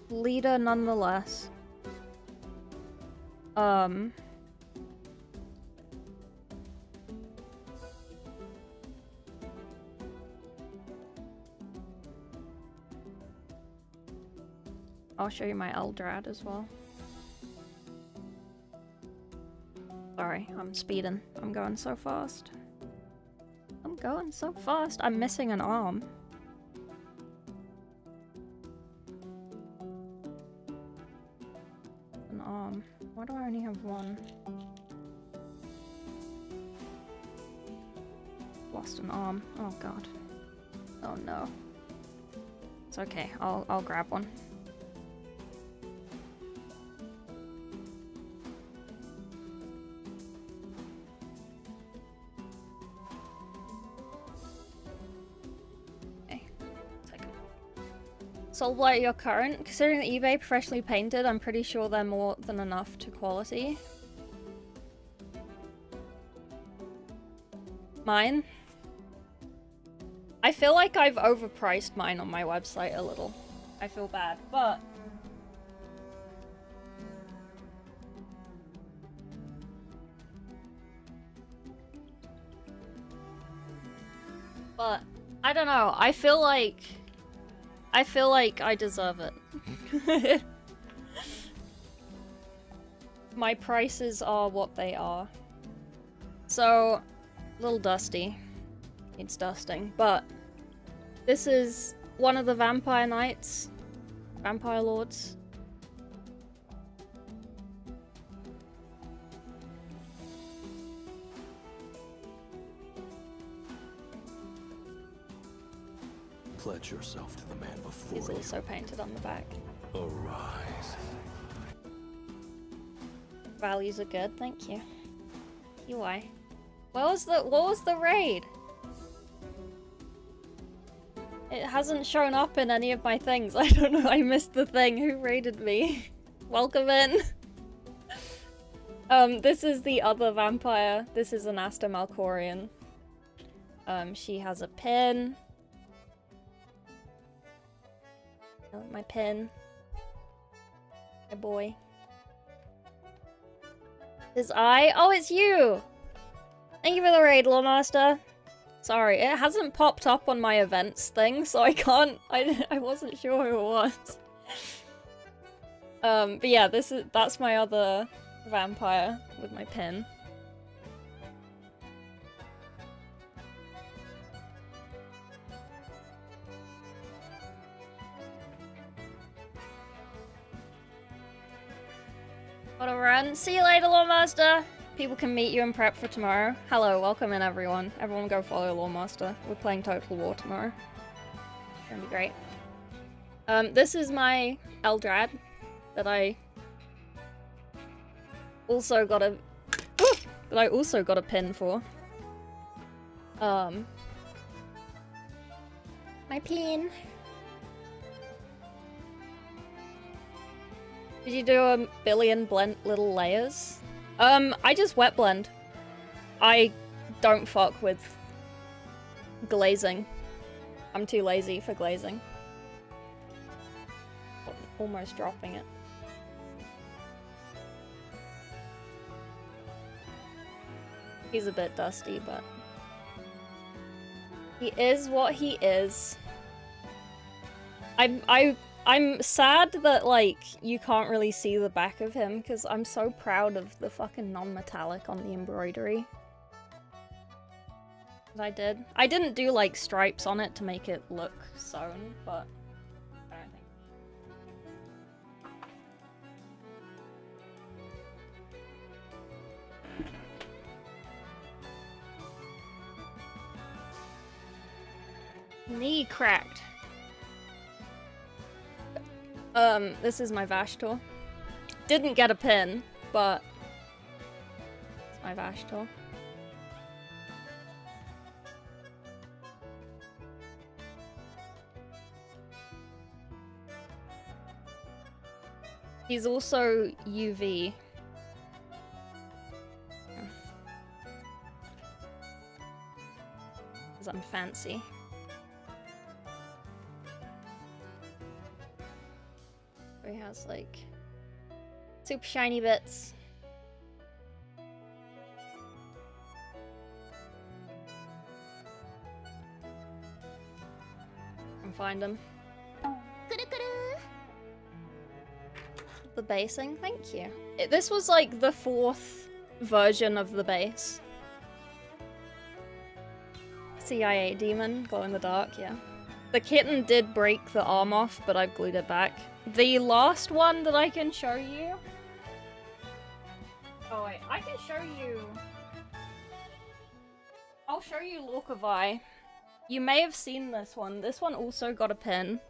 Leader nonetheless. I'll show you my Eldrad as well. Sorry, I'm speeding. I'm going so fast. I'm going so fast. I'm missing an arm. An arm. Why do I only have one? Lost an arm. Oh god. Oh no. It's okay. I'll grab one. Soulblight, you're current. Considering the eBay professionally painted, I'm pretty sure they're more than enough to quality. Mine? I feel like I've overpriced mine on my website a little. I feel bad, but... I don't know. I feel like I deserve it. My prices are what they are. So, a little dusty. Needs dusting. But this is one of the Vampire Knights. Vampire Lords. Pledge yourself to the man before He's you. also painted on the back. Arise. Values are good, thank you. UI. What was the raid? It hasn't shown up in any of my things. I don't know, I missed the thing. Who raided me? Welcome in. This is the other vampire. This is Anasta Malkorian. She has a pin. My pin. My boy. His eye. Oh, it's you! Thank you for the raid, Lawmaster. Sorry, it hasn't popped up on my events thing, so I can't. I wasn't sure who it was. But yeah, that's my other vampire with my pin. What a run. See you later, Lawmaster! People can meet you and prep for tomorrow. Hello, welcome in everyone. Everyone go follow Lawmaster. We're playing Total War tomorrow. It's gonna be great. This is my Eldrad that I also got a pin for. My pin. Did you do a billion little layers? I just wet blend. I don't fuck with glazing. I'm too lazy for glazing. Almost dropping it. He's a bit dusty, but he is what he is. I'm sad that, like, you can't really see the back of him, because I'm so proud of the fucking non-metallic on the embroidery. That I didn't do, like, stripes on it to make it look sewn, but I don't think. Knee cracked. This is my Vashtor. Didn't get a pin, but it's my Vashtor. He's also UV. Because I'm fancy. He has like super shiny bits. And find him. The basing, thank you. This was like the 4th version of the base. CIA demon, glow in the dark, yeah. The kitten did break the arm off, but I've glued it back. The last one that I can show you... Oh wait, I can show you... I'll show you Lorcavai. You may have seen this one. This one also got a pin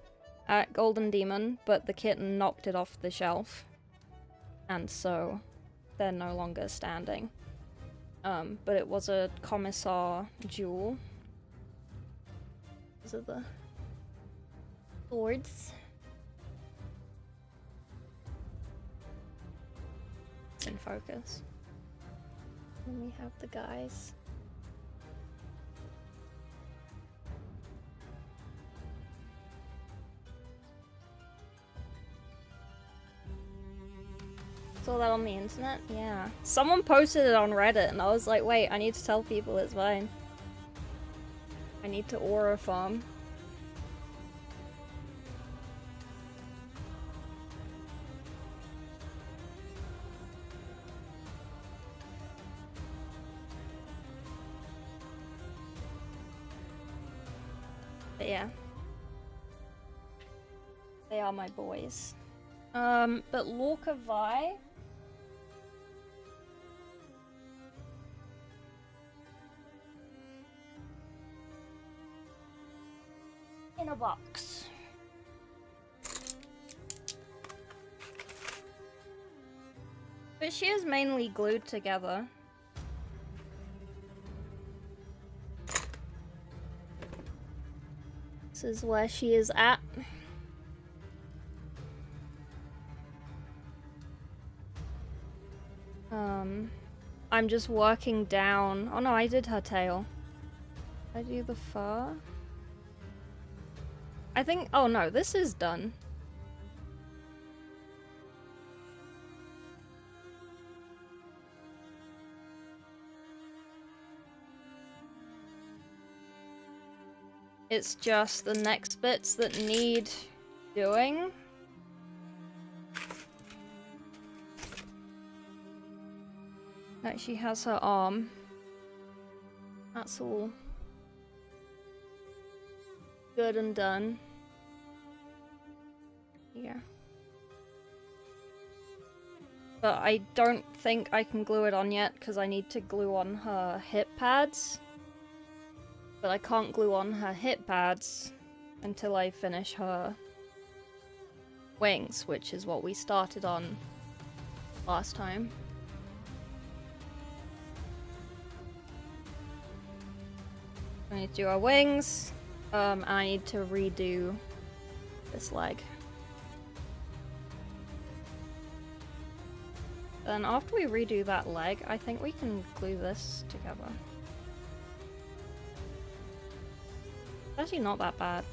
at Golden Demon, but the kitten knocked it off the shelf. And so they're no longer standing. But it was a Commissar jewel. These are the swords. It's in focus. And we have the guys. Saw that on the internet? Yeah. Someone posted it on Reddit and I was like, wait, I need to tell people it's fine. I need to aura farm. But yeah. They are my boys. But Lorcavai... in a box. But she is mainly glued together. This is where she is at. I'm just working down. Oh no, I did her tail. Did I do the fur? I think, oh no, this is done. It's just the next bits that need doing. Like she has her arm. That's all good and done. Yeah. But I don't think I can glue it on yet because I need to glue on her hip pads. But I can't glue on her hip pads until I finish her wings, which is what we started on last time. I need to do our wings. I need to redo this leg. Then after we redo that leg, I think we can glue this together. It's actually not that bad.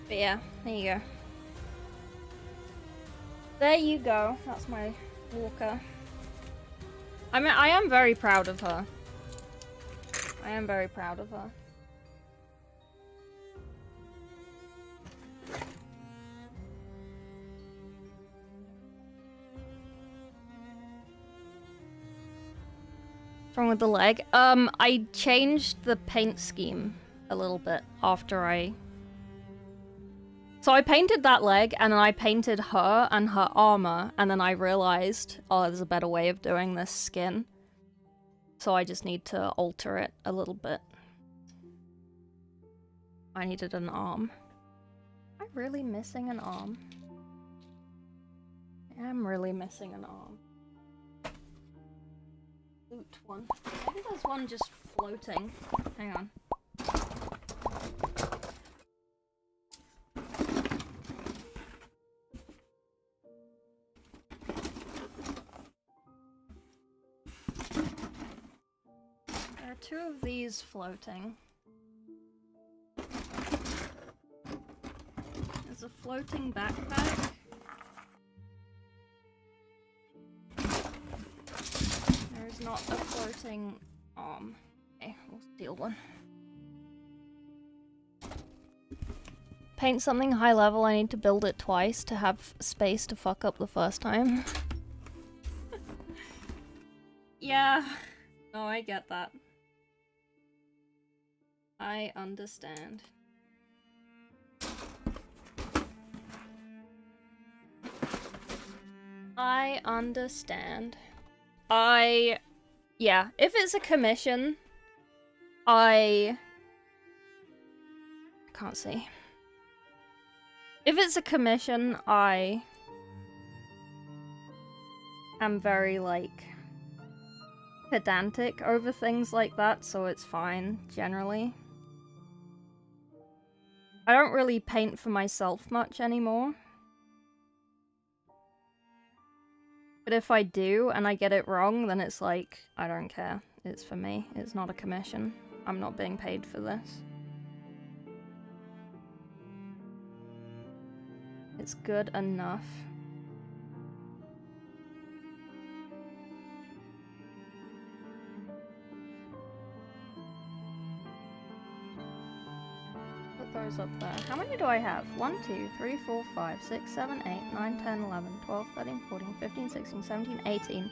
But yeah, there you go. There you go. That's my walker. I mean, I am very proud of her. I am very proud of her. What's wrong with the leg? I changed the paint scheme a little bit after I... So I painted that leg, and then I painted her and her armor, and then I realized, oh, there's a better way of doing this skin. So I just need to alter it a little bit. I needed an arm. Am I really missing an arm? I am really missing an arm. Loot one. Maybe there's one just floating. Hang on. There are two of these floating. There's a floating backpack. There is not a floating arm. Okay, we'll steal one. Paint something high level, I need to build it twice to have space to fuck up the first time. Yeah. No, I get that. I understand. I understand. Yeah, if it's a commission, I can't see. If it's a commission, I am very, like, pedantic over things like that, so it's fine, generally. I don't really paint for myself much anymore. But if I do, and I get it wrong, then it's like, I don't care. It's for me. It's not a commission. I'm not being paid for this. It's good enough. Put those up there. How many do I have? 1, 2, 3, 4, 5, 6, 7, 8, 9, 10, 11, 12, 13, 14, 15, 16, 17, 18,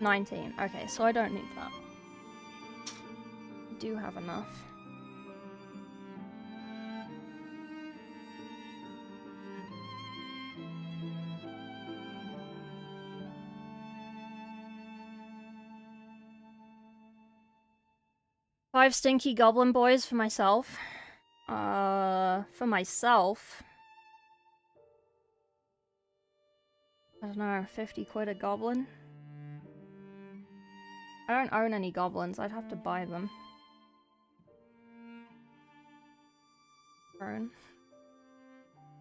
19. Okay, so I don't need that. I do have enough. Five stinky goblin boys for myself. For myself, I don't know, 50 quid a goblin? I don't own any goblins, I'd have to buy them.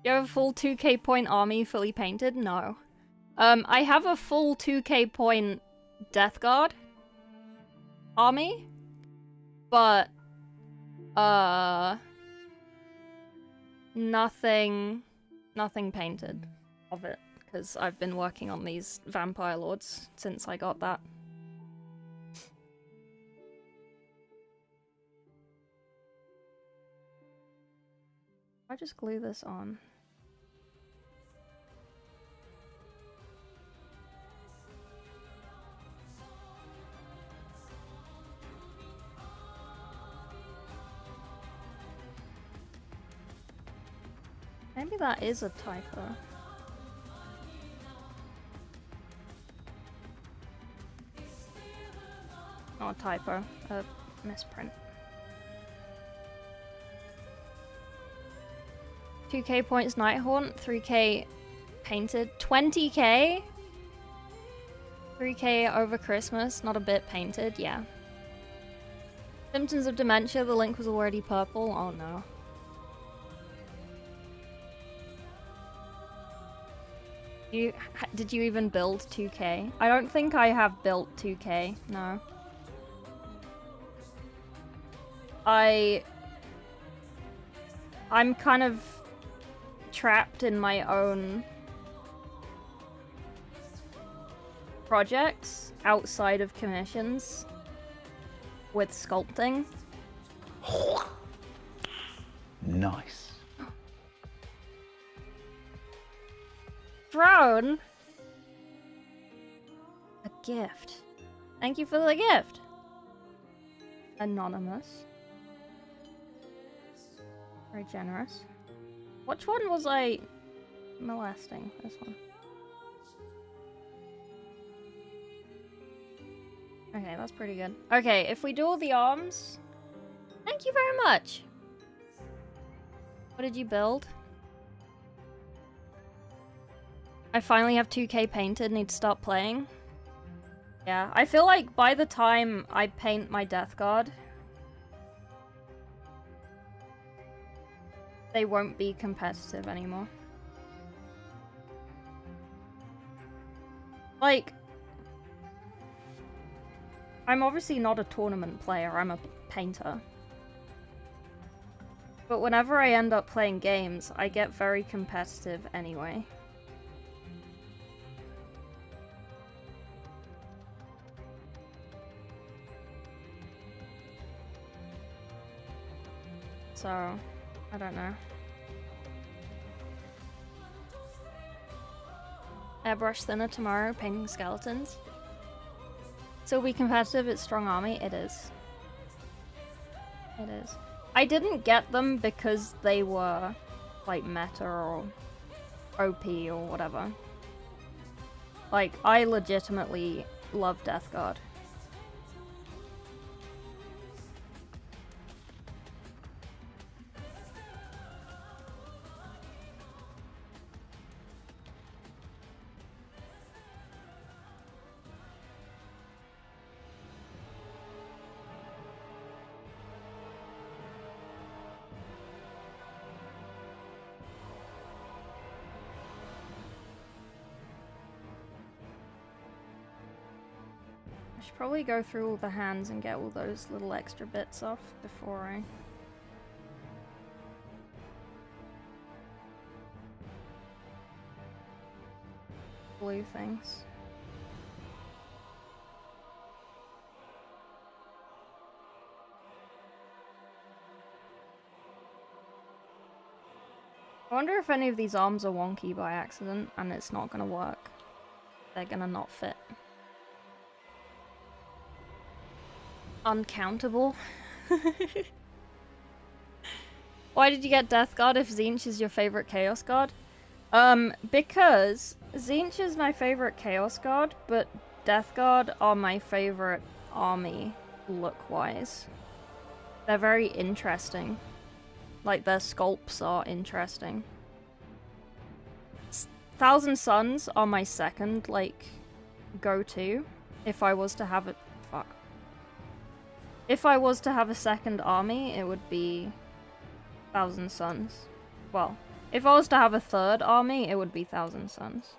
You have a full 2k point army fully painted? No. I have a full 2k point Death Guard army, but nothing painted of it, because I've been working on these vampire lords since I got that. I just glue this on. Maybe that is a typo. Not a typo, a misprint. 2k points Nighthaunt, 3k painted, 20k? 3k over Christmas, not a bit painted, yeah. Symptoms of dementia, the link was already purple, oh no. Did you even build 2k? I don't think I have built 2k, no. I'm kind of trapped in my own projects outside of commissions with sculpting. Nice. Throne? A gift. Thank you for the gift. Anonymous. Very generous. Which one was I molesting? This one. Okay, that's pretty good. Okay, if we do all the arms... Thank you very much! What did you build? I finally have 2K painted, need to start playing. Yeah, I feel like by the time I paint my Death Guard, they won't be competitive anymore. Like, I'm obviously not a tournament player, I'm a painter. But whenever I end up playing games, I get very competitive anyway. So, I don't know. Airbrush thinner tomorrow, painting skeletons. So we competitive at Strong Army? It is. It is. I didn't get them because they were like meta or OP or whatever. Like, I legitimately love Death Guard. I should probably go through all the hands and get all those little extra bits off before I... glue things. I wonder if any of these arms are wonky by accident and it's not gonna work. They're gonna not fit. Uncountable. Why did you get Death Guard if Tzeentch is your favorite Chaos God? Because Tzeentch is my favorite Chaos God, but Death Guard are my favorite army look-wise. They're very interesting. Like, their sculpts are interesting. Thousand Suns are my second, like, go-to. If I was to have it... Fuck. If I was to have a second army, it would be Thousand Suns. Well, if I was to have a third army, it would be Thousand Suns.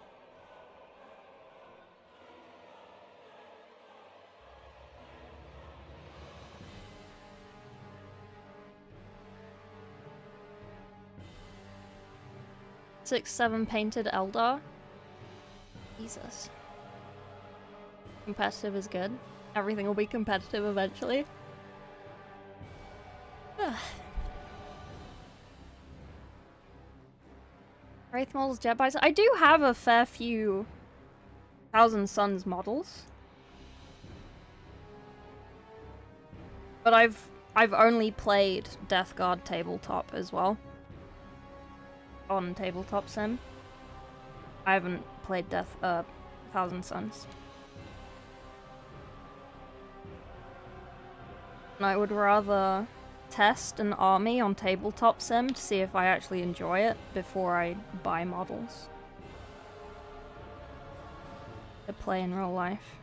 Six, 7 painted Eldar. Jesus. Competitive is good. Everything will be competitive eventually. Wraith models, jet bikes. I do have a fair few Thousand Suns models. But I've only played Death Guard tabletop as well. On Tabletop Sim. I haven't played Thousand Suns. And I would rather test an army on Tabletop Sim to see if I actually enjoy it before I buy models to play in real life.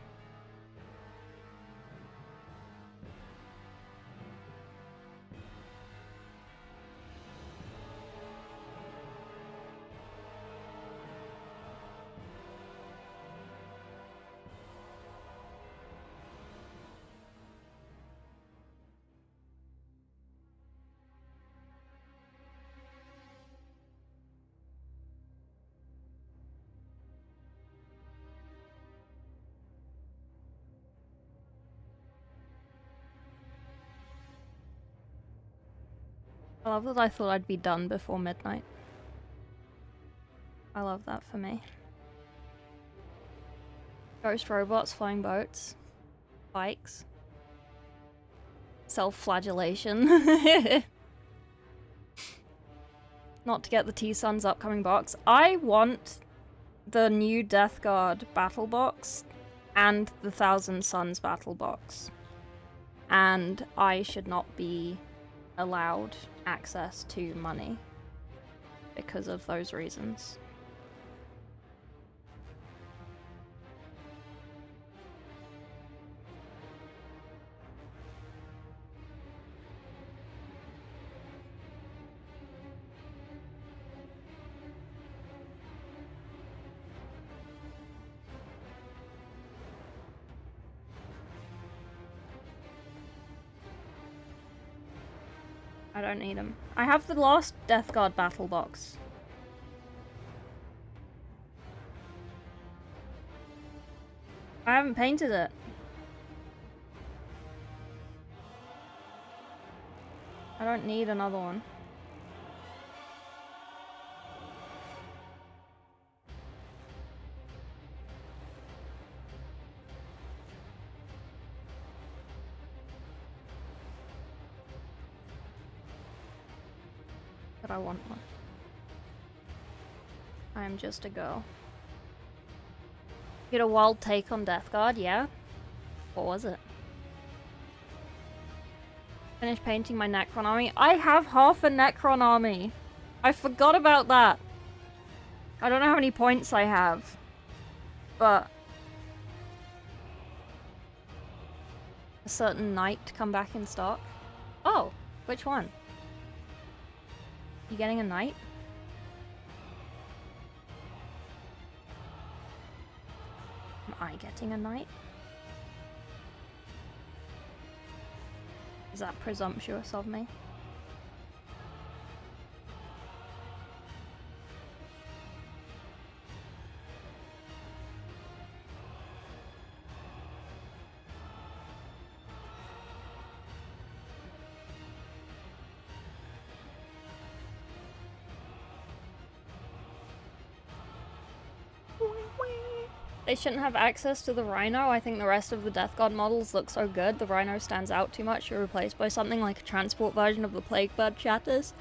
I love that I thought I'd be done before midnight. I love that for me. Ghost robots, flying boats, bikes. Self-flagellation. Not to get the T-Sun's upcoming box. I want the new Death Guard battle box and the Thousand Suns battle box. And I should not be allowed access to money because of those reasons. I don't need them. I have the last Death Guard battle box. I haven't painted it. I don't need another one. But I want one. I am just a girl. Get a wild take on Death Guard, yeah? What was it? Finish painting my Necron army. I have half a Necron army. I forgot about that. I don't know how many points I have. But a certain knight to come back in stock. Oh, which one? You getting a knight? Am I getting a knight? Is that presumptuous of me? They shouldn't have access to the Rhino. I think the rest of the Death God models look so good. The Rhino stands out too much. You're replaced by something like a transport version of the Plague Bird Chatters.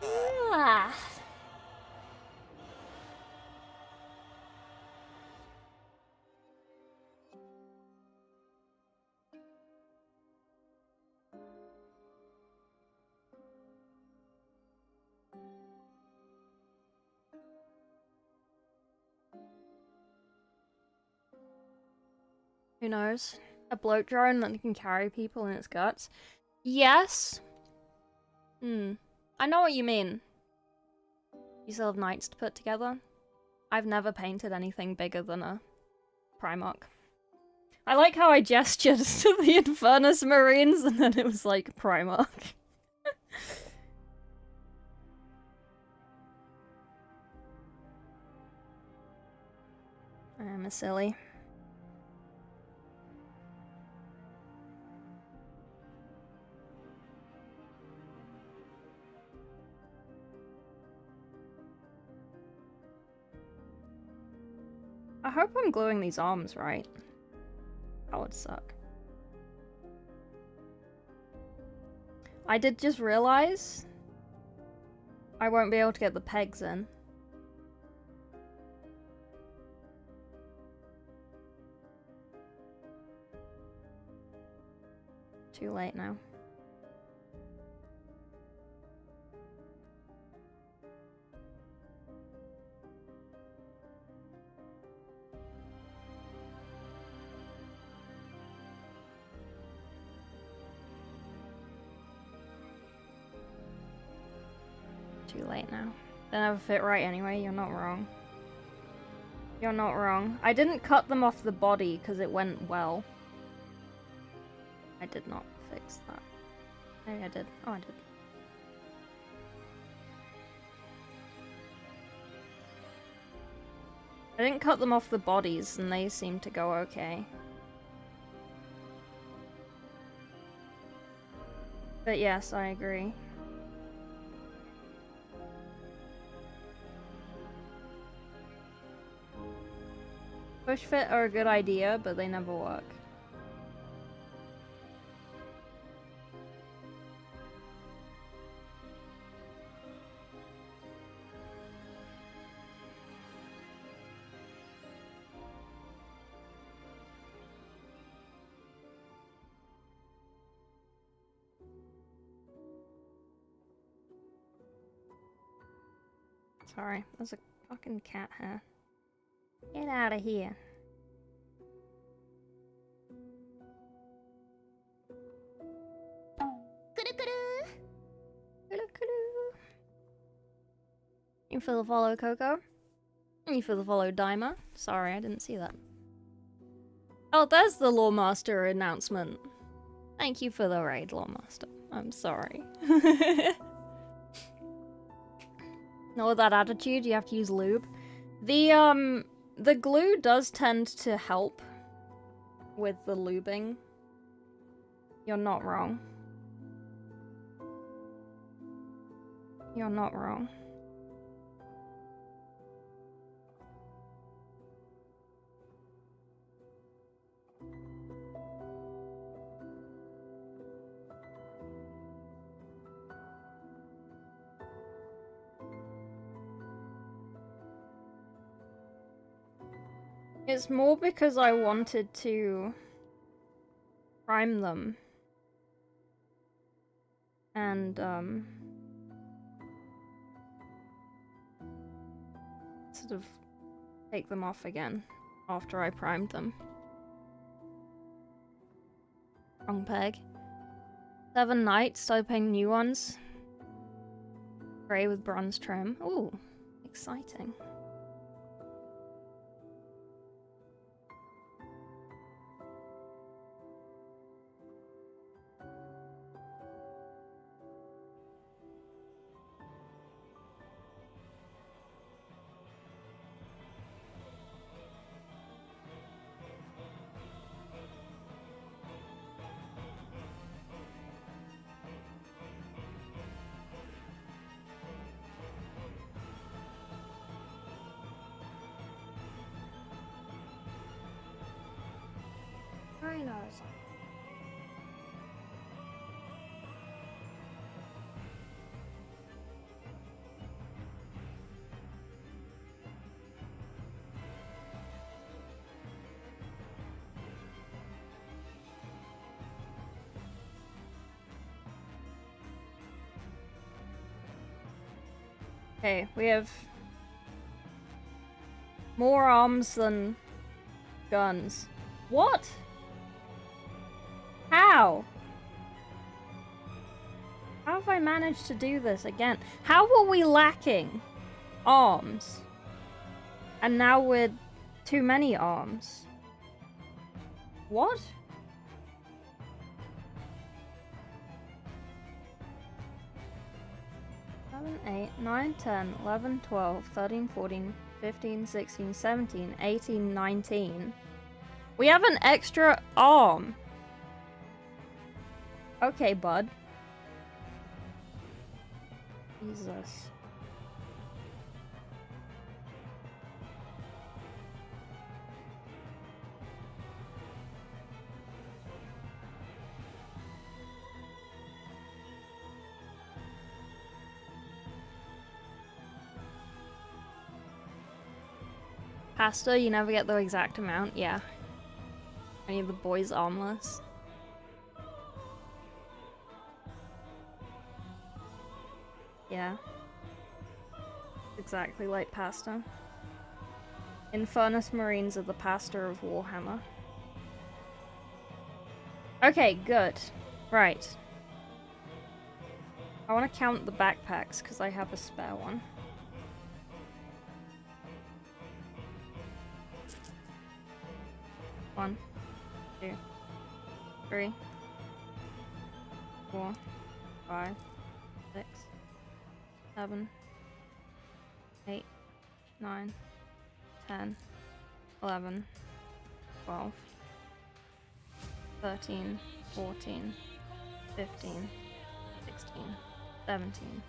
Ah. Who knows? A bloat drone that can carry people in its guts? Yes. I know what you mean. You still have knights to put together? I've never painted anything bigger than a Primarch. I like how I gestured to the Infernus Marines and then it was like Primarch. I'm a silly. I hope I'm gluing these arms right. That would suck. I did just realize I won't be able to get the pegs in. Too late now. Too late now. They never fit right anyway, you're not wrong. You're not wrong. I didn't cut them off the body because it went well. I did not fix that. Maybe I did. Oh, I did. I didn't cut them off the bodies and they seem to go okay. But yes, I agree. Push fit are a good idea, but they never work. Sorry, there's a fucking cat here. Get out of here. You for the follow, Coco. You for the follow, Dimer. Sorry, I didn't see that. Oh, there's the Lawmaster announcement. Thank you for the raid, Lawmaster. I'm sorry. Not with that attitude, you have to use lube. The glue does tend to help with the lubing. You're not wrong. You're not wrong. It's more because I wanted to prime them and sort of take them off again after I primed them. Wrong peg. 7 knights, opening new ones. Grey with bronze trim. Ooh, exciting. Very nice. Okay, we have more arms than guns. What? How? How have I managed to do this again? How were we lacking arms? And now we're too many arms. What? Seven, 8, 9, 10, 11, 12, 13, 14, 15, 16, 17, 18, 19. We have an extra arm. Okay, bud. Jesus. Pasta, you never get the exact amount, yeah. I need the boys armless. Yeah. Exactly like pasta. Infernus Marines are the pasta of Warhammer. Okay, good. Right. I want to count the backpacks because I have a spare one. One, 2, 3, 4, 5, 6, 7, 8, 9, 10, 11, 12, 13, 14, 15, 16, 17,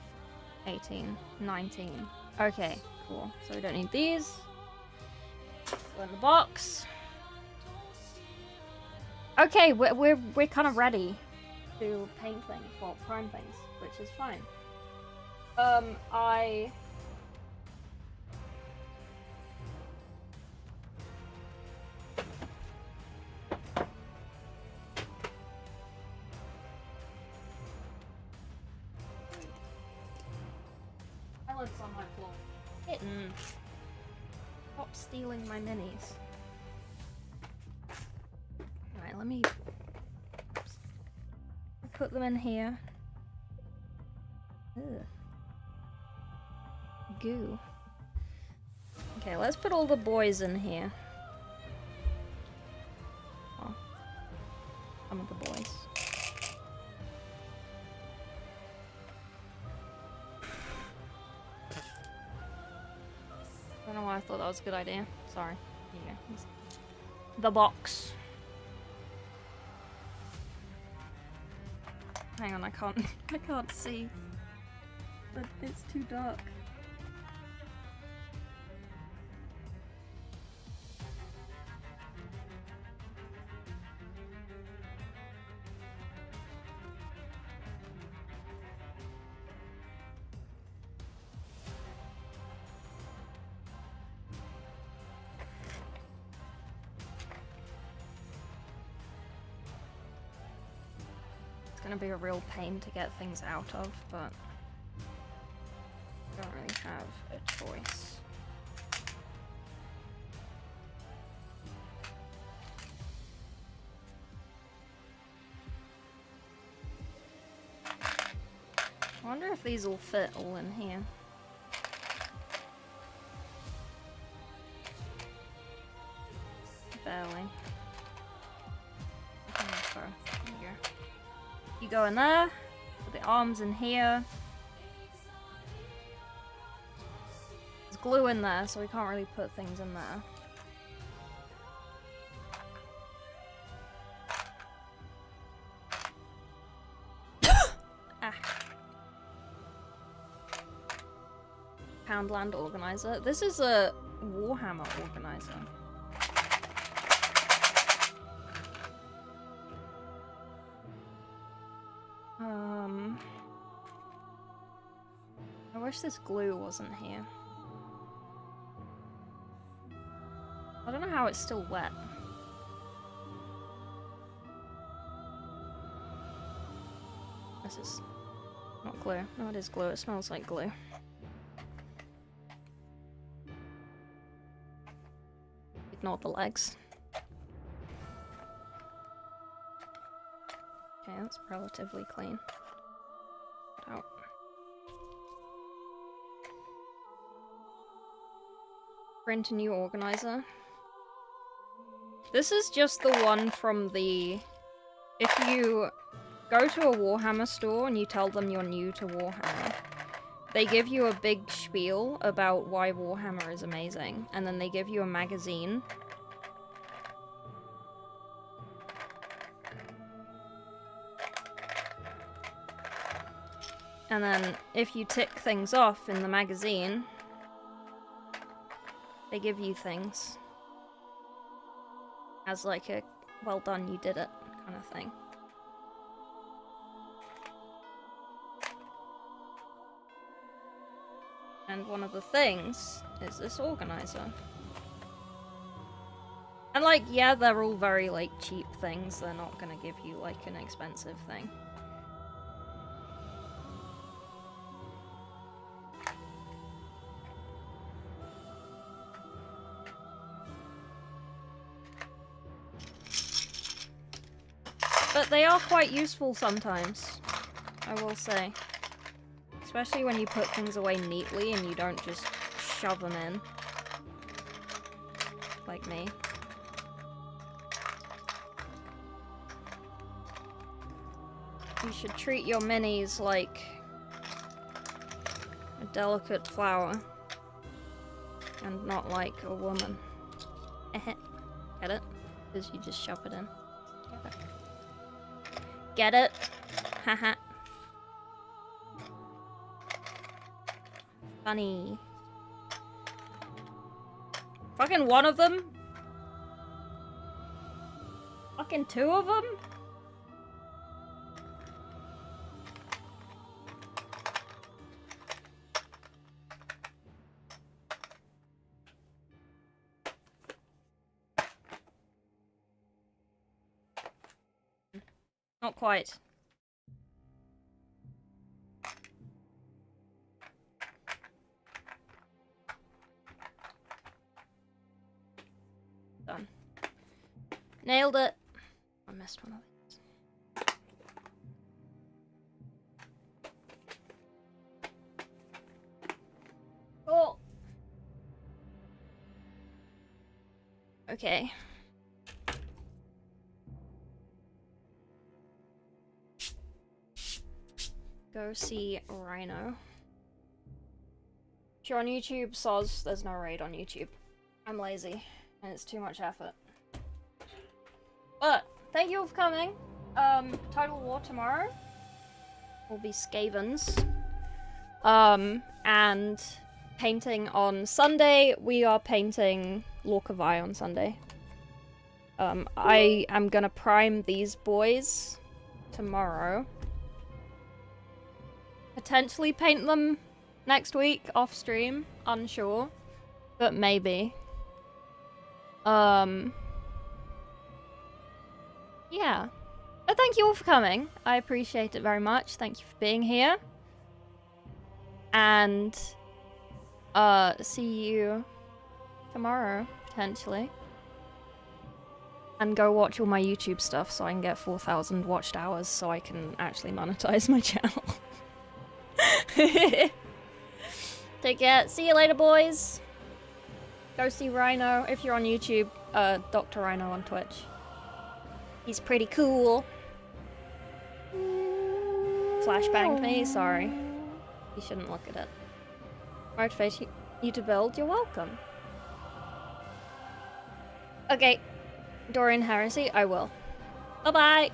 18, 19. Okay, cool. So we don't need these. Go in the box. Okay, we're kind of ready to paint things, well, prime things, which is fine. I what's on my floor. Kitten. Stop stealing my minis. Alright, let me put them in here. Ugh. Goo. Okay, let's put all the boys in here. Oh. Some of the boys. I don't know why I thought that was a good idea. Sorry. Here you go. The box. Hang on, I can't I can't see. But it's too dark. Gonna be a real pain to get things out of, but don't really have a choice. I wonder if these will fit all in here. Barely. I think so. There you go. You go in there, put the arms in here. There's glue in there, so we can't really put things in there. Ah. Poundland organizer. This is a Warhammer organizer. I wish this glue wasn't here. I don't know how it's still wet. This is not glue. No, it is glue. It smells like glue. Ignore the legs. Okay, that's relatively clean. Out. Print a new organizer. This is just the one from the... If you go to a Warhammer store and you tell them you're new to Warhammer, they give you a big spiel about why Warhammer is amazing, and then they give you a magazine. And then if you tick things off in the magazine, they give you things as like a well done, you did it kind of thing. And one of the things is this organizer. And like, yeah, they're all very like cheap things. They're not gonna give you like an expensive thing. But they are quite useful sometimes, I will say. Especially when you put things away neatly and you don't just shove them in. Like me. You should treat your minis like a delicate flower. And not like a woman. Get it? Because you just shove it in. Get it? Haha. Funny. Fucking one of them? Fucking two of them? Not quite. Nailed it. I missed one of these. Oh. Okay. Go see Rhino. If you're on YouTube, soz, there's no raid on YouTube. I'm lazy, and it's too much effort. But, thank you all for coming. Total War tomorrow will be Skavens. And painting on Sunday, we are painting Lorcavai on Sunday. I am gonna prime these boys tomorrow. Potentially paint them next week off stream, unsure, but maybe. Yeah. But thank you all for coming. I appreciate it very much. Thank you for being here. And see you tomorrow, potentially. And go watch all my YouTube stuff so I can get 4,000 watched hours so I can actually monetize my channel. Take care. See you later, boys. Go see Rhino if you're on YouTube. Dr. Rhino on Twitch. He's pretty cool. Flashbanged me, sorry. You shouldn't look at it. Motivate you to build, you're welcome. Okay. Dorian Heresy, I will. Bye-bye!